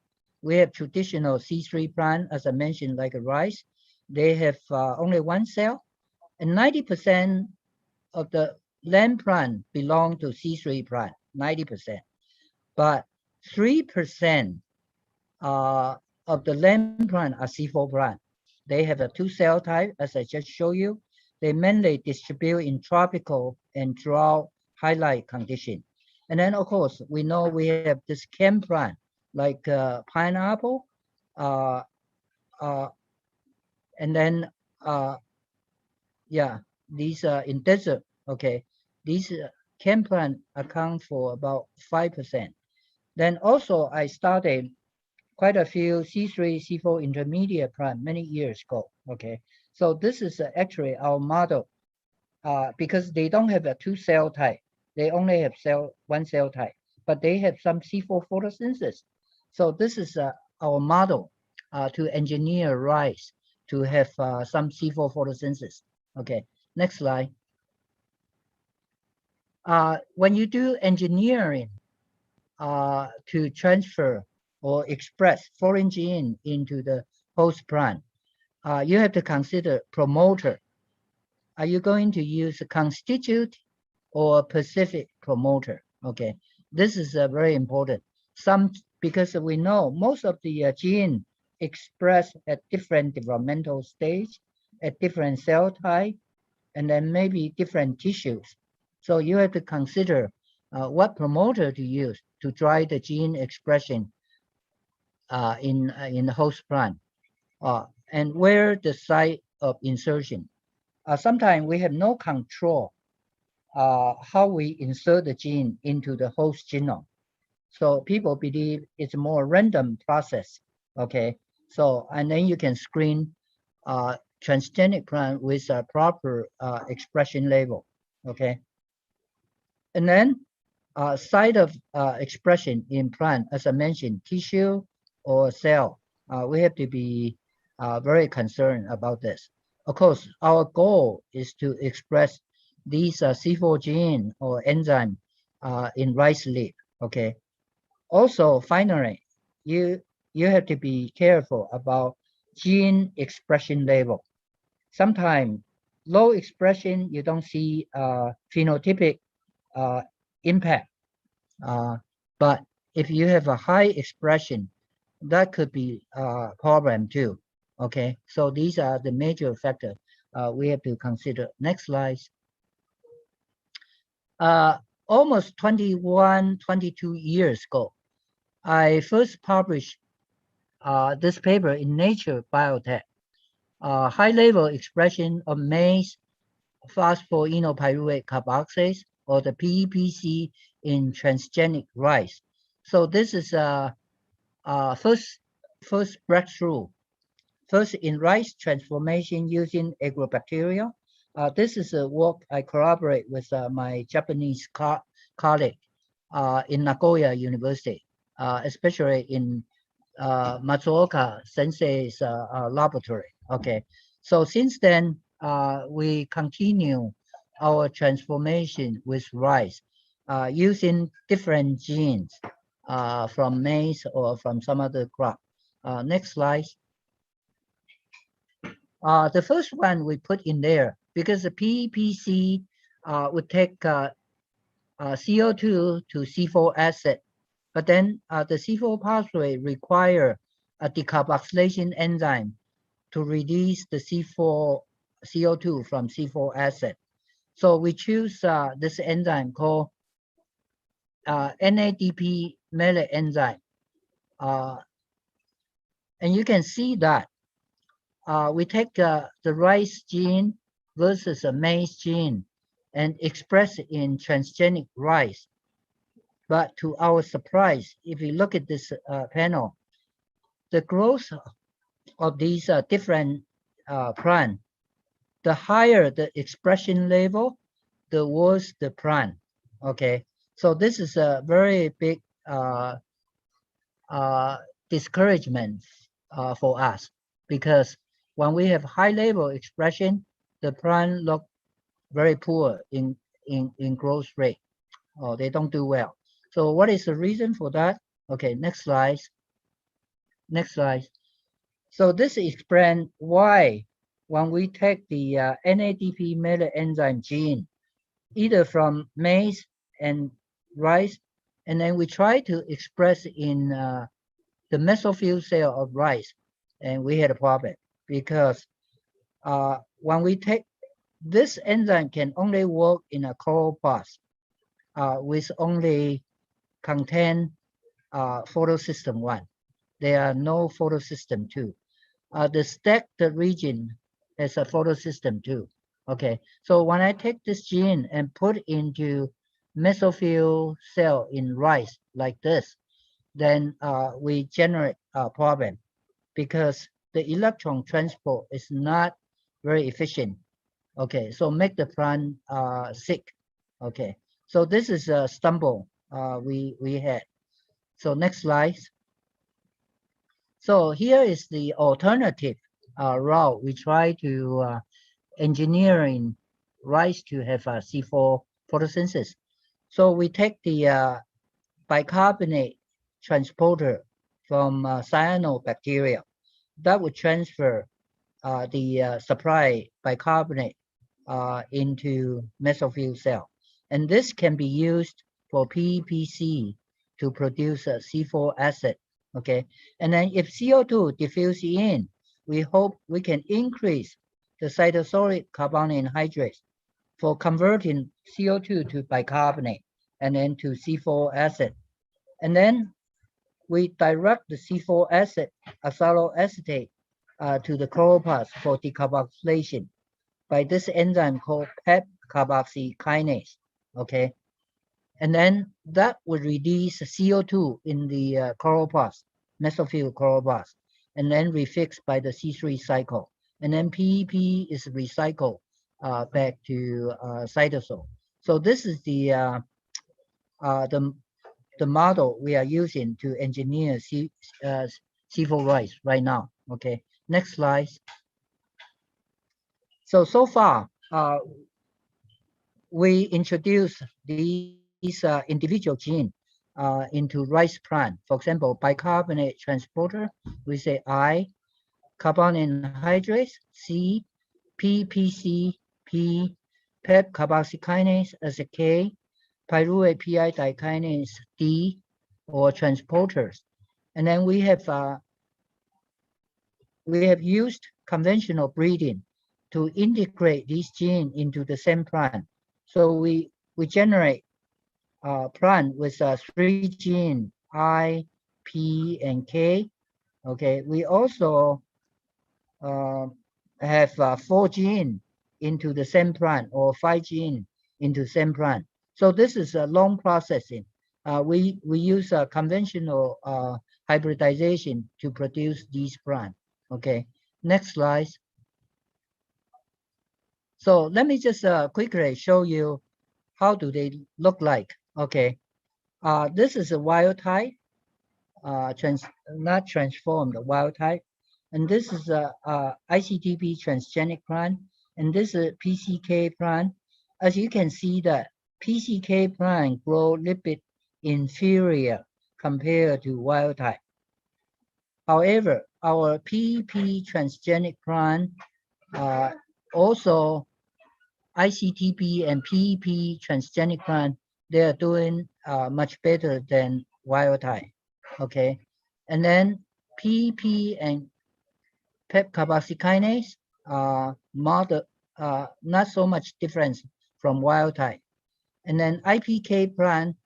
we have traditional C3 plant, as I mentioned, like a rice. They have only one cell, and 90% of the land plant belong to C3 plant, 90%. But 3% of the land plant are C4 plant. They have a two cell type, as I just showed you. They mainly distribute in tropical and drought highlight condition. And then, of course, we know we have this chem plant, like pineapple, and then, yeah, these are in desert, okay. These chem plant account for about 5%. Then also, I started quite a few C3, C4 intermediate plant many years ago, okay. So this is actually our model because they don't have a two cell type. They only have one cell type, but they have some C4 photosynthesis. So this is our model to engineer rice to have some C4 photosynthesis. Okay, next slide. When you do engineering to transfer or express foreign gene into the host plant, you have to consider promoter. Are you going to use a constituent or specific promoter? Okay, this is very important. Because we know most of the gene expressed at different developmental stage, at different cell type, and then maybe different tissues. So you have to consider what promoter to use to drive the gene expression in the host plant, and where the site of insertion. Sometimes we have no control how we insert the gene into the host genome. So people believe it's a more random process. Okay, so and then you can screen transgenic plant with a proper expression label. Okay, and then site of expression in plant, as I mentioned, tissue or cell, we have to be very concerned about this. Of course, our goal is to express these C4 gene or enzyme in rice leaf. Okay. Also, finally, you have to be careful about gene expression label. Sometimes low expression, you don't see phenotypic impact. But if you have a high expression, that could be a problem too. Okay, so these are the major factors we have to consider. Next slide. Almost 21, 22 years ago, I first published this paper in Nature Biotech. High-level expression of maize phosphoenolpyruvate carboxylase, or the PEPC, in transgenic rice. So this is a first breakthrough. First in rice transformation using agrobacteria. This is a work I collaborate with my Japanese colleague in Nagoya University, especially in Matsuoka Sensei's laboratory. Okay, so since then we continue our transformation with rice using different genes from maize or from some other crop. Next slide. The first one we put in there because the PEPC would take CO2 to C4 acid, but then the C4 pathway require a decarboxylation enzyme to release the CO2 from C4 acid. So we choose this enzyme called NADP malate enzyme. And you can see that we take the rice gene versus a maize gene and express it in transgenic rice. But to our surprise, if you look at this panel, the growth of these different plant, the higher the expression level, the worse the plant. Okay, so this is a very big discouragement for us, because when we have high level expression, the plant look very poor in growth rate, or they don't do well. So what is the reason for that? Okay, next slide. Next slide. So this explains why when we take the NADP malate enzyme gene, either from maize and rice, and then we try to express in the mesophyll cell of rice, and we had a problem because when we take this enzyme can only work in a chloroplast with only contain photosystem 1. There are no photosystem 2. The stacked region has a photosystem 2. Okay, so when I take this gene and put into mesophyll cell in rice like this, then we generate a problem because the electron transport is not very efficient. Okay, so make the plant sick. Okay, so this is a stumble we had. So next slide. So here is the alternative route. We try to engineering rice to have a C4 photosynthesis. So we take the bicarbonate transporter from cyanobacteria that would transfer the supply bicarbonate into mesophyll cell, and this can be used for PEPC to produce a C4 acid. Okay, and then if CO2 diffuse in, we hope we can increase the cytosolic carbonic anhydrase for converting CO2 to bicarbonate and then to C4 acid. And then we direct the C4 acid, oxaloacetate, to the chloroplast for decarboxylation by this enzyme called PEP carboxykinase. okay? And then that would release CO2 in the chloroplast, mesophyll chloroplast, and then refixed by the C3 cycle. And then PEP is recycled back to cytosol. So this is the model we are using to engineer C4 rice right now. Okay, next slide. So far, we introduced these individual genes into rice plant. For example, bicarbonate transporter, we say I, carbon anhydrase, C, PPC, P, PEP carboxykinase as a K, pyruvate PI dikinase D, or transporters. And then we have used conventional breeding to integrate these genes into the same plant. So we generate a plant with 3 genes, I, P, and K. Okay, we also have 4 genes into the same plant, or 5 genes into the same plant. So this is a long processing. We use conventional hybridization to produce these plants. Okay, next slide. So let me just quickly show you how do they look like. Okay, this is a wild type, not transformed, wild type, and this is a ICTP transgenic plant, and this is a PCK plant. As you can see, that PCK plant grow a little bit inferior compared to wild type. However, our PEP transgenic plant also ICTP and PEP transgenic plant, they are doing much better than wild type. Okay, and then PEP and PEP carboxykinase not so much difference from wild type, and then IPK plant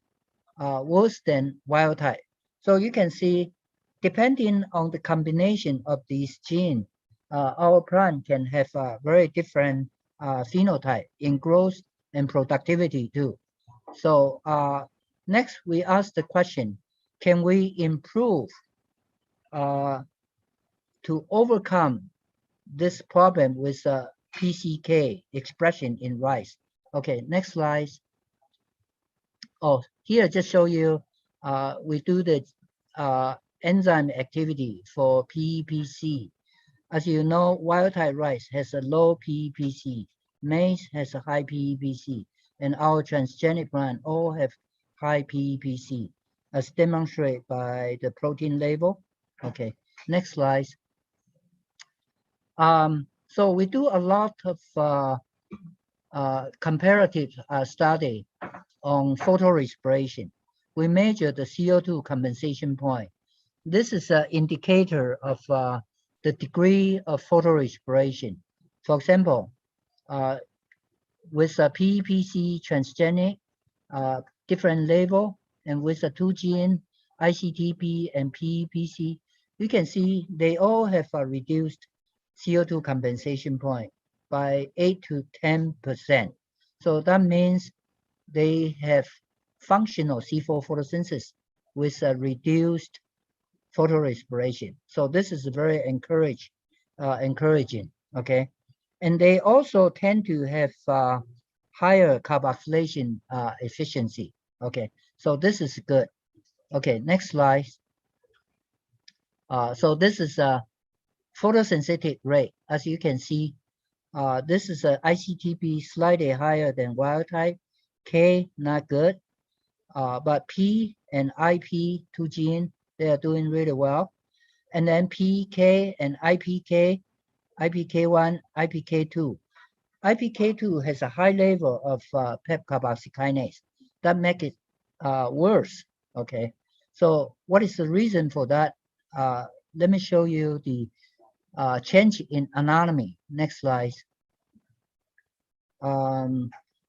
worse than wild type. So you can see, depending on the combination of these genes, our plant can have a very different phenotype in growth and productivity too. So next we ask the question, can we improve to overcome this problem with PCK expression in rice? Okay, next slide. Oh, here just show you we do the enzyme activity for PEPC. As you know, wild type rice has a low PEPC, maize has a high PEPC, and our transgenic plant all have high PEPC, as demonstrated by the protein label. Okay, next slide. So we do a lot of comparative study on photorespiration. We measure the CO2 compensation point. This is an indicator of the degree of photorespiration. For example, with a PEPC transgenic, different label, and with a 2 gene ICTP and PEPC, you can see they all have a reduced CO2 compensation point by 8 to 10%. So that means they have functional C4 photosynthesis with a reduced photorespiration. So this is very encouraging. Okay, and they also tend to have higher carboxylation efficiency. Okay, so this is good. Okay, next slide. So this is a photosynthetic rate. As you can see, this is a ICTP slightly higher than wild type. K not good, but P and IP 2 gene, they are doing really well. And then PK and IPK, IPK1, IPK2. IPK2 has a high level of PEP carboxykinase. That makes it worse. Okay, so what is the reason for that? Let me show you the change in anatomy. Next slide.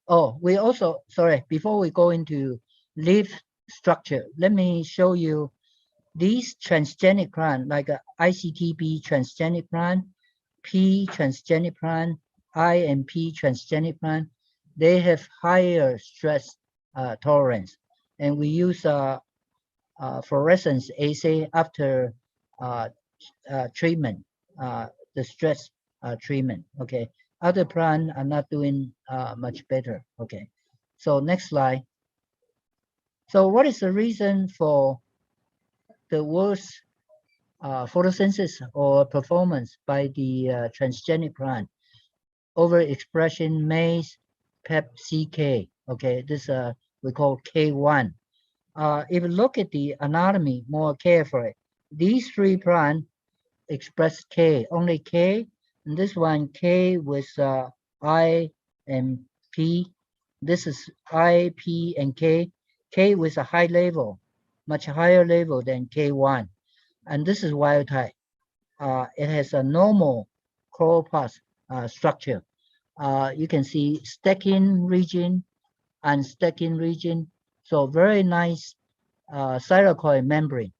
Oh, we also, sorry, before we go into leaf structure, let me show you these transgenic plant, like ICTP transgenic plant, P transgenic plant, I and P transgenic plant. they have higher stress tolerance, and we use fluorescence assay after treatment, the stress treatment. Okay, other plants are not doing much better. Okay, so next slide. So what is the reason for the worst photosynthesis or performance by the transgenic plant? Overexpression maize, PEP-CK. Okay, this we call K1. If you look at the anatomy more carefully, these three plants express K, only K, and this one K with I and P. This is I, P, and K. K with a high level, much higher level than K1, and this is wild type. It has a normal chloroplast structure. You can see stacking region and stacking region, so very nice thylakoid membrane.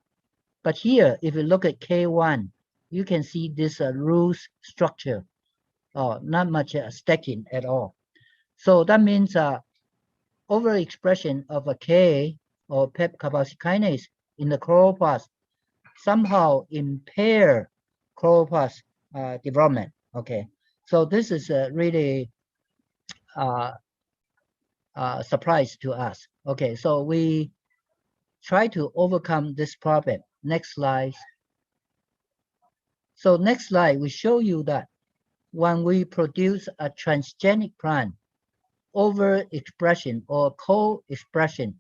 But here, if you look at K1, you can see this loose structure, not much stacking at all. So that means overexpression of a K or PEP carboxykinase in the chloroplast somehow impair chloroplast development. Okay, so this is really surprise to us. Okay, so we try to overcome this problem. Next slide. So next slide, we show you that when we produce a transgenic plant, overexpression or co-expression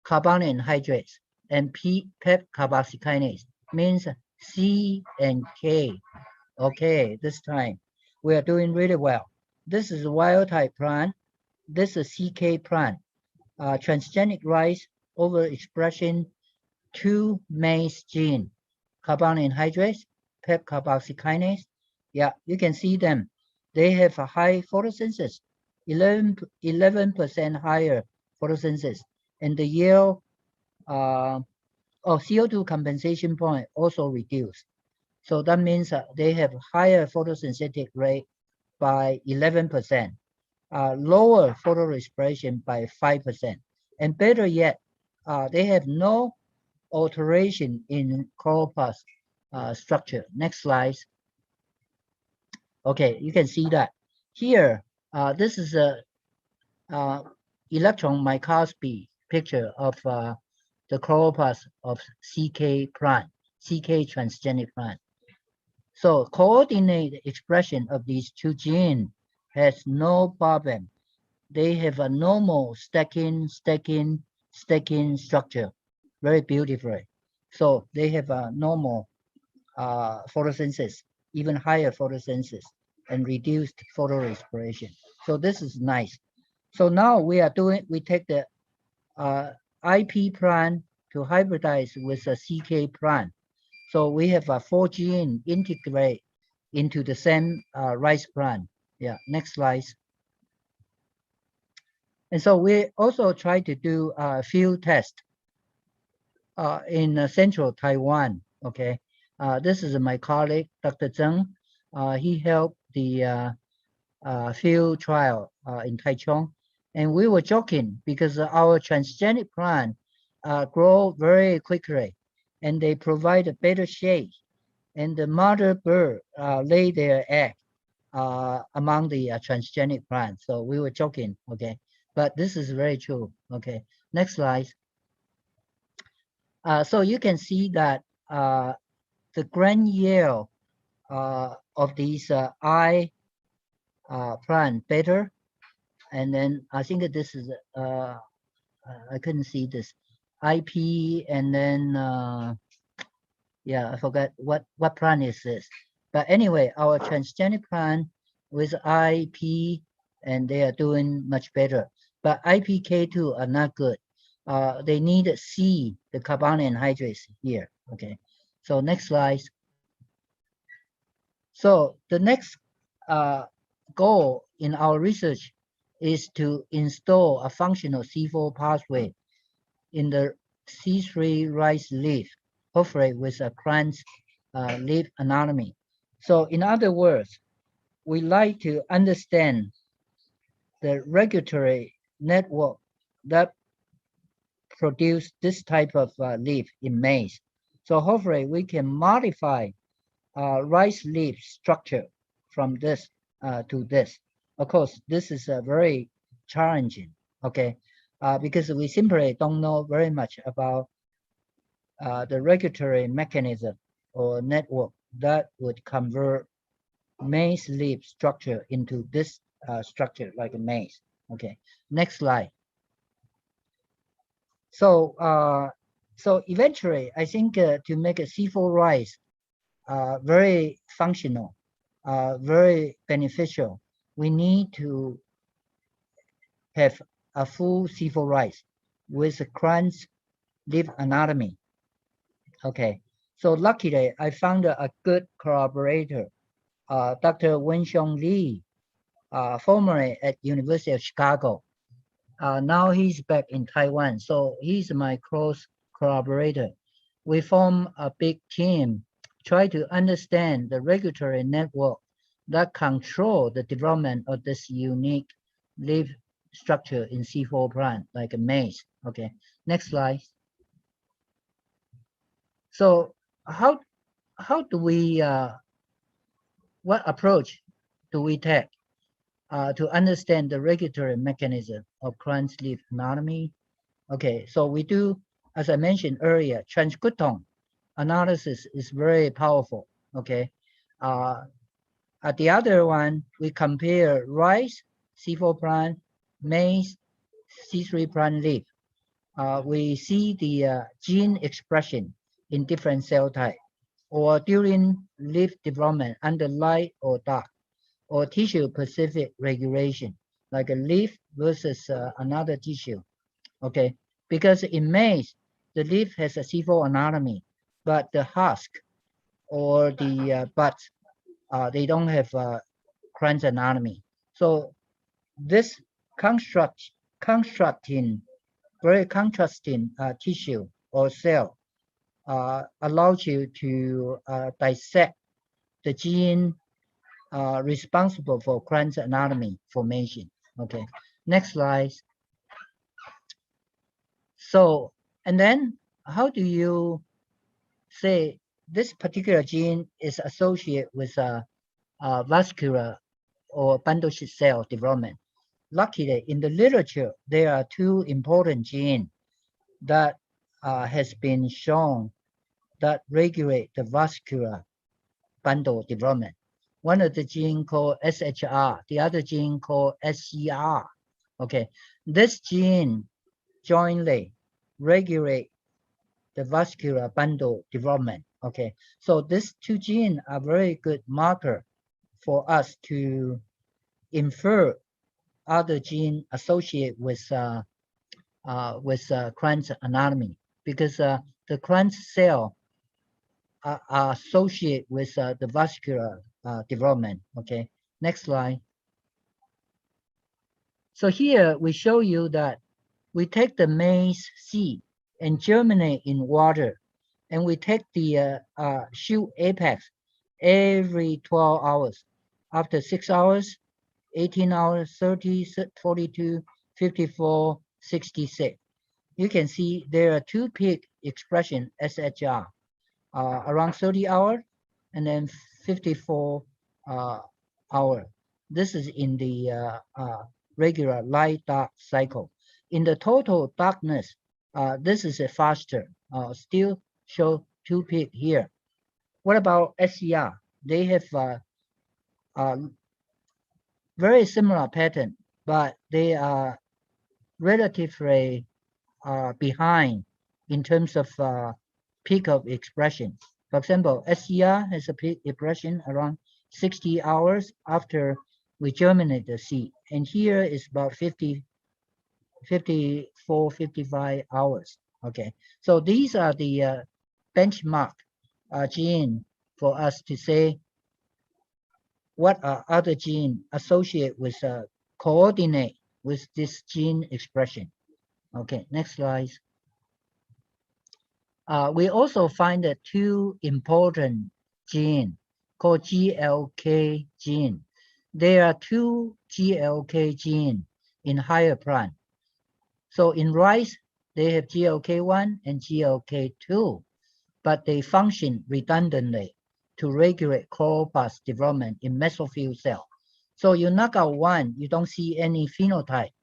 carbonic anhydrase and PEP carboxykinase means C and K. Okay, this time we are doing really well. This is a wild type plant. This is CK plant. Transgenic rice overexpression 2 maize gene, carbonic anhydrase, PEP carboxykinase. Yeah, you can see them. They have a high photosynthesis, 11% higher photosynthesis, and the yield of CO2 compensation point also reduced. So that means they have higher photosynthetic rate by 11%, lower photorespiration by 5%, and better yet, they have no alteration in chloroplast structure. Next slide. Okay, you can see that here. This is a electron microscopy picture of the chloroplast of CK plant, CK transgenic plant. So coordinated expression of these two genes has no problem. They have a normal stacking structure, very beautifully. So they have a normal photosynthesis, even higher photosynthesis, and reduced photorespiration. So this is nice. So now we take the IP plant to hybridize with a CK plant. So we have a 4 gene integrate into the same rice plant. Yeah, next slide. And so we also try to do a field test in central Taiwan. Okay, this is my colleague, Dr. Zheng. He helped the field trial in Taichung. And we were joking because our transgenic plant grow very quickly and they provide a better shade. And the mother bird lay their egg among the transgenic plants. So we were joking, okay? But this is very true, okay? Next slide. So you can see that the grain yield of these eye plant better. And then I think that this is, I couldn't see this, IP, and then, yeah, I forgot what plant is this. But anyway, our transgenic plant with IP, and they are doing much better. But IPK2 are not good. They need C, the carbonic anhydrase here, okay? So next slide. So the next goal in our research is to install a functional C4 pathway in the C3 rice leaf, hopefully with a cleansed leaf anatomy. So in other words, we like to understand the regulatory network that produce this type of leaf in maize. So hopefully we can modify rice leaf structure from this to this. Of course, this is very challenging, okay, because we simply don't know very much about the regulatory mechanism or network that would convert maize leaf structure into this structure like a maize. Okay, next slide. So so eventually, I think to make a C4 rice very functional, very beneficial, we need to have a full C4 rice with a crunch leaf anatomy. Okay, so luckily I found a good collaborator, Dr. Wenxiong Lee, formerly at University of Chicago. Now he's back in Taiwan, so he's my close collaborator. We form a big team, try to understand the regulatory network that control the development of this unique leaf structure in C4 plant, like a maize. Okay, next slide. So how do we, what approach do we take to understand the regulatory mechanism of crunch leaf anatomy? Okay, so we do, as I mentioned earlier, transcriptome analysis is very powerful. Okay, at the other one, we compare rice, C4 plant, maize, C3 plant leaf. We see the gene expression in different cell type, or during leaf development under light or dark, or tissue-specific regulation, like a leaf versus another tissue. Okay, because in maize, the leaf has a C4 anatomy, but the husk or the buds, they don't have crunch anatomy. So this very contrasting tissue or cell allows you to dissect the gene responsible for crunch anatomy formation. Okay, next slide. So, and then how do you say this particular gene is associated with vascular or bundle cell development? Luckily, in the literature, there are two important genes that has been shown that regulate the vascular bundle development. One of the gene called SHR, the other gene called SCR. Okay, this gene jointly regulate the vascular bundle development. Okay, so these two genes are very good marker for us to infer other gene associated with crunch anatomy, because the crunch cell are associated with the vascular development. Okay, next slide. So here we show you that we take the maize seed and germinate in water, and we take the shoot apex every 12 hours. After 6 hours, 18 hours, 30, 42, 54, 66. You can see there are two peak expression SHR, around 30 hours and then 54 hours. This is in the regular light dark cycle. In the total darkness, this is a faster, still show two peak here. What about SCR? They have very similar pattern, but they are relatively behind in terms of peak of expression. For example, SCR has a peak expression around 60 hours after we germinate the seed, and here is about 54, 55 hours. Okay, so these are the benchmark gene for us to say what are other genes associated with coordinate with this gene expression. Okay, next slide. We also find that two important genes called GLK gene. there are two GLK genes in higher plant. So in rice, they have GLK1 and GLK2, but they function redundantly to regulate chloroplast development in mesophyll cell. So you knock out one, you don't see any phenotype.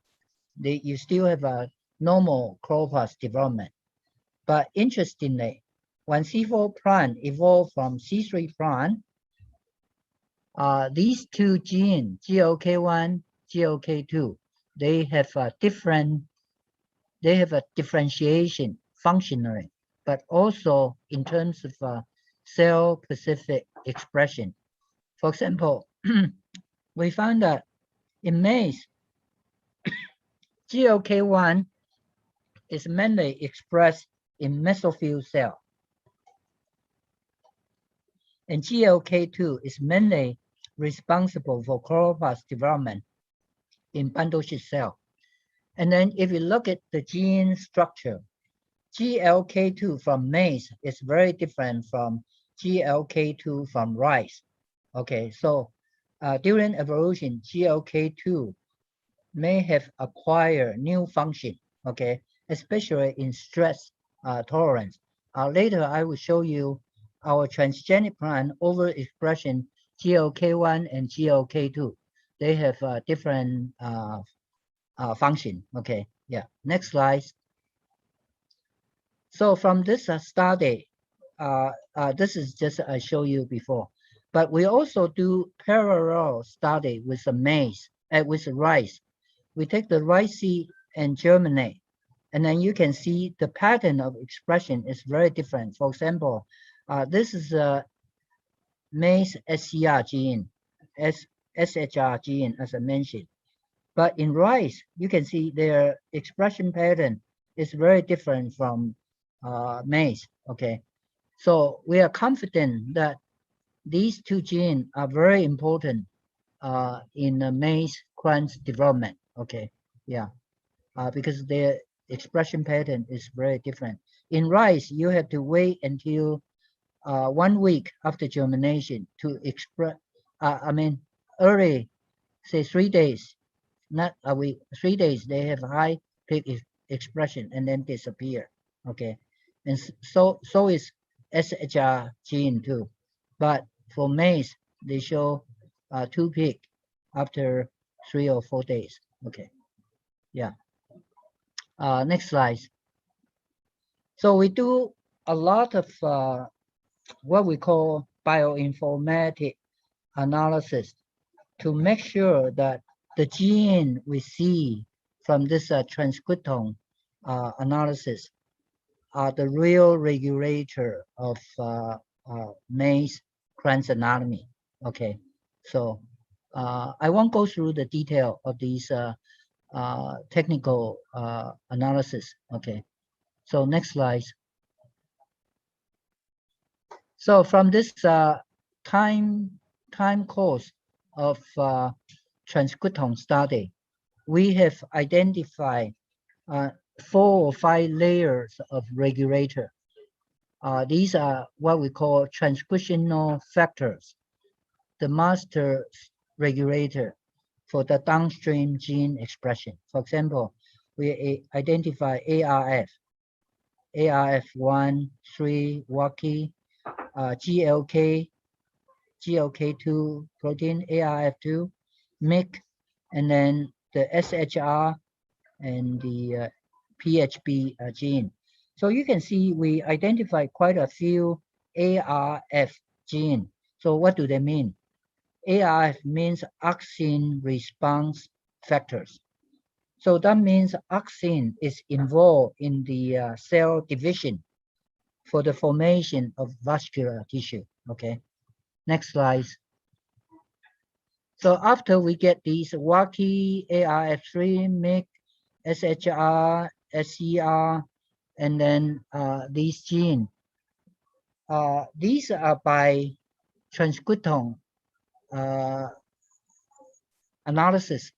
You still have a normal chloroplast development. But interestingly, when C4 plant evolved from C3 plant, these two genes, GLK1, GLK2, they have a differentiation functionally, but also in terms of cell-specific expression. For example, we found that in maize, GLK1 is mainly expressed in mesophyll cell, and GLK2 is mainly responsible for chloroplast development in bundle sheath cell. And then if you look at the gene structure, GLK2 from maize is very different from GLK2 from rice. Okay, so during evolution, GLK2 may have acquired new function, okay, especially in stress tolerance. Later, I will show you our transgenic plant overexpression GLK1 and GLK2. They have different function, okay, yeah. Next slide. So from this study, this is just I showed you before, but we also do parallel study with the maize, with the rice. We take the rice seed and germinate, and then you can see the pattern of expression is very different. For example, this is a maize SCR gene, SHR gene, as I mentioned. But in rice, you can see their expression pattern is very different from maize, okay? So we are confident that these two genes are very important in the maize plant development, okay? Yeah, because their expression pattern is very different. In rice, you have to wait until 1 week after germination to express, early, say 3 days, not a week, 3 days, they have high peak expression and then disappear, okay? And so is SHR gene too. But for maize, they show 2 peak after 3 or 4 days, okay? Yeah. Next slide. So we do a lot of what we call bioinformatic analysis to make sure that the gene we see from this transcriptome analysis are the real regulator of maize plant anatomy. Okay, so I won't go through the detail of these technical analysis. Okay, so next slide. So from this time course of transcriptome study, we have identified 4 or 5 layers of regulator. These are what we call transcriptional factors, the master regulator for the downstream gene expression. For example, we identify ARF, ARF1, 3, WAKI, GLK, GLK2 protein, ARF2, MYC, and then the SHR and the PHB gene. So you can see we identify quite a few ARF gene. So what do they mean? ARF means auxin response factors. So that means auxin is involved in the cell division for the formation of vascular tissue. Okay, next slide. So after we get these WAKI, ARF3, MYC, SHR, SCR, and then these genes, these are by transcriptome analysis.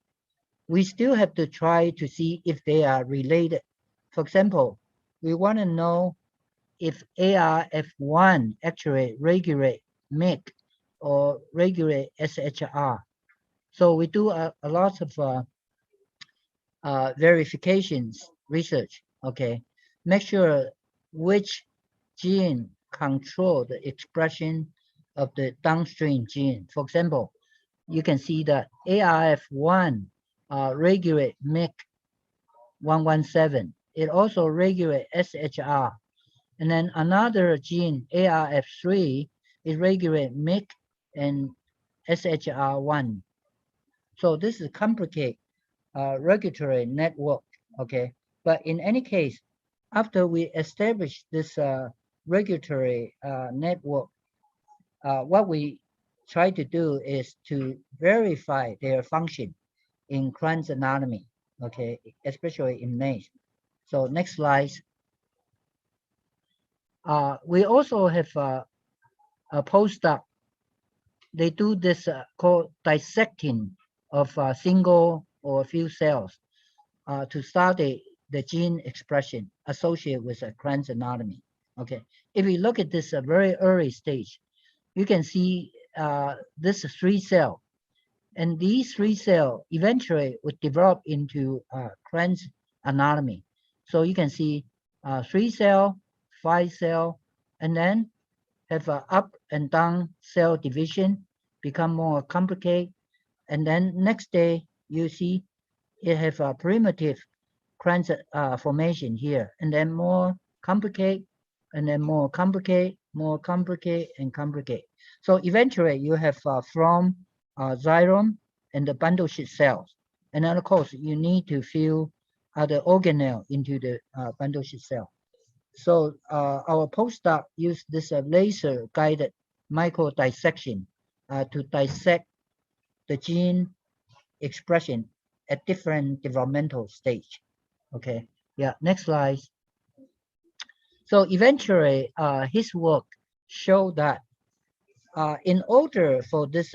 We still have to try to see if they are related. For example, we want to know if ARF1 actually regulate MYC or regulate SHR. So we do a lot of verifications research. Okay, make sure which gene control the expression of the downstream gene. For example, you can see that ARF1 regulate MYC117. It also regulate SHR. And then another gene, ARF3, it regulate MYC and SHR1. So this is complicated regulatory network, okay? But in any case, after we establish this regulatory network, what we try to do is to verify their function in Kranz anatomy, okay, especially in maize. So next slide. We also have a postdoc. They do this called dissecting of a single or a few cells to study the gene expression associated with a Kranz anatomy. Okay, if you look at this very early stage, you can see this 3 cell, and these 3 cells eventually would develop into Kranz anatomy. So you can see 3 cell, 5 cell, and then have a up and down cell division, become more complicated, and then next day you see it have a primitive Kranz formation here, and then more complicated, and then more complicated, more complicated, and complicated. So eventually you have from xylem and the bundle sheet cells, and then of course you need to fill the organelle into the bundle sheet cell. So our postdoc used this laser guided micro dissection to dissect the gene expression at different developmental stage. Okay, yeah, next slide. So eventually his work showed that in order for this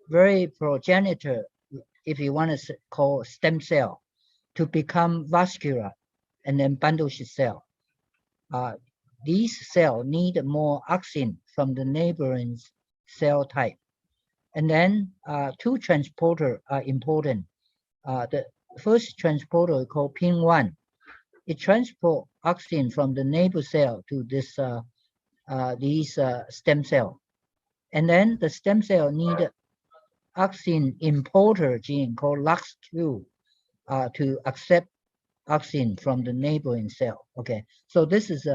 very progenitor, if you want to call stem cell, to become vascular and then bundle sheet cell, these cells need more auxin from the neighboring cell type. And then 2 transporters are important. The first transporter is called PIN1. It transports auxin from the neighbor cell to this these stem cell. And then the stem cell need auxin importer gene called LUX2 to accept auxin from the neighboring cell. Okay, so this is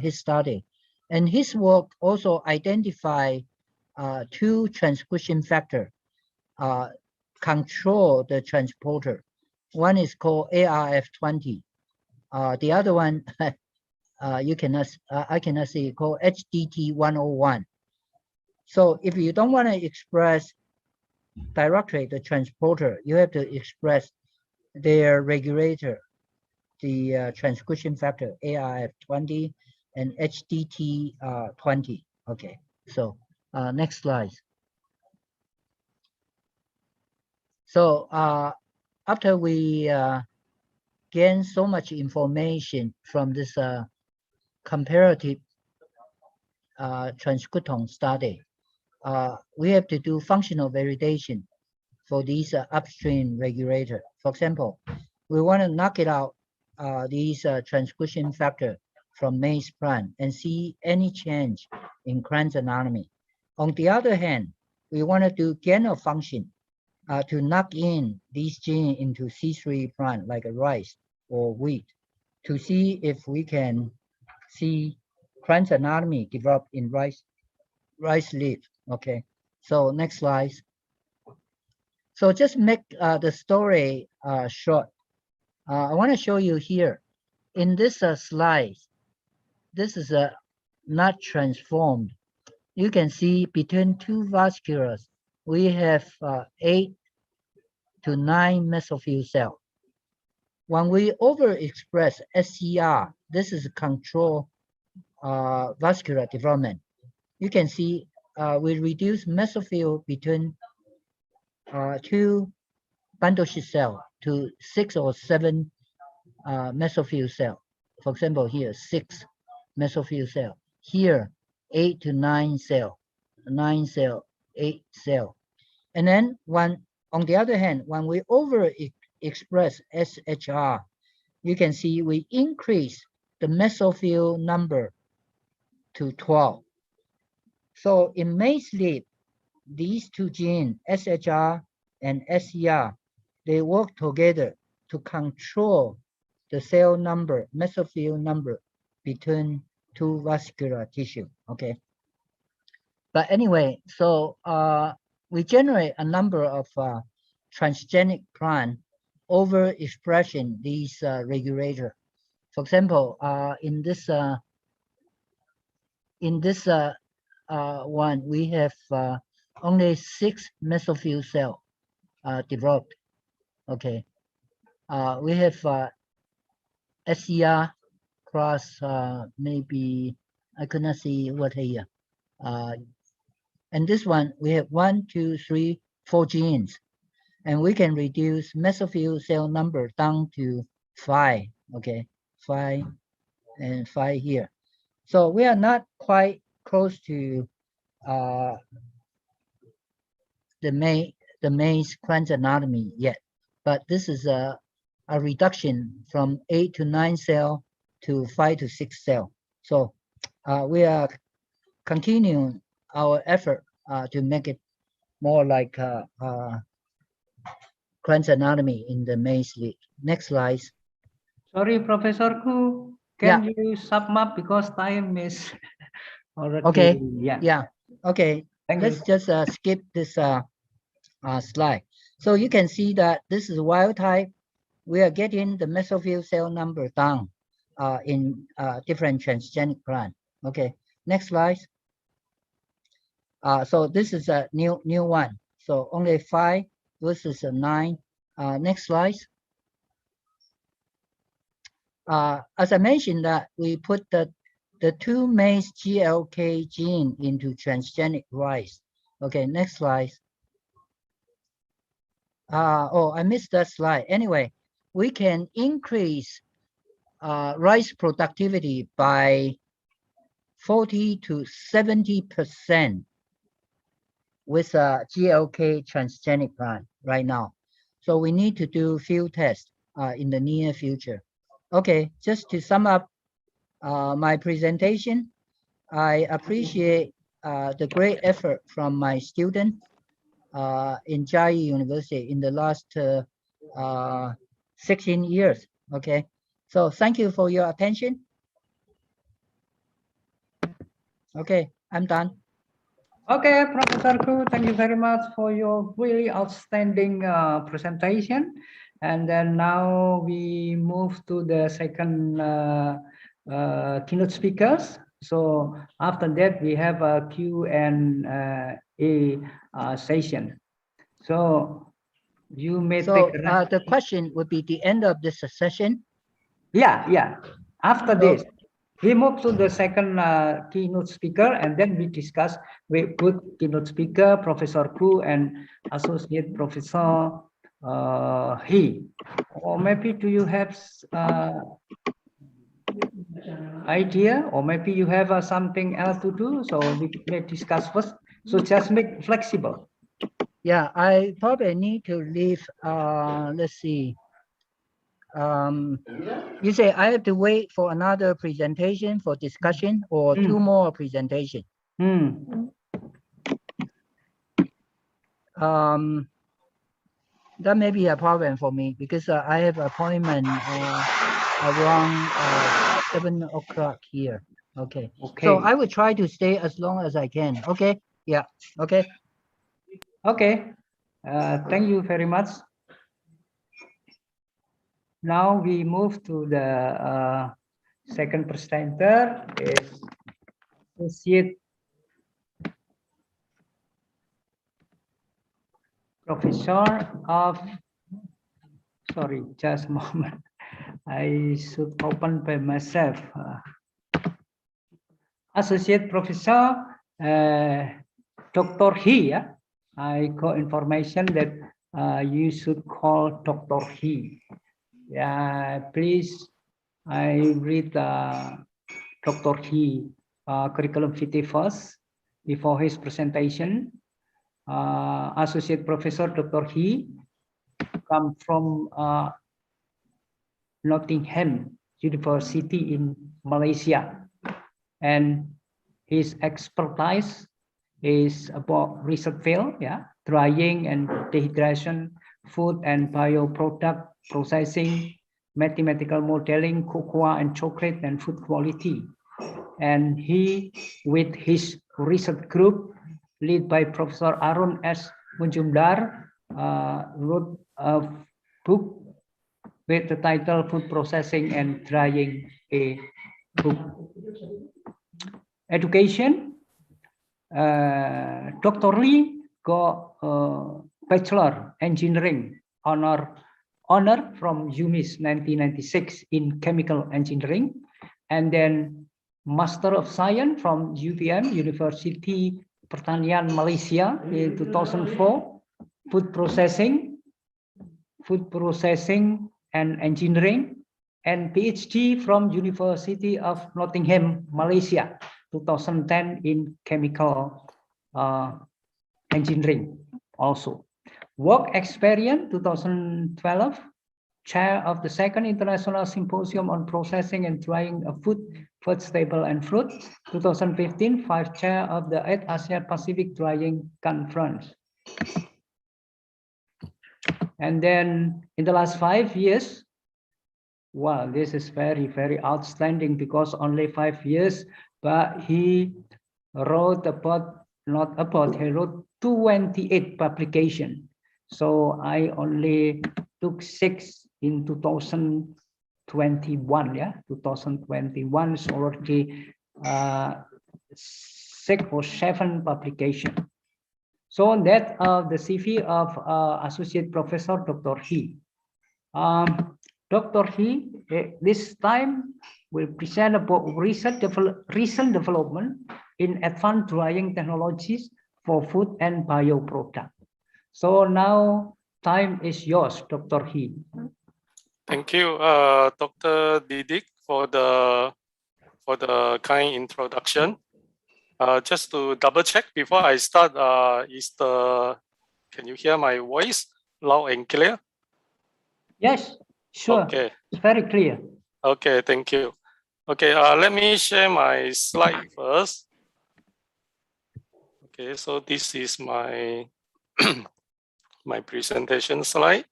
his study. And his work also identify 2 transcription factor control the transporter. One is called ARF20. The other one I cannot see, called HDT101. So if you don't want to express directly the transporter, you have to express their regulator, the transcription factor ARF20 and HDT20. Okay, so next slide. So after we gain so much information from this comparative transcriptome study, we have to do functional validation for these upstream regulator. For example, we want to knock it out these transcription factor from maize plant and see any change in Kranz anatomy. On the other hand, we want to do gain of function to knock in these genes into C3 plant like a rice or wheat to see if we can see Kranz anatomy develop in rice leaf. Okay, so next slide. So just make the story short. I want to show you here in this slide. This is not transformed. You can see between 2 vasculars, we have 8 to 9 mesophyll cells. When we overexpress SCR, this is control vascular development. You can see we reduce mesophyll between 2 bundle sheet cells to 6 or 7 mesophyll cells. For example, here 6 mesophyll cells. Here 8 to 9 cells, 9 cell, 8 cell. And then on the other hand, when we express SHR, you can see we increase the mesophyll number to 12. So in maize leaf, these two genes, SHR and SER, they work together to control the cell number, mesophyll number between two vascular tissue. Okay. But anyway, so we generate a number of transgenic plant overexpression these regulator. For example, in this one, we have only 6 mesophyll cell developed. Okay, we have SCR cross maybe I could not see what here. And this one we have 1, 2, 3, 4 genes, and we can reduce mesophyll cell number down to 5. Okay, 5 and 5 here. So we are not quite close to the maize plant anatomy yet, but this is a reduction from 8 to 9 cell to 5 to 6 cell. So we are continuing our effort to make it more like plant anatomy in the maize leaf. Next slide. Sorry, Professor Ku, can you sum up because time is already. Okay. Yeah. Okay. Let's just skip this slide. So you can see that this is wild type. We are getting the mesophyll cell number down in different transgenic plant. Okay. Next slide. So this is a new one. So only 5 versus 9. Next slide. As I mentioned that we put the 2 maize GLK gene into transgenic rice. Okay, next slide. Oh, I missed that slide. Anyway, we can increase rice productivity by 40 to 70% with a GLK transgenic plant right now. So we need to do field tests in the near future. Okay, just to sum up my presentation, I appreciate the great effort from my student in Jai University in the last 16 years. Okay, so thank you for your attention. Okay, I'm done. Okay, Professor Ku, thank you very much for your really outstanding presentation. And then now we move to the second keynote speakers. So after that, we have a Q&A session. So you may take the question would be the end of this session. Yeah. After this, we move to the second keynote speaker, and then we discuss with keynote speaker, Professor Ku, and Associate Professor He. Or maybe do you have idea, or maybe you have something else to do, so we may discuss first. So just make flexible. Yeah, I probably need to leave. Let's see. You say I have to wait for another presentation for discussion or 2 more presentations? That may be a problem for me because I have appointment around 7 o'clock here. Okay. So I will try to stay as long as I can. Okay. Yeah. Okay. Okay. Thank you very much. Now we move to the second presenter, is Associate Professor of, sorry, just a moment. I should open by myself. Associate Professor Dr. He. I got information that you should call Dr. He. Yeah, please, I read Dr. He curriculum vitae first before his presentation. Associate Professor Dr. He come from Nottingham University in Malaysia, and his expertise is about research field, drying and dehydration, food and bioproduct processing, mathematical modeling, cocoa and chocolate and food quality. And he, with his research group, led by Professor Arun S. Munjumdar, wrote a book with the title Food Processing and Drying, a book. Education, Dr. Lee got Bachelor Engineering honor from UMIS 1996 in Chemical Engineering, and then Master of Science from UVM, University Pertanian Malaysia in 2004, Food Processing and Engineering, and PhD from University of Nottingham, Malaysia, 2010 in Chemical Engineering also. Work experience, 2012, Chair of the Second International Symposium on Processing and Drying of Food, Vegetable and Fruit, 2015, Vice Chair of the 8th ASEAN Pacific Drying Conference. And then in the last 5 years, wow, this is very, very outstanding because only 5 years, but he wrote about, he wrote 28 publications. So I only took 6 in 2021, 2021, so already 6 or 7 publications. So that the CV of Associate Professor Dr. He. Dr. He, this time will present about recent development in advanced drying technologies for food and bioproduct. So now time is yours, Dr. He. Thank you, Dr. Didik, for the kind introduction. Just to double check before I start, can you hear my voice loud and clear? Yes, sure. Okay. It's very clear. Okay, thank you. Okay, let me share my slide first. Okay, so this is my my presentation slide.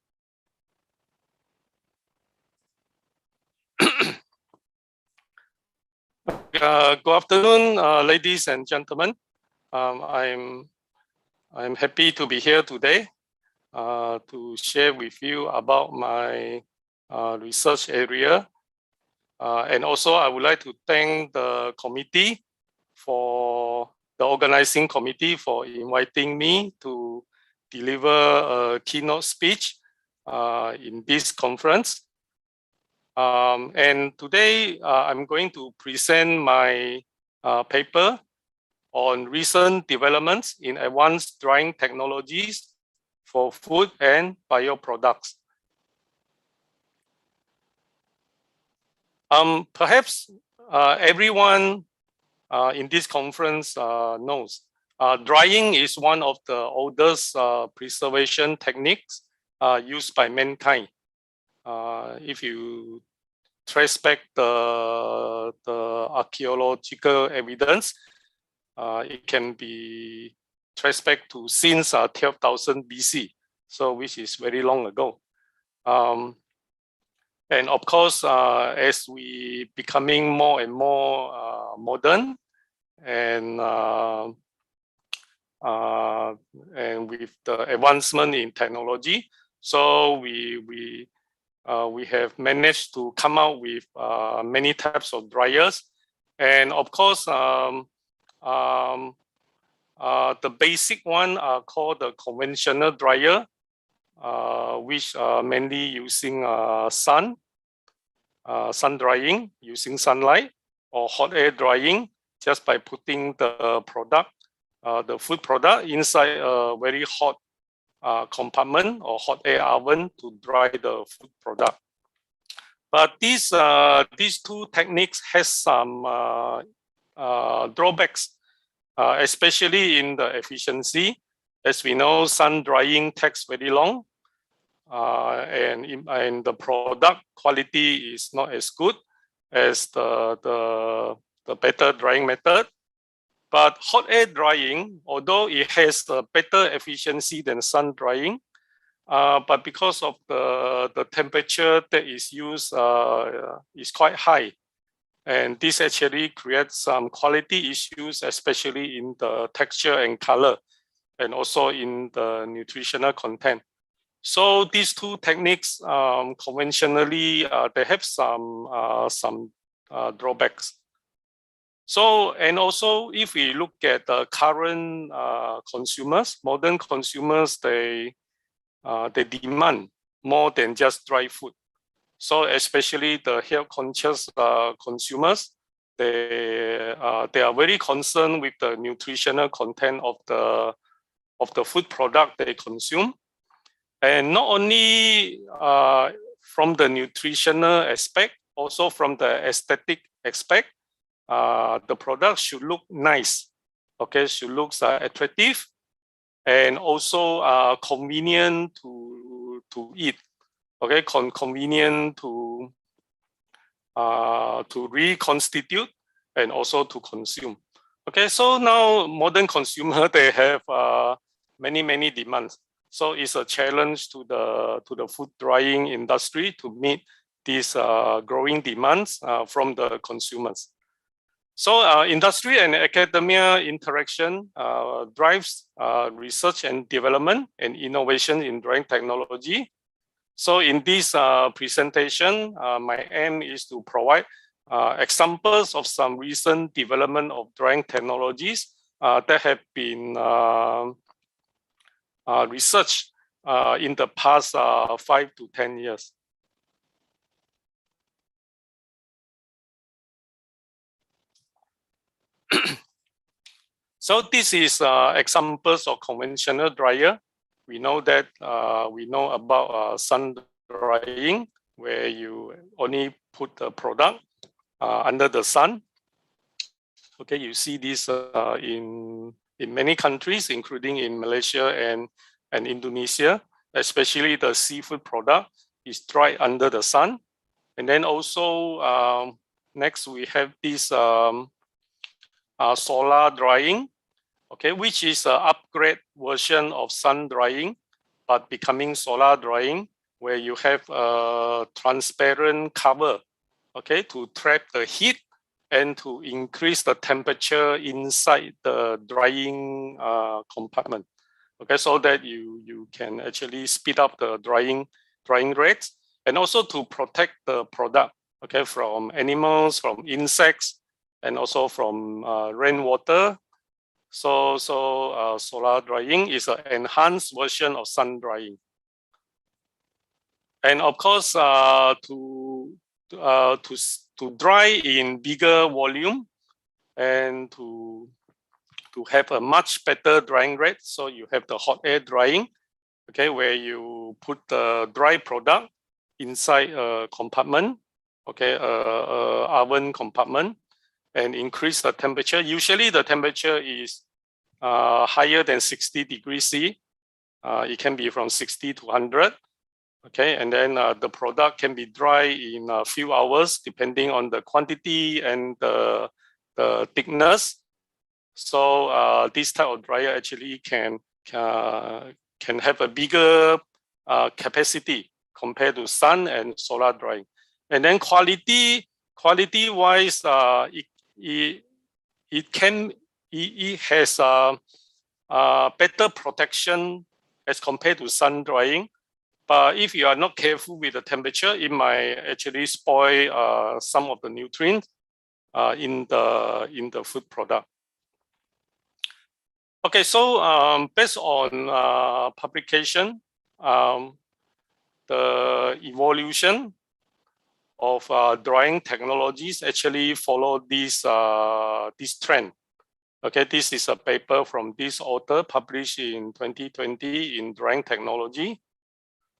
Good afternoon, ladies and gentlemen. I'm happy to be here today to share with you about my research area. And also, I would like to thank the committee for the organizing committee for inviting me to deliver a keynote speech in this conference. And today, I'm going to present my paper on recent developments in advanced drying technologies for food and bioproducts. Perhaps everyone in this conference knows drying is one of the oldest preservation techniques used by mankind. If you trace back the archaeological evidence, it can be traced back to since 12,000 BC, so which is very long ago. And of course, as we becoming more and more modern, and with the advancement in technology, so we have managed to come out with many types of dryers, and of course, the basic one are called the conventional dryer, which are mainly using sun drying using sunlight, or hot air drying just by putting the product, the food product inside a very hot compartment or hot air oven to dry the food product. But these two techniques has some drawbacks, especially in the efficiency. As we know, sun drying takes very long, and the product quality is not as good as the better drying method. But hot air drying, although it has a better efficiency than sun drying, but because of the temperature that is used is quite high. And this actually creates some quality issues, especially in the texture and color, and also in the nutritional content. So these two techniques, conventionally, they have some drawbacks. So, and also if we look at the current consumers, modern consumers, they demand more than just dry food. So especially the health conscious consumers, they are very concerned with the nutritional content of the food product they consume. And not only from the nutritional aspect, also from the aesthetic aspect, the product should look nice, okay, should look attractive, and also convenient to eat, okay, convenient to reconstitute and also to consume. Okay, so now modern consumer, they have many demands. So it's a challenge to the food drying industry to meet these growing demands from the consumers. So industry and academia interaction drives research and development and innovation in drying technology. So in this presentation, my aim is to provide examples of some recent development of drying technologies that have been researched in the past 5 to 10 years. So this is examples of conventional dryer. We know that we know about sun drying, where you only put the product under the sun. Okay, you see this in many countries, including in Malaysia and Indonesia, especially the seafood product is dried under the sun. And then also next we have this solar drying, okay, which is an upgrade version of sun drying, but becoming solar drying, where you have a transparent cover, okay, to trap the heat and to increase the temperature inside the drying compartment, okay, so that you can actually speed up the drying rates, and also to protect the product, okay, from animals, from insects, and also from rainwater. So solar drying is an enhanced version of sun drying. And of course, to dry in bigger volume and to have a much better drying rate, so you have the hot air drying, okay, where you put the dry product inside a compartment, okay, oven compartment, and increase the temperature. Usually the temperature is higher than 60 degrees C. It can be from 60 to 100. Okay, and then the product can be dry in a few hours depending on the quantity and the thickness. So this type of dryer actually can have a bigger capacity compared to sun and solar drying. And then quality wise, it has better protection as compared to sun drying. But if you are not careful with the temperature, it might actually spoil some of the nutrients in the food product. Okay, so based on publication, the evolution of drying technologies actually follow this trend. Okay, this is a paper from this author published in 2020 in drying technology.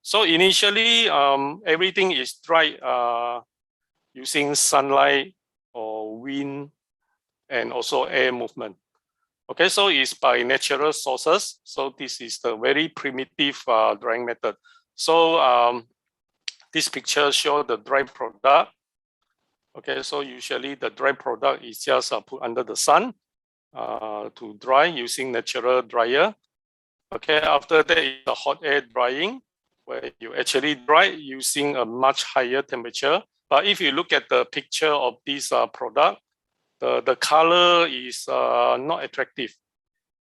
So initially, everything is dried using sunlight or wind and also air movement. Okay, so it's by natural sources. So this is the very primitive drying method. So this picture shows the dry product. Okay, so usually the dry product is just put under the sun to dry using natural dryer. Okay, after that is the hot air drying, where you actually dry using a much higher temperature. But if you look at the picture of this product, the color is not attractive.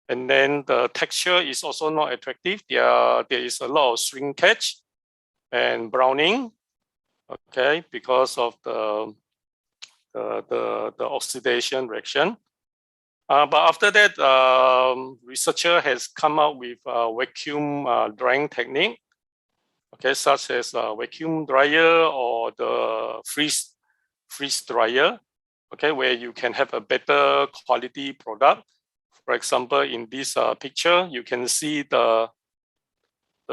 And then the texture is also not attractive. There is a lot of shrinkage and browning, okay, because of the oxidation reaction. But after that, researcher has come up with a vacuum drying technique, okay, such as a vacuum dryer or the freeze dryer, okay, where you can have a better quality product. For example, in this picture, you can see the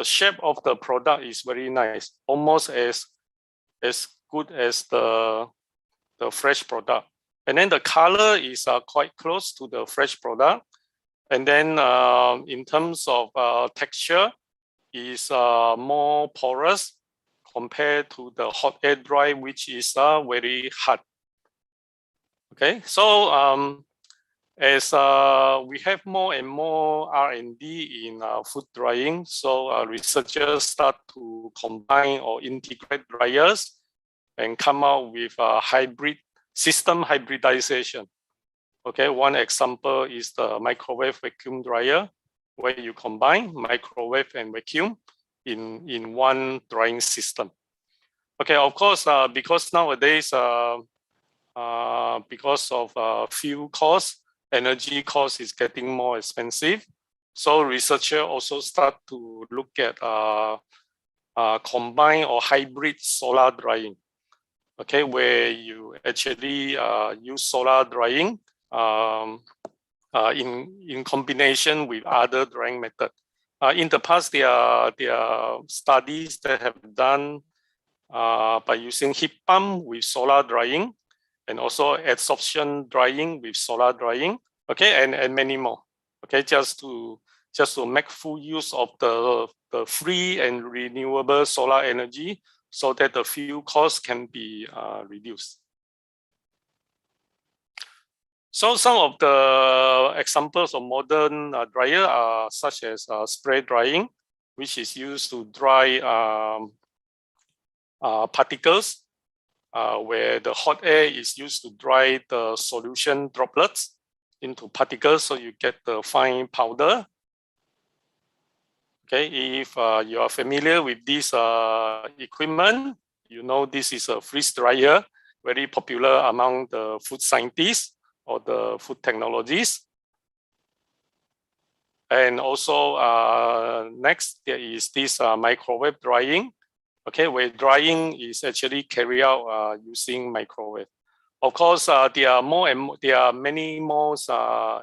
shape of the product is very nice, almost as good as the fresh product. And then the color is quite close to the fresh product. And then in terms of texture, is more porous compared to the hot air dry, which is very hard. Okay, so as we have more and more R&D in food drying, so researchers start to combine or integrate dryers and come out with a hybrid system hybridization. Okay, one example is the microwave vacuum dryer, where you combine microwave and vacuum in one drying system. Okay, of course, because nowadays, because of fuel costs, energy cost is getting more expensive. So researchers also start to look at combined or hybrid solar drying. Okay, where you actually use solar drying in combination with other drying method. In the past, there are studies that have done by using heat pump with solar drying, and also adsorption drying with solar drying, okay, and many more. Okay, just to make full use of the free and renewable solar energy, so that the fuel cost can be reduced. So some of the examples of modern dryer are such as spray drying, which is used to dry particles, where the hot air is used to dry the solution droplets into particles, so you get the fine powder. Okay, if you are familiar with this equipment, you know this is a freeze dryer, very popular among the food scientists or the food technologies. And also next, there is this microwave drying, okay, where drying is actually carried out using microwave. Of course, there are many more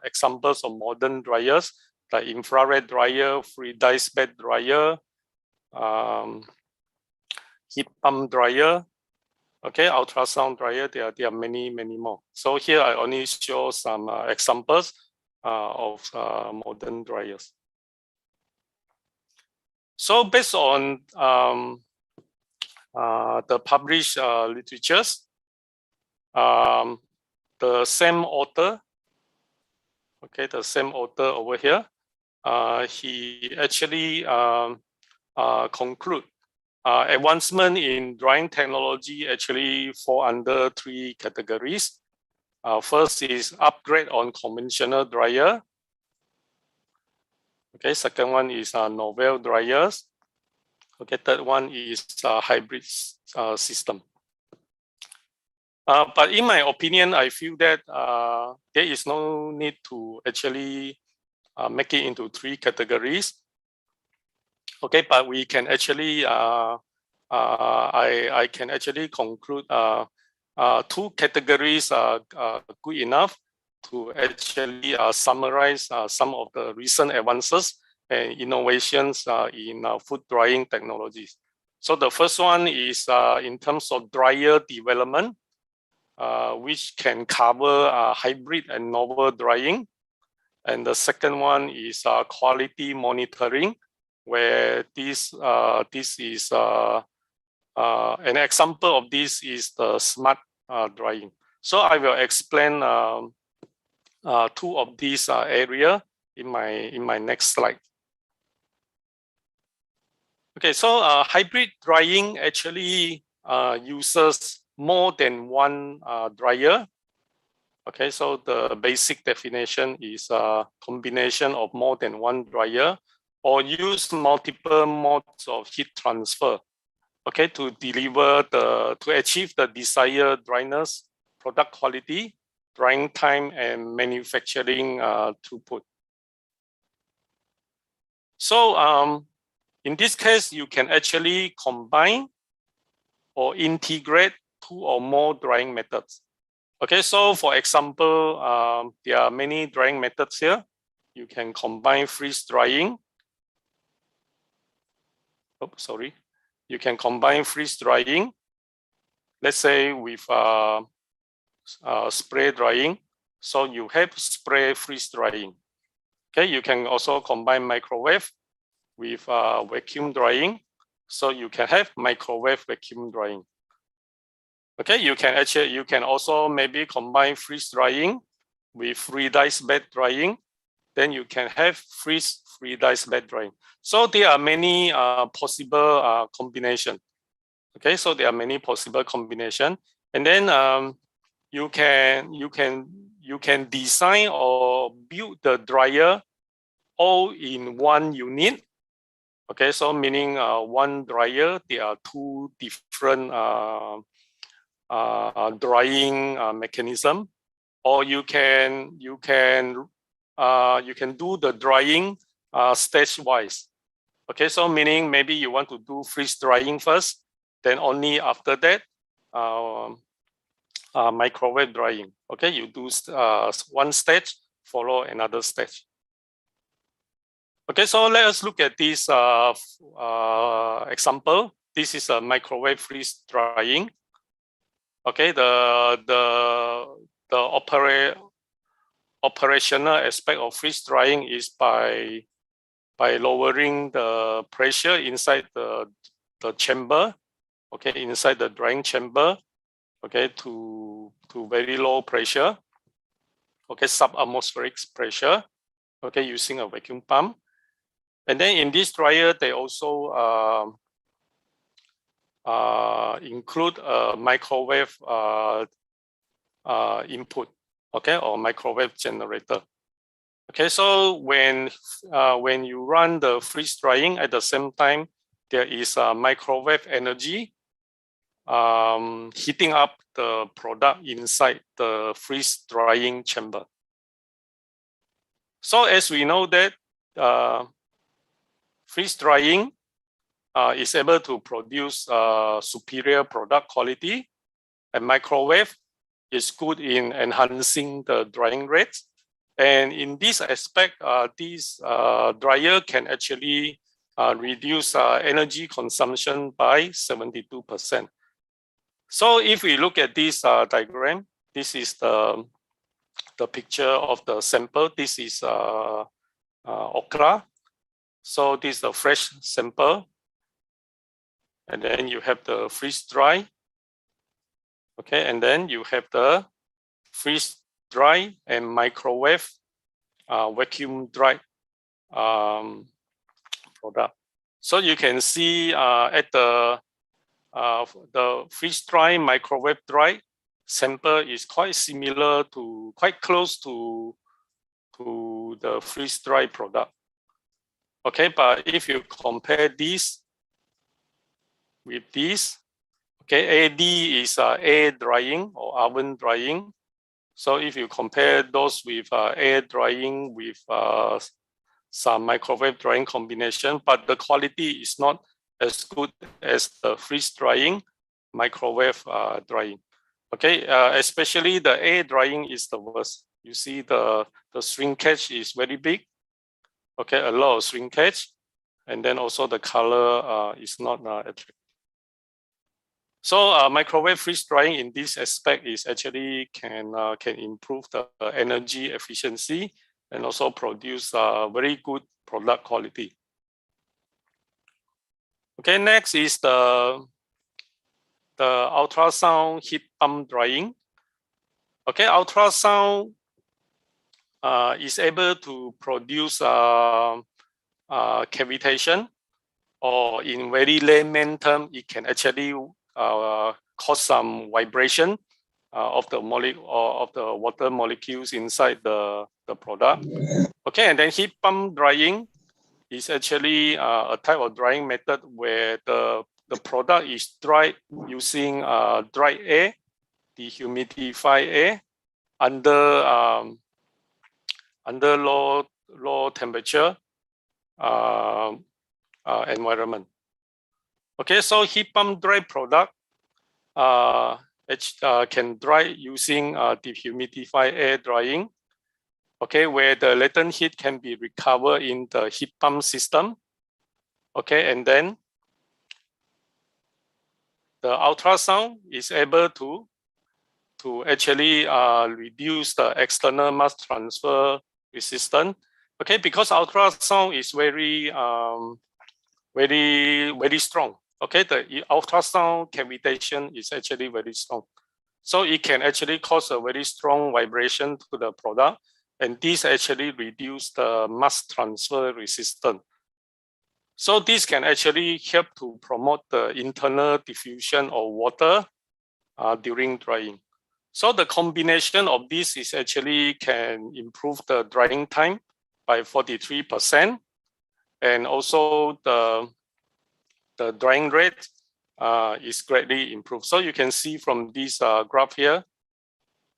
examples of modern dryers, like infrared dryer, free dice bed dryer, heat pump dryer, okay, ultrasound dryer. There are many more. So here I only show some examples of modern dryers. So based on the published literatures, the same author, okay, the same author over here, he actually conclude advancement in drying technology actually fall under 3 categories. First is upgrade on conventional dryer. Okay, second one is novel dryers. Okay, third one is hybrid system. But in my opinion, I feel that there is no need to actually make it into 3 categories. Okay, but we can actually, I can actually conclude 2 categories are good enough to actually summarize some of the recent advances and innovations in food drying technologies. So the first one is in terms of dryer development, which can cover hybrid and novel drying. And the second one is quality monitoring, where this is an example of this is the smart drying. So I will explain two of these area in my next slide. Okay, so hybrid drying actually uses more than one dryer. Okay, so the basic definition is a combination of more than one dryer or use multiple modes of heat transfer, okay, to achieve the desired dryness, product quality, drying time, and manufacturing throughput. So in this case, you can actually combine or integrate two or more drying methods. Okay, so for example, there are many drying methods here. You can combine freeze drying. Oh, sorry. You can combine freeze drying, let's say with spray drying. So you have spray freeze drying. Okay, you can also combine microwave with vacuum drying. So you can have microwave vacuum drying. Okay, you can also maybe combine freeze drying with freeze bed drying. Then you can have freeze bed drying. So there are many possible combination. Okay, so there are many possible combination, and then you can design or build the dryer all in one unit. Okay, so meaning one dryer, there are two different drying mechanism, or you can do the drying stage wise. Okay, so meaning maybe you want to do freeze drying first, then only after that microwave drying. Okay, you do one stage, follow another stage. Okay, so let us look at this example. This is a microwave freeze drying. Okay, the operational aspect of freeze drying is by lowering the pressure inside the chamber, okay, inside the drying chamber, okay, to very low pressure, okay, sub-atmospheric pressure, okay, using a vacuum pump. And then in this dryer, they also include a microwave input, okay, or microwave generator. Okay, so when you run the freeze drying, at the same time, there is a microwave energy heating up the product inside the freeze drying chamber. So as we know that freeze drying is able to produce superior product quality, and microwave is good in enhancing the drying rates. And in this aspect, this dryer can actually reduce energy consumption by 72%. So if we look at this diagram, this is the picture of the sample. This is okra. So this is the fresh sample. And then you have the freeze dry. Okay, and then you have the freeze dry and microwave vacuum dry product. So you can see at the freeze dry, microwave dry sample is quite similar to, quite close to the freeze dry product. Okay, but if you compare this with this, okay, AD is air drying or oven drying. So if you compare those with air drying with some microwave drying combination, but the quality is not as good as the freeze drying, microwave drying. Okay, especially the air drying is the worst. You see the shrinkage is very big. Okay, a lot of shrinkage, and then also the color is not attractive. So microwave freeze drying in this aspect is actually can improve the energy efficiency and also produce very good product quality. Okay, next is the ultrasound heat pump drying. Okay, ultrasound is able to produce cavitation, or in very layman term, it can actually cause some vibration of the water molecules inside the product. Okay, and then heat pump drying is actually a type of drying method where the product is dried using dry air, dehumidified air under low temperature environment. Okay, so heat pump dry product can dry using dehumidified air drying. Okay, where the latent heat can be recovered in the heat pump system. Okay, and then the ultrasound is able to actually reduce the external mass transfer resistance. Okay, because ultrasound is very strong. Okay, the ultrasound cavitation is actually very strong, so it can actually cause a very strong vibration to the product, and this actually reduce the mass transfer resistance. So this can actually help to promote the internal diffusion of water during drying. So the combination of this is actually can improve the drying time by 43%, and also the drying rate is greatly improved. So you can see from this graph here.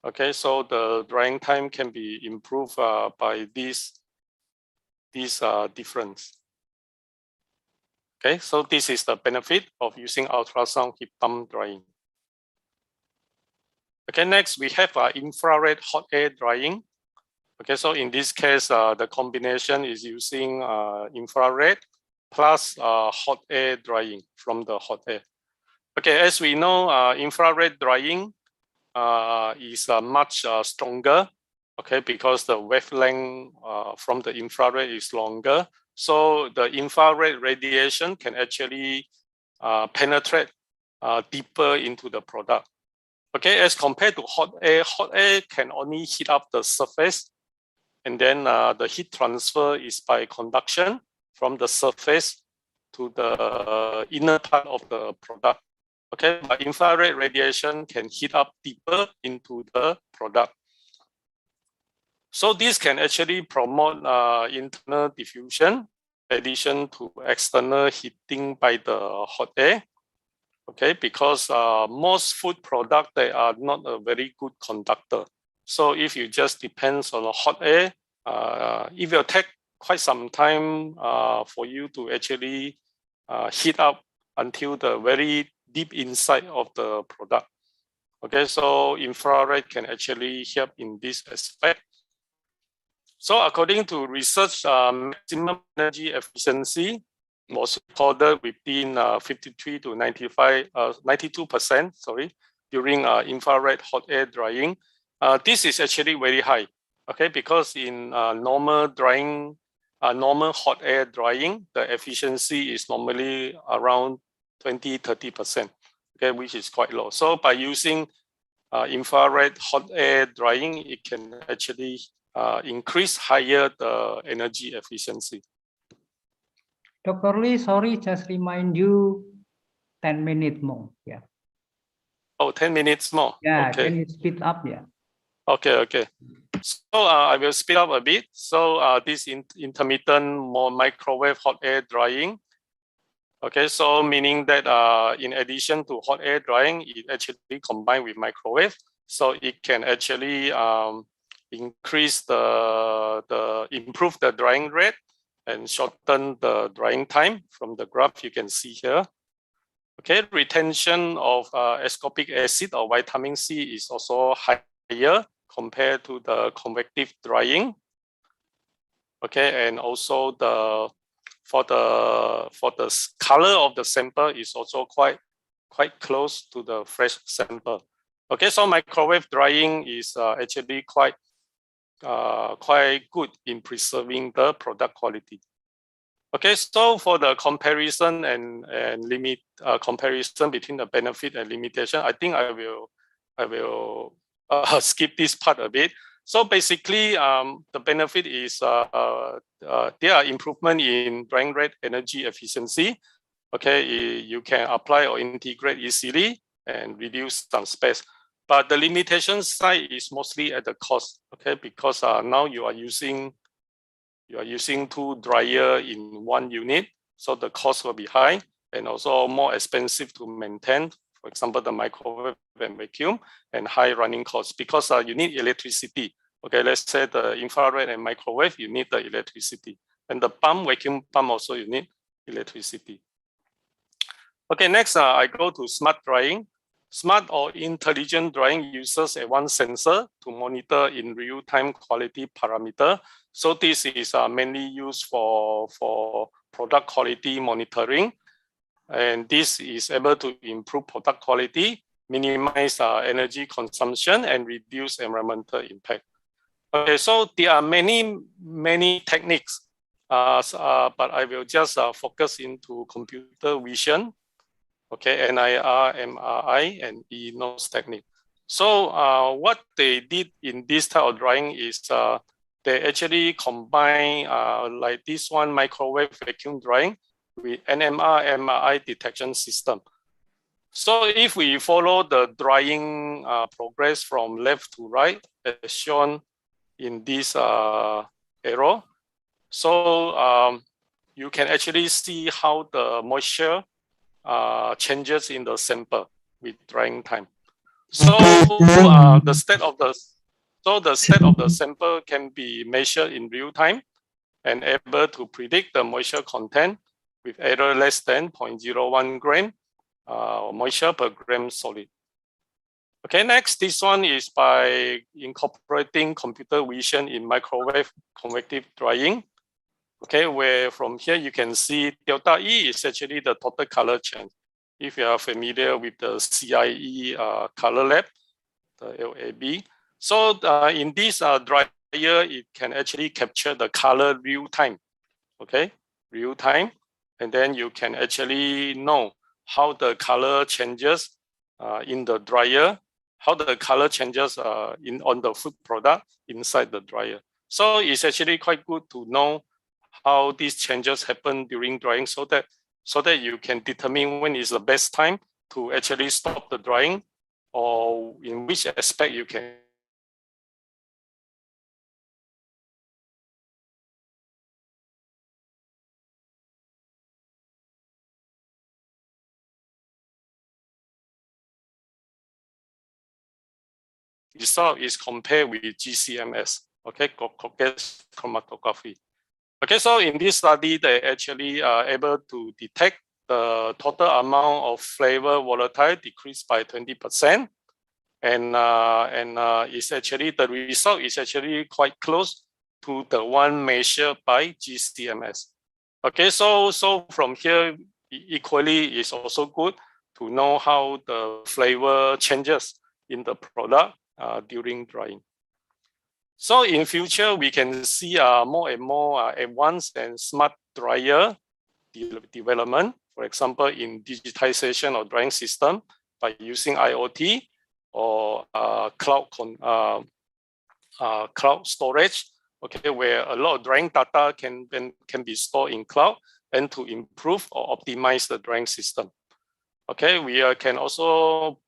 Okay, so the drying time can be improved by this difference. Okay, so this is the benefit of using ultrasound heat pump drying. Okay, next we have infrared hot air drying. Okay, so in this case, the combination is using infrared plus hot air drying from the hot air. Okay, as we know, infrared drying is much stronger. Okay, because the wavelength from the infrared is longer. So the infrared radiation can actually penetrate deeper into the product. Okay, as compared to hot air can only heat up the surface, and then the heat transfer is by conduction from the surface to the inner part of the product. Okay, but infrared radiation can heat up deeper into the product. So this can actually promote internal diffusion, addition to external heating by the hot air. Okay, because most food products, they are not a very good conductor. So if you just depends on the hot air, it will take quite some time for you to actually heat up until the very deep inside of the product. Okay, so infrared can actually help in this aspect. So according to research, maximum energy efficiency was recorded within 53 to 92%, sorry, during infrared hot air drying. This is actually very high, okay, because in normal drying, normal hot air drying, the efficiency is normally around 20-30%, okay, which is quite low. So by using infrared hot air drying, it can actually increase higher the energy efficiency. Dr. Lee, sorry, just remind you 10 minutes more. Yeah. Oh, 10 minutes more. Yeah, okay. Can you speed up? Yeah. Okay, okay. So I will speed up a bit. So this intermittent microwave hot air drying. Okay, so meaning that in addition to hot air drying, it actually combined with microwave. So it can actually increase improve the drying rate and shorten the drying time. From the graph you can see here. Okay, retention of ascorbic acid or vitamin C is also higher compared to the convective drying. Okay, and also for the color of the sample is also quite close to the fresh sample. Okay, so microwave drying is actually quite quite good in preserving the product quality. Okay, so for the comparison and limit comparison between the benefit and limitation, I think I will skip this part a bit. So basically, the benefit is there are improvement in drying rate energy efficiency. Okay, you can apply or integrate easily and reduce some space. But the limitation side is mostly at the cost. Okay, because now you are using two dryer in one unit, so the cost will be high and also more expensive to maintain. For example, the microwave and vacuum, and high running costs because you need electricity. Okay, let's say the infrared and microwave, you need the electricity, and the pump, vacuum pump also you need electricity. Okay, next I go to smart drying. Smart or intelligent drying uses one sensor to monitor in real-time quality parameter. So this is mainly used for product quality monitoring. And this is able to improve product quality, minimize energy consumption, and reduce environmental impact. Okay, so there are many techniques, but I will just focus into computer vision. Okay, NIR, MRI, and E-nose technique. So what they did in this type of drying is they actually combine like this one microwave vacuum drying with NMR, MRI detection system. So if we follow the drying progress from left to right, as shown in this arrow, so you can actually see how the moisture changes in the sample with drying time. So the state of the sample can be measured in real time and able to predict the moisture content with error less than 0.01 gram moisture per gram solid. Okay, next, this one is by incorporating computer vision in microwave convective drying. Okay, where from here you can see delta E is actually the total color change. If you are familiar with the CIE color lab, the LAB. So in this dryer, it can actually capture the color real time. Okay, real time. And then you can actually know how the color changes in the dryer, how the color changes on the food product inside the dryer. So it's actually quite good to know how these changes happen during drying so that you can determine when is the best time to actually stop the drying or in which aspect you can result is compared with GCMS, okay, gas chromatography. Okay, so in this study, they actually are able to detect the total amount of flavor volatile decreased by 20%. And it's actually, the result is actually quite close to the one measured by GCMS. Okay, so from here, equally is also good to know how the flavor changes in the product during drying. So in future, we can see more and more advanced and smart dryer development. For example, in digitization of drying system by using IoT or cloud storage. Okay, where a lot of drying data can be stored in cloud and to improve or optimize the drying system. Okay, we can also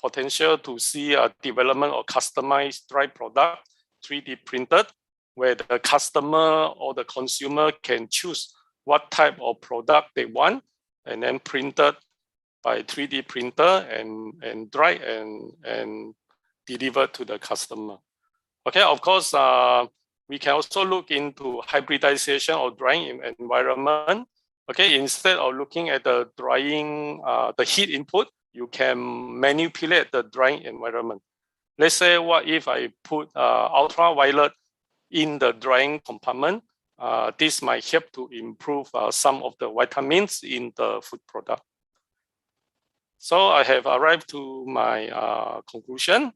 potential to see a development of customized dry product 3D printed, where the customer or the consumer can choose what type of product they want and then printed by 3D printer and dry and delivered to the customer. Okay, of course, we can also look into hybridization of drying environment. Okay, instead of looking at the drying, the heat input, you can manipulate the drying environment. Let's say, what if I put ultraviolet in the drying compartment? This might help to improve some of the vitamins in the food product. So I have arrived to my conclusion.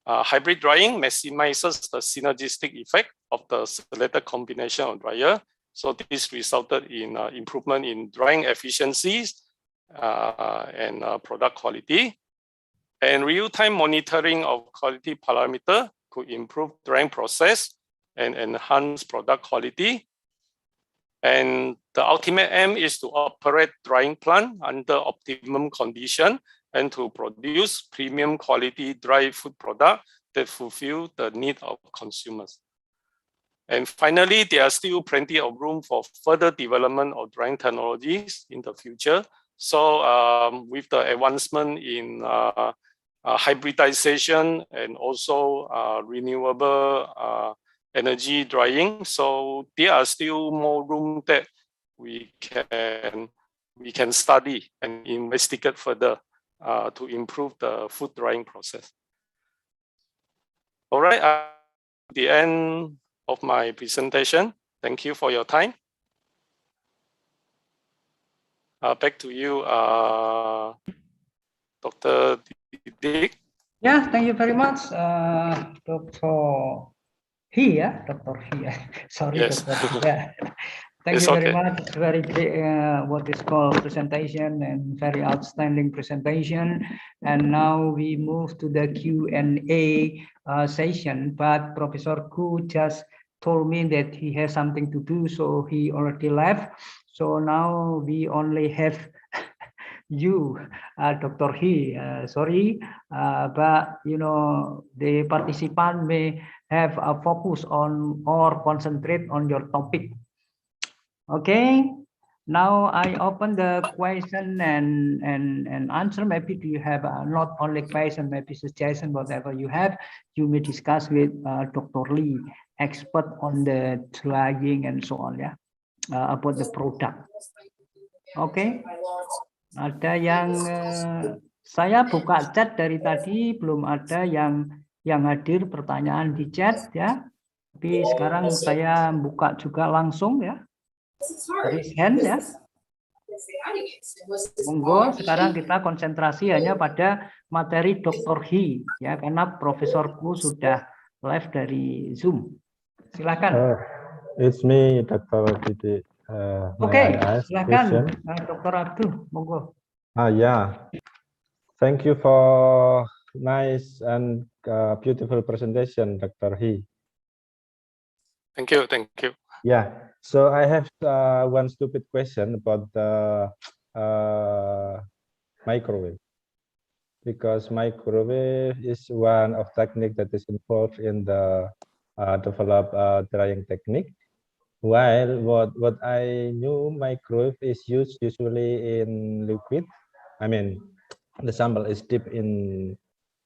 Hybrid drying maximizes the synergistic effect of the selected combination of dryer. So this resulted in improvement in drying efficiencies and product quality. And real-time monitoring of quality parameter could improve drying process and enhance product quality. And the ultimate aim is to operate drying plant under optimum condition and to produce premium quality dry food product that fulfill the need of consumers. And finally, there are still plenty of room for further development of drying technologies in the future. So with the advancement in hybridization and also renewable energy drying, so there are still more room that we can study and investigate further to improve the food drying process. All right, the end of my presentation. Thank you for your time. Back to you, Dr. Dick. Yeah, thank you very much, Dr. He, yeah, Dr. He. Sorry, Yes. Dr. Yeah. Thank It's you very okay. much. Very great, what is called presentation, and very outstanding presentation. And now we move to the Q&A session. But Professor Ku just told me that he has something to do, so he already left. So now we only have you, Dr. He. Sorry, but you know the participant may have a focus on or concentrate on your topic. Okay, now I open the question and answer. Maybe do you have not only question, maybe suggestion, whatever you have, you may discuss with Dr. Lee, expert on the drying and so on, ya, about the product. Okay, ada yang saya buka chat dari tadi, belum ada yang hadir pertanyaan di chat, ya. Tapi sekarang saya buka juga langsung, ya. Raise hand, ya. Monggo, sekarang kita konsentrasi hanya pada materi Dr. He, ya, karena Profesorku sudah live dari Zoom. Silakan. It's me, Dr. Didi. Oke, silakan, Dr. Abdul, monggo. Yeah. Thank you for nice and beautiful presentation, Dr. He. Thank you. Thank you. Yeah. So I have one stupid question about the microwave, because microwave is one of technique that is involved in the develop drying technique. While what I knew, microwave is used usually in liquid. I mean, the sample is dipped in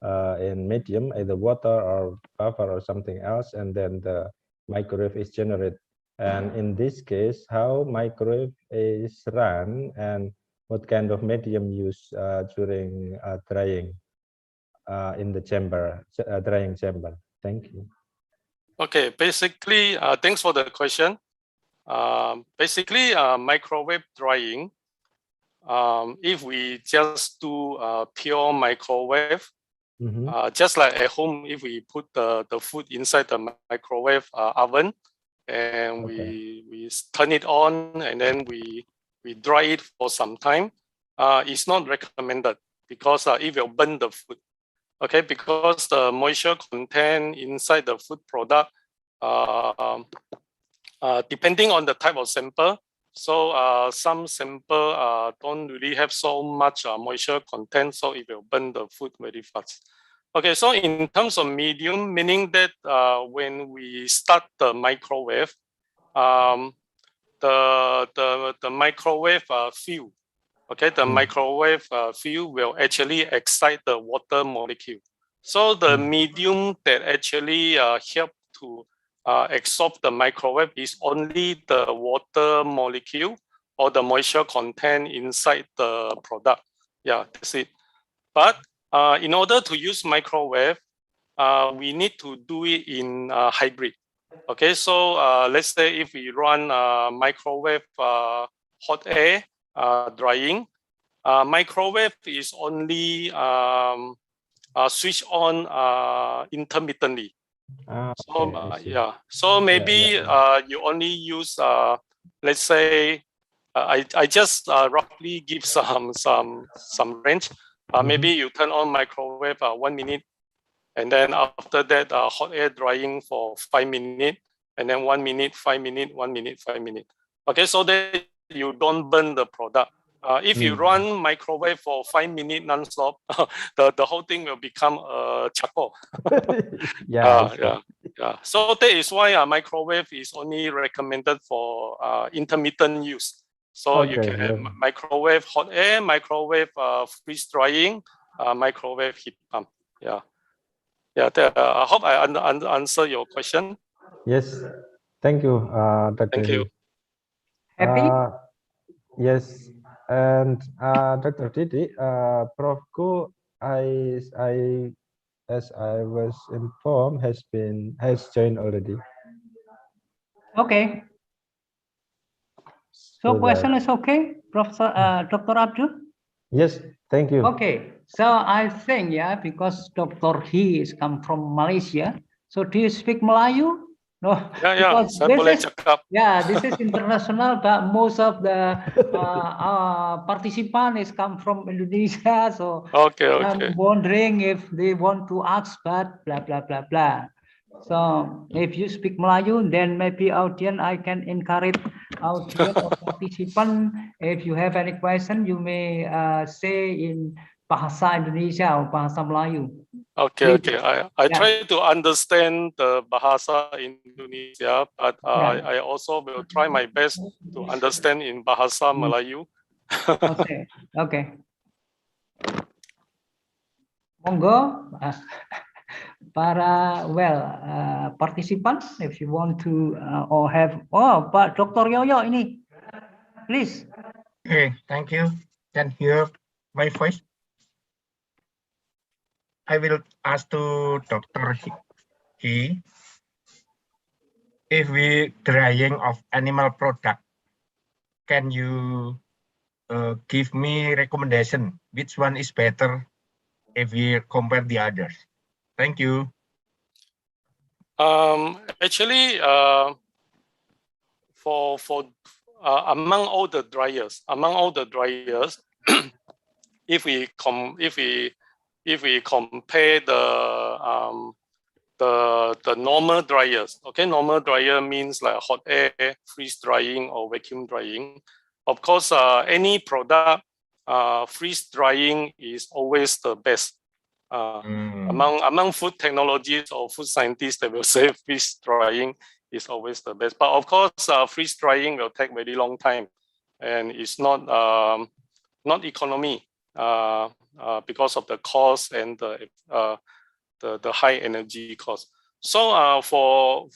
medium, either water or vapor or something else, and then the microwave is generated. And in this case, how microwave is run and what kind of medium used during drying in the chamber, drying chamber? Thank you. Okay, basically, thanks for the question. Basically, microwave drying, if we just do pure microwave, just like at home, if we put the food inside the microwave oven, and we turn it on and then we dry it for some time, it's not recommended because it will burn the food. Okay, because the moisture content inside the food product, depending on the type of sample, so some sample don't really have so much moisture content, so it will burn the food very fast. Okay, so in terms of medium, meaning that when we start the microwave, the microwave fuel, okay, the microwave fuel will actually excite the water molecule. So the medium that actually help to absorb the microwave is only the water molecule or the moisture content inside the product. Yeah, that's it. But in order to use microwave, we need to do it in hybrid. Okay, so let's say if we run microwave hot air drying, microwave is only switch on intermittently. So Okay, yeah, so maybe you only use let's say I just roughly give some range. Maybe you turn on microwave 1 minute, and then after that hot air drying for 5 minutes, and then 1 minute, 5 minutes, 1 minute, 5 minutes. Okay, so that you don't burn the product. If you run microwave for 5 minutes non-stop, the whole thing will become charcoal. Yeah. So that is why microwave is only recommended for intermittent use. So you Okay, can microwave hot air, microwave freeze drying, microwave heat pump. Yeah. I hope I answer your question. Yes, thank you, Dr. Thank you. Happy? Yes, and Dr. Didi, Prof. Ku, as I was informed, has joined already. Okay. So question is okay, Professor Dr. Abdul? Yes, thank you. Okay, so I think because Dr. He is come from Malaysia. So do you speak Melayu? No, Yeah, saya boleh cakap. this is international, but most of the participant is come from Indonesia. So okay. I'm wondering if they want to ask, but blah blah blah blah. So if you speak Melayu, then maybe audience I can encourage audience or participant. If you have any question, you may say in bahasa Indonesia or bahasa Melayu. Okay. I try to understand the bahasa Indonesia, but I also will try my best to understand in bahasa Melayu. Okay. Monggo, para participants, if you want to or have Pak Dr. Yoyo ini, please. Okay, thank you. Can hear my voice? I will ask to Dr. He, if we drying of animal product, can you give me recommendation which one is better if we compare the others? Thank you. Actually, for among all the dryers, if we compare the normal dryers, okay, normal dryer means like hot air, freeze drying, or vacuum drying. Of course, any product, freeze drying is always the best. Among food technologies or food scientists, they will say freeze drying is always the best. But of course, freeze drying will take very long time, and it's not economy because of the cost and the high energy cost. So for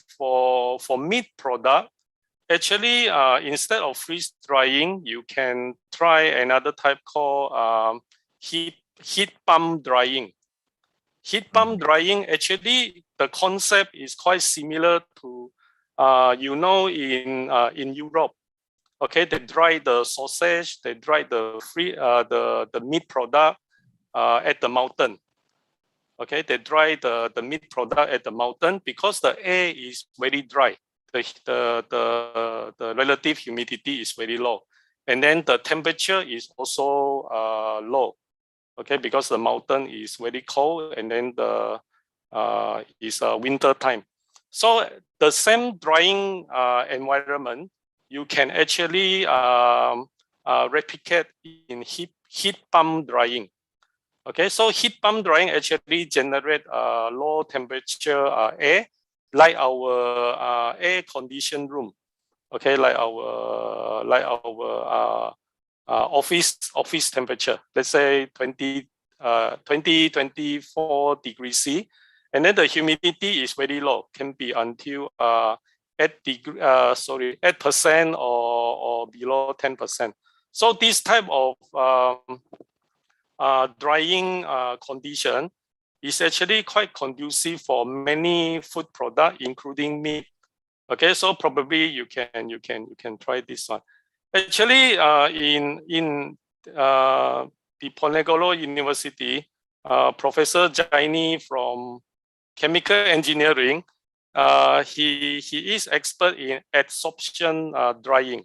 meat product, actually instead of freeze drying, you can try another type called heat pump drying. Heat pump drying, actually the concept is quite similar to in Europe. Okay, they dry the sausage, they dry the meat product at the mountain. Okay, they dry the meat product at the mountain because the air is very dry. The relative humidity is very low, and then the temperature is also low. Okay, because the mountain is very cold, and then it's winter time. So the same drying environment, you can actually replicate in heat pump drying. Okay, so heat pump drying actually generate low temperature air, like our air conditioned room. Okay, like our office temperature. Let's say 24 degrees C, and then the humidity is very low, can be until 8% or below 10%. So this type of drying condition is actually quite conducive for many food products, including meat. Okay, so probably you can try this one. Actually, in the Ponegoro University, Professor Jaini from chemical engineering. He is expert in adsorption drying.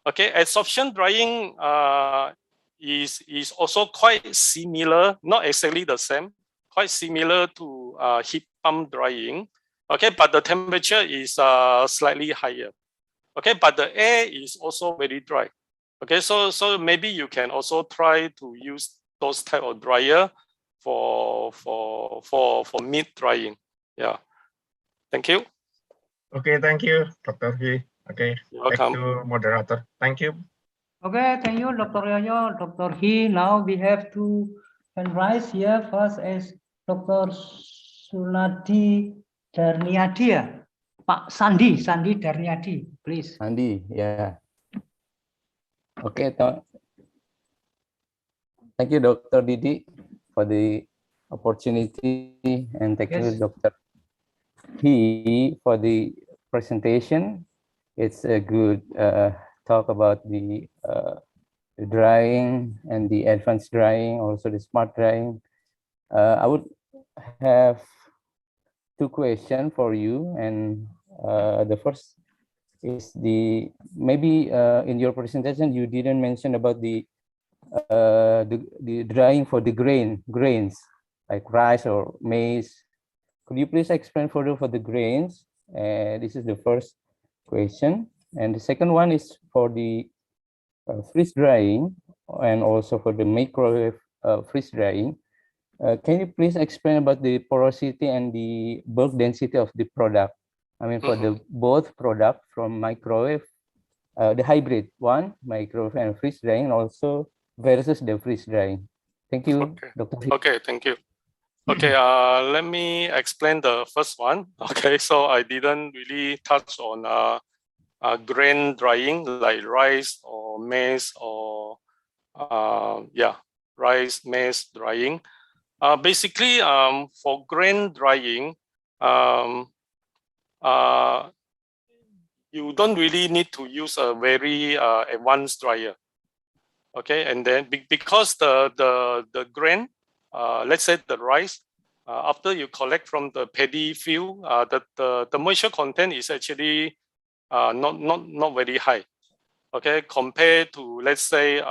Okay, adsorption drying is also quite similar, not exactly the same, quite similar to heat pump drying. Okay, but the temperature is slightly higher. Okay, but the air is also very dry. Okay, so maybe you can also try to use those type of dryer for meat drying. Yeah. Thank you. Okay, thank you, Dr. He. Okay, back welcome. to moderator. Thank you. Okay, thank you, Dr. Yoyo, Dr. He. Now we have two hand raise here. First is Dr. Sunati Darniadia. Pak Sandi Darniadi, please. Sandi, yeah. Okay, thank you, Dr. Didi, for the opportunity, and thank you, Yes. Dr. He, for the presentation. It's a good talk about the drying and the advanced drying, also the smart drying. I would have two questions for you, and the first is maybe in your presentation you didn't mention about the drying for the grains like rice or maize. Could you please explain further for the grains? This is the first question, and the second one is for the freeze drying and also for the microwave freeze drying. Can you please explain about the porosity and the bulk density of the product? I mean, for the both product from microwave, the hybrid one, microwave and freeze drying, also versus the freeze drying. Thank you, Okay. Dr. Okay, thank you. Okay, let me explain the first one. Okay, so I didn't really touch on grain drying like rice or maize or rice, maize drying. Basically, for grain drying, you don't really need to use a very advanced dryer. Okay, and then because the grain, let's say the rice, after you collect from the paddy field, the moisture content is actually not very high. Okay, compared to let's say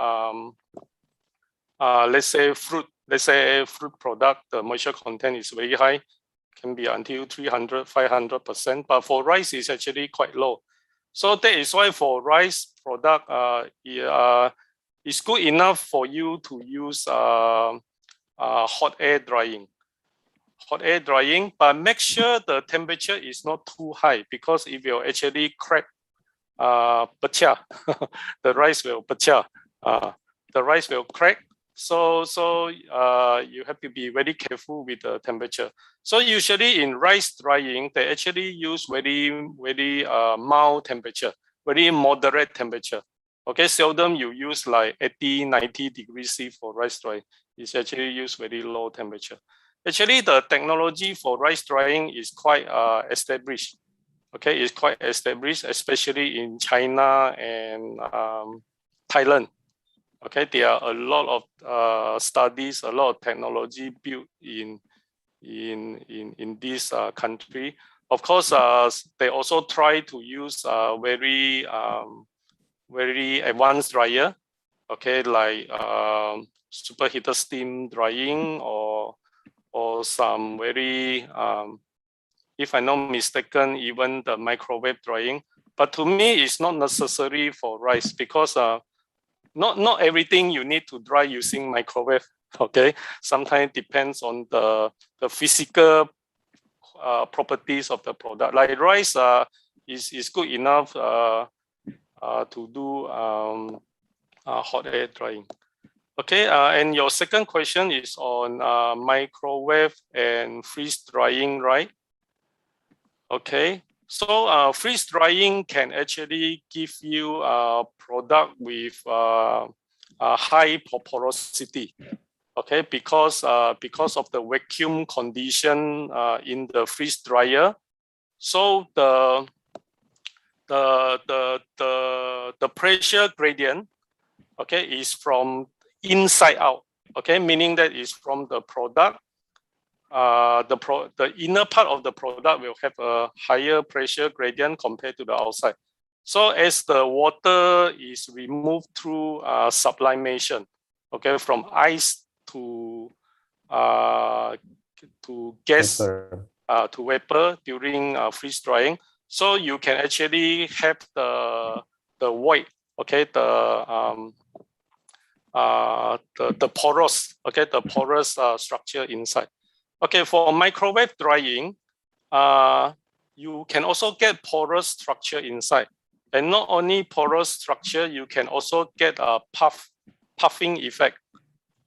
fruit product, the moisture content is very high, can be until 300-500%. But for rice, it's actually quite low. So that is why for rice product, it's good enough for you to use hot air drying. Hot air drying, but make sure the temperature is not too high, because if you actually crack pecah, the rice will pecah. The rice will crack. So you have to be very careful with the temperature. So usually in rice drying, they actually use very mild temperature, very moderate temperature. Okay, seldom you use like 80-90 degrees C for rice drying. It's actually use very low temperature. Actually, the technology for rice drying is quite established. Okay, it's quite established, especially in China and Thailand. Okay, there are a lot of studies, a lot of technology built in this country. Of course, they also try to use very advanced dryer. Okay, like superheated steam drying or some very if I'm not mistaken, even the microwave drying. But to me, it's not necessary for rice, because not everything you need to dry using microwave. Okay, sometimes depends on the physical properties of the product. Like rice is good enough to do hot air drying. Okay, and your second question is on microwave and freeze drying, right? Okay, so freeze drying can actually give you a product with high porosity. Okay, because of the vacuum condition in the freeze dryer, so the pressure gradient, okay, is from inside out. Okay, meaning that is from the product. The inner part of the product will have a higher pressure gradient compared to the outside. So as the water is removed through sublimation, okay, from ice to gas, to vapor during freeze drying, so you can actually have the void, okay, the porous, okay, the porous structure inside. Okay, for microwave drying, you can also get porous structure inside. And not only porous structure, you can also get a puffing effect.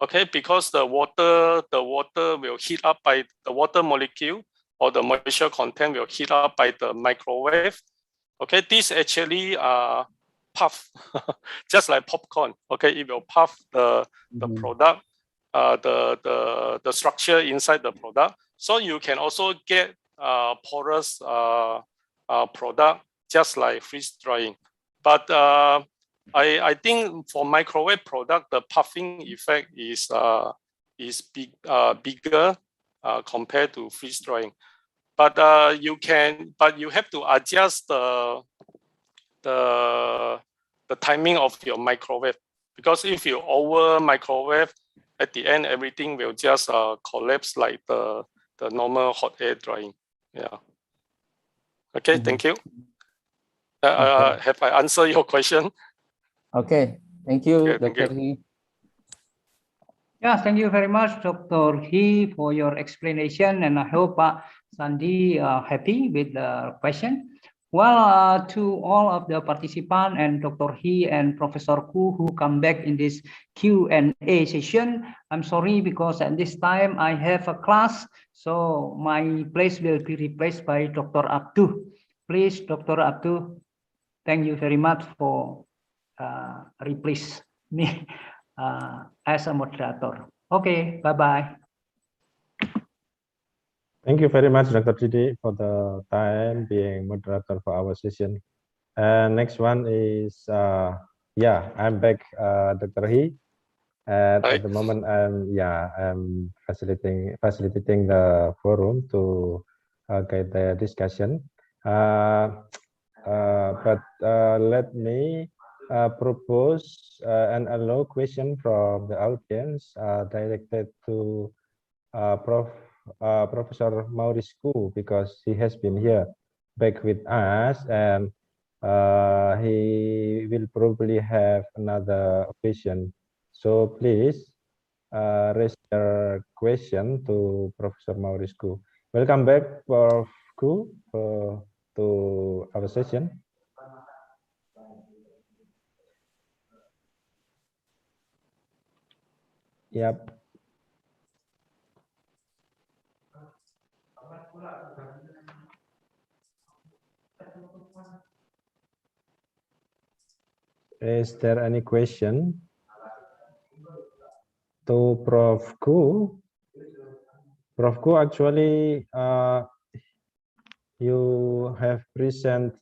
Okay, because the water will heat up by the water molecule, or the moisture content will heat up by the microwave. Okay, this actually puff, just like popcorn. Okay, it will puff the product, the structure inside the product. So you can also get porous product, just like freeze drying. But I think for microwave product, the puffing effect is bigger compared to freeze drying. But you have to adjust the timing of your microwave, because if you over microwave, at the end everything will just collapse like the normal hot air drying. Yeah. Okay, thank you. Have I answered your question? Okay, thank you, Okay, thank Dr. you. He. Yeah, thank you very much, Dr. He, for your explanation, and I hope Sandy happy with the question. Well, to all of the participants and Dr. He and Professor Ku who come back in this Q&A session, I'm sorry because at this time I have a class, so my place will be replaced by Dr. Abdu. Please, Dr. Abdu, thank you very much for replace me as a moderator. Okay, bye-bye. Thank you very much, Dr. Didi, for the time being moderator for our session. And next one is, yeah, I'm back, Dr. He. And at the moment, I'm facilitating the forum to guide the discussion. But let me propose and allow question from the audience directed to Professor Maurice Ku, because he has been here back with us, and he will probably have another question. So please raise your question to Professor Maurice Ku. Welcome back, Prof. Ku, to our session. Yep. Is there any question to Prof. Ku? Prof. Ku, actually, you have present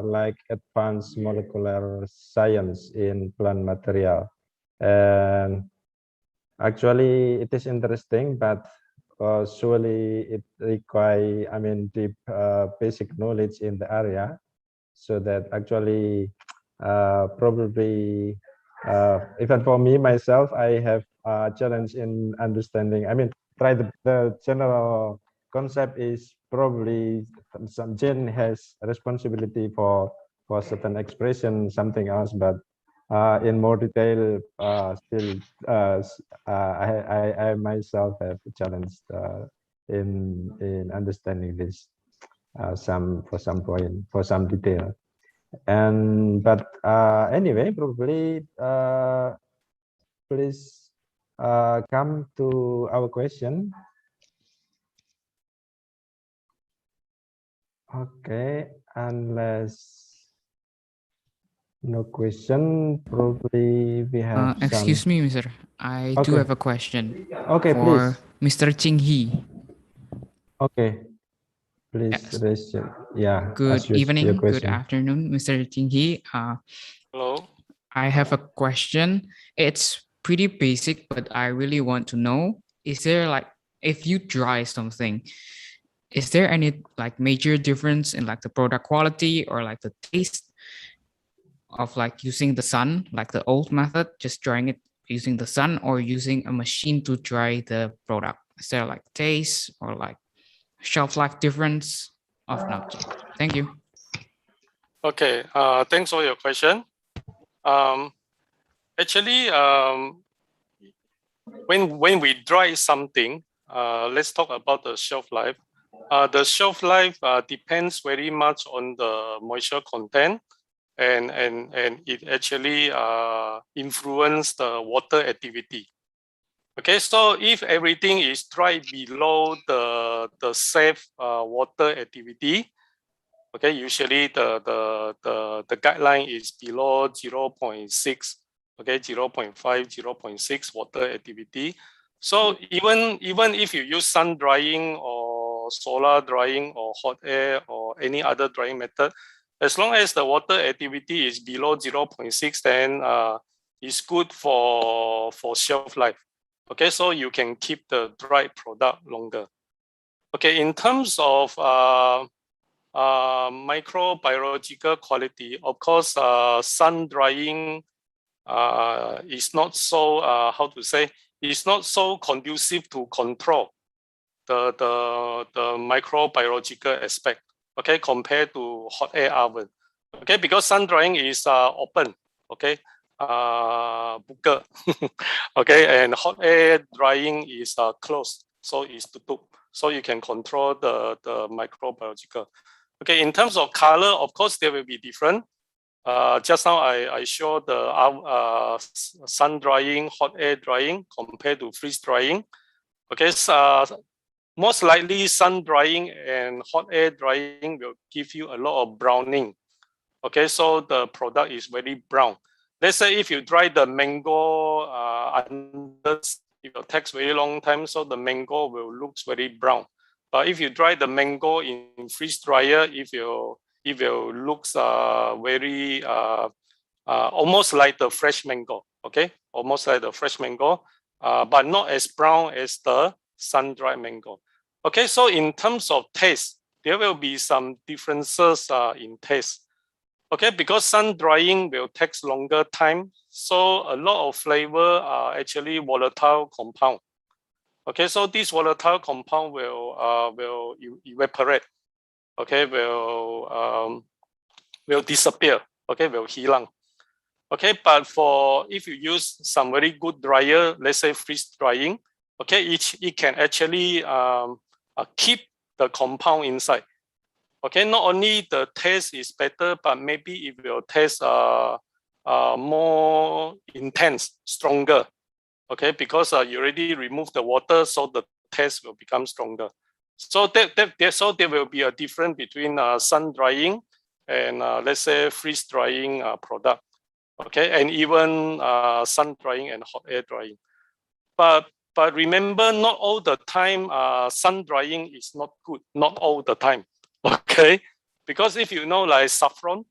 like advanced molecular science in plant material, and actually it is interesting, but surely it requires, I mean, deep basic knowledge in the area, so that actually probably even for me myself, I have a challenge in understanding. I mean, try the general concept is probably some Jen has responsibility for certain expression, something else, but in more detail, still I myself have a challenge in understanding this for some detail. And but anyway, probably please come to our question. Okay, unless no question, probably we have excuse me, Mr. I do have a question. Okay, for please. Mr. Ching Hee. Okay, please raise your, Good your evening, good question. afternoon, Mr. Ching Hee. Hello. I have a question. It's pretty basic, but I really want to know, is there like, if you dry something, is there any like major difference in like the product quality or like the taste of like using the sun, like the old method, just drying it using the sun, or using a machine to dry the product? Is there like taste or like shelf life difference of not? Thank you. Okay, thanks for your question. Actually, when we dry something, let's talk about the shelf life. The shelf life depends very much on the moisture content, and it actually influence the water activity. Okay, so if everything is dry below the safe water activity, okay, usually the guideline is below 0.6, okay, 0.5, 0.6 water activity. So even if you use sun drying or solar drying or hot air or any other drying method, as long as the water activity is below 0.6, then it's good for shelf life. Okay, so you can keep the dried product longer. Okay, in terms of microbiological quality, of course, sun drying is not so how to say, it's not so conducive to control the microbiological aspect, okay, compared to hot air oven. Okay, because sun drying is open, okay, buka, okay, and hot air drying is closed, so it's tutup, so you can control the microbiological. Okay, in terms of color, of course, they will be different. Just now I showed the sun drying, hot air drying compared to freeze drying. Okay, so most likely sun drying and hot air drying will give you a lot of browning. Okay, so the product is very brown. Let's say if you dry the mango under, it will take very long time, so the mango will look very brown. But if you dry the mango in freeze dryer, it will looks very almost like the fresh mango. Okay, almost like the fresh mango, but not as brown as the sun dried mango. Okay, so in terms of taste, there will be some differences in taste. Okay, because sun drying will take longer time, so a lot of flavor are actually volatile compound. Okay, so this volatile compound will evaporate. Okay, will disappear. Okay, will hilang. Okay, but for if you use some very good dryer, let's say freeze drying, okay, it can actually keep the compound inside. Okay, not only the taste is better, but maybe it will taste more intense, stronger. Okay, because you already removed the water, so the taste will become stronger. So there will be a difference between sun drying and let's say freeze drying product. Okay, and even sun drying and hot air drying. But remember, not all the time sun drying is not good. Not all the time. Okay, because if you know, like saffron,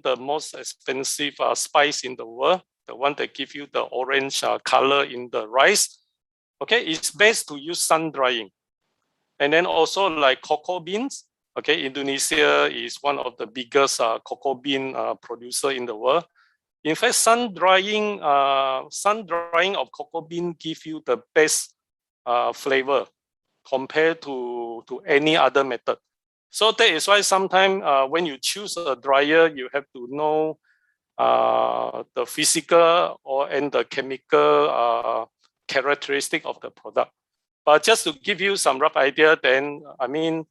the most expensive spice in the world, the one that give you the orange color in the rice. Okay, it's best to use sun drying. And then also like cocoa beans. Okay, Indonesia is one of the biggest cocoa bean producer in the world. In fact, sun drying of cocoa bean give you the best flavor compared to any other method. So that is why sometimes when you choose a dryer, you have to know the physical and the chemical characteristic of the product. But just to give you some rough idea, then I mean,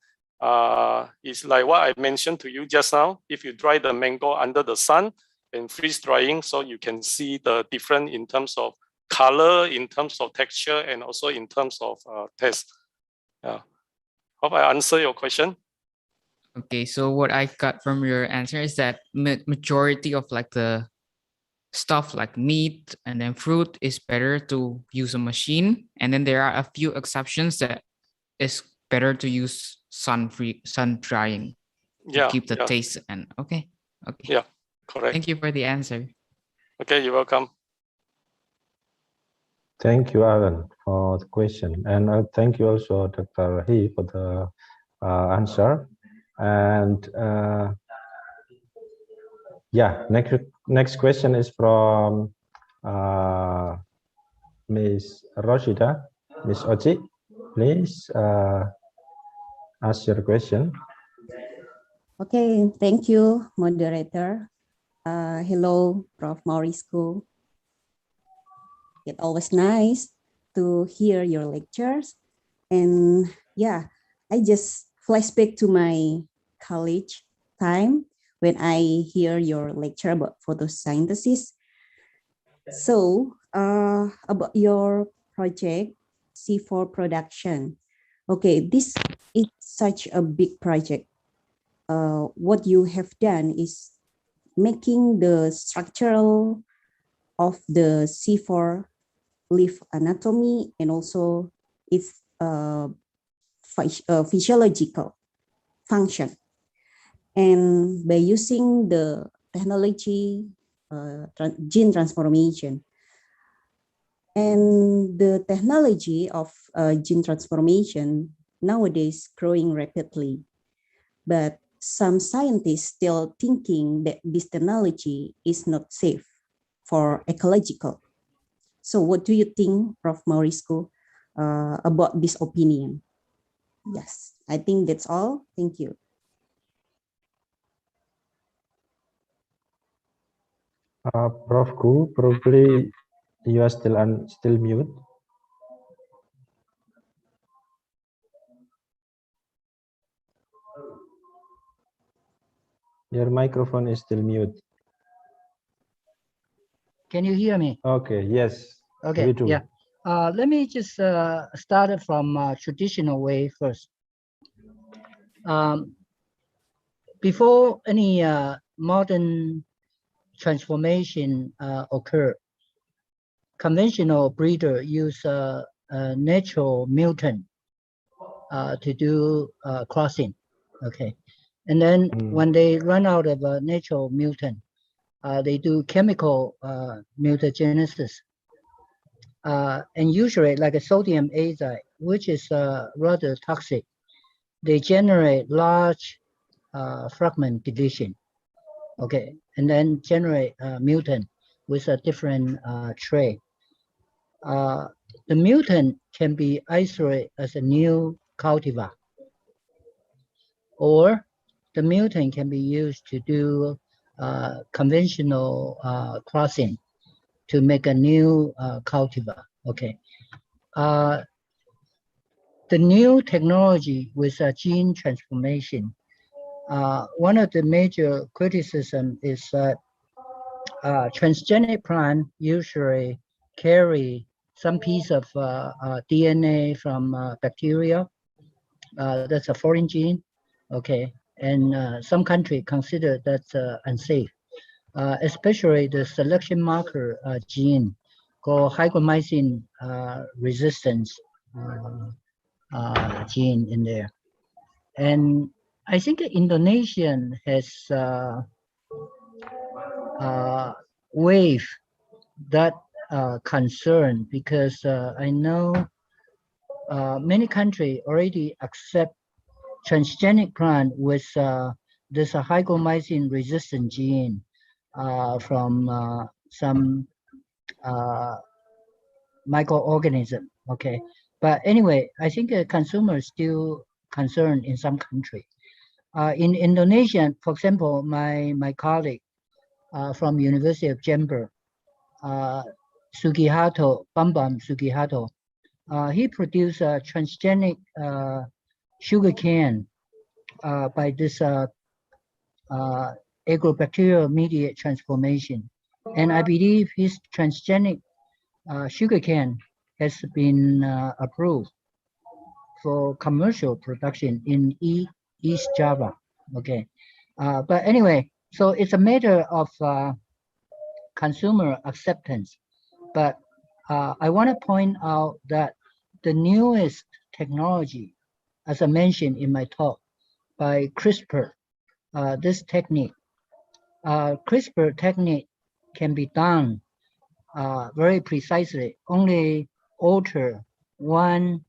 it's like what I mentioned to you just now. If you dry the mango under the sun and freeze drying, so you can see the difference in terms of color, in terms of texture, and also in terms of taste. Yeah. Hope I answer your question. Okay, so what I got from your answer is that majority of like the stuff like meat and then fruit is better to use a machine, and then there are a few exceptions that is better to use sun drying to keep the taste. And okay, yeah, correct. Thank you for the answer. Okay, you're welcome. Thank you, Alan, for the question. And thank you also, Dr. He, for the answer. And yeah, next question is from Ms. Roshida. Ms. Ochi, please ask your question. Okay, thank you, moderator. Hello, Prof. Morisco. It's always nice to hear your lectures. And yeah, I just flashback to my college time when I hear your lecture about photosynthesis. So about your project, C4 production. Okay, this is such a big project. What you have done is making the structural of the C4 leaf anatomy and also its physiological function. And by using the technology gene transformation, and the technology of gene transformation nowadays growing rapidly, but some scientists still thinking that this technology is not safe for ecological. So what do you think, Prof. Morisco, about this opinion? Yes, I think that's all. Thank you. Prof. Ku, probably you are still mute. Your microphone is still mute. Can you hear me? Okay, yes. Okay, we do. yeah. Let me just start from traditional way first. Before any modern transformation occur, conventional breeder use a natural mutant to do crossing. Okay, and then when they run out of a natural mutant, they do chemical mutagenesis. And usually like a sodium azide, which is rather toxic, they generate large fragment division. Okay, and then generate mutant with a different trait. The mutant can be isolated as a new cultivar, or the mutant can be used to do conventional crossing to make a new cultivar. Okay. The new technology with gene transformation, one of the major criticism is that transgenic plant usually carry some piece of DNA from bacteria. That's a foreign gene. Okay, and some country consider that's unsafe, especially the selection marker gene called hygromycin resistance gene in there. And I think Indonesian has waived that concern because I know many countries already accept transgenic plant with this hygromycin resistant gene from some microorganism. Okay, but anyway, I think consumers still concerned in some country. In Indonesia, for example, my colleague from University of Jember, Sugiharto, Bambam Sugiharto, he produced a transgenic sugarcane by this agrobacterial mediate transformation. And I believe his transgenic sugarcane has been approved for commercial production in East Java. Okay, but anyway, so it's a matter of consumer acceptance. But I want to point out that the newest technology, as I mentioned in my talk, by CRISPR, this technique, CRISPR technique can be done very precisely only alter one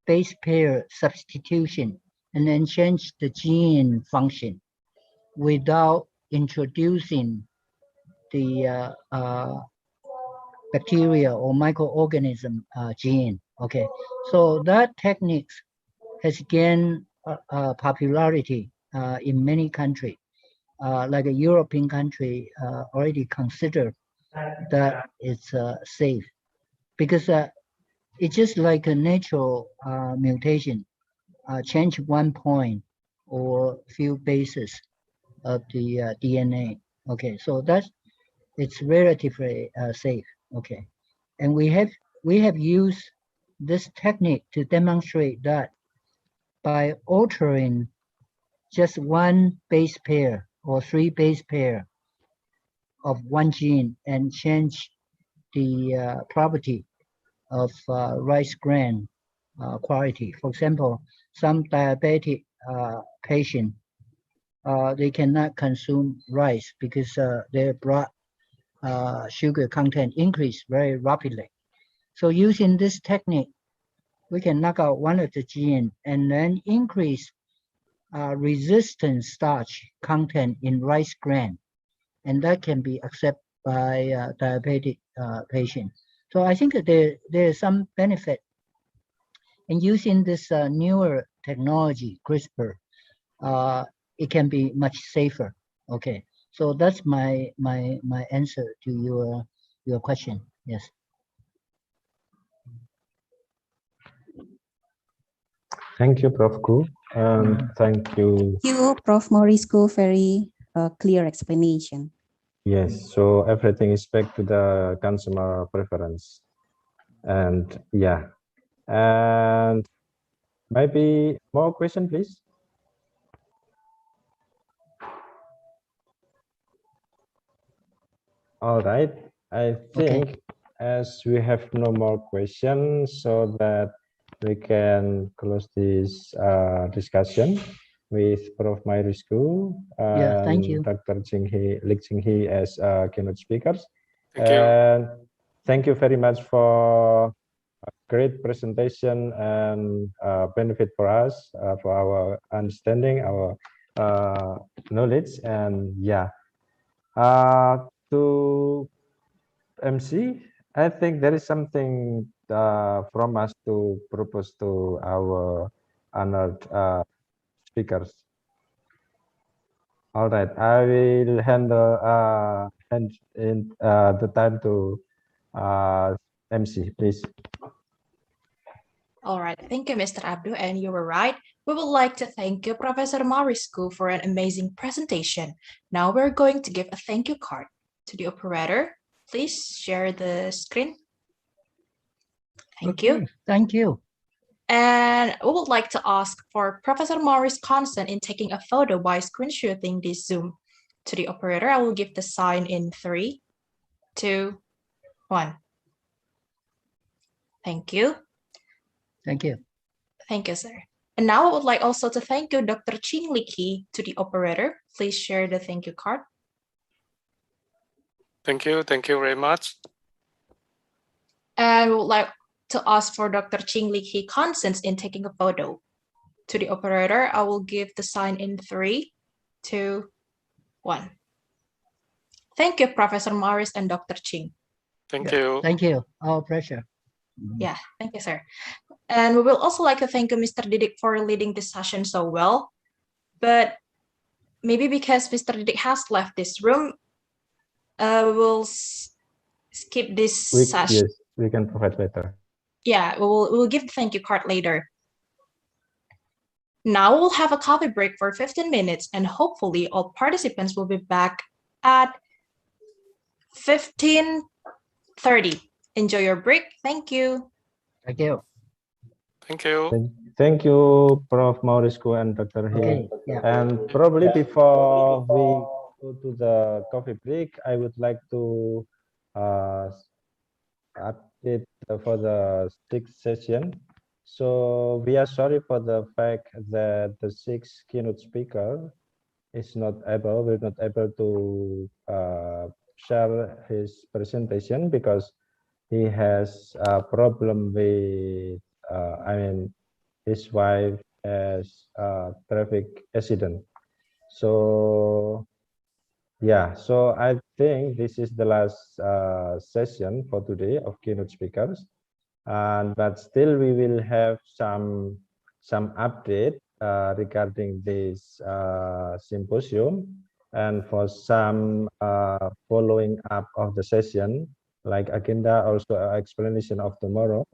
base pair substitution and then change the gene function without introducing the bacteria or microorganism gene. Okay, so that technique has gained popularity in many countries. Like a European country already consider that it's safe because it's just like a natural mutation, change one point or few bases of the DNA. Okay, so it's relatively safe. Okay, and we have used this technique to demonstrate that by altering just one base pair or three base pair of one gene and change the property of rice grain quality. For example, some diabetic patient they cannot consume rice because their blood sugar content increase very rapidly. So using this technique, we can knock out one of the gene and then increase resistant starch content in rice grain, and that can be accepted by diabetic patients. So I think that there is some benefit in using this newer technology, CRISPR. It can be much safer. Okay, so that's my answer to your question. Yes. Thank you, Prof. Gu, and thank you. Thank you, Prof. Morisco. Very clear explanation. Yes, so everything is back to the consumer preference. And yeah, and maybe more question, please. All right, I think as we have no more questions, so that we can close this discussion with Prof. Morisco and thank you. Dr. Lik Jing-hee as keynote speakers. Thank you. And thank you very much for a great presentation and benefit for us, for our understanding, our knowledge, and yeah. To MC, I think there is something from us to propose to our honored speakers. All right, I will hand in the time to MC, please. All right, thank you, Mr. Abdu, and you were right. We would like to thank you, Professor Morisco, for an amazing presentation. Now we're going to give a thank you card to the operator. Please share the screen. Thank you. Thank you. And we would like to ask for Professor Morris' consent in taking a photo by screenshotting this Zoom. To the operator, I will give the sign in 3, 2, 1. Thank you. Thank you. Thank you, sir. And now I would like also to thank you, Dr. Ching Liki, to the operator. Please share the thank you card. Thank you very much. And we would like to ask for Dr. Ching Liki consents in taking a photo. To the operator, I will give the sign in 3, 2, 1. Thank you, Professor Morris and Dr. Ching. Thank you. Thank you. Our pleasure. Yeah, thank you, sir. And we will also like to thank you, Mr. Didik, for leading this session so well. But maybe because Mr. Didik has left this room, we will skip this session. Yes, we can provide later. Yeah, we'll give the thank you card later. Now we'll have a coffee break for 15 minutes, and hopefully all participants will be back at 15:30. Enjoy your break. Thank you. Thank you. Thank you. Thank you, Prof. Morisco and Dr. He. And probably before we go to the coffee break, I would like to update for the sixth session. So we are sorry for the fact that the sixth keynote speaker is not able, will not able to share his presentation because he has a problem with, I mean, his wife has a traffic accident. So yeah, so I think this is the last session for today of keynote speakers, and but still we will have some update regarding this symposium, and for some following up of the session, like agenda, also explanation of tomorrow,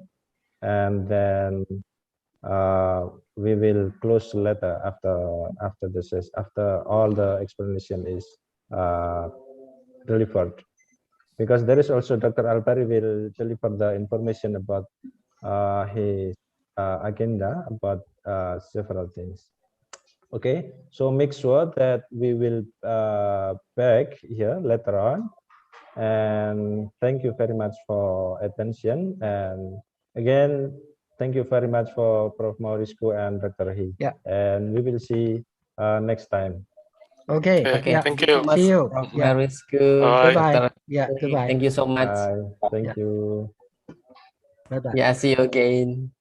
and then we will close later after the session, after all the explanation is delivered, because there is also Dr. Alpari will deliver the information about his agenda about several things. Okay, so make sure that we will back here later on, and thank you very much for attention, and again thank you very much for Prof. Maurisco and Dr. He. Yeah. And we will see next time. Okay. Okay, Yeah. thank you so much, See you. Prof. Yeah. Marisko, Goodbye. Dr. Yeah. Goodbye. Thank you so much. Bye. Thank you. Bye bye. Yeah, see you again.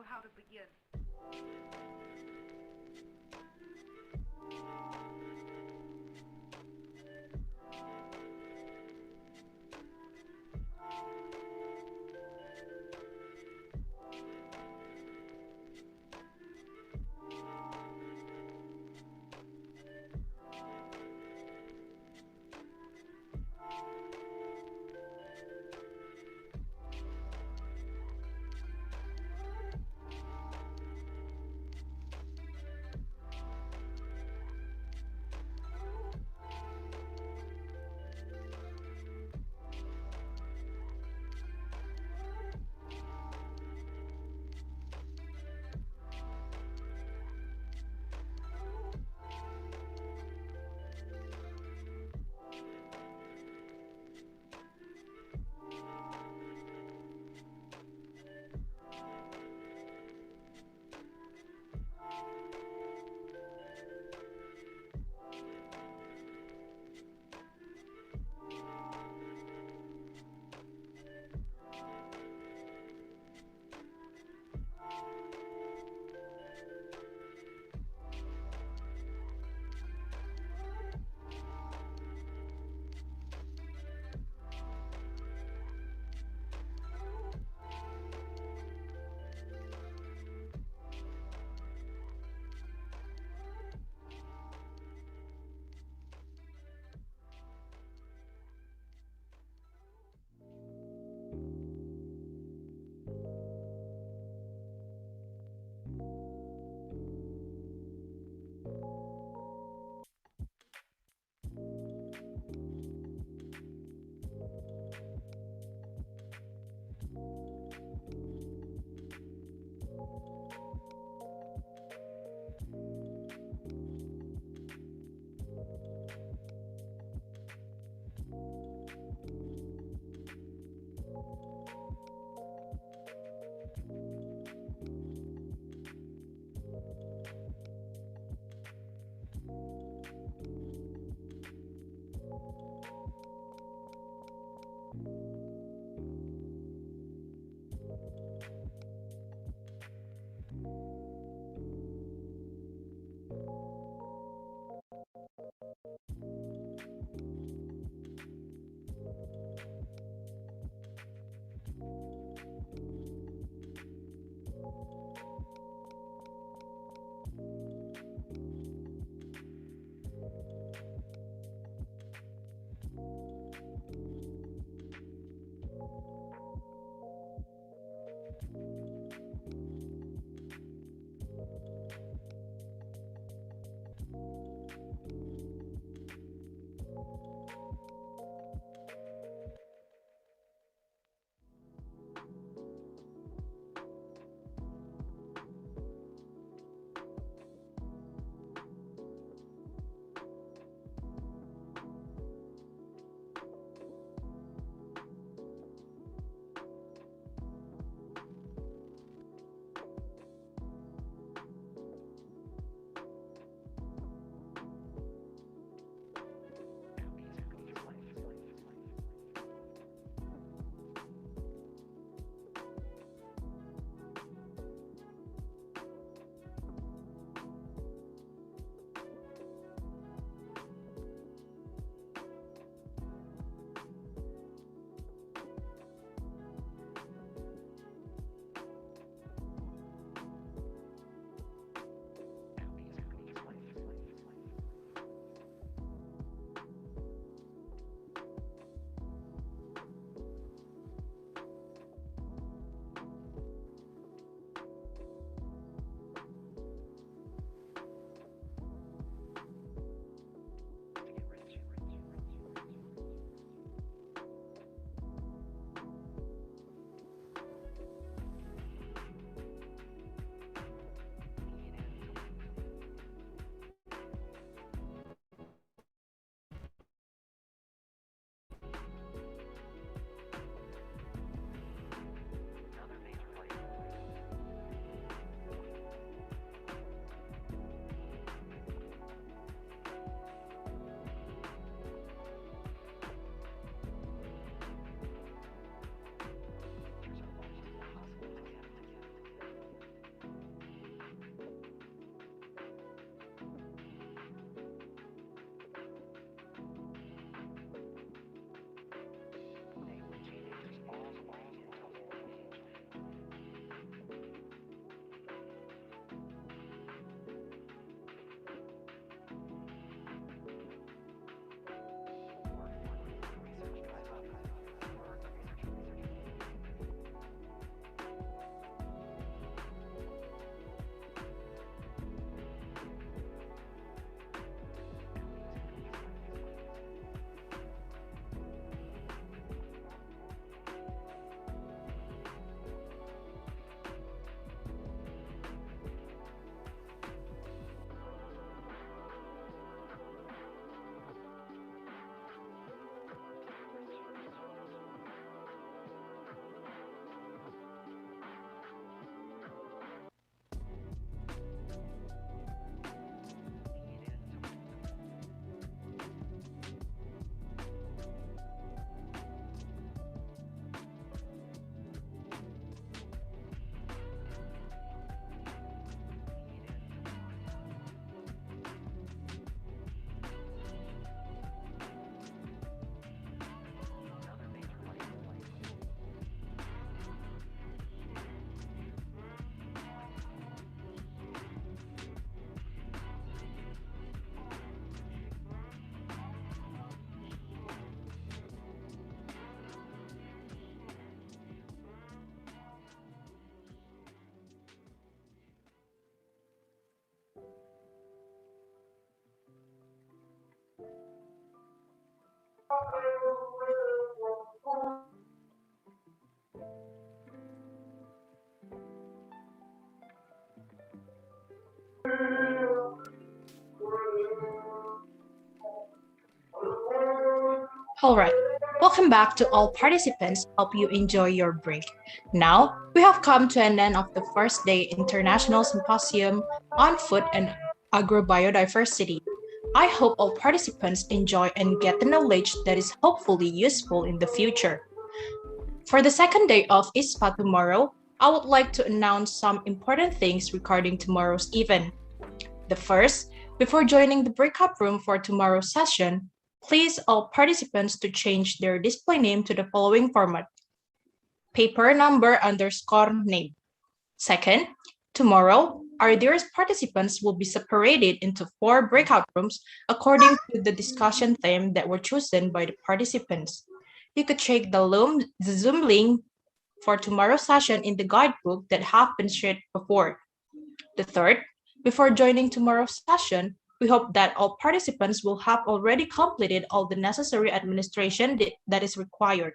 how to begin. All right. Welcome back to all participants. Hope you enjoy your break. Now, we have come to an end of the first day International Symposium on Food and Agro-biodiversity. I hope all participants enjoy and get the knowledge that is hopefully useful in the future. For the second day of ISFA tomorrow, I would like to announce some important things regarding tomorrow's event. The first, before joining the breakout room for tomorrow's session, please all participants to change their display name to the following format: paper number underscore name. Second, tomorrow, our dearest participants will be separated into 4 breakout rooms according to the discussion theme that were chosen by the participants. You could check the Zoom link for tomorrow's session in the guidebook that have been shared before. The third, before joining tomorrow's session, we hope that all participants will have already completed all the necessary administration that is required.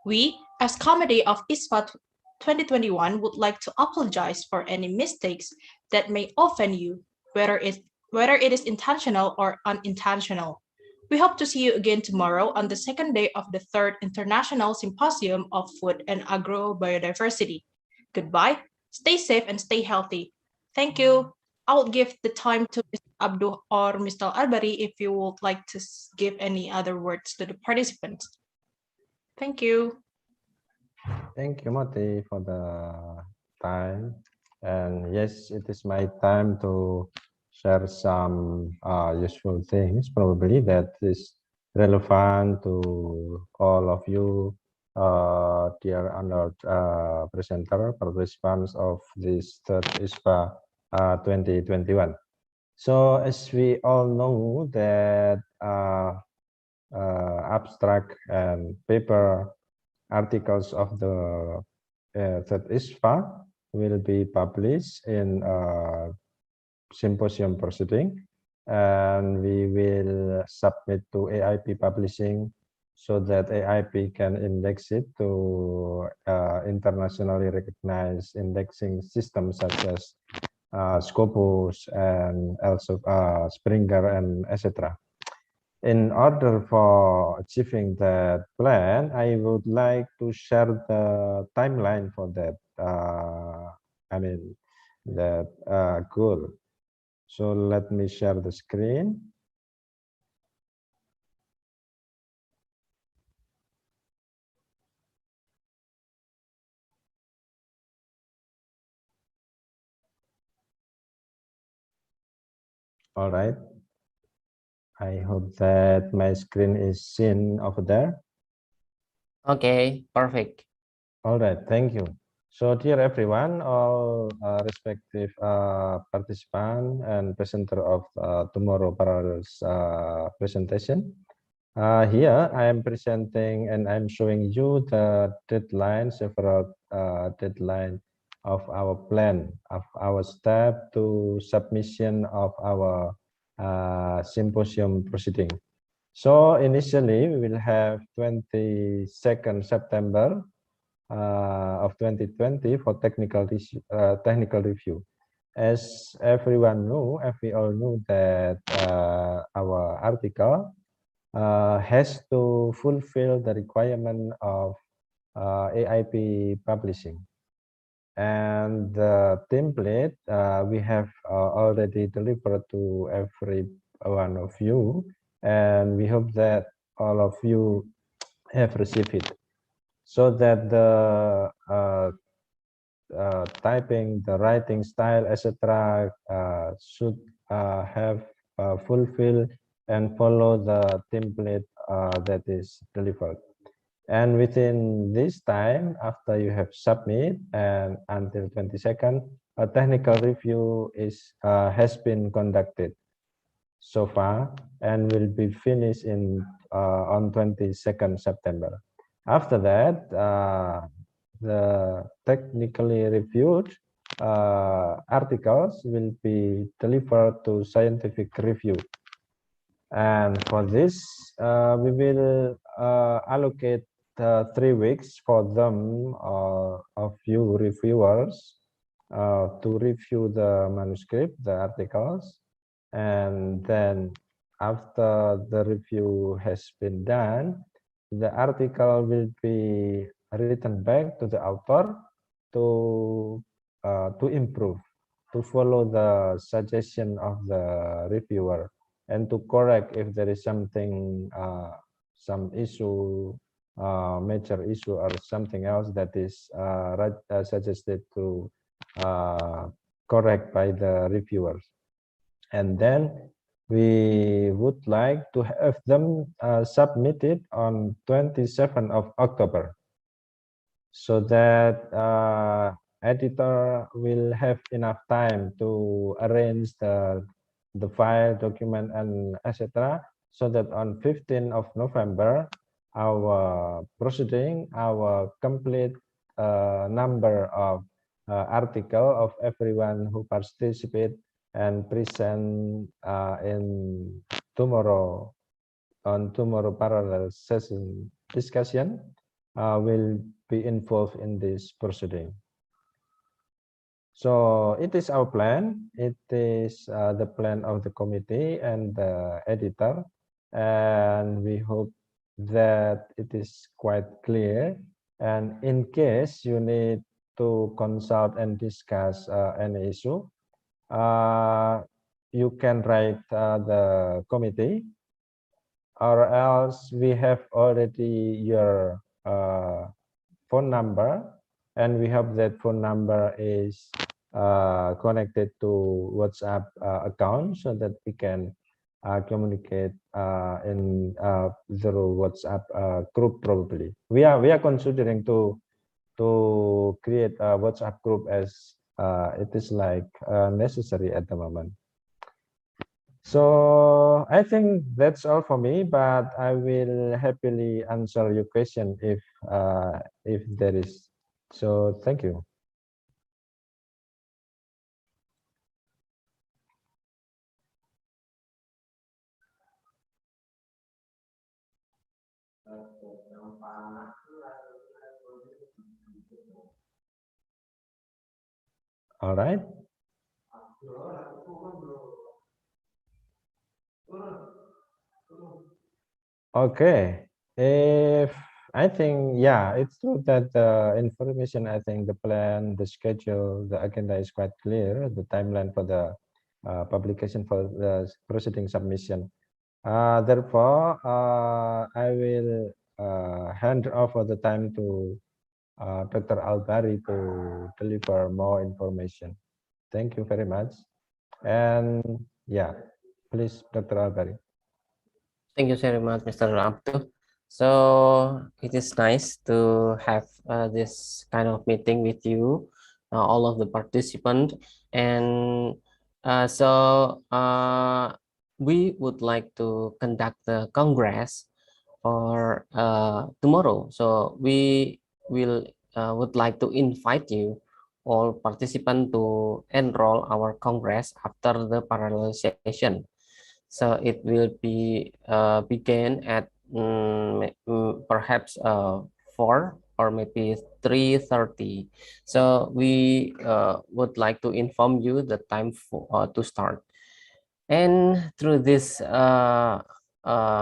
We, as committee of ISFA 2021, would like to apologize for any mistakes that may offend you, whether it is intentional or unintentional. We hope to see you again tomorrow on the second day of the 3rd International Symposium of Food and Agro-biodiversity. Goodbye, stay safe and stay healthy. Thank you. I will give the time to Mr. Abdul or Mr. Albari if you would like to give any other words to the participants. Thank you. Thank you, Moti, for the time. And yes, it is my time to share some useful things, probably that is relevant to all of you, dear honored presenter, participants of this third ISFA 2021. So as we all know that abstract and paper articles of the third ISFA will be published in symposium proceeding, and we will submit to AIP publishing so that AIP can index it to internationally recognized indexing systems such as Scopus and also Springer and etc. In order for achieving that plan, I would like to share the timeline for that. That goal. So let me share the screen. All right. I hope that my screen is seen over there. Okay, perfect. All right, thank you. So dear everyone, all respective participant and presenter of tomorrow parallels presentation. Here I am presenting and I'm showing you the deadline, several deadline of our plan, of our step to submission of our symposium proceeding. So initially we will have 22nd September of 2020 for technical review. As everyone know, as we all know that our article has to fulfill the requirement of AIP publishing. And the template we have already delivered to every one of you, and we hope that all of you have received it, so that the typing, the writing style, etc. Should have fulfilled and follow the template that is delivered. And within this time, after you have submit and until 22nd, a technical review has been conducted so far and will be finished on 22nd September. After that, the technically reviewed articles will be delivered to scientific review. And for this, we will allocate 3 weeks for them, of you reviewers, to review the manuscript, the articles, and then after the review has been done, the article will be written back to the author to improve, to follow the suggestion of the reviewer, and to correct if there is something, some issue, major issue or something else that is suggested to correct by the reviewers. And then we would like to have them submitted on 27th of October, so that editor will have enough time to arrange the file, document, and etc., so that on 15th of November, our proceeding, our complete number of article of everyone who participate and present in tomorrow, on tomorrow parallel session discussion, will be involved in this proceeding. So it is our plan. It is the plan of the committee and the editor, and we hope that it is quite clear. And in case you need to consult and discuss any issue, you can write the committee, or else we have already your phone number, and we hope that phone number is connected to WhatsApp account, so that we can communicate in through WhatsApp group. Probably we are considering to create a WhatsApp group, as it is like necessary at the moment. So I think that's all for me, but I will happily answer your question if there is. So thank you. All right. Okay. If I think, yeah, it's true that the information, I think the plan, the schedule, the agenda is quite clear, the timeline for the publication for the proceeding submission. Therefore, I will hand over the time to Dr. Albari to deliver more information. Thank you very much. And yeah, please, Dr. Albari. Thank you very much, Mr. Abdu. So it is nice to have this kind of meeting with you, all of the participants, and we would like to conduct the Congress for tomorrow. So we will would like to invite you, all participants, to enroll our Congress after the parallel session. So it will be begin at perhaps 4 or maybe 3:30. So we would like to inform you the time for to start. And through this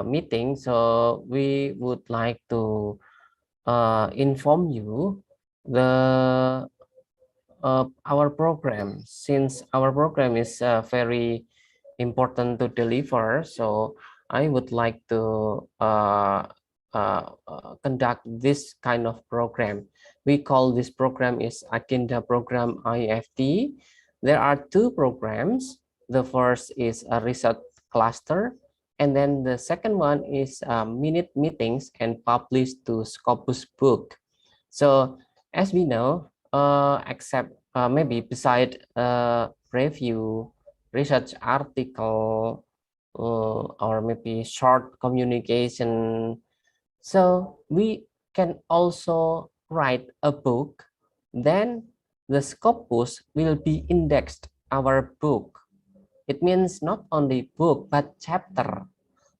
meeting, so we would like to inform you the our program, since our program is very important to deliver. So I would like to conduct this kind of program. We call this program is Agenda Program IFT. There are 2 programs. The first is a research cluster, and then the second one is minute meetings and published to Scopus book. So as we know, except maybe beside review, research article, or maybe short communication, so we can also write a book. Then the Scopus will be indexed our book. It means not only book but chapter.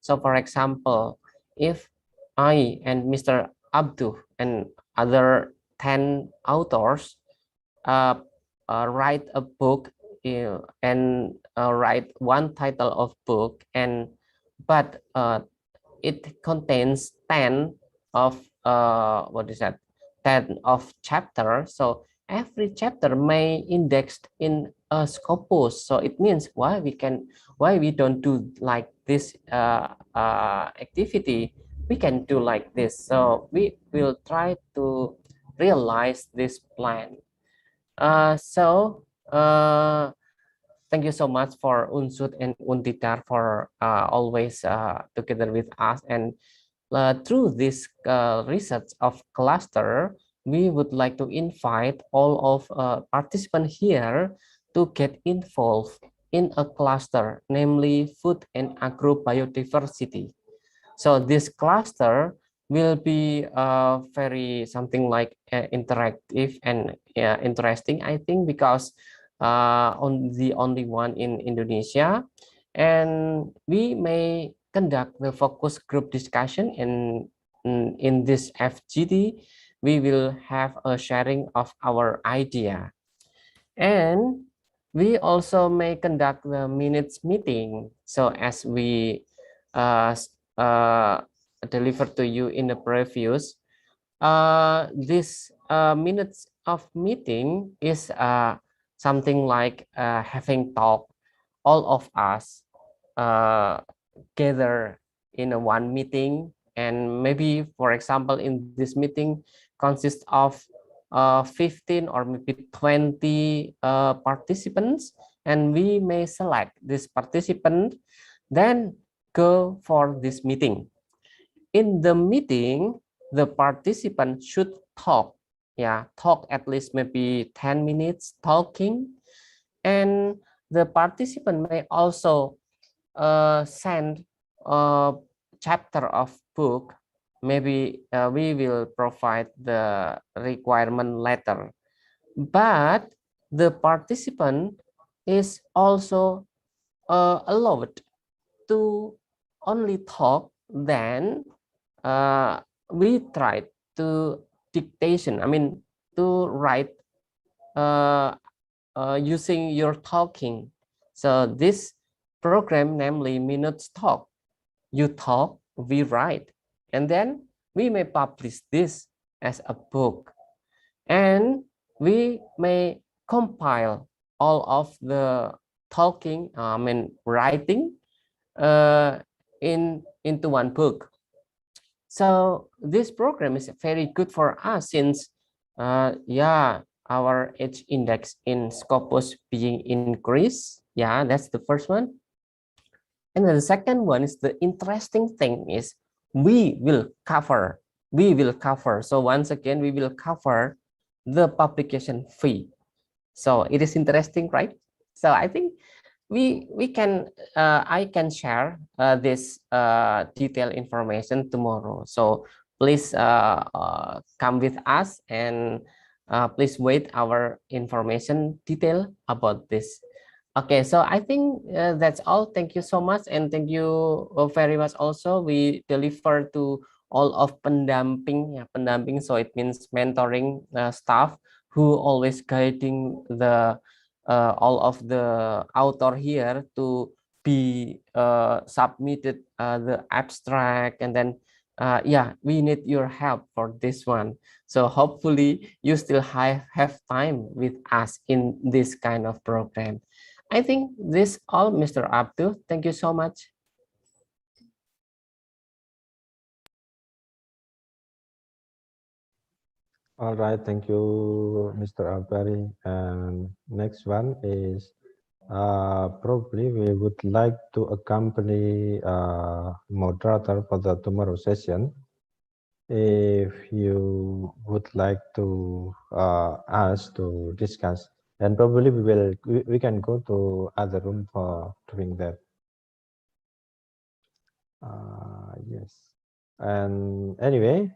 So for example, if I and Mr. Abdu and other 10 authors write a book and write one title of book, and but it contains 10 of what is that, 10 of chapter. So every chapter may indexed in a Scopus. So it means why we don't do like this activity, we can do like this. So we will try to realize this plan. Thank you so much for Unsud and Untitar for always together with us. And through this research of cluster, we would like to invite all of participants here to get involved in a cluster, namely food and agro-biodiversity. So this cluster will be very something like interactive and interesting, I think, because on the only one in Indonesia, and we may conduct the focus group discussion in this FGD. We will have a sharing of our idea, and we also may conduct the minutes meeting. So as we delivered to you in the previous, this minutes of meeting is something like having talk, all of us gather in a one meeting, and maybe, for example, in this meeting consists of 15 or maybe 20 participants, and we may select this participant, then go for this meeting. In the meeting, the participant should talk, talk at least maybe 10 minutes talking, and the participant may also send a chapter of book. Maybe we will provide the requirement letter, but the participant is also allowed to only talk. Then we try to dictation, I mean to write using your talking. So this program, namely Minutes Talk, you talk, we write, and then we may publish this as a book, and we may compile all of the talking, writing into one book. So this program is very good for us since our age index in Scopus being increased. That's the first one. And then the second one is, the interesting thing is we will cover. So once again, we will cover the publication fee. So it is interesting, right? So I think I can share this detailed information tomorrow. So please come with us, and please wait our information detail about this. Okay, so I think that's all. Thank you so much, and thank you very much. Also, we deliver to all of pendamping. Pendamping, so it means mentoring staff who always guiding the all of the author here to be submitted the abstract, and then we need your help for this one. So hopefully you still have time with us in this kind of program. I think this all, Mr. Abdul. Thank you so much. All right, thank you, Mr. Albari. And next one is probably we would like to accompany moderator for the tomorrow session. If you would like to ask to discuss, and probably we can go to other room for doing that. Yes, and anyway,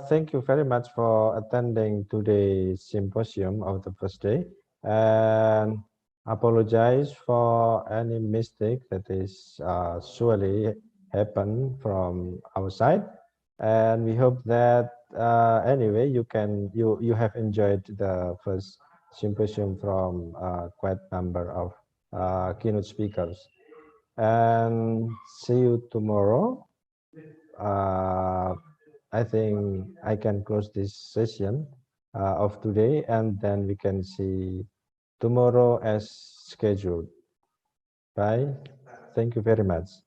thank you very much for attending today's symposium of the first day, and apologize for any mistake that is surely happen from our side. And we hope that anyway you have enjoyed the first symposium from quite number of keynote speakers. And see you tomorrow. I think I can close this session of today, and then we can see tomorrow as scheduled. Bye. Thank you very much.